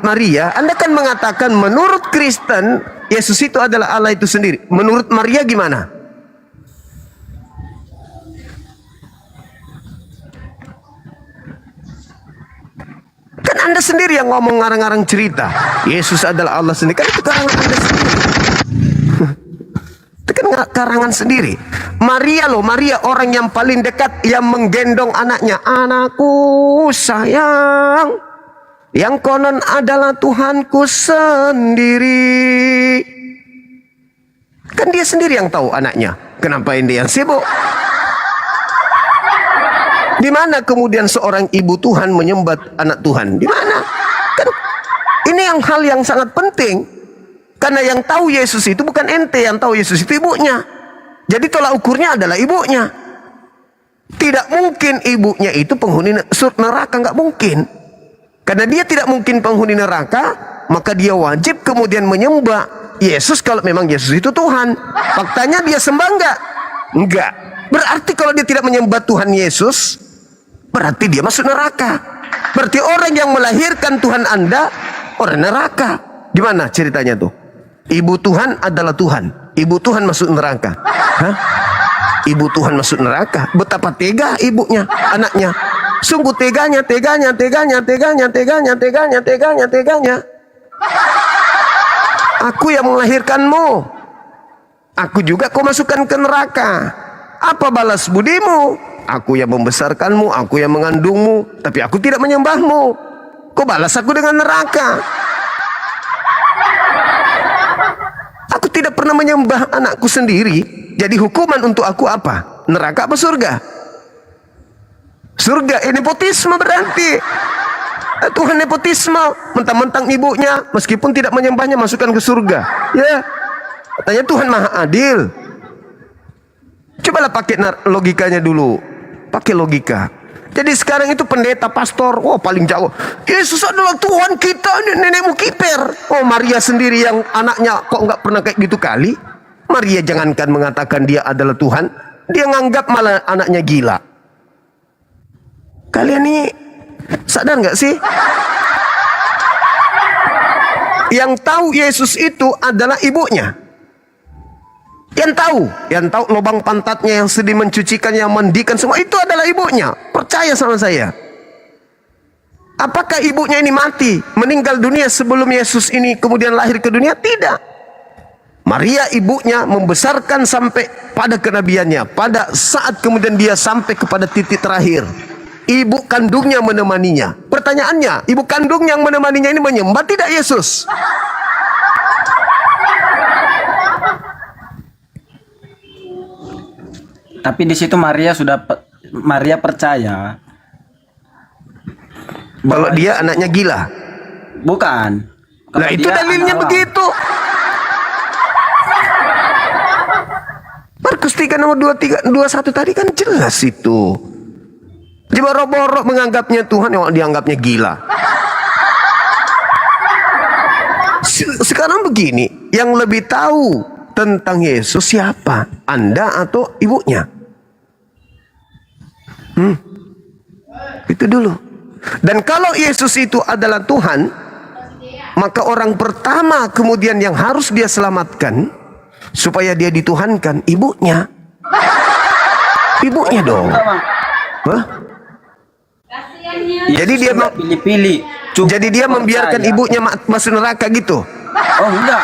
Maria, Anda kan mengatakan menurut Kristen, Yesus itu adalah Allah itu sendiri. Menurut Maria gimana? Kan Anda sendiri yang ngomong ngarang-ngarang cerita. Yesus adalah Allah sendiri. Kan itu karangan Anda sendiri. Itu kan karangan sendiri. Maria loh, Maria orang yang paling dekat yang menggendong anaknya. Anakku sayang, yang konon adalah Tuhanku sendiri. Kan dia sendiri yang tahu anaknya. Kenapa ini yang sibuk? Di mana kemudian seorang ibu Tuhan menyembah anak Tuhan? Di mana? Kan ini hal yang sangat penting. Karena yang tahu Yesus itu bukan ente, yang tahu Yesus itu ibunya. Jadi tolak ukurnya adalah ibunya. Tidak mungkin ibunya itu penghuni neraka, nggak mungkin. Karena dia tidak mungkin penghuni neraka, maka dia wajib kemudian menyembah Yesus kalau memang Yesus itu Tuhan. Faktanya dia sembah nggak? Enggak. Berarti kalau dia tidak menyembah Tuhan Yesus, berarti dia masuk neraka. Berarti orang yang melahirkan Tuhan Anda orang neraka. Gimana ceritanya tuh? Ibu Tuhan adalah Tuhan. Ibu Tuhan masuk neraka. Hah? Ibu Tuhan masuk neraka. Betapa tega ibunya, anaknya. Sungguh teganya. Aku yang melahirkanmu. Aku juga kau masukkan ke neraka. Apa balas budimu? Aku yang membesarkanmu, aku yang mengandungmu, tapi aku tidak menyembahmu. Kau balas aku dengan neraka. Aku tidak pernah menyembah anakku sendiri. Jadi hukuman untuk aku apa? Neraka apa surga? Surga. Ini nepotisme berarti. Tuhan nepotisme. Mentang-mentang ibunya, meskipun tidak menyembahnya, masukkan ke surga. Ya, katanya Tuhan maha adil. Cobalah pakai logikanya dulu. Pakai logika. Jadi sekarang itu pendeta, pastor, paling jauh. Yesus adalah Tuhan kita, nenekmu kiper. Maria sendiri yang anaknya kok nggak pernah kayak gitu kali. Maria jangankan mengatakan dia adalah Tuhan, dia nganggap malah anaknya gila. Kalian ini sadar nggak sih? Yang tahu Yesus itu adalah ibunya. Yang tahu lubang pantatnya, yang sedih mencucikannya, yang mandikan, semua itu adalah ibunya. Percaya sama saya. Apakah ibunya ini mati, meninggal dunia sebelum Yesus ini kemudian lahir ke dunia? Tidak. Maria ibunya membesarkan sampai pada kenabiannya. Pada saat kemudian dia sampai kepada titik terakhir, ibu kandungnya menemaninya. Pertanyaannya, ibu kandung yang menemaninya ini menyembah tidak Yesus? Tapi di situ Maria percaya kalau dia anaknya gila. Bukan. Nah itu dalilnya begitu. Markus 3 nomor 21 tadi kan jelas itu. Borok-borok menganggapnya Tuhan, yang dianggapnya gila. Sekarang begini, yang lebih tahu tentang Yesus siapa? Anda atau ibunya? Itu dulu. Dan kalau Yesus itu adalah Tuhan, maka orang pertama kemudian yang harus dia selamatkan supaya dia dituhankan, ibunya. Ibunya dong. Hah? Jadi dia pilih-pilih. Jadi dia membiarkan ibunya masuk neraka gitu. Oh enggak.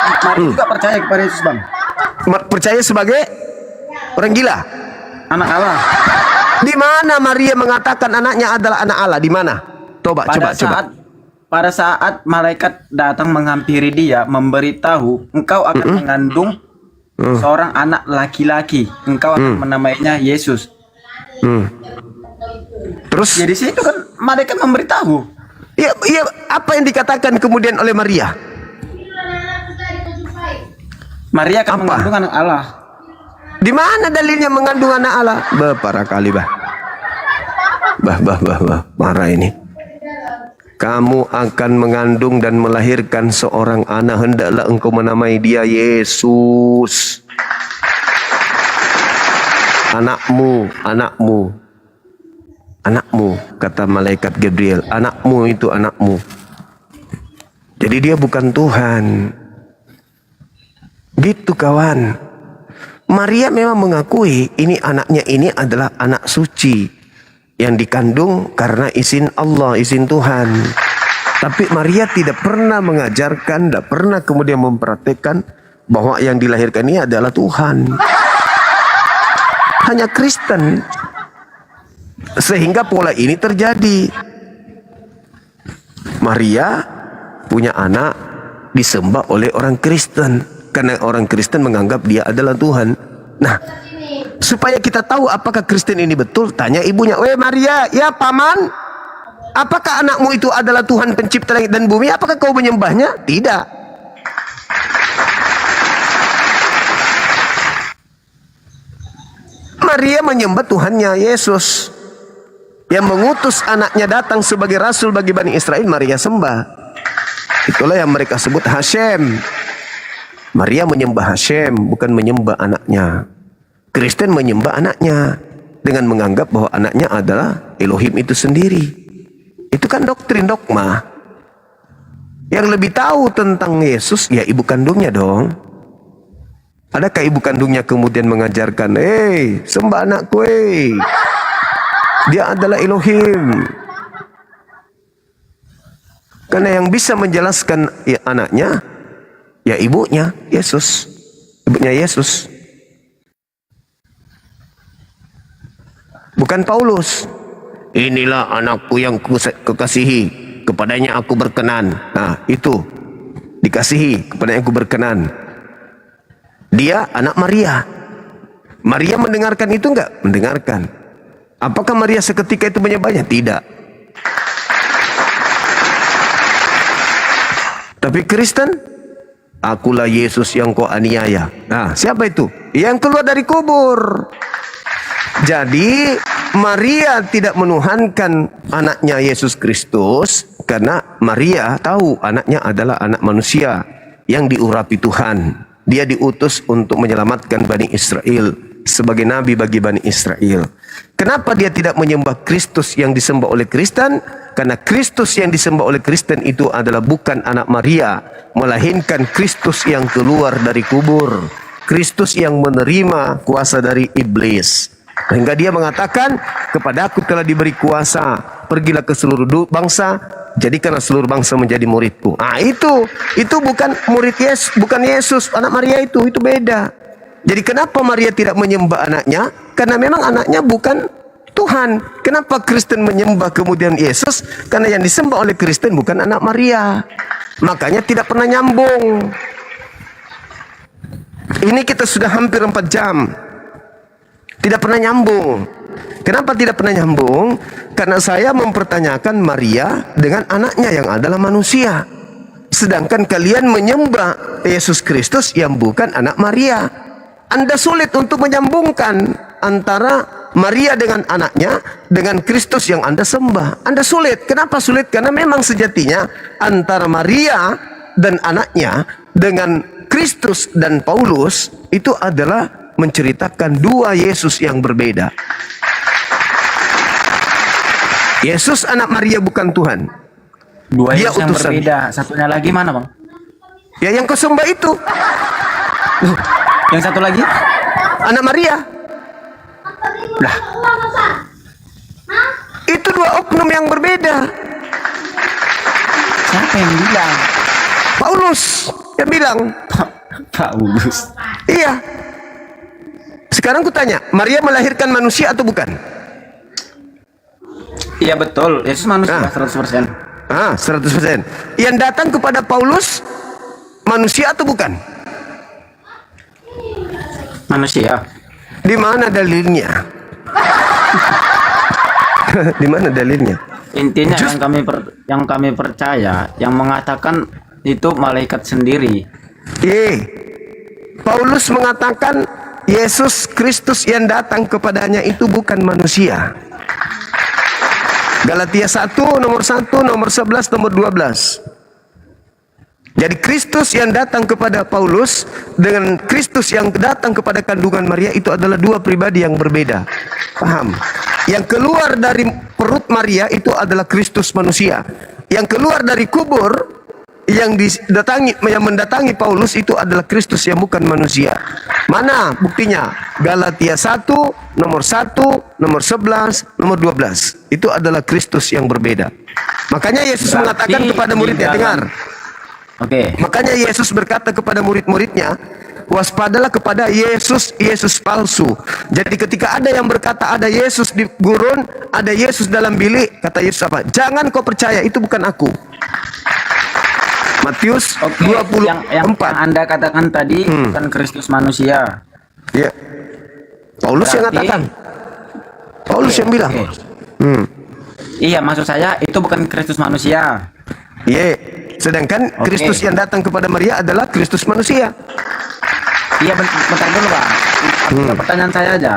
Maria juga percaya kepada Yesus, Bang. Percaya sebagai orang gila, anak Allah. Di mana Maria mengatakan anaknya adalah anak Allah? Di mana? Coba. Pada saat malaikat datang menghampiri dia, memberitahu engkau akan mengandung seorang anak laki-laki, engkau akan menamainya Yesus. Terus? Jadi situ kan malaikat memberitahu. Iya, apa yang dikatakan kemudian oleh Maria? Maria akan mengandung anak Allah. Di mana dalilnya mengandung anak Allah? Parah kali, bah. Marah ini. Kamu akan mengandung dan melahirkan seorang anak, hendaklah engkau menamai dia Yesus. Anakmu, kata malaikat Gabriel. Anakmu itu anakmu. Jadi dia bukan Tuhan. Gitu kawan. Maria memang mengakui ini anaknya ini adalah anak suci yang dikandung karena izin Allah, izin Tuhan. Tapi Maria tidak pernah mengajarkan, tidak pernah kemudian mempraktekkan bahwa yang dilahirkan ini adalah Tuhan. Hanya Kristen. Sehingga pola ini terjadi. Maria punya anak disembah oleh orang Kristen. Karena orang Kristen menganggap dia adalah Tuhan. Nah, supaya kita tahu apakah Kristen ini betul, tanya ibunya. Maria, ya paman, apakah anakmu itu adalah Tuhan pencipta langit dan bumi? Apakah kau menyembahnya? Tidak. Maria menyembah Tuhannya Yesus, yang mengutus anaknya datang sebagai rasul bagi Bani Israel. Maria sembah. Itulah yang mereka sebut Hashem. Maria menyembah Hashem, bukan menyembah anaknya. Kristen menyembah anaknya dengan menganggap bahwa anaknya adalah Elohim itu sendiri. Itu kan doktrin, dogma. Yang lebih tahu tentang Yesus ya ibu kandungnya dong. Adakah ibu kandungnya kemudian mengajarkan, sembah anakku, dia adalah Elohim. Karena yang bisa menjelaskan ya anaknya, ya ibunya Yesus. Ibunya Yesus. Bukan Paulus. Inilah anakku yang kukasihi, kepadanya aku berkenan. Nah, itu dikasihi, kepadanya aku berkenan. Dia anak Maria. Maria mendengarkan itu enggak? Mendengarkan. Apakah Maria seketika itu menyembahnya? Tidak. Tapi Kristen, akulah Yesus yang kau aniaya. Nah, siapa itu? Yang keluar dari kubur. Jadi Maria tidak menuhankan anaknya Yesus Kristus karena Maria tahu anaknya adalah anak manusia yang diurapi Tuhan. Dia diutus untuk menyelamatkan Bani Israel sebagai nabi bagi Bani Israel. Kenapa dia tidak menyembah Kristus yang disembah oleh Kristen? Karena Kristus yang disembah oleh Kristen itu adalah bukan anak Maria, melainkan Kristus yang keluar dari kubur, Kristus yang menerima kuasa dari iblis. Sehingga dia mengatakan, kepadaku telah diberi kuasa, pergilah ke seluruh bangsa, jadikanlah seluruh bangsa menjadi muridku. Ah, itu bukan murid Yesus, bukan Yesus, anak Maria itu beda. Jadi kenapa Maria tidak menyembah anaknya? Karena memang anaknya bukan Tuhan. Kenapa Kristen menyembah kemudian Yesus? Karena yang disembah oleh Kristen bukan anak Maria. Makanya tidak pernah nyambung. Ini kita sudah hampir 4 jam. Tidak pernah nyambung. Kenapa tidak pernah nyambung? Karena saya mempertanyakan Maria dengan anaknya yang adalah manusia. Sedangkan kalian menyembah Yesus Kristus yang bukan anak Maria. Anda sulit untuk menyambungkan antara Maria dengan anaknya dengan Kristus yang Anda sembah. Anda sulit. Kenapa sulit? Karena memang sejatinya antara Maria dan anaknya dengan Kristus dan Paulus itu adalah menceritakan dua Yesus yang berbeda. Yesus anak Maria bukan Tuhan. Dua Dia Yesus yang utusan. berbeda. Satunya lagi mana, Bang? Ya yang kau sembah itu. Yang satu lagi? Anak Maria. Lah. Itu dua oknum yang berbeda. Siapa yang bilang? Paulus yang bilang. Paulus. Iya. Sekarang kutanya, Maria melahirkan manusia atau bukan? Iya betul, Yesus manusia 100%. 100%. Yang datang kepada Paulus manusia atau bukan? Manusia. Di mana dalilnya? Di mana dalilnya? Intinya yang kami percaya, yang mengatakan itu malaikat sendiri. Paulus mengatakan Yesus Kristus yang datang kepadanya itu bukan manusia. Galatia 1 nomor 1, nomor 11, nomor 12. Jadi Kristus yang datang kepada Paulus dengan Kristus yang datang kepada kandungan Maria itu adalah dua pribadi yang berbeda. Paham? Yang keluar dari perut Maria itu adalah Kristus manusia. Yang keluar dari kubur yang mendatangi Paulus itu adalah Kristus yang bukan manusia. Mana buktinya? Galatia 1, nomor 1, nomor 11, nomor 12. Itu adalah Kristus yang berbeda. Makanya Yesus mengatakan kepada muridnya, dengar. Makanya Yesus berkata kepada murid-muridnya, waspadalah kepada Yesus palsu. Jadi ketika ada yang berkata ada Yesus di gurun, ada Yesus dalam bilik, kata Yesus apa? Jangan kau percaya, itu bukan aku. Matius 24. Yang Anda katakan tadi bukan Kristus manusia. Ya. Paulus yang katakan. Paulus yang bilang. Iya, maksud saya itu bukan Kristus manusia. Sedangkan Kristus yang datang kepada Maria adalah Kristus manusia. Iya, bentar dulu, Bang. Pertanyaan saya aja.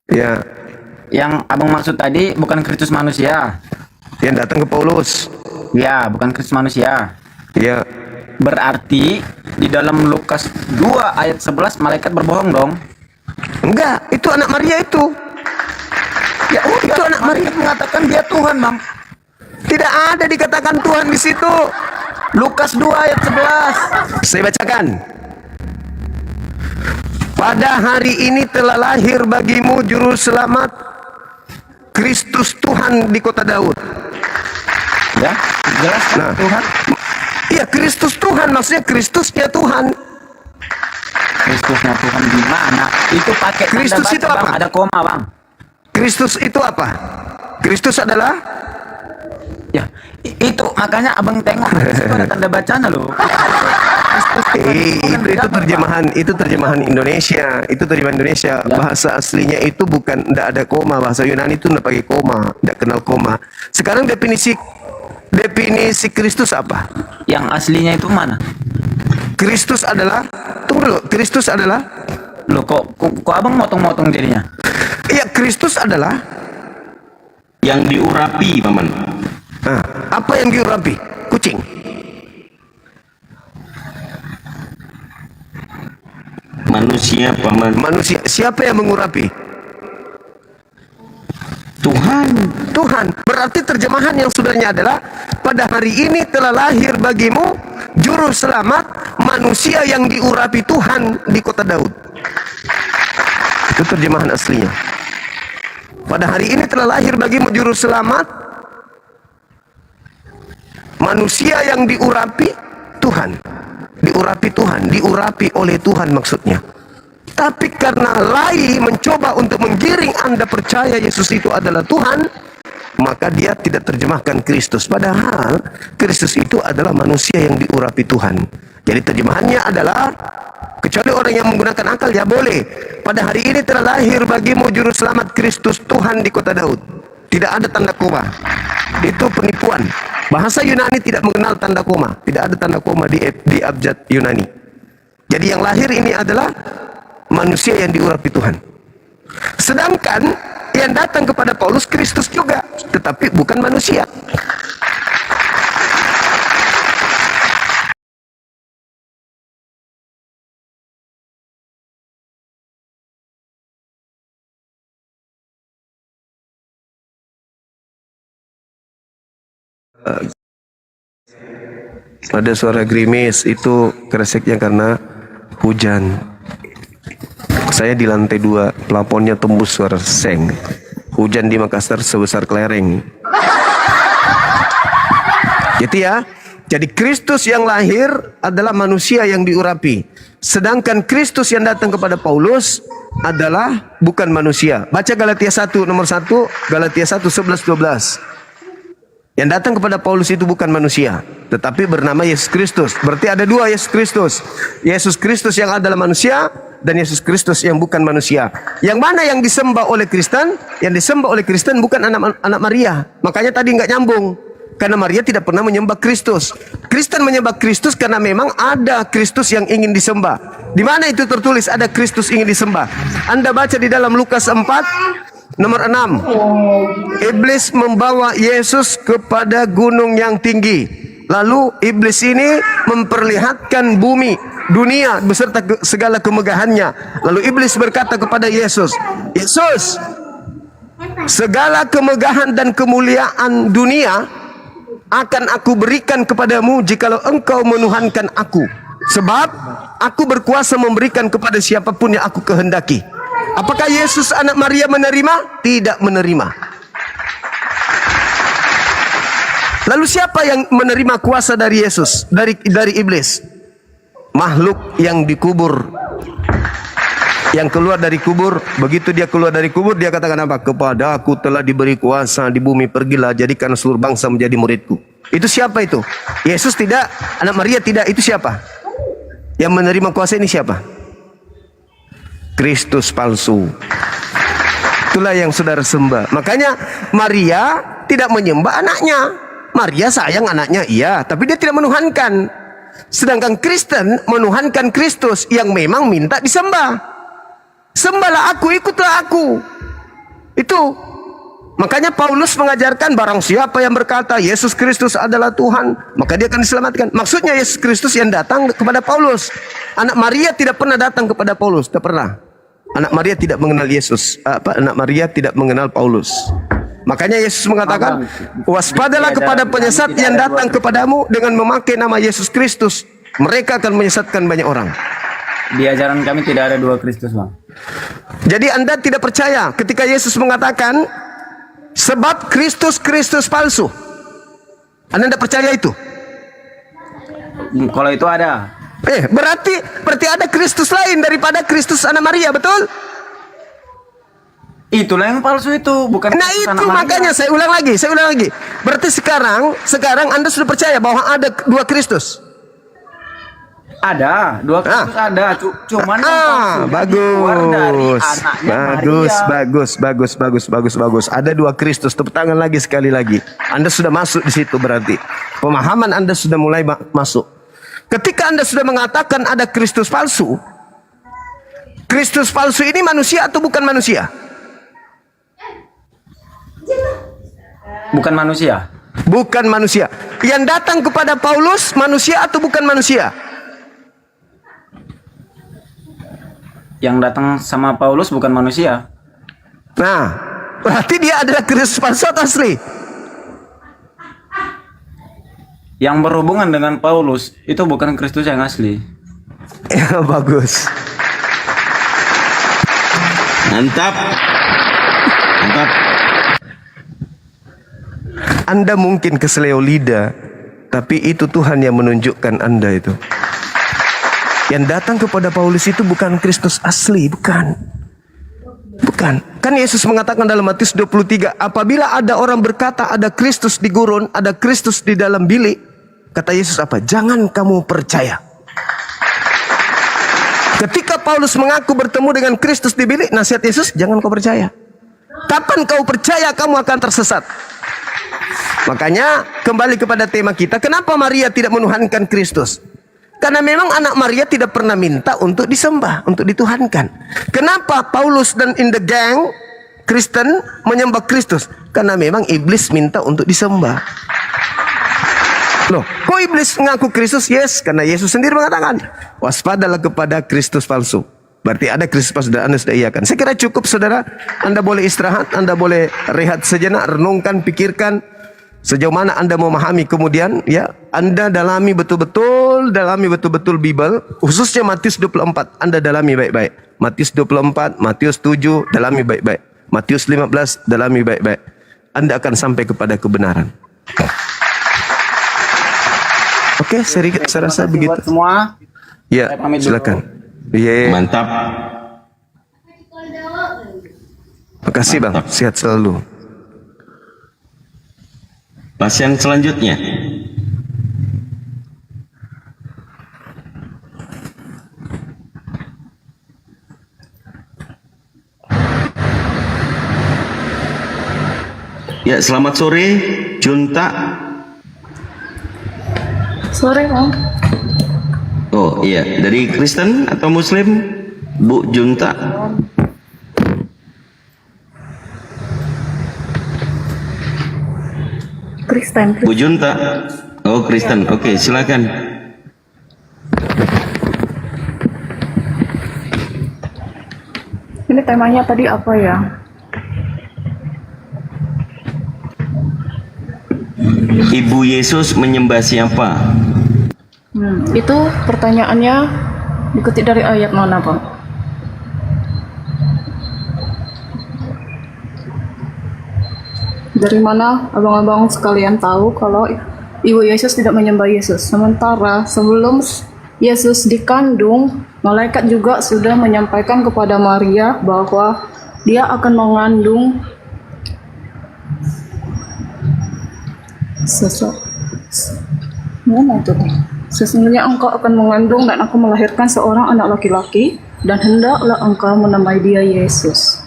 Ya. Yang Abang maksud tadi bukan Kristus manusia. Yang datang ke Paulus. Ya, bukan Kristus manusia. Ya. Berarti di dalam Lukas 2 ayat 11 malaikat berbohong dong? Enggak, itu anak Maria itu. Ya, itu anak Maria mengatakan dia Tuhan, Bang. Tidak ada dikatakan Tuhan di situ. Lukas 2 ayat 11. Saya bacakan. Pada hari ini telah lahir bagimu juru selamat, Kristus Tuhan di kota Daud. Ya, jelas Tuhan. Iya, Kristus Tuhan, maksudnya Kristusnya Tuhan. Kristusnya Tuhan di mana? Itu pakai Kristus itu apa? Bang, ada koma, Bang. Kristus itu apa? Kristus adalah Ya, itu makanya abang tengok itu ada tanda bacanya loh. Itu terjemahan Indonesia. Itu terjemahan Indonesia. Bahasa aslinya itu bukan, tidak ada koma. Bahasa Yunani itu tidak pakai koma, tidak kenal koma. Sekarang definisi Kristus apa? Yang aslinya itu mana? Kristus adalah, tunggu dulu, Kristus adalah, loh kok abang motong-motong jadinya? Iya, Kristus adalah yang diurapi, Paman. Nah, apa yang diurapi? Kucing. Manusia, Paman. Manusia. Siapa yang mengurapi? Tuhan. Tuhan. Berarti terjemahan yang sudahnya adalah pada hari ini telah lahir bagimu juru selamat, manusia yang diurapi Tuhan di kota Daud. Itu terjemahan aslinya. Pada hari ini telah lahir bagimu juru selamat, manusia yang diurapi Tuhan. Diurapi Tuhan, diurapi oleh Tuhan maksudnya. Tapi karena Lai mencoba untuk menggiring Anda percaya Yesus itu adalah Tuhan, maka dia tidak terjemahkan Kristus. Padahal Kristus itu adalah manusia yang diurapi Tuhan. Jadi terjemahannya adalah, kecuali orang yang menggunakan akal ya boleh. Pada hari ini telah lahir bagimu juru selamat Kristus Tuhan di kota Daud. Tidak ada tanda koma. Itu penipuan. Bahasa Yunani tidak mengenal tanda koma. Tidak ada tanda koma di abjad Yunani. Jadi yang lahir ini adalah manusia yang diurapi Tuhan. Sedangkan yang datang kepada Paulus Kristus juga, tetapi bukan manusia. Ada suara gerimis, itu kreseknya karena hujan. Saya di lantai 2, plafonnya tembus suara seng. Hujan di Makassar sebesar kelereng. Gitu ya. Jadi Kristus yang lahir adalah manusia yang diurapi. Sedangkan Kristus yang datang kepada Paulus adalah bukan manusia. Baca Galatia 1 nomor 1, Galatia 1 11 12. Yang datang kepada Paulus itu bukan manusia, tetapi bernama Yesus Kristus. Berarti ada dua Yesus Kristus. Yesus Kristus yang adalah manusia dan Yesus Kristus yang bukan manusia. Yang mana yang disembah oleh Kristen? Yang disembah oleh Kristen bukan anak Maria. Makanya tadi nggak nyambung. Karena Maria tidak pernah menyembah Kristus. Kristen menyembah Kristus karena memang ada Kristus yang ingin disembah. Di mana itu tertulis ada Kristus ingin disembah? Anda baca di dalam Lukas 4 nomor 6. Iblis membawa Yesus kepada gunung yang tinggi. Lalu iblis ini memperlihatkan bumi, dunia beserta segala kemegahannya. Lalu iblis berkata kepada Yesus, Yesus, segala kemegahan dan kemuliaan dunia akan aku berikan kepadamu jikalau engkau menuhankan aku. Sebab aku berkuasa memberikan kepada siapapun yang aku kehendaki. Apakah Yesus anak Maria menerima? Tidak menerima. Lalu siapa yang menerima kuasa dari Yesus? Dari iblis? Makhluk yang dikubur. Yang keluar dari kubur. Begitu dia keluar dari kubur, dia katakan apa? Kepada aku telah diberi kuasa di bumi, pergilah jadikan seluruh bangsa menjadi muridku. Itu siapa itu? Yesus tidak, anak Maria tidak. Itu siapa? Yang menerima kuasa ini siapa? Kristus palsu. Itulah yang saudara sembah. Makanya Maria tidak menyembah anaknya. Maria sayang anaknya, iya, tapi dia tidak menuhankan. Sedangkan Kristen menuhankan Kristus yang memang minta disembah. Sembahlah aku, ikutlah aku. Itu. Makanya Paulus mengajarkan barang siapa yang berkata Yesus Kristus adalah Tuhan, maka dia akan diselamatkan. Maksudnya Yesus Kristus yang datang kepada Paulus. Anak Maria tidak pernah datang kepada Paulus, tidak pernah. Anak Maria tidak mengenal Yesus. Anak Maria tidak mengenal Paulus. Makanya Yesus mengatakan, waspadalah kepada penyesat yang datang kepadamu dengan memakai nama Yesus Kristus. Mereka akan menyesatkan banyak orang. Di ajaran kami tidak ada dua Kristus, Bang. Jadi Anda tidak percaya ketika Yesus mengatakan sebab Kristus palsu. Anda tidak percaya itu? Kalau itu ada. Berarti ada Kristus lain daripada Kristus anak Maria, betul? Itulah yang palsu itu, bukan Nah Kristus itu anak Maria. makanya saya ulang lagi. Berarti sekarang Anda sudah percaya bahwa ada dua Kristus? Ada, dua Kristus ada, cuman yang palsunya keluar dari anaknya bagus. Ada dua Kristus. Tepuk tangan lagi sekali lagi. Anda sudah masuk di situ berarti. Pemahaman Anda sudah mulai masuk. Ketika Anda sudah mengatakan ada Kristus palsu ini manusia atau bukan manusia? Bukan manusia. Bukan manusia. Yang datang kepada Paulus manusia atau bukan manusia? Yang datang sama Paulus bukan manusia. Nah, berarti dia adalah Kristus palsu atau asli? Yang berhubungan dengan Paulus itu bukan Kristus yang asli. Ya, bagus. Mantap. Anda mungkin keseleo lidah, tapi itu Tuhan yang menunjukkan Anda itu. Yang datang kepada Paulus itu bukan Kristus asli, bukan. Kan Yesus mengatakan dalam Matius 23, apabila ada orang berkata ada Kristus di gurun, ada Kristus di dalam bilik, kata Yesus apa? Jangan kamu percaya. Ketika Paulus mengaku bertemu dengan Kristus di bilik, nasihat Yesus, jangan kau percaya. Kapan kau percaya, kamu akan tersesat. Makanya kembali kepada tema kita, kenapa Maria tidak menuhankan Kristus? Karena memang anak Maria tidak pernah minta untuk disembah, untuk dituhankan. Kenapa Paulus dan in the gang Kristen menyembah Kristus? Karena memang iblis minta untuk disembah. Loh, kok iblis mengaku Kristus? Yes, karena Yesus sendiri mengatakan, waspadalah kepada Kristus palsu. Berarti ada Kristus palsu dan Anda sudah iakan. Saya kira cukup saudara. Anda boleh istirahat, Anda boleh rehat sejenak, renungkan, pikirkan. Sejauh mana Anda memahami, kemudian ya Anda dalami betul-betul Bible, khususnya Matius 24. Anda dalami baik-baik. Matius 24, Matius 7, dalami baik-baik. Matius 15, dalami baik-baik. Anda akan sampai kepada kebenaran. Oke, saya rasa begitu. Buat semua. Ya, silakan. Iya. Mantap. Makasih Bang, sehat selalu. Pasien selanjutnya. Ya, selamat sore, Junta. Sore, Om. Oh iya, dari Kristen atau Muslim, Bu Junta? Kristen. Bu Junta. Oh, Kristen. Oke, silakan. Ini temanya tadi apa ya? Ibu Yesus menyembah siapa? Itu pertanyaannya dikutip dari ayat mana, Pak? Dari mana abang-abang sekalian tahu kalau Ibu Yesus tidak menyembah Yesus? Sementara sebelum Yesus dikandung, malaikat juga sudah menyampaikan kepada Maria bahwa dia akan mengandung sesungguhnya engkau akan mengandung dan aku melahirkan seorang anak laki-laki dan hendaklah engkau menamai dia Yesus.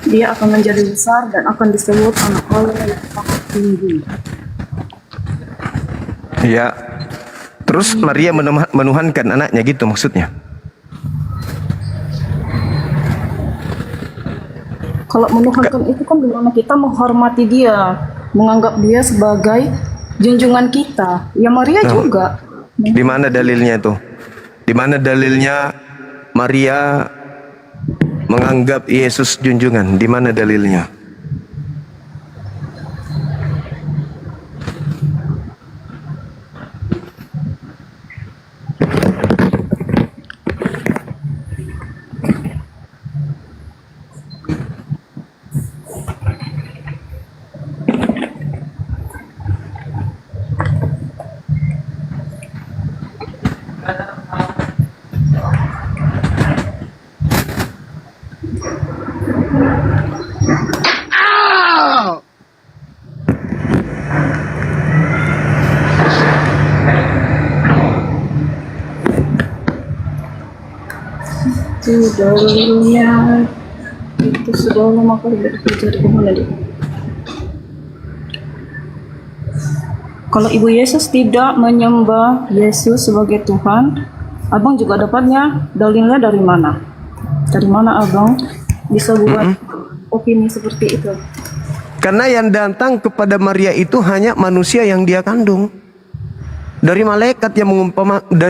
Dia akan menjadi besar dan akan disebut anak Allah yang sangat tinggi. Ya. Terus Maria menuhankan anaknya gitu maksudnya. Kalau menuhankan itu kan dimana kita menghormati dia, menganggap dia sebagai junjungan kita. Ya Maria juga. Di mana dalilnya itu? Di mana dalilnya Maria menganggap Yesus junjungan? Di mana dalilnya? dalilnya itu sudah lama kali belajar kemana dia. Kalau Ibu Yesus tidak menyembah Yesus sebagai Tuhan, Abang juga dapatnya dalilnya dari mana? Dari mana Abang bisa buat opini seperti itu? Karena yang datang kepada Maria itu hanya manusia yang dia kandung. Dari malaikat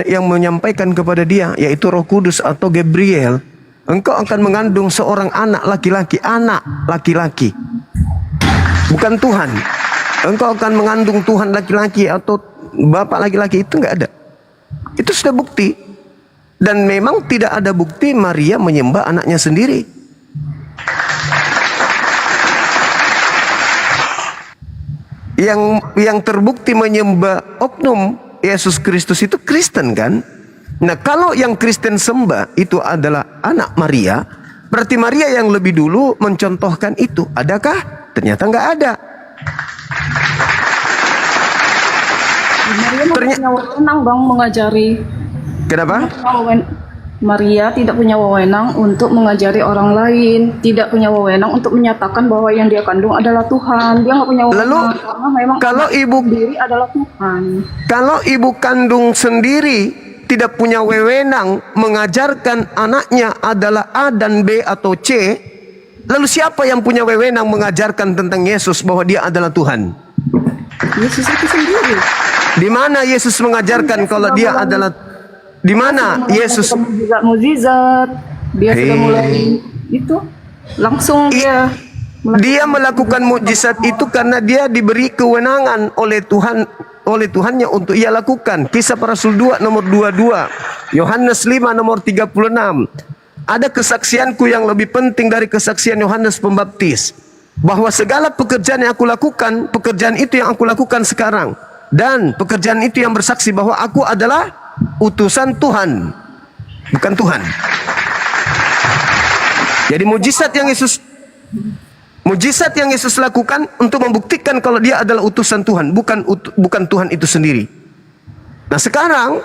yang menyampaikan kepada dia, yaitu Roh Kudus atau Gabriel, engkau akan mengandung seorang anak laki-laki, bukan Tuhan. Engkau akan mengandung Tuhan laki-laki atau bapak laki-laki, itu nggak ada. Itu sudah bukti. Dan memang tidak ada bukti Maria menyembah anaknya sendiri. Yang terbukti menyembah oknum Yesus Kristus itu Kristen kan? Nah, kalau yang Kristen sembah itu adalah anak Maria, berarti Maria yang lebih dulu mencontohkan itu. Adakah? Ternyata nggak ada. Maria punya wewenang Bang mengajari. Kenapa? Maria tidak punya wewenang untuk mengajari orang lain, tidak punya wewenang untuk menyatakan bahwa yang dia kandung adalah Tuhan. Dia nggak punya wewenang. Lalu karena memang kalau ibu sendiri adalah Tuhan. Kalau ibu kandung sendiri tidak punya wewenang mengajarkan anaknya adalah A dan B atau C, lalu siapa yang punya wewenang mengajarkan tentang Yesus bahwa dia adalah Tuhan? Yesus itu sendiri. Di mana Yesus mengajarkan kalau dia adalah, di mana Yesus mukjizat? Dia sudah mulai itu langsung dia melakukan mukjizat itu karena dia diberi kewenangan oleh Tuhannya untuk ia lakukan. Kisah para Rasul 2 nomor 22, Yohanes 5 nomor 36. Ada kesaksianku yang lebih penting dari kesaksian Yohanes Pembaptis, bahwa segala pekerjaan yang aku lakukan, pekerjaan itu yang aku lakukan sekarang, dan pekerjaan itu yang bersaksi bahwa aku adalah utusan Tuhan, bukan Tuhan. Jadi mujizat yang Yesus lakukan untuk membuktikan kalau dia adalah utusan Tuhan, bukan Tuhan itu sendiri. Nah sekarang,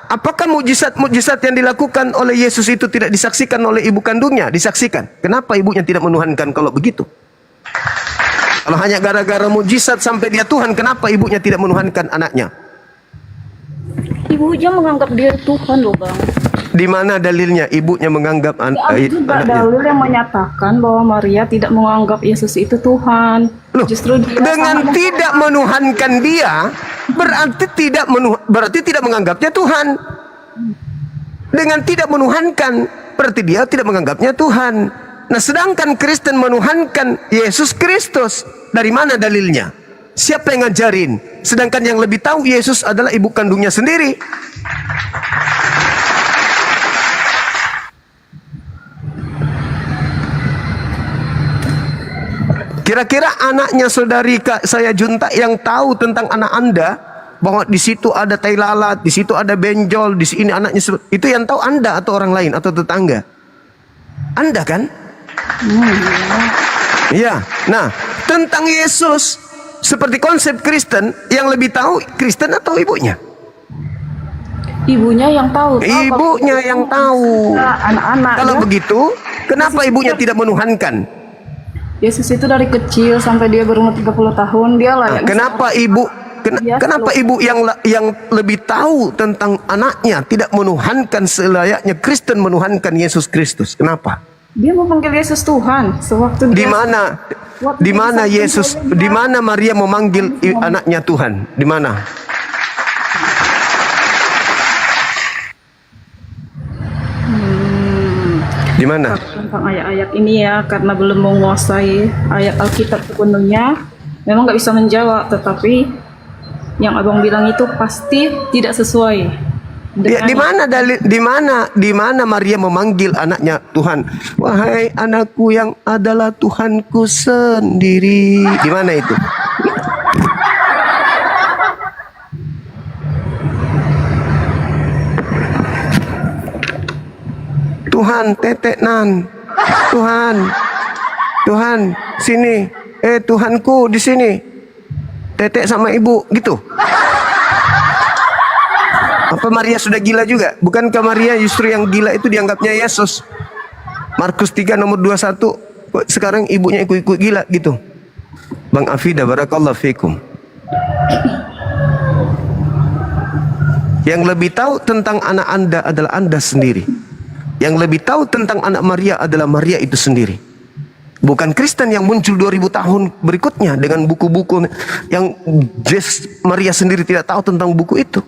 apakah mujizat yang dilakukan oleh Yesus itu tidak disaksikan oleh ibu kandungnya? Disaksikan. Kenapa ibunya tidak menuhankan kalau begitu? Kalau hanya gara-gara mujizat sampai dia Tuhan, kenapa ibunya tidak menuhankan anaknya? Ibunya menganggap dia Tuhan loh Bang. Di mana dalilnya ibunya menganggap juga anaknya? dalil yang menyatakan bahwa Maria tidak menganggap Yesus itu Tuhan. Loh, justru dia dengan tidak menuhankan dia berarti tidak menganggapnya Tuhan. Dengan tidak menuhankan berarti dia tidak menganggapnya Tuhan. Nah, sedangkan Kristen menuhankan Yesus Kristus. Dari mana dalilnya? Siapa yang ngajarin? Sedangkan yang lebih tahu Yesus adalah ibu kandungnya sendiri. Kira-kira anaknya saudari saya Junta yang tahu tentang anak Anda, bahwa di situ ada tai lalat, di situ ada benjol, di sini anaknya, itu yang tahu Anda atau orang lain atau tetangga? Anda kan? Iya. Nah, tentang Yesus seperti konsep Kristen, yang lebih tahu Kristen atau ibunya? Ibunya yang tahu. Ibunya yang tahu. Anak-anak. Kalau begitu, kenapa ibunya tidak menuhankan? Yesus itu dari kecil sampai dia berumur 30 tahun dia layak. Kenapa ibu yang lebih tahu tentang anaknya tidak menuhankan selayaknya Kristen menuhankan Yesus Kristus? Kenapa? Dia memanggil Yesus Tuhan sewaktu di mana Yesus, di mana Maria memanggil anaknya Tuhan? Di mana? Di mana? Tentang ayat-ayat ini ya, karena belum menguasai ayat Alkitab sepenuhnya, memang nggak bisa menjawab. Tetapi yang abang bilang itu pasti tidak sesuai. Di mana Maria memanggil anaknya Tuhan? Wahai anakku yang adalah Tuhanku sendiri. Di mana itu? Tuhan, tetek nan. Tuhan, sini. Tuhanku di sini. Tetek sama ibu, gitu. Apa Maria sudah gila juga? Bukankah Maria justru yang gila itu dianggapnya Yesus? Markus 3 nomor 21. Kok sekarang ibunya ikut-ikut gila gitu? Bang Afida, barakallahu fikum. Yang lebih tahu tentang anak Anda adalah Anda sendiri. Yang lebih tahu tentang anak Maria adalah Maria itu sendiri. Bukan Kristen yang muncul 2000 tahun berikutnya dengan buku-buku yang Maria sendiri tidak tahu tentang buku itu.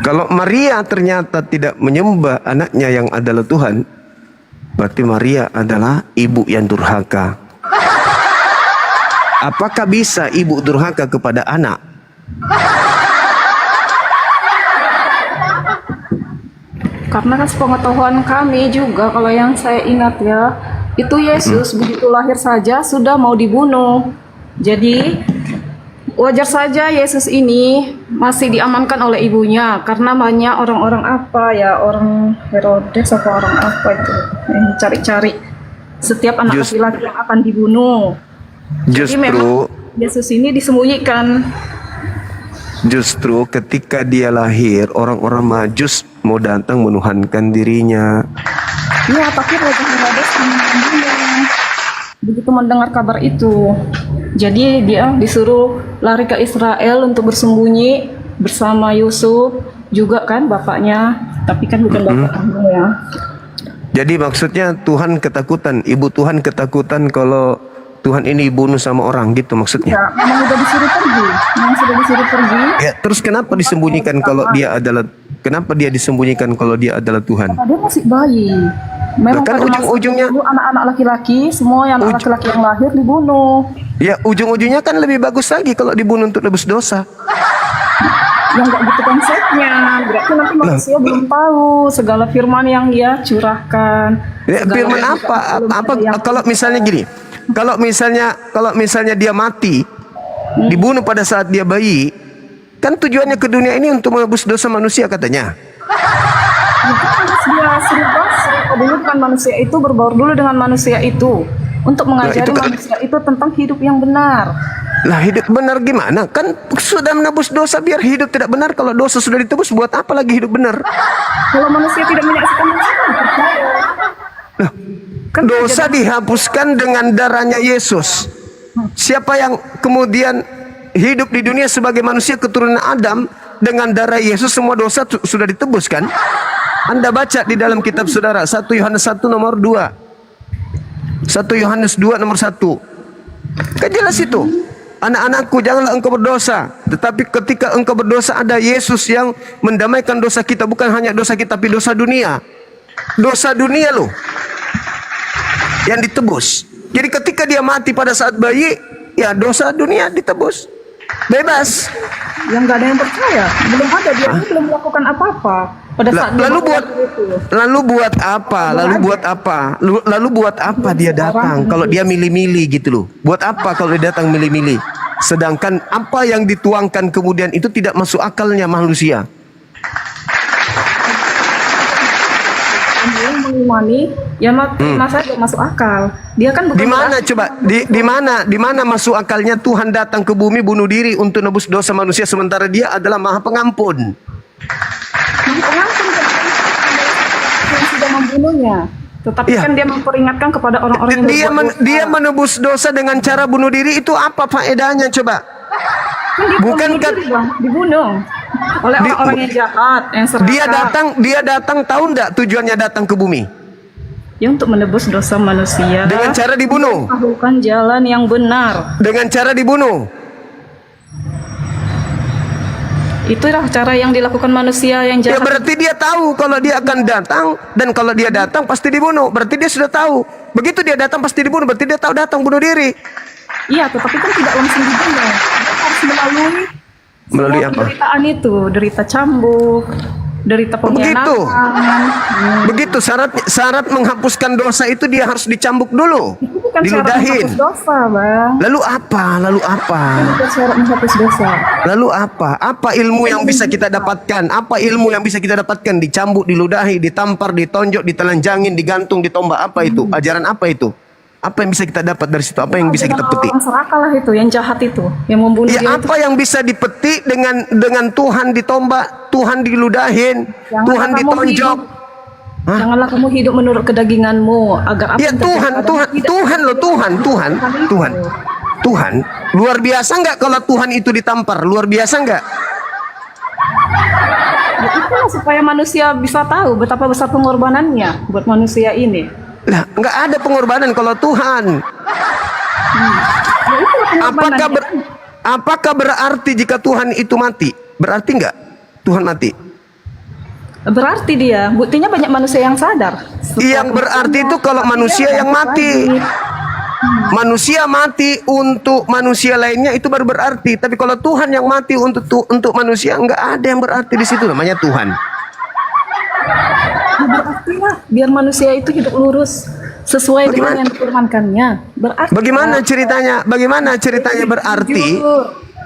Kalau Maria ternyata tidak menyembah anaknya yang adalah Tuhan, berarti Maria adalah ibu yang durhaka. Apakah bisa ibu durhaka kepada anak? Karena kan sepengetahuan kami juga, kalau yang saya ingat ya, itu Yesus begitu lahir saja sudah mau dibunuh. Jadi wajar saja Yesus ini masih diamankan oleh ibunya karena banyak orang-orang apa ya, orang Herodes apa orang apa itu yang cari-cari setiap anak laki-laki yang akan dibunuh. Jadi memang Yesus ini disembunyikan. Justru ketika dia lahir, orang-orang Majus mau datang menuhankan dirinya. Iya, tapi Raja Herodes begitu mendengar kabar itu, jadi dia disuruh lari ke Israel untuk bersembunyi bersama Yusuf juga kan bapaknya, tapi kan bukan bapak kandung ya. Jadi maksudnya Tuhan ketakutan, ibu Tuhan ketakutan kalau Tuhan ini dibunuh sama orang gitu maksudnya. Ya, memang sudah disuruh pergi, Ya, terus kenapa disembunyikan kalau dia adalah disembunyikan kalau dia adalah Tuhan? Karena dia masih bayi. Memang kan ujung-ujungnya anak-anak laki-laki, semua yang anak laki-laki yang lahir dibunuh. Ya, ujung-ujungnya kan lebih bagus lagi kalau dibunuh untuk nebus dosa. Yang nggak gitu konsepnya, berarti nanti manusia belum tahu segala firman yang dia curahkan. Ya, firman apa? Kalau misalnya gini, kalau misalnya dia mati, dibunuh pada saat dia bayi, kan tujuannya ke dunia ini untuk menebus dosa manusia katanya. Dia serupa dulu dengan manusia itu, berbaur dulu dengan manusia itu untuk mengajari manusia itu tentang hidup yang benar. Lah, hidup benar gimana? Kan sudah menebus dosa, biar hidup tidak benar. Kalau dosa sudah ditebus, buat apa lagi hidup benar? Kalau manusia tidak menyaksikan dosa, kan dosa dihapuskan dengan darahnya Yesus. Siapa yang kemudian hidup di dunia sebagai manusia keturunan Adam, dengan darah Yesus semua dosa sudah ditebus kan? Anda baca di dalam kitab saudara 1 Yohanes 1 nomor 2. 1 Yohanes 2 nomor 1. Kan jelas itu. Anak-anakku, janganlah engkau berdosa. Tetapi ketika engkau berdosa, ada Yesus yang mendamaikan dosa kita. Bukan hanya dosa kita, tapi dosa dunia. Dosa dunia loh yang ditebus. Jadi ketika dia mati pada saat bayi, ya dosa dunia ditebus. Bebas. Yang nggak ada yang percaya, belum ada, dia belum melakukan apa-apa pada saat lalu buat apa dia datang kalau dia milih-milih gitu loh. Buat apa kalau dia datang milih-milih, sedangkan apa yang dituangkan kemudian itu tidak masuk akalnya manusia. Mengimani ya masa dia masuk akal. Dia kan bukan di mana coba di mana masuk akalnya Tuhan datang ke bumi bunuh diri untuk nebus dosa manusia, sementara dia adalah Maha Pengampun. Yang sudah membunuhnya, tetapi kan dia memperingatkan kepada orang-orang yang dia menebus dosa dengan cara bunuh diri. Itu apa faedahnya coba? Bukankah dibunuh oleh orang-orang yang jahat, yang serakah. Dia datang tahu enggak tujuannya datang ke bumi? Ya, untuk menebus dosa manusia. Dengan cara dibunuh. Melakukan jalan yang benar. Dengan cara dibunuh. Itulah cara yang dilakukan manusia yang jahat. Ya, berarti dia tahu kalau dia akan datang, dan kalau dia datang pasti dibunuh. Berarti dia sudah tahu. Begitu dia datang pasti dibunuh, berarti dia tahu datang bunuh diri. Iya, tetapi kan tidak langsung dibunuh. Dia harus melalui Melalui Semua apa? penderitaan itu, derita cambuk, derita Begitu. pengkhianatan. Begitu syarat menghapuskan dosa itu dia harus dicambuk dulu. Bukan syarat Diludahin. menghapus dosa, Bang. Lalu apa? Lalu apa? Bukan syarat menghapus dosa. Lalu apa? Apa ilmu yang bisa kita dapatkan? Apa ilmu yang bisa kita dapatkan? Dicambuk, diludahi, ditampar, ditonjok, ditelanjangin, digantung, ditombak. Apa itu? Ajaran apa itu? Apa yang bisa kita dapat dari situ? Apa yang bisa kita petik? Orang serakah lah itu, yang jahat itu, yang membunuh Ya dia apa yang bisa dipetik dengan Tuhan ditombak, Tuhan diludahin, Tuhan ditonjok? Janganlah kamu hidup menurut kedaginganmu agar apa Ya yang Tuhan, terjadi Tuhan, tidak- Tuhan loh, Tuhan. Luar biasa nggak kalau Tuhan itu ditampar? Luar biasa nggak? Ya, itulah supaya manusia bisa tahu betapa besar pengorbanannya buat manusia ini. Lah, nggak ada pengorbanan kalau Tuhan. Ya, itulah pengorbanannya. Apakah berarti jika Tuhan itu mati? Berarti nggak Tuhan mati? Berarti dia, buktinya banyak manusia yang sadar. Yang berarti itu kalau manusia yang mati. Manusia mati untuk manusia lainnya itu baru berarti. Tapi kalau Tuhan yang mati untuk manusia, nggak ada yang berarti di situ, namanya Tuhan. Ya, berarti lah, biar manusia itu hidup lurus sesuai dengan yang difirmankannya. Berarti. Bagaimana ceritanya? Bagaimana ceritanya berarti?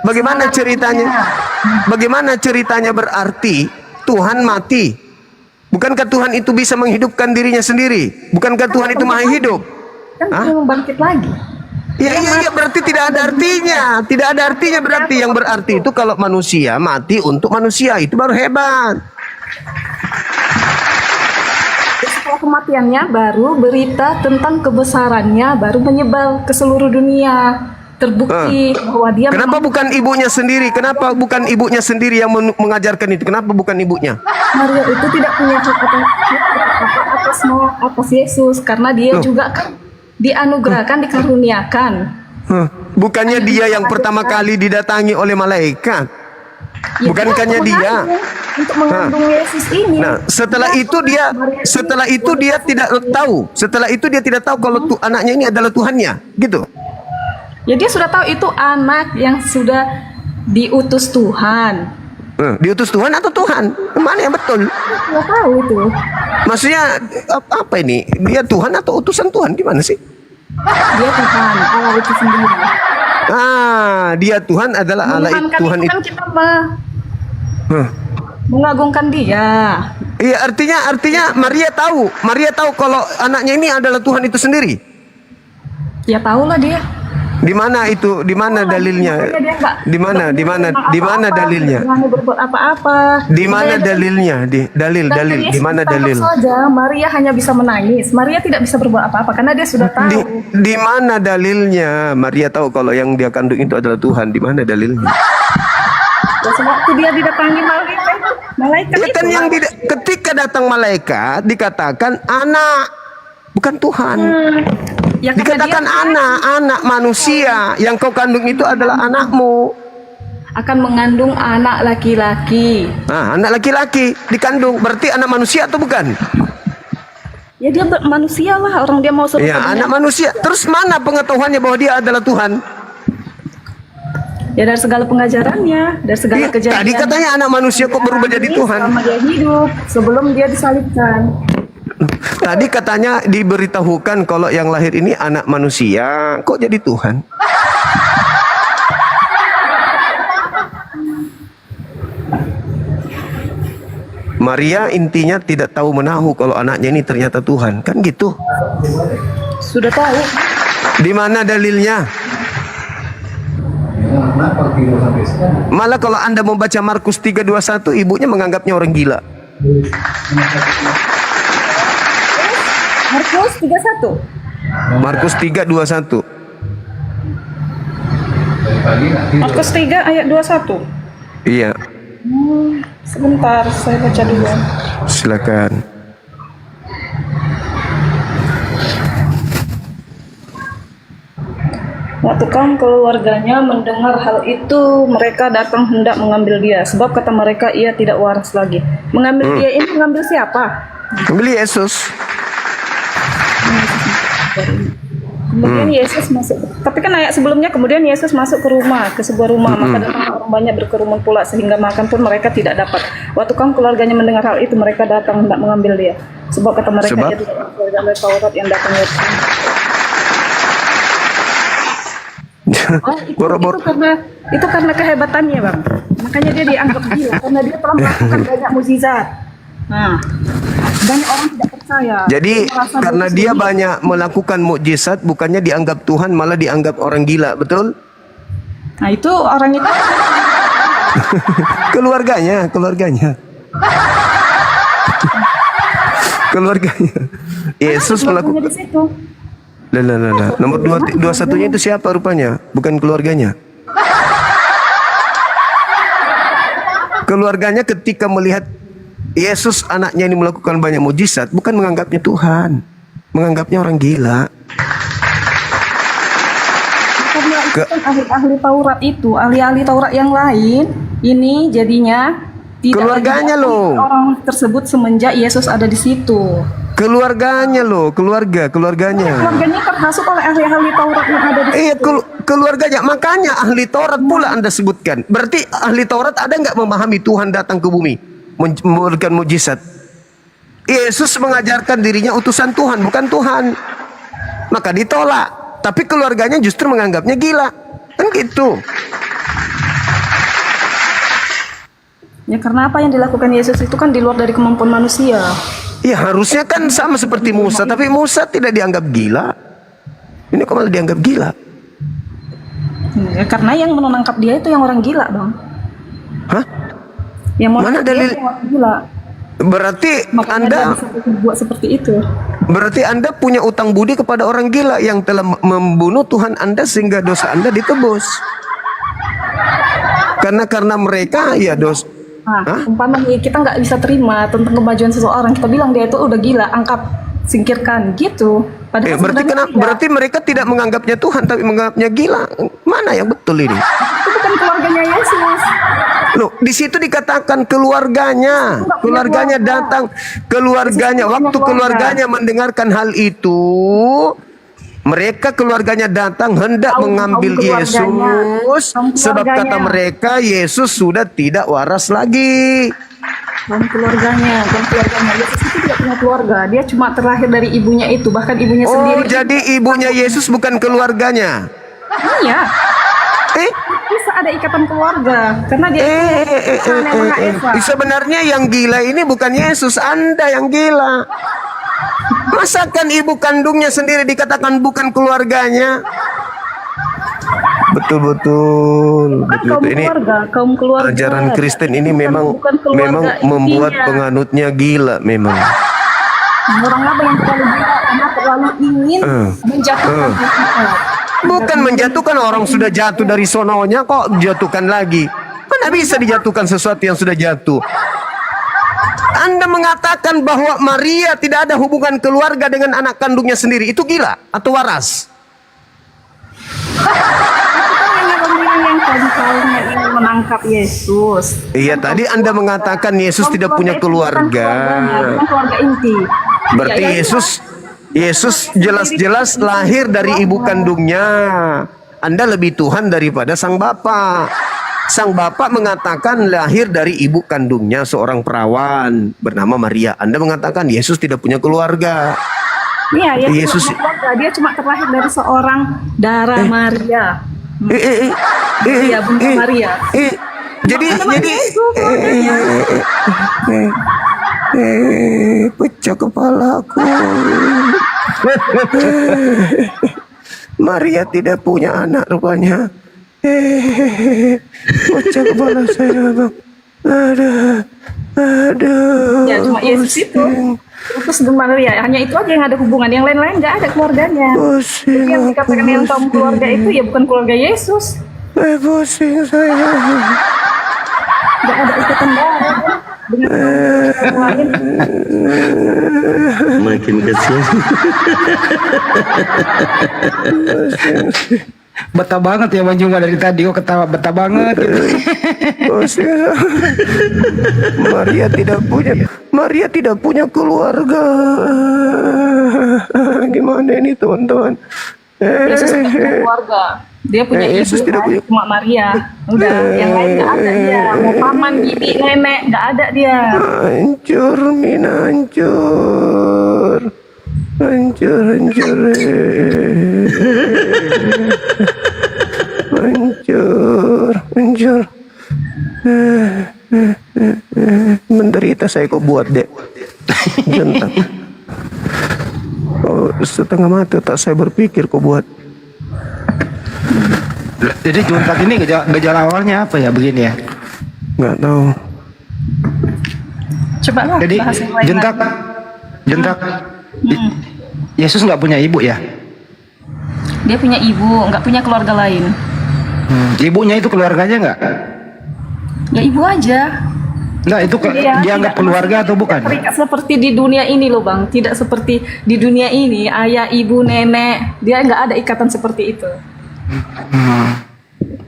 Bagaimana ceritanya? Bagaimana ceritanya berarti Tuhan mati? Bukankah Tuhan itu bisa menghidupkan dirinya sendiri? Bukankah Tuhan itu maha hidup? Kan dia bangkit lagi. Iya, berarti tidak ada artinya. Tidak ada artinya berarti. Yang berarti itu kalau manusia mati untuk manusia, itu baru hebat. Setelah kematiannya baru berita tentang kebesarannya baru menyebar ke seluruh dunia. Terbukti bahwa dia Kenapa bukan ibunya sendiri? Kenapa bukan ibunya sendiri yang mengajarkan itu? Kenapa bukan ibunya? Maria itu tidak punya hak atas Yesus karena dia juga kan dianugerahkan, dikaruniakan. Bukannya dia yang pertama kali didatangi oleh malaikat? Bukankahnya dia untuk mengandung Yesus ini? Nah, setelah itu dia tidak tahu. Setelah itu dia tidak tahu kalau anaknya ini adalah Tuhannya, gitu. Ya dia sudah tahu itu anak yang sudah diutus Tuhan. Diutus Tuhan atau Tuhan? Mana yang betul? Nggak tahu itu. Maksudnya apa ini? Dia Tuhan atau utusan Tuhan? Gimana sih? Dia Tuhan, Allah itu sendiri. Dia Tuhan adalah Allah itu. Tuhan itu kan kita mengagungkan dia. Iya, artinya Maria tahu kalau anaknya ini adalah Tuhan itu sendiri. Ya tahulah dia. Di mana itu? Di mana dalilnya? Di mana dalilnya? Berbuat apa-apa. Di mana dalilnya? Dalil. Di mana dalil? Saja Maria hanya bisa menangis. Maria tidak bisa berbuat apa-apa karena dia sudah tahu. Di mana dalilnya? Maria tahu kalau yang dia kandung itu adalah Tuhan. Di mana dalilnya? Ya, sewaktu dia didatangi malaikat ya kan yang ketika datang malaikat dikatakan anak, bukan Tuhan. Ya, dikatakan anak manusia yang kau kandung itu adalah anakmu. Akan mengandung anak laki-laki. Anak laki-laki dikandung berarti anak manusia atau bukan? Ya dia manusia lah, orang dia mau serupa. Ya anak manusia. Terus mana pengetahuannya bahwa dia adalah Tuhan? Ya dari segala pengajarannya, dari segala kejadian. Tadi katanya anak manusia kok berubah jadi Tuhan? Selama dia hidup, sebelum dia disalibkan. Tadi katanya diberitahukan kalau yang lahir ini anak manusia, kok jadi Tuhan? Maria intinya tidak tahu menahu kalau anaknya ini ternyata Tuhan, kan gitu? Sudah tahu. Di mana dalilnya? Malah kalau Anda membaca Markus 3:21, ibunya menganggapnya orang gila. Markus 31. Markus 3:21. Markus 3 ayat 21. Iya. Sebentar, saya baca dulu. Silakan. Waktu kaum keluarganya mendengar hal itu, mereka datang hendak mengambil dia. Sebab kata mereka, ia tidak waras lagi. Mengambil dia ini, mengambil siapa? Mengambil Yesus. Kemudian Yesus masuk, tapi kan ayat sebelumnya kemudian Yesus masuk ke rumah, ke sebuah rumah, maka datang orang banyak berkerumun pula sehingga makan pun mereka tidak dapat. Waktu kaum keluarganya mendengar hal itu, mereka datang hendak mengambil dia. Sebab kata mereka dia tidak keluarga Taurat yang datang dari itu karena kehebatannya, Bang. Makanya dia dianggap gila karena dia telah melakukan banyak mukjizat. Nah, banyak orang tidak percaya. Jadi karena dia banyak melakukan mukjizat, bukannya dianggap Tuhan, malah dianggap orang gila, betul? Nah, itu orang itu keluarganya. Yesus melakukan di situ. Lah. Nomor 21-nya itu siapa rupanya? Bukan keluarganya. Keluarganya ketika melihat Yesus anaknya ini melakukan banyak mujizat, bukan menganggapnya Tuhan, menganggapnya orang gila. Karena itu kan ahli-ahli Taurat itu, ahli-ahli Taurat yang lain, ini jadinya tidak keluarganya lagi loh. Orang tersebut semenjak Yesus ada di situ. Keluarganya loh, keluarganya. Keluarganya termasuk oleh ahli-ahli Taurat yang ada di Iya, situ. keluarganya. Makanya ahli Taurat pula Anda sebutkan. Berarti ahli Taurat ada nggak memahami Tuhan datang ke bumi memberikan mujizat? Yesus mengajarkan dirinya utusan Tuhan, bukan Tuhan. Maka ditolak. Tapi keluarganya justru menganggapnya gila. Kan gitu. Ya karena apa yang dilakukan Yesus itu kan di luar dari kemampuan manusia. Ya harusnya kan sama seperti Musa, tapi Musa tidak dianggap gila. Ini kok malah dianggap gila? Ya, karena yang menangkap dia itu yang orang gila, Bang. Hah? Yang mana dalil? Yang orang gila. Berarti makanya Anda buat seperti itu. Berarti Anda punya utang budi kepada orang gila yang telah membunuh Tuhan Anda sehingga dosa Anda ditebus. Karena mereka ya Umpamanya kita nggak bisa terima tentang kemajuan seseorang, kita bilang dia itu udah gila, angkat, singkirkan gitu. Padahal berarti mereka tidak menganggapnya Tuhan tapi menganggapnya gila. Mana yang betul ini? Itu bukan keluarganya Yesus. Loh, di situ dikatakan keluarganya datang, waktu keluarganya mendengarkan hal itu, mereka keluarganya datang hendak mengambil Yesus, sebab kata mereka Yesus sudah tidak waras lagi. Keluarganya Yesus itu tidak punya keluarga, dia cuma terlahir dari ibunya itu, bahkan ibunya sendiri. Oh, jadi ibunya Yesus bukan keluarganya? Iya. Bisa ada ikatan keluarga karena dia sebenarnya yang gila ini bukan Yesus, Anda yang gila. Masakan ibu kandungnya sendiri dikatakan bukan keluarganya? Betul. Ini kaum keluarga. Ajaran Kristen ini memang membuat penganutnya gila memang. Orang apa yang terlalu gila karena terlalu ingin menjatuhkan kita. Bukan menjatuhkan, orang sudah jatuh dari sononya kok jatuhkan lagi. Mana bisa dijatuhkan sesuatu yang sudah jatuh? Anda mengatakan bahwa Maria tidak ada hubungan keluarga dengan anak kandungnya sendiri. Itu gila atau waras? Yang kaum-kaumnya ingin menangkap Yesus. Iya, tadi Anda mengatakan Yesus tidak punya keluarga. Keluarga inti. Berarti Yesus jelas-jelas lahir dari ibu kandungnya. Anda lebih Tuhan daripada sang Bapa. Sang Bapa mengatakan lahir dari ibu kandungnya seorang perawan bernama Maria. Anda mengatakan Yesus tidak punya keluarga. Iya, Yesus dia cuma terlahir dari seorang darah Maria. Iya, Bunda Maria. Jadi pecah kepalaku. Maria tidak punya anak rupanya. Pecah kepala saya, Bang. Aduh. Ya cuma Yesus itu. Terus Maria, hanya itu aja yang ada hubungan. Yang lain-lain nggak ada keluarganya. Yang dikatakan yang kaum keluarga itu ya bukan keluarga Yesus. Pusing saya. Nggak ada ikatan darah dengan orang lain. Makin kesian. Betah banget ya Bang Juma dari tadi, kok ketawa betah banget gitu. Maria tidak punya keluarga. Gimana ini teman-teman? Yesus tidak punya keluarga. Dia punya Yesus ibu tidak kan, punya- cuma Maria. Udah, yang lain nggak ada dia. Mau paman, bibi, nenek, nggak ada dia. Hancur, Min, hancur. Hancur. Hancur. Menderita saya kok buat, Dek. Jentak. Oh, setengah mati tak saya berpikir kok buat. Jadi juntak ini gejala awalnya apa ya begini ya? Nggak tahu. Coba lah Jadi bahas yang lain jentak, lagi. Yesus nggak punya ibu ya? Dia punya ibu, nggak punya keluarga lain. Ibunya itu keluarganya nggak? Ya ibu aja. Nggak, itu Iya, dianggap tidak, keluarga atau bukan? Terikat seperti di dunia ini loh bang, tidak seperti di dunia ini ayah, ibu, nenek, dia nggak ada ikatan seperti itu.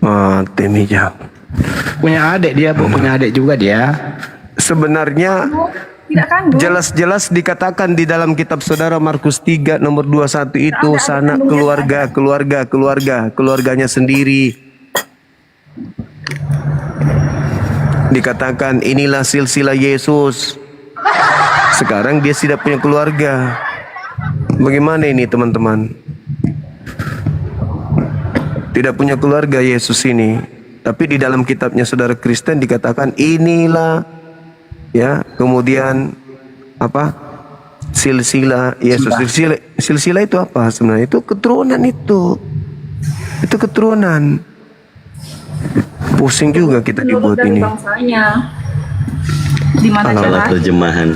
Mati nih jam. Punya adik dia, Bu. Punya adik juga dia. Sebenarnya Tidak kandung. jelas-jelas dikatakan di dalam kitab saudara Markus 3 nomor 21 itu sanak keluarganya sendiri. Dikatakan inilah silsilah Yesus. Sekarang dia tidak punya keluarga. Bagaimana ini teman-teman? Tidak punya keluarga Yesus ini. Tapi di dalam kitabnya saudara Kristen dikatakan inilah, ya, kemudian apa? Silsilah Yesus. Silsilah itu apa sebenarnya? Itu keturunan itu. Itu keturunan. Pusing juga kita Menurut dibuat dari ini. bangsanya. Di mana Salah jelas? terjemahan.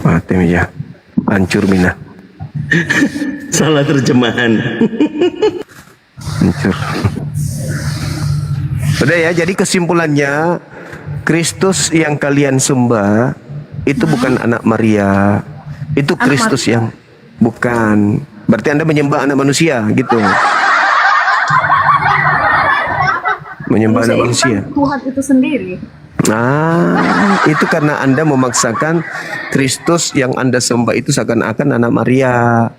Mati ya. Hancur Mina. Salah terjemahan. Hancur. Udah ya, jadi kesimpulannya Kristus yang kalian sembah itu bukan anak Maria. Itu Kristus yang bukan. Berarti Anda menyembah anak manusia gitu. Menyembah anak manusia. Tuhan itu sendiri. Nah, itu karena Anda memaksakan Kristus yang Anda sembah itu seakan-akan anak Maria.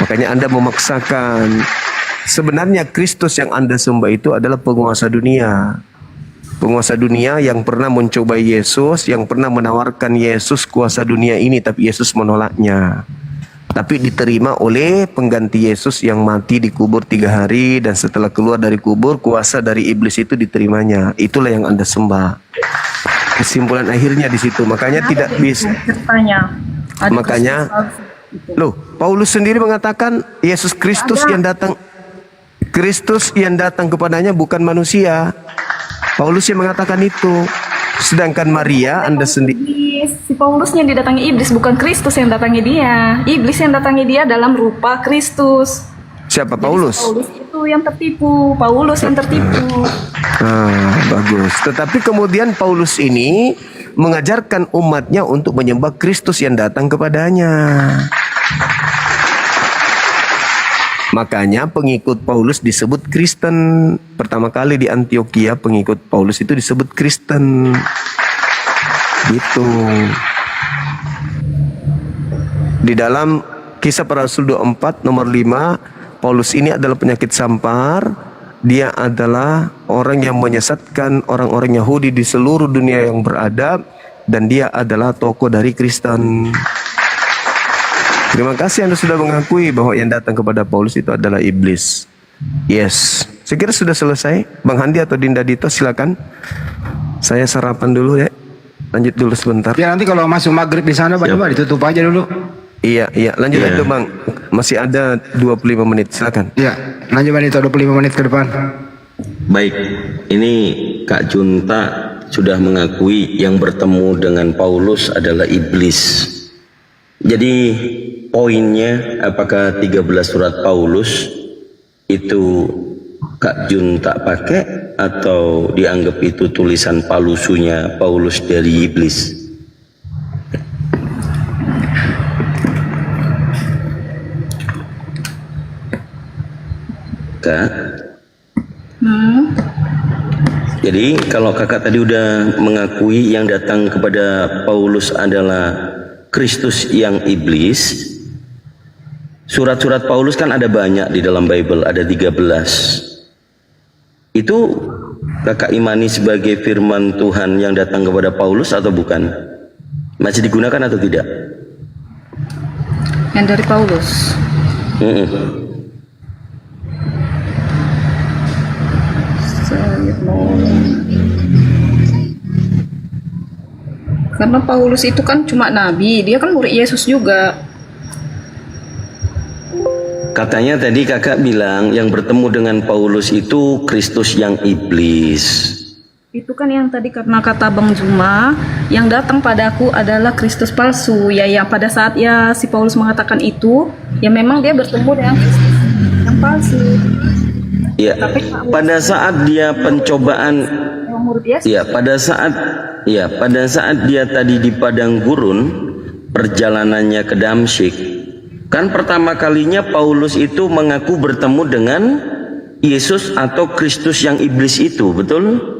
Makanya Anda memaksakan. Sebenarnya Kristus yang Anda sembah itu adalah penguasa dunia. Penguasa dunia yang pernah mencobai Yesus, yang pernah menawarkan Yesus kuasa dunia ini, tapi Yesus menolaknya. Tapi diterima oleh pengganti Yesus yang mati dikubur 3 hari, dan setelah keluar dari kubur, kuasa dari iblis itu diterimanya. Itulah yang Anda sembah. Kesimpulan akhirnya di situ. Makanya tidak bisa. Ceritanya. Makanya, loh, Paulus sendiri mengatakan Yesus Kristus yang datang. Kristus yang datang kepadanya bukan manusia. Paulus yang mengatakan itu. Sedangkan Maria, Anda sendiri. Si Paulus yang didatangi iblis, bukan Kristus yang datangi dia. Iblis yang datangi dia dalam rupa Kristus. Siapa Paulus? Paulus itu yang tertipu. Paulus yang tertipu. Bagus. Tetapi kemudian Paulus ini mengajarkan umatnya untuk menyembah Kristus yang datang kepadanya. Makanya pengikut Paulus disebut Kristen. Pertama kali di Antioquia pengikut Paulus itu disebut Kristen. Gitu. Di dalam Kisah Para Rasul 24 nomor 5, Paulus ini adalah penyakit sampar. Dia adalah orang yang menyesatkan orang-orang Yahudi di seluruh dunia yang beradab, dan dia adalah tokoh dari Kristen. Terima kasih Anda sudah mengakui bahwa yang datang kepada Paulus itu adalah iblis. Yes. Saya kira sudah selesai. Bang Handi atau Dinda Dito silakan. Saya sarapan dulu ya. Lanjut dulu sebentar. Ya nanti kalau masuk maghrib di sana Pak Coba ditutup aja dulu. Iya, lanjut itu Bang. Masih ada 25 menit, silakan. Iya, lanjut Bang itu 25 menit ke depan. Baik, ini Kak Junta sudah mengakui yang bertemu dengan Paulus adalah iblis. Jadi poinnya apakah 13 surat Paulus itu Kak Junta pakai atau dianggap itu tulisan palsunya Paulus dari iblis? Kak? Jadi kalau kakak tadi udah mengakui yang datang kepada Paulus adalah Kristus yang iblis, Surat-surat Paulus kan ada banyak di dalam Bible, ada 13. Itu kakak imani sebagai firman Tuhan yang datang kepada Paulus atau bukan? Masih digunakan atau tidak? Yang dari Paulus. Karena Paulus itu kan cuma nabi, dia kan murid Yesus juga. Katanya tadi kakak bilang yang bertemu dengan Paulus itu Kristus yang iblis. Itu kan yang tadi karena kata Bang Juma, yang datang padaku adalah Kristus palsu. Ya, yang pada saat ya si Paulus mengatakan itu, ya memang dia bertemu dengan Kristus yang palsu. Ya, pada saat dia pencobaan, Yang murid Yesus. pada saat dia tadi di padang gurun, perjalanannya ke Damsyik, kan pertama kalinya Paulus itu mengaku bertemu dengan Yesus atau Kristus yang iblis itu, betul?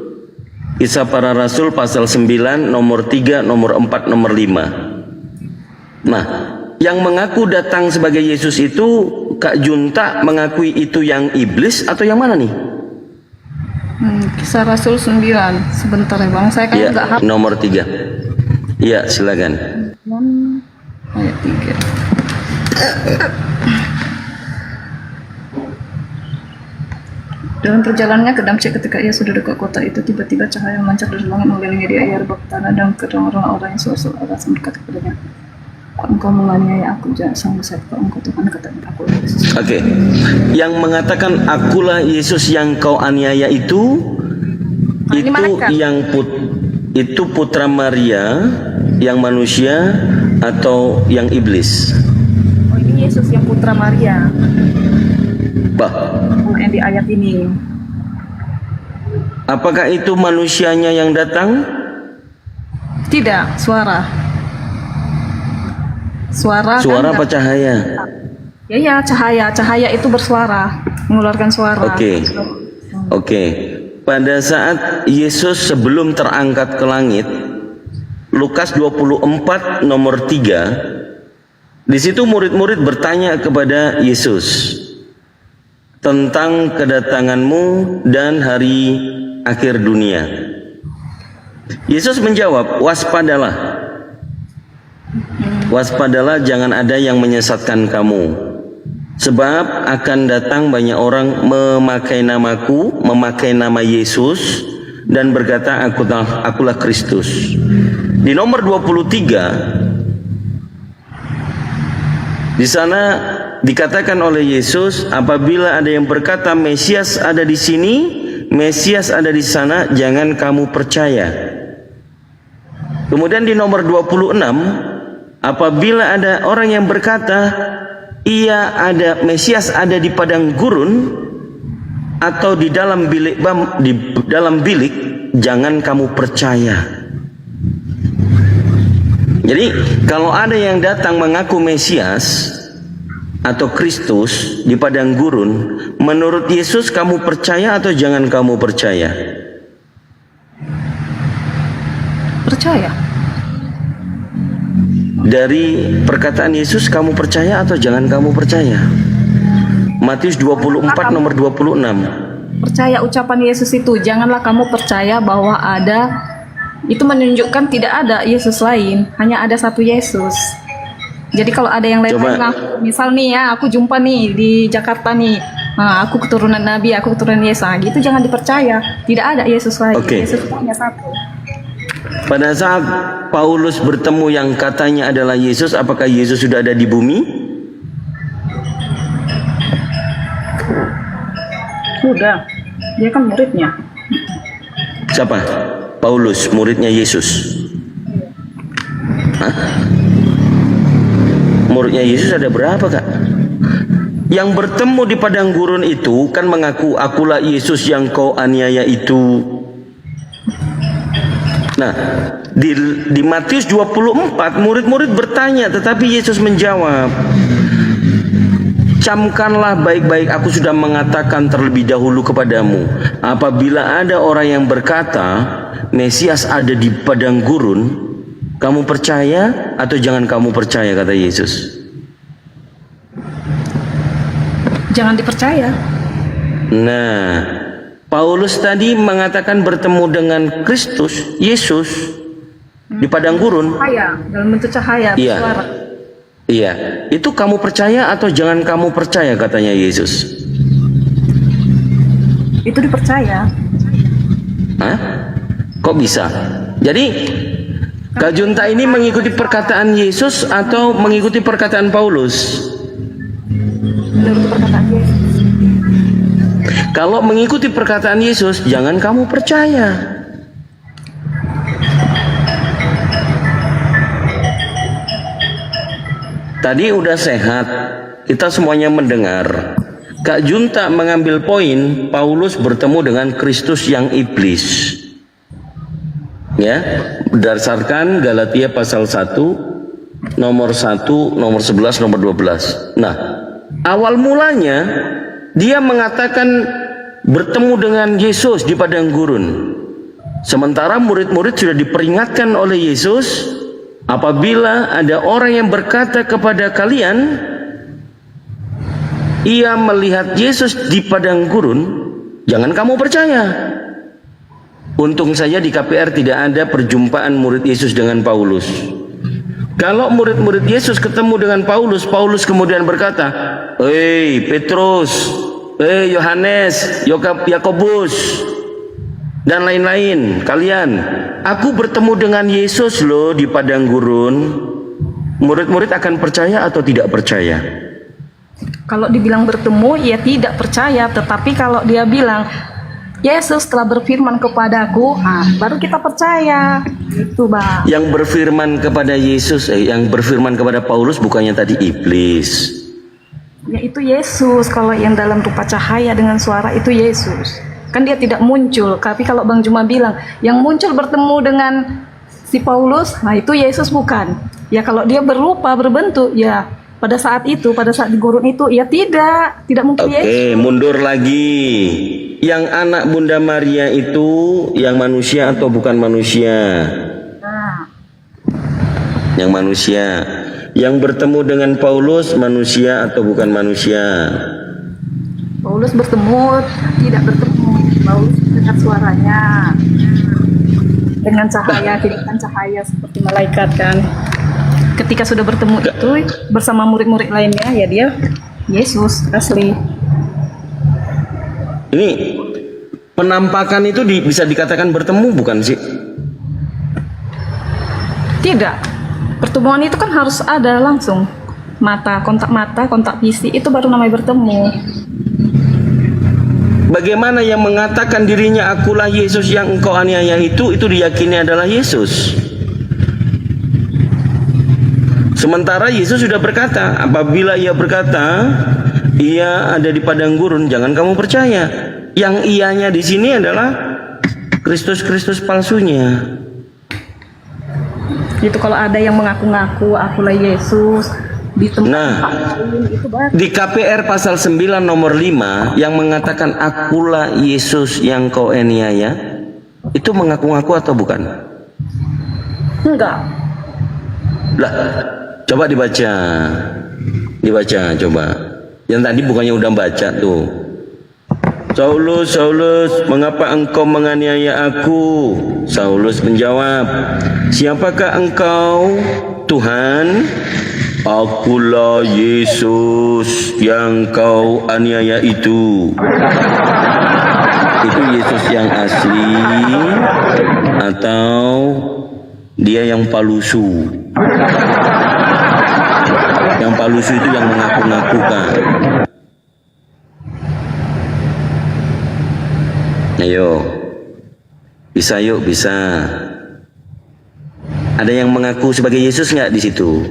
Kisah Para Rasul pasal 9, nomor 3, nomor 4, nomor 5. Nah, yang mengaku datang sebagai Yesus itu, Kak Junta mengakui itu yang iblis atau yang mana nih? Kisah Rasul 9. Sebentar ya Bang, saya kan nggak hafal. Nomor 3. Iya, silakan. Ayat 3. Dalam perjalanannya ke Damsyik, ketika ia sudah dekat kota itu, tiba-tiba cahaya memancar dari langit mengelilingi dia. Ia rebah tanah dan kedua orang yang suar-suar alasan berkata kepadanya, engkau menganiaya aku, jangan sanggup saya kalau engkau Tuhan, katanya aku Yesus. Oke. Yang mengatakan akulah Yesus yang kau aniaya itu itu putra Maria yang manusia atau yang iblis? Oh, ini Yesus yang putra Maria. Yang di ayat ini. Apakah itu manusianya yang datang? Tidak, suara apa cahaya? Ya, cahaya itu bersuara, mengeluarkan suara. Oke. Pada saat Yesus sebelum terangkat ke langit, Lukas 24 nomor 3, di situ murid-murid bertanya kepada Yesus tentang kedatanganmu dan hari akhir dunia. Yesus menjawab, waspadalah, jangan ada yang menyesatkan kamu, sebab akan datang banyak orang memakai namaku, memakai nama Yesus, dan berkata akulah Kristus. Di nomor 23 di sana dikatakan oleh Yesus, apabila ada yang berkata Mesias ada di sini, Mesias ada di sana, jangan kamu percaya. Kemudian di nomor 26, apabila ada orang yang berkata Mesias ada di padang gurun atau di dalam bilik, jangan kamu percaya. Jadi kalau ada yang datang mengaku Mesias atau Kristus di padang gurun, menurut Yesus kamu percaya atau jangan kamu percaya? Percaya. Dari perkataan Yesus kamu percaya atau jangan kamu percaya? Matius 24 nomor 26. Percaya ucapan Yesus itu, janganlah kamu percaya bahwa ada, itu menunjukkan tidak ada Yesus lain, hanya ada satu Yesus. Jadi kalau ada yang lain, misal nih ya, aku jumpa nih di Jakarta nih, aku keturunan Nabi, aku keturunan Yesus, gitu jangan dipercaya. Tidak ada Yesus lain. Yesus hanya satu. Pada saat Paulus bertemu yang katanya adalah Yesus, apakah Yesus sudah ada di bumi? Sudah. Dia kan muridnya. Siapa? Paulus, muridnya Yesus. Hah? Muridnya Yesus ada berapa, Kak? Yang bertemu di padang gurun itu kan mengaku akulah Yesus yang kau aniaya itu. Nah, di Matius 24 murid-murid bertanya, tetapi Yesus menjawab, camkanlah baik-baik, aku sudah mengatakan terlebih dahulu kepadamu, apabila ada orang yang berkata Mesias ada di padang gurun, kamu percaya atau jangan kamu percaya, kata Yesus. jangan dipercaya. Nah, Paulus tadi mengatakan bertemu dengan Kristus, Yesus di padang gurun. Cahaya, dalam bentuk cahaya, Iya. bersuara. Iya, itu kamu percaya atau jangan kamu percaya katanya Yesus? Itu dipercaya. Hah? Kok bisa? Jadi Kak Junta ini mengikuti perkataan Yesus atau mengikuti perkataan Paulus? Menurut perkataan Yesus. Kalau mengikuti perkataan Yesus, jangan kamu percaya. Tadi udah sehat, kita semuanya mendengar. Kak Junta mengambil poin Paulus bertemu dengan Kristus yang iblis. Ya, berdasarkan Galatia pasal 1, nomor 1, nomor 11, nomor 12. Nah, awal mulanya dia mengatakan bertemu dengan Yesus di padang gurun. Sementara murid-murid sudah diperingatkan oleh Yesus, apabila ada orang yang berkata kepada kalian, ia melihat Yesus di padang gurun, jangan kamu percaya. Untung saja di KPR tidak ada perjumpaan murid Yesus dengan Paulus. Kalau murid-murid Yesus ketemu dengan Paulus, Paulus kemudian berkata, "Hei Petrus, hei Yohanes, Yakobus, dan lain-lain, kalian, aku bertemu dengan Yesus loh di padang gurun." Murid-murid akan percaya atau tidak percaya? Kalau dibilang bertemu, ya tidak percaya. Tetapi kalau dia bilang, Yesus telah berfirman kepadaku, baru kita percaya. Itu Bang. Yang berfirman kepada Yesus, yang berfirman kepada Paulus bukannya tadi iblis? Ya itu Yesus. Kalau yang dalam rupa cahaya dengan suara itu Yesus. Kan dia tidak muncul. Tapi kalau Bang Juma bilang, yang muncul bertemu dengan si Paulus, nah itu Yesus bukan. Ya kalau dia berupa, berbentuk, ya pada saat itu, pada saat di gurun itu, ya tidak mungkin Yesus. Oke, mundur lagi. Yang anak Bunda Maria itu yang manusia atau bukan manusia? Yang manusia. Yang bertemu dengan Paulus manusia atau bukan manusia? Paulus bertemu, tidak bertemu. Paulus mendengar suaranya dengan cahaya, kehidupan cahaya seperti malaikat kan. Ketika sudah bertemu itu bersama murid-murid lainnya, ya dia Yesus asli. Ini penampakan itu bisa dikatakan bertemu bukan sih? Tidak. Pertemuan itu kan harus ada langsung. Mata, kontak fisik, itu baru namanya bertemu. Bagaimana yang mengatakan dirinya akulah Yesus yang engkau aniaya itu diyakini adalah Yesus? Sementara Yesus sudah berkata, apabila ia berkata, ia ada di padang gurun, jangan kamu percaya. Yang ianya di sini adalah Kristus palsunya. Itu kalau ada yang mengaku-ngaku akulah Yesus di tempat itu baru. Di KPR pasal 9 nomor 5 yang mengatakan akulah Yesus yang kau aniaya, itu mengaku-ngaku atau bukan? Enggak. Lah, coba dibaca coba. Yang tadi bukannya udah baca tuh. Saulus, Saulus, mengapa engkau menganiaya aku? Saulus menjawab, siapakah engkau, Tuhan? Akulah Yesus yang kau aniaya itu. Itu Yesus yang asli atau dia yang palsu? Yang palsu itu yang mengaku-ngakukan. Ayo, bisa yuk, bisa. Ada yang mengaku sebagai Yesus nggak di situ?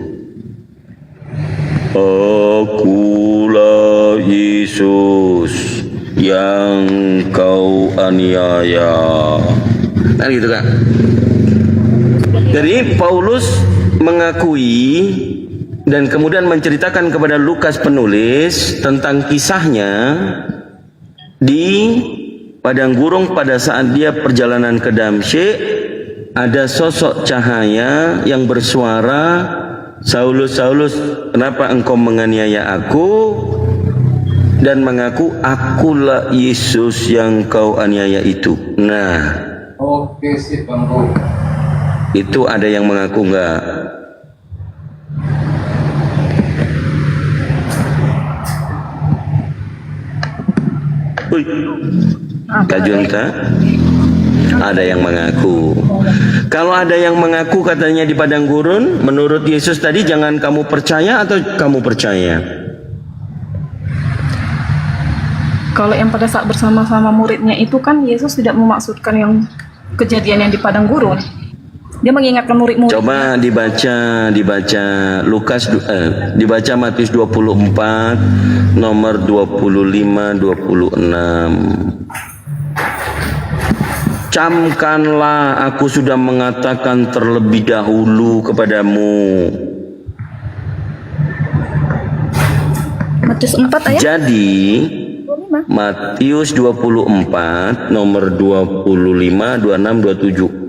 Akulah Yesus yang kau aniaya. Kan gitu kan? Jadi Paulus mengakui dan kemudian menceritakan kepada Lukas penulis tentang kisahnya di padang gurun pada saat dia perjalanan ke Damsyik. Ada sosok cahaya yang bersuara, Saulus, Saulus, kenapa engkau menganiaya aku? dan mengaku akulah Yesus yang kau aniaya itu. Nah, Oke, sip Bang Bro. itu ada yang mengaku enggak? Wih, Kak Junta, ada yang mengaku. Kalau ada yang mengaku katanya di padang gurun, menurut Yesus tadi jangan kamu percaya atau kamu percaya? Kalau yang pada saat bersama-sama muridnya itu kan Yesus tidak memaksudkan yang kejadian yang di padang gurun. Dia mengingatkan murid-murid. Coba dibaca dibaca Matius 24 nomor 25 26. Camkanlah, aku sudah mengatakan terlebih dahulu kepadamu. Matius 4 ayat. Jadi Matius 24 nomor 25, 26, 27.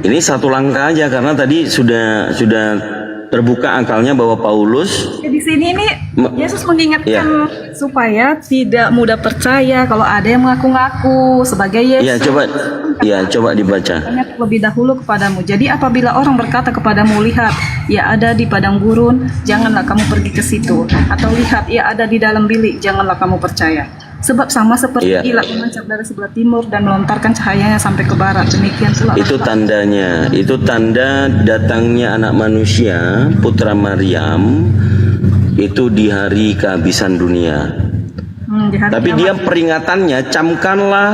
Ini satu langkah aja karena tadi sudah terbuka akalnya bahwa Paulus Di sini ini Yesus mengingatkan supaya tidak mudah percaya kalau ada yang mengaku-ngaku sebagai Yesus. coba dibaca. Ingat lebih dahulu kepadamu. Jadi apabila orang berkata kepadamu, lihat, ia ada di padang gurun, janganlah kamu pergi ke situ. Atau lihat, ia ada di dalam bilik, janganlah kamu percaya. Sebab sama seperti kilat memancar dari sebelah timur dan melontarkan cahayanya sampai ke barat. Demikian pula. Itu tandanya, itu tanda datangnya anak manusia, putra Maryam, itu di hari kehabisan dunia. Tapi dia peringatannya, camkanlah,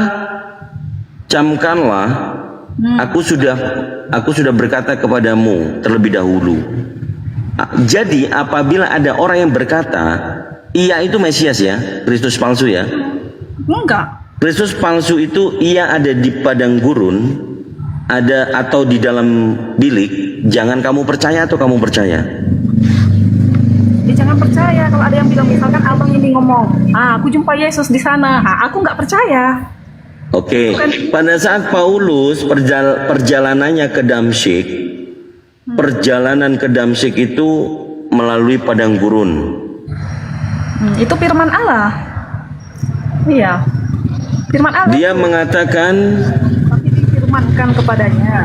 aku sudah berkata kepadamu terlebih dahulu. Jadi apabila ada orang yang berkata, ia itu Mesias ya, Kristus palsu ya? Enggak. Kristus palsu itu ia ada di padang gurun, ada atau di dalam bilik, jangan kamu percaya atau kamu percaya? Ya, jangan percaya kalau ada yang bilang misalkan abang ini ngomong, aku jumpa Yesus di sana, aku nggak percaya. Oke, pada saat Paulus perjalanannya ke Damsyik, perjalanan ke Damsyik itu melalui padang gurun. Itu firman Allah. Iya, firman Allah. Dia mengatakan, tapi difirmankan kepadanya.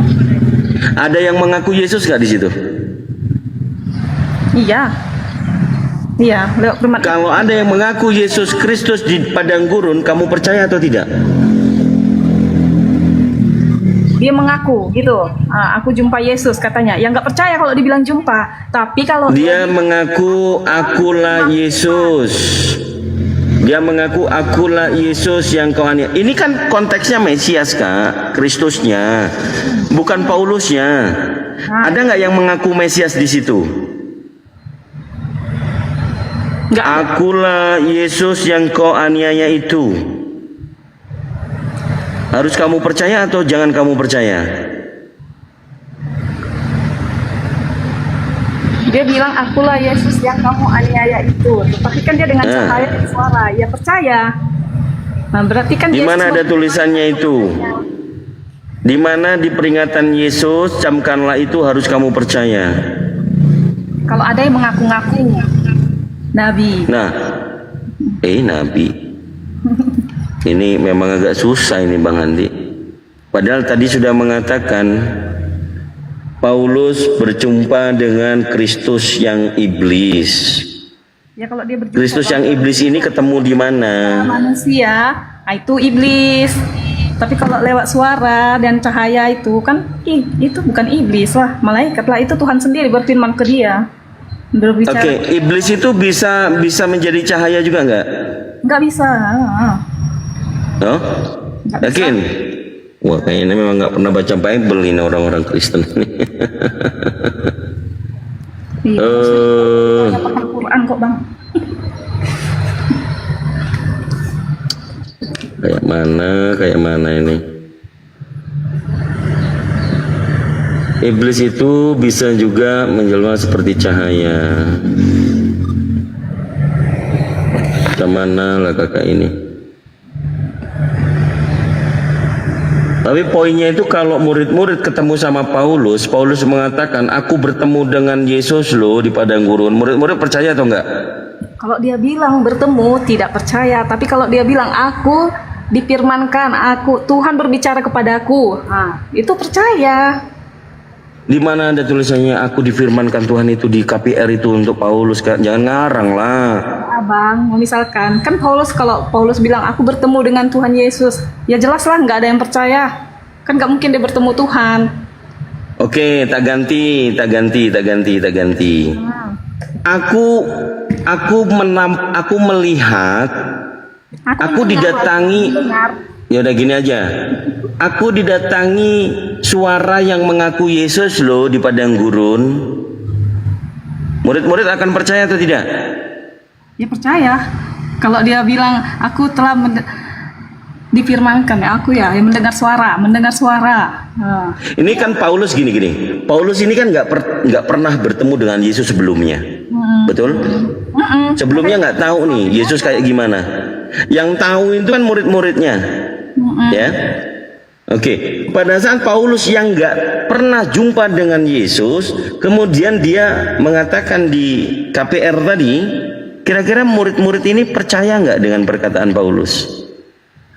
Ada yang mengaku Yesus gak di situ? Iya, lewat firman. Kalau ada yang mengaku Yesus Kristus di padang gurun, kamu percaya atau tidak? Dia mengaku gitu, aku jumpa Yesus katanya. Yang nggak percaya kalau dibilang jumpa. Tapi kalau dia mengaku akulah Yesus, dia mengaku akulah Yesus yang kau aniaya. Ini kan konteksnya Mesias Kak, Kristusnya, bukan Paulusnya. Ada nggak yang mengaku Mesias di situ? Akulah Yesus yang kau aniaya itu. Harus kamu percaya atau jangan kamu percaya? Dia bilang akulah Yesus yang kamu aniaya itu. Tapi kan dia dengan cahaya dan suara. Ya percaya. Nah berarti kan di mana ada tulisannya itu? Di mana di peringatan Yesus camkanlah itu harus kamu percaya? Kalau ada yang mengaku-ngaku Nabi. Nah, Nabi. Ini memang agak susah ini Bang Andi. Padahal tadi sudah mengatakan Paulus berjumpa dengan Kristus yang iblis. Ya, kalau dia berjumpa Kristus yang iblis ini ketemu di mana? Manusia, itu iblis. Tapi kalau lewat suara dan cahaya itu kan itu bukan iblis lah, malaikat lah, itu Tuhan sendiri berfirman ke dia. Oke, iblis itu bisa menjadi cahaya juga nggak? Nggak bisa. Oh? Yakin? Wah, kayaknya memang nggak pernah baca Bible ini orang-orang Kristen ini. Al-Quran kok Bang. Kayak mana ini? Iblis itu bisa juga menjelma seperti cahaya. Kemana lah kakak ini? Tapi poinnya itu kalau murid-murid ketemu sama Paulus, Paulus mengatakan, aku bertemu dengan Yesus loh di padang gurun. Murid-murid percaya atau enggak? Kalau dia bilang bertemu, tidak percaya. Tapi kalau dia bilang aku difirmankan, aku Tuhan berbicara kepadaku, nah, itu percaya. Di mana ada tulisannya aku difirmankan Tuhan itu di KPR itu untuk Paulus, Kak? Jangan ngarang lah. Abang, misalkan kan kalau Paulus bilang aku bertemu dengan Tuhan Yesus, ya jelas lah nggak ada yang percaya. Kan nggak mungkin dia bertemu Tuhan. Oke, tak ganti. Aku melihat, aku didatangi. Ya udah gini aja. Aku didatangi suara yang mengaku Yesus loh di padang gurun. Murid-murid akan percaya atau tidak? Ya percaya. Kalau dia bilang aku telah difirmankan, ya aku ya yang mendengar suara. Nah. Ini kan Paulus gini. Paulus ini kan nggak pernah bertemu dengan Yesus sebelumnya, betul? Sebelumnya nggak tahu nih Yesus kayak gimana. Yang tahu itu kan murid-muridnya, ya. Oke, pada saat Paulus yang nggak pernah jumpa dengan Yesus, kemudian dia mengatakan di KPR tadi, kira-kira murid-murid ini percaya nggak dengan perkataan Paulus?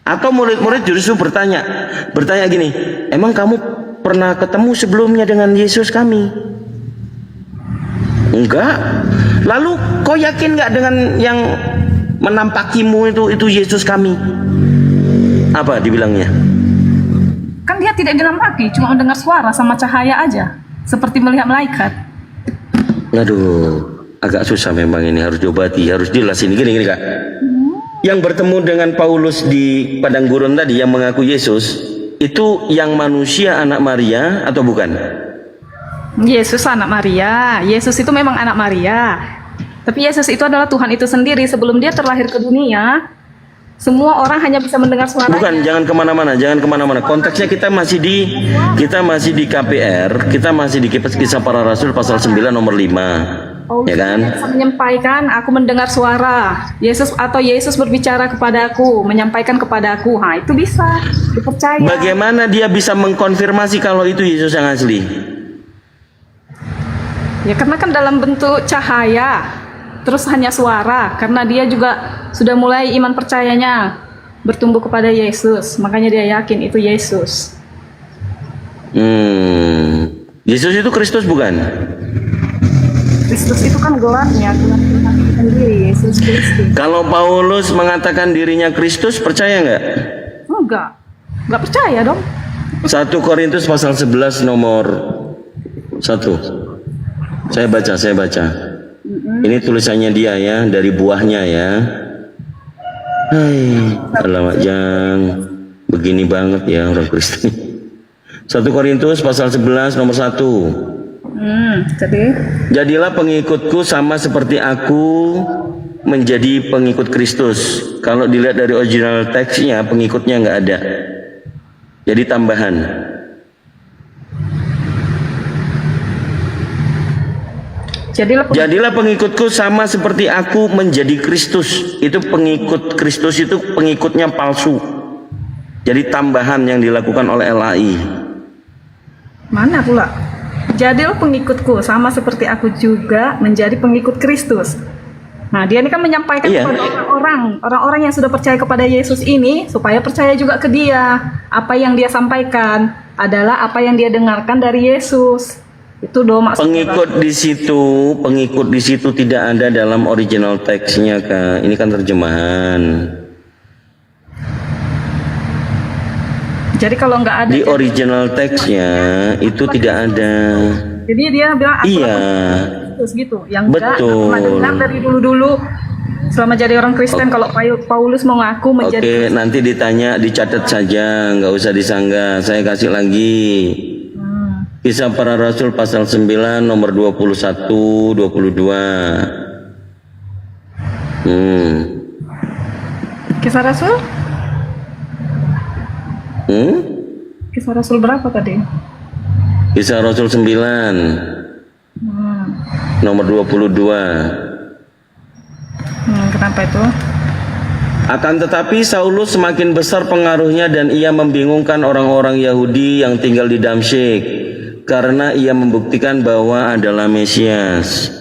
Atau murid-murid justru bertanya gini, emang kamu pernah ketemu sebelumnya dengan Yesus kami? Enggak. Lalu kau yakin nggak dengan yang menampakimu itu Yesus kami? Apa dibilangnya? Kan dia tidak dinampaki, cuma mendengar suara sama cahaya aja, seperti melihat malaikat. Aduh, agak susah memang ini, harus diobati, harus jelas ini gini Kak. Yang bertemu dengan Paulus di padang gurun tadi yang mengaku Yesus, itu yang manusia anak Maria atau bukan? Yesus anak Maria. Yesus itu memang anak Maria. Tapi Yesus itu adalah Tuhan itu sendiri. Sebelum dia terlahir ke dunia, semua orang hanya bisa mendengar suaranya. Bukan, jangan kemana-mana. Konteksnya kita masih di KPR, kita masih di Kisah Para Rasul pasal 9 nomor 5. Ya kan? Bisa menyampaikan, aku mendengar suara Yesus atau Yesus berbicara kepadaku, menyampaikan kepadaku. Nah, itu bisa dipercaya. Bagaimana dia bisa mengkonfirmasi kalau itu Yesus yang asli? Ya karena kan dalam bentuk cahaya, terus hanya suara. Karena dia juga sudah mulai iman percayanya bertumbuh kepada Yesus, makanya dia yakin itu Yesus. Yesus itu Kristus bukan? Kristus itu kan gelarnya, gelar sendiri, Yesus Kristus. Kalau Paulus mengatakan dirinya Kristus, percaya nggak? Nggak percaya dong. 1 Korintus pasal 11 nomor 1. Saya baca. Ini tulisannya dia ya, dari buahnya ya. Hai, alamak jang, begini banget ya orang Kristen. 1 Korintus pasal 11 nomor 1. Jadilah pengikutku sama seperti aku menjadi pengikut Kristus. Kalau dilihat dari original teksnya, pengikutnya nggak ada. Jadi tambahan. Jadilah pengikutku sama seperti aku menjadi Kristus. Itu pengikut Kristus itu pengikutnya palsu. Jadi tambahan yang dilakukan oleh LAI. Mana pula? Jadilah pengikutku sama seperti aku juga menjadi pengikut Kristus. Nah, dia ini kan menyampaikan kepada orang-orang yang sudah percaya kepada Yesus ini supaya percaya juga ke dia. Apa yang dia sampaikan adalah apa yang dia dengarkan dari Yesus. Itu doa maksudnya. Pengikut di situ tidak ada dalam original teksnya, Kak. Ini kan terjemahan. Jadi kalau nggak ada di original teksnya itu tidak ada. Jadi dia bilang terus gitu. Yang betul. Enggak dari dulu selama jadi orang Kristen kalau Paulus mengaku menjadi. Oke, nanti ditanya, dicatat saja, nggak usah disanggah. Saya kasih lagi. Kisah Para Rasul pasal 9 nomor 21 22. Kisah Rasul? Kisah Rasul berapa tadi? Kisah Rasul 9 nomor 22. Kenapa itu? Akan tetapi Saulus semakin besar pengaruhnya dan ia membingungkan orang-orang Yahudi yang tinggal di Damsyik karena ia membuktikan bahwa adalah Mesias.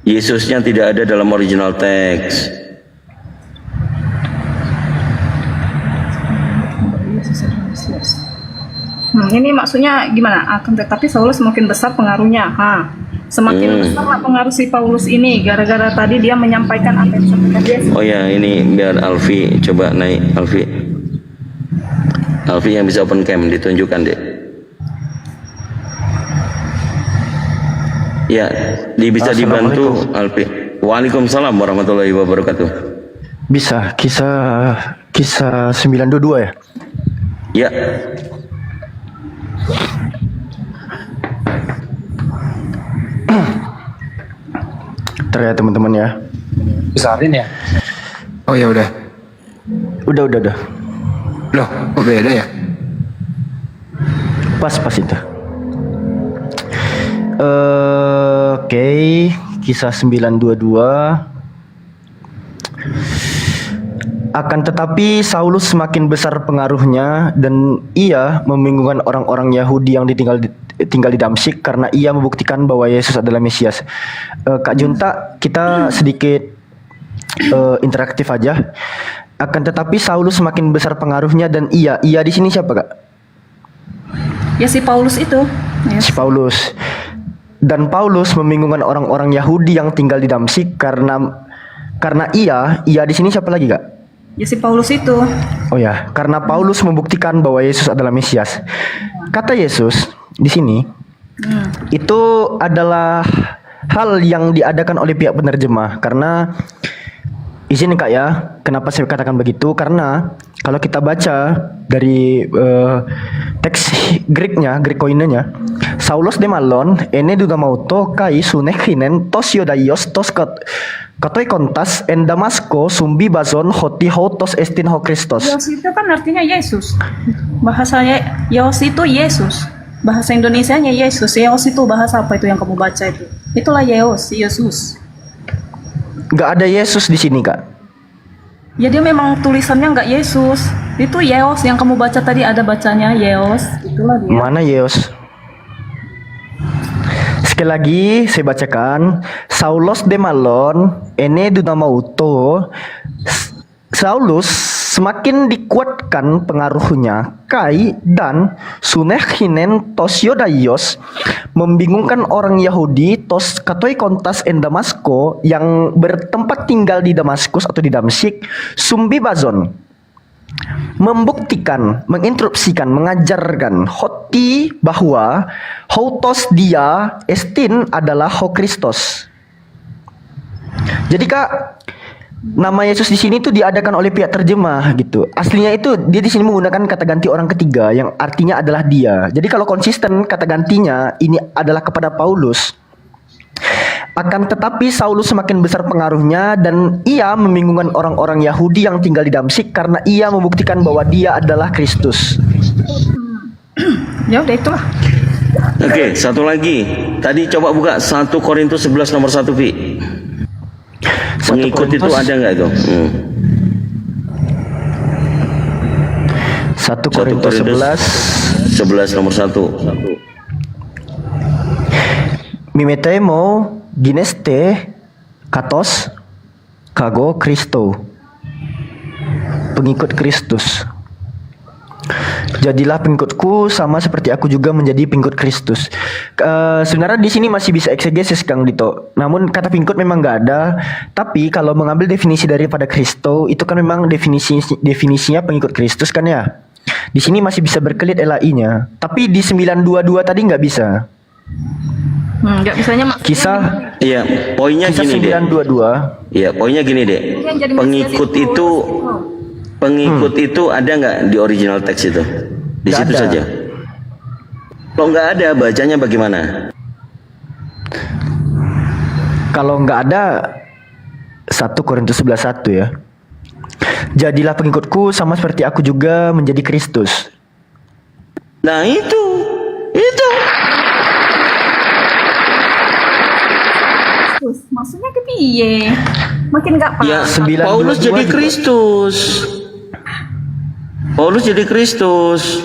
Yesusnya tidak ada dalam original teks. Ini maksudnya gimana? Akan tetapi Saulus semakin besar pengaruhnya. Semakin besar pengaruh si Paulus ini gara-gara tadi dia menyampaikan apa yang disampaikan Yesus. Oh ya, ini biar Alfi coba naik. Alfi yang bisa open cam ditunjukkan deh. Ya, bisa dibantu Alfi. Waalaikumsalam warahmatullahi wabarakatuh. Bisa kisah 922 ya? Ya. Ntar ya teman-teman ya. Besarin ya? Oh ya udah. Udah. Loh, kok beda ya? Pas itu. Oke, kisah 922. Akan tetapi Saulus semakin besar pengaruhnya dan ia membingungkan orang-orang Yahudi yang tinggal di Damsyik karena ia membuktikan bahwa Yesus adalah Mesias. Kak Junta, kita sedikit interaktif aja. Akan tetapi Saulus semakin besar pengaruhnya dan ia di sini siapa, Kak? Ya si Paulus itu. Yes. Si Paulus. Dan Paulus membingungkan orang-orang Yahudi yang tinggal di Damsyik karena ia di sini siapa lagi, Kak? Ya si Paulus itu. Oh ya, karena Paulus membuktikan bahwa Yesus adalah Mesias. Kata Yesus di sini itu adalah hal yang diadakan oleh pihak penerjemah. Karena izin Kak ya, kenapa saya katakan begitu? Karena kalau kita baca dari teks Greek koinenya, Saulos de Malon ene dugamauto kai sunekhinen tos yodaios tos katoi kontas en Damasco sumbi bazon hoti hotos estin ho Kristos. Yeos itu kan artinya Yesus. Bahasanya Yeos itu Yesus. Bahasa Indonesianya Yesus. Yeos itu bahasa apa itu yang kamu baca itu? Itulah Yeos, Yesus. Gak ada Yesus di sini, Kak. Ya dia memang tulisannya nggak Yesus. Itu Yeos yang kamu baca tadi ada bacanya Yeos. Itulah dia. Mana Yeos? Sekali lagi saya bacakan. Saulos de Malon ene dunamauto. Saulus semakin dikuatkan pengaruhnya kai dan sunekhinen tos yodaios membingungkan orang Yahudi tos katoi kontas en Damasco yang bertempat tinggal di Damaskus atau di Damsyik sumbi bazon membuktikan, menginstruksikan, mengajarkan hoti bahwa houtos dia estin adalah ho Kristos. Jadi Kak, nama Yesus di sini tuh diadakan oleh pihak terjemah gitu. Aslinya itu dia di sini menggunakan kata ganti orang ketiga yang artinya adalah dia. Jadi kalau konsisten kata gantinya ini adalah kepada Paulus. Akan tetapi Saulus semakin besar pengaruhnya dan ia membingungkan orang-orang Yahudi yang tinggal di Damsyik karena ia membuktikan bahwa dia adalah Kristus. Ya udah itulah. Oke, satu lagi. Tadi coba buka 1 Korintus 11 nomor 1, Pi. Pengikut itu ada nggak itu? 1 Korintus 11 nomor 1. Mimetemo gineste katos kago Kristo. Pengikut Kristus. Jadilah pengikutku sama seperti aku juga menjadi pengikut Kristus. Sebenarnya di sini masih bisa eksegesis Kang Dito. Namun kata pengikut memang nggak ada. Tapi kalau mengambil definisi daripada Kristo itu kan memang definisinya pengikut Kristus kan ya. Di sini masih bisa berkelit LAI-nya. Tapi di 922 tadi nggak bisa. Nggak bisanya Kisah. Iya, poinnya kisah gini 922. Iya, poinnya gini deh. Pengikut itu ada nggak di original teks itu? Di Nggak situ ada. saja. Kalau nggak ada, bacanya bagaimana? Kalau nggak ada 1 Korintus 11:1 ya. Jadilah pengikutku sama seperti aku juga menjadi Kristus. Nah itu. Maksudnya ke piye? Makin gak paham. Ya, Paulus jadi Kristus. Paulus jadi Kristus.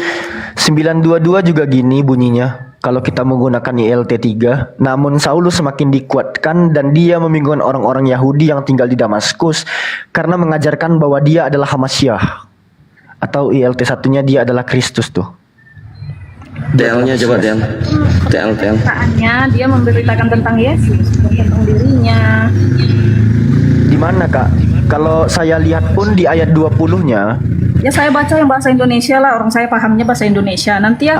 922 juga gini bunyinya. Kalau kita menggunakan ILT 3, namun Saulus semakin dikuatkan dan dia membingungkan orang-orang Yahudi yang tinggal di Damaskus karena mengajarkan bahwa dia adalah Hamasyah. Atau ILT satunya dia adalah Kristus tuh. TL-nya coba TL. Saatnya dia memberitakan tentang Yesus, tentang dirinya. Di mana Kak? Kalau saya lihat pun di ayat 20-nya. Ya saya baca yang bahasa Indonesia lah, orang saya pahamnya bahasa Indonesia. Nanti ya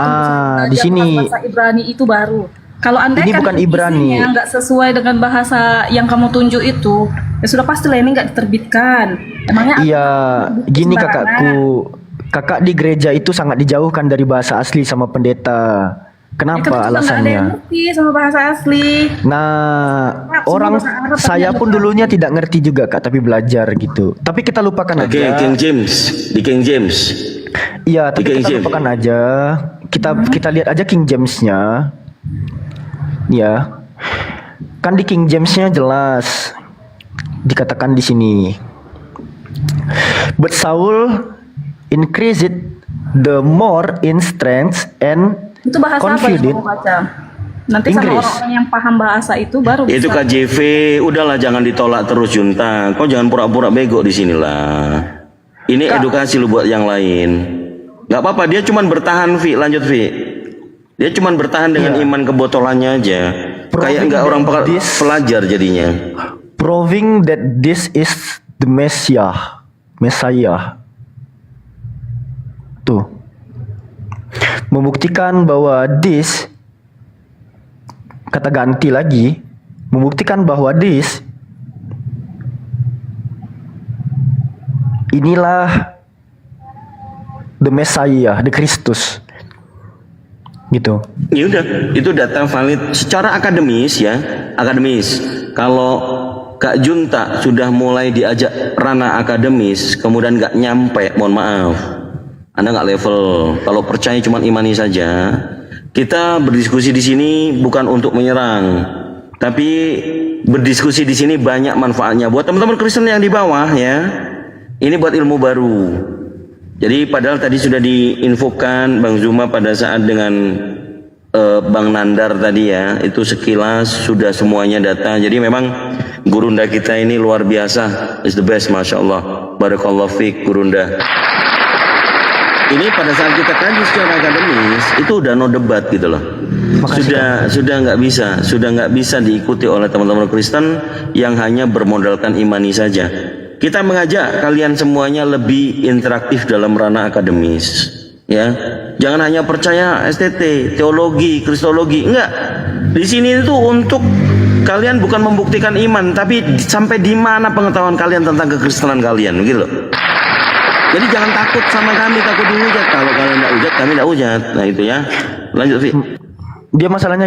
di sini bahasa Ibrani itu baru. Kalau Anda ini bukan Ibrani, nggak sesuai dengan bahasa yang kamu tunjuk itu, ya sudah pastilah ini nggak diterbitkan. Emangnya iya, gini kakakku. Kakak di gereja itu sangat dijauhkan dari bahasa asli sama pendeta. Kenapa alasannya? Nggak ada yang ngerti sama bahasa asli. Nah, orang saya pun dulunya tidak ngerti juga Kak, tapi belajar gitu. Tapi kita lupakan aja. King James, di King James. Iya, tapi kita lupakan aja. Kita lihat aja King James-nya. Ya. Kan di King James-nya jelas dikatakan di sini. But Saul increased the more in strength and itu bahasa apa yang mau baca? Nanti sama orang-orang yang paham bahasa itu baru bisa. Itu KJV, udahlah jangan ditolak terus Junta. Kau jangan pura-pura bego di sinilah. Ini edukasi lu buat yang lain. Gak apa-apa, dia cuman bertahan Vi, lanjut Vi. Dia cuman bertahan dengan iman kebotolannya aja. Kayak nggak orang pelajar jadinya. Proving that this is the Messiah. Tuh. Membuktikan bahwa this, kata ganti lagi, membuktikan bahwa this inilah the Messiah, the Kristus. Gitu. Ya udah, itu data valid secara akademis ya, akademis. Kalau Kak Junta sudah mulai diajak ranah akademis, kemudian nggak nyampe, mohon maaf. Anda nggak level. Kalau percaya cuma imani saja. Kita berdiskusi di sini bukan untuk menyerang, tapi berdiskusi di sini banyak manfaatnya buat teman-teman Kristen yang di bawah ya. Ini buat ilmu baru. Jadi padahal tadi sudah diinfokan Bang Zuma pada saat dengan Bang Nandar tadi ya, itu sekilas sudah semuanya data. Jadi memang Gurunda kita ini luar biasa, is the best, masya Allah. Barakallahu fiik Gurunda. Ini pada saat kita kaji secara akademis itu udah no debat gitu loh. Sudah nggak bisa diikuti oleh teman-teman Kristen yang hanya bermodalkan imani saja. Kita mengajak kalian semuanya lebih interaktif dalam ranah akademis, ya. Jangan hanya percaya STT, teologi, kristologi, enggak. Di sini itu untuk kalian bukan membuktikan iman, tapi sampai di mana pengetahuan kalian tentang kekristenan kalian, gitu loh. Jadi jangan takut sama kami, takut dihujat. Kalau kalian tidak hujat, kami tidak hujat. Nah itu ya. Lanjut Vi. Dia masalahnya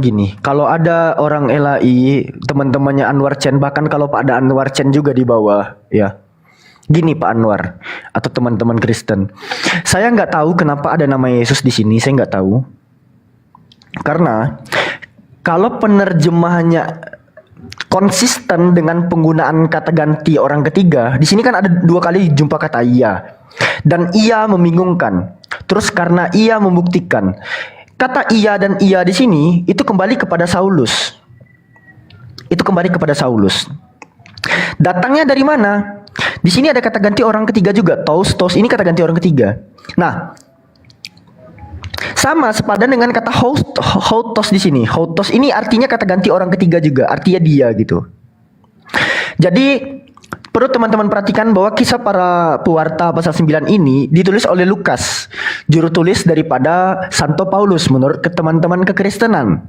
gini. Kalau ada orang LAI, teman-temannya Anwar Chen, bahkan kalau ada Anwar Chen juga di bawah, ya. Gini Pak Anwar atau teman-teman Kristen. Saya nggak tahu kenapa ada nama Yesus di sini. Saya nggak tahu. Karena kalau penerjemahannya konsisten dengan penggunaan kata ganti orang ketiga. Di sini kan ada 2 kali jumpa kata ia. Dan ia membingungkan. Terus karena ia membuktikan. Kata ia dan ia di sini itu kembali kepada Saulus. Datangnya dari mana? Di sini ada kata ganti orang ketiga juga. Tos ini kata ganti orang ketiga. Nah, sama sepadan dengan kata houtos di sini. Houtos ini artinya kata ganti orang ketiga juga, artinya dia gitu. Jadi perlu teman-teman perhatikan bahwa kisah para pewarta pasal 9 ini ditulis oleh Lukas, juru tulis daripada Santo Paulus menurut teman-teman kekristenan.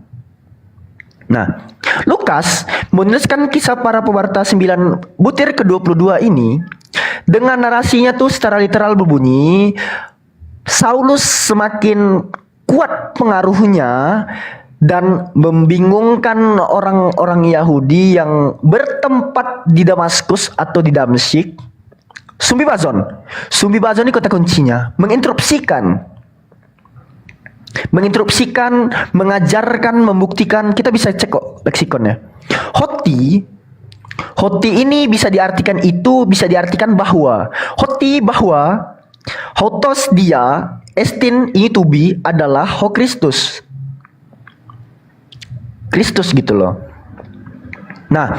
Nah, Lukas menuliskan kisah para pewarta 9 butir ke-22 ini dengan narasinya tuh secara literal berbunyi, Saulus semakin kuat pengaruhnya dan membingungkan orang-orang Yahudi yang bertempat di Damaskus atau di Damsyik. Sumbibazon ini kata kuncinya, menginterupsikan, mengajarkan, membuktikan. Kita bisa cek kok leksikonnya. Hoti ini bisa diartikan bisa diartikan bahwa. Bahwa hotos dia, estin ini to be adalah ho Kristus. Kristus gitu loh. Nah,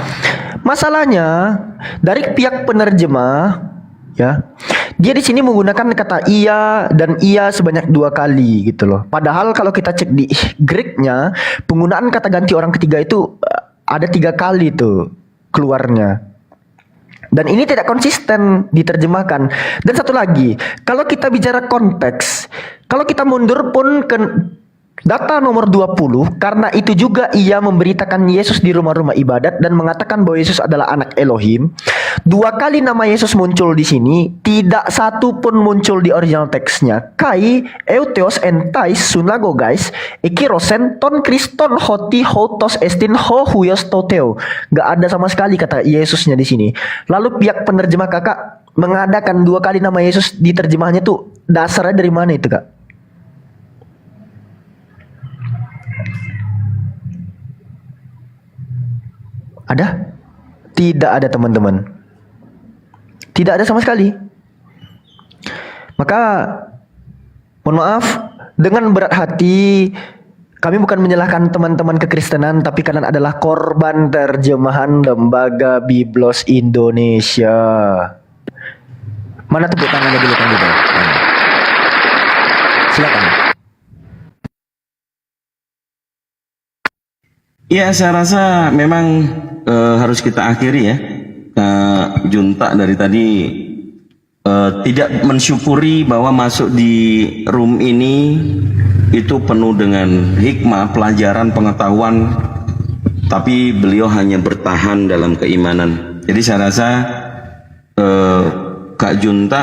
masalahnya dari pihak penerjemah ya, dia di sini menggunakan kata iya dan iya sebanyak 2 kali gitu loh. Padahal kalau kita cek di Greek-nya, penggunaan kata ganti orang ketiga itu ada 3 kali tuh keluarnya. Dan ini tidak konsisten diterjemahkan. Dan satu lagi, kalau kita bicara konteks, kalau kita mundur pun ke data nomor 20, karena itu juga ia memberitakan Yesus di rumah-rumah ibadat dan mengatakan bahwa Yesus adalah anak Elohim. 2 kali nama Yesus muncul di sini, tidak satu pun muncul di original teksnya. Kai, eutheos, entais, sunagogais, ekirosen, ton kriston, hoti, hotos, estin, ho, huyos, toteo. Gak ada sama sekali kata Yesusnya di sini. Lalu pihak penerjemah kakak mengadakan 2 kali nama Yesus di terjemahannya tuh dasarnya dari mana itu kak? Ada? Tidak ada teman-teman. Tidak ada sama sekali. Maka mohon maaf, dengan berat hati kami bukan menyalahkan teman-teman kekristenan, tapi kalian adalah korban terjemahan Lembaga Biblos Indonesia. Mana tepuk tangannya dulu kan gitu. Silakan. Ya, saya rasa memang harus kita akhiri ya. Junta dari tadi tidak mensyukuri bahwa masuk di room ini itu penuh dengan hikmah, pelajaran, pengetahuan, tapi beliau hanya bertahan dalam keimanan. Jadi saya rasa Kak Junta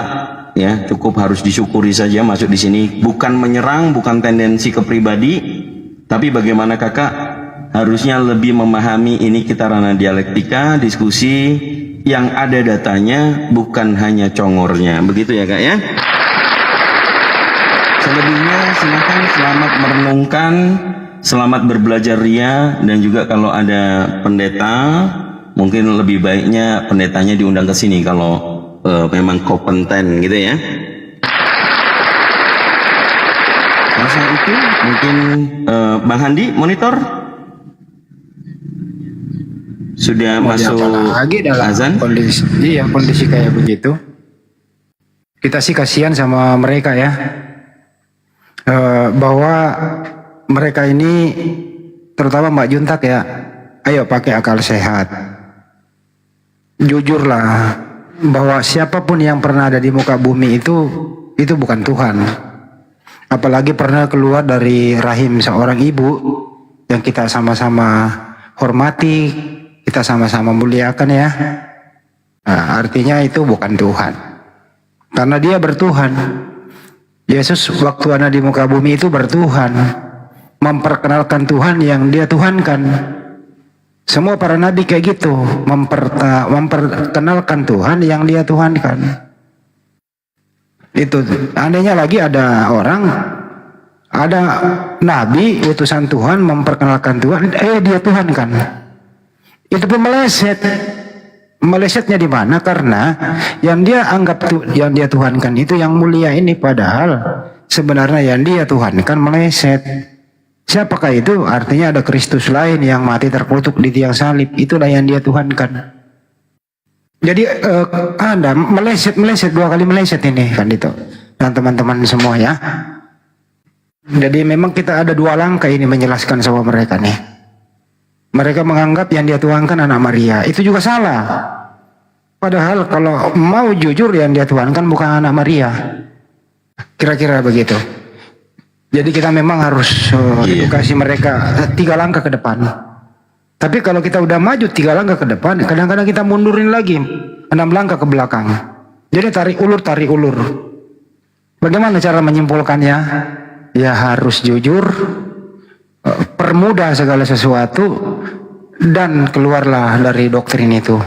ya cukup harus disyukuri saja masuk di sini, bukan menyerang, bukan tendensi ke pribadi, tapi bagaimana kakak harusnya lebih memahami ini kita ranah dialektika, diskusi yang ada datanya, bukan hanya congornya. Begitu ya kak ya. Selebihnya silakan selamat merenungkan, selamat berbelajar ria, dan juga kalau ada pendeta, mungkin lebih baiknya pendetanya diundang ke sini kalau memang kompeten gitu ya. Masa itu mungkin Bang Handi monitor sudah masuk lagi dalam azan. Kondisi kayak begitu. Kita sih kasihan sama mereka ya, bahwa mereka ini terutama Mbak Juntak ya, ayo pakai akal sehat. Jujurlah bahwa siapapun yang pernah ada di muka bumi itu bukan Tuhan. Apalagi pernah keluar dari rahim seorang ibu yang kita sama-sama hormati, kita sama-sama muliakan ya. Nah, artinya itu bukan Tuhan. Karena dia bertuhan. Yesus waktu ada di muka bumi itu bertuhan, memperkenalkan Tuhan yang dia tuhankan. Semua para nabi kayak gitu, memperkenalkan Tuhan yang dia tuhankan. Itu andainya lagi ada orang, ada nabi utusan Tuhan memperkenalkan Tuhan, dia tuhankan. Itu pun meleset. Melesetnya di mana? Karena yang dia anggap yang dia tuhankan itu yang mulia ini, padahal sebenarnya yang dia tuhankan meleset. Siapakah itu? Artinya ada Kristus lain yang mati terkutuk di tiang salib. Itulah yang dia tuhankan. Jadi Anda meleset 2 kali meleset ini kan itu. Dan teman-teman semua ya. Jadi memang kita ada 2 langkah ini menjelaskan sama mereka nih. Mereka menganggap yang dia tuhankan anak Maria. Itu juga salah. Padahal kalau mau jujur yang dia tuhankan bukan anak Maria. Kira-kira begitu. Jadi kita memang harus edukasi mereka 3 langkah ke depan. Tapi kalau kita udah maju 3 langkah ke depan, kadang-kadang kita mundurin lagi 6 langkah ke belakang. Jadi tarik ulur. Bagaimana cara menyimpulkannya? Ya harus jujur, permudah segala sesuatu, dan keluarlah dari doktrin itu.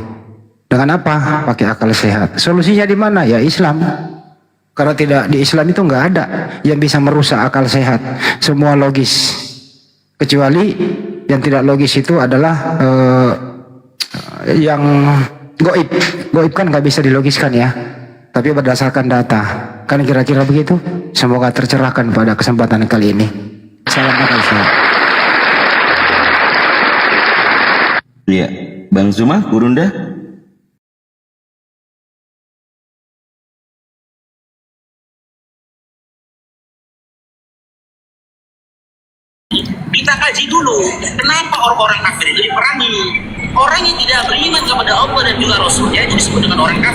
Dengan apa? Pakai akal sehat. Solusinya di mana? Ya Islam. Karena tidak di Islam itu nggak ada yang bisa merusak akal sehat. Semua logis. Kecuali yang tidak logis itu adalah yang goib. Goib kan nggak bisa dilogiskan ya, tapi berdasarkan data. Kan kira-kira begitu. Semoga tercerahkan pada kesempatan kali ini. Salam Ustaz. Iya, Bang Zuma, Burunda. Kita kaji dulu kenapa orang-orang kafir itu diperangi. Orang yang tidak beriman kepada Allah dan juga Rasulnya itu disebut dengan orang kafir.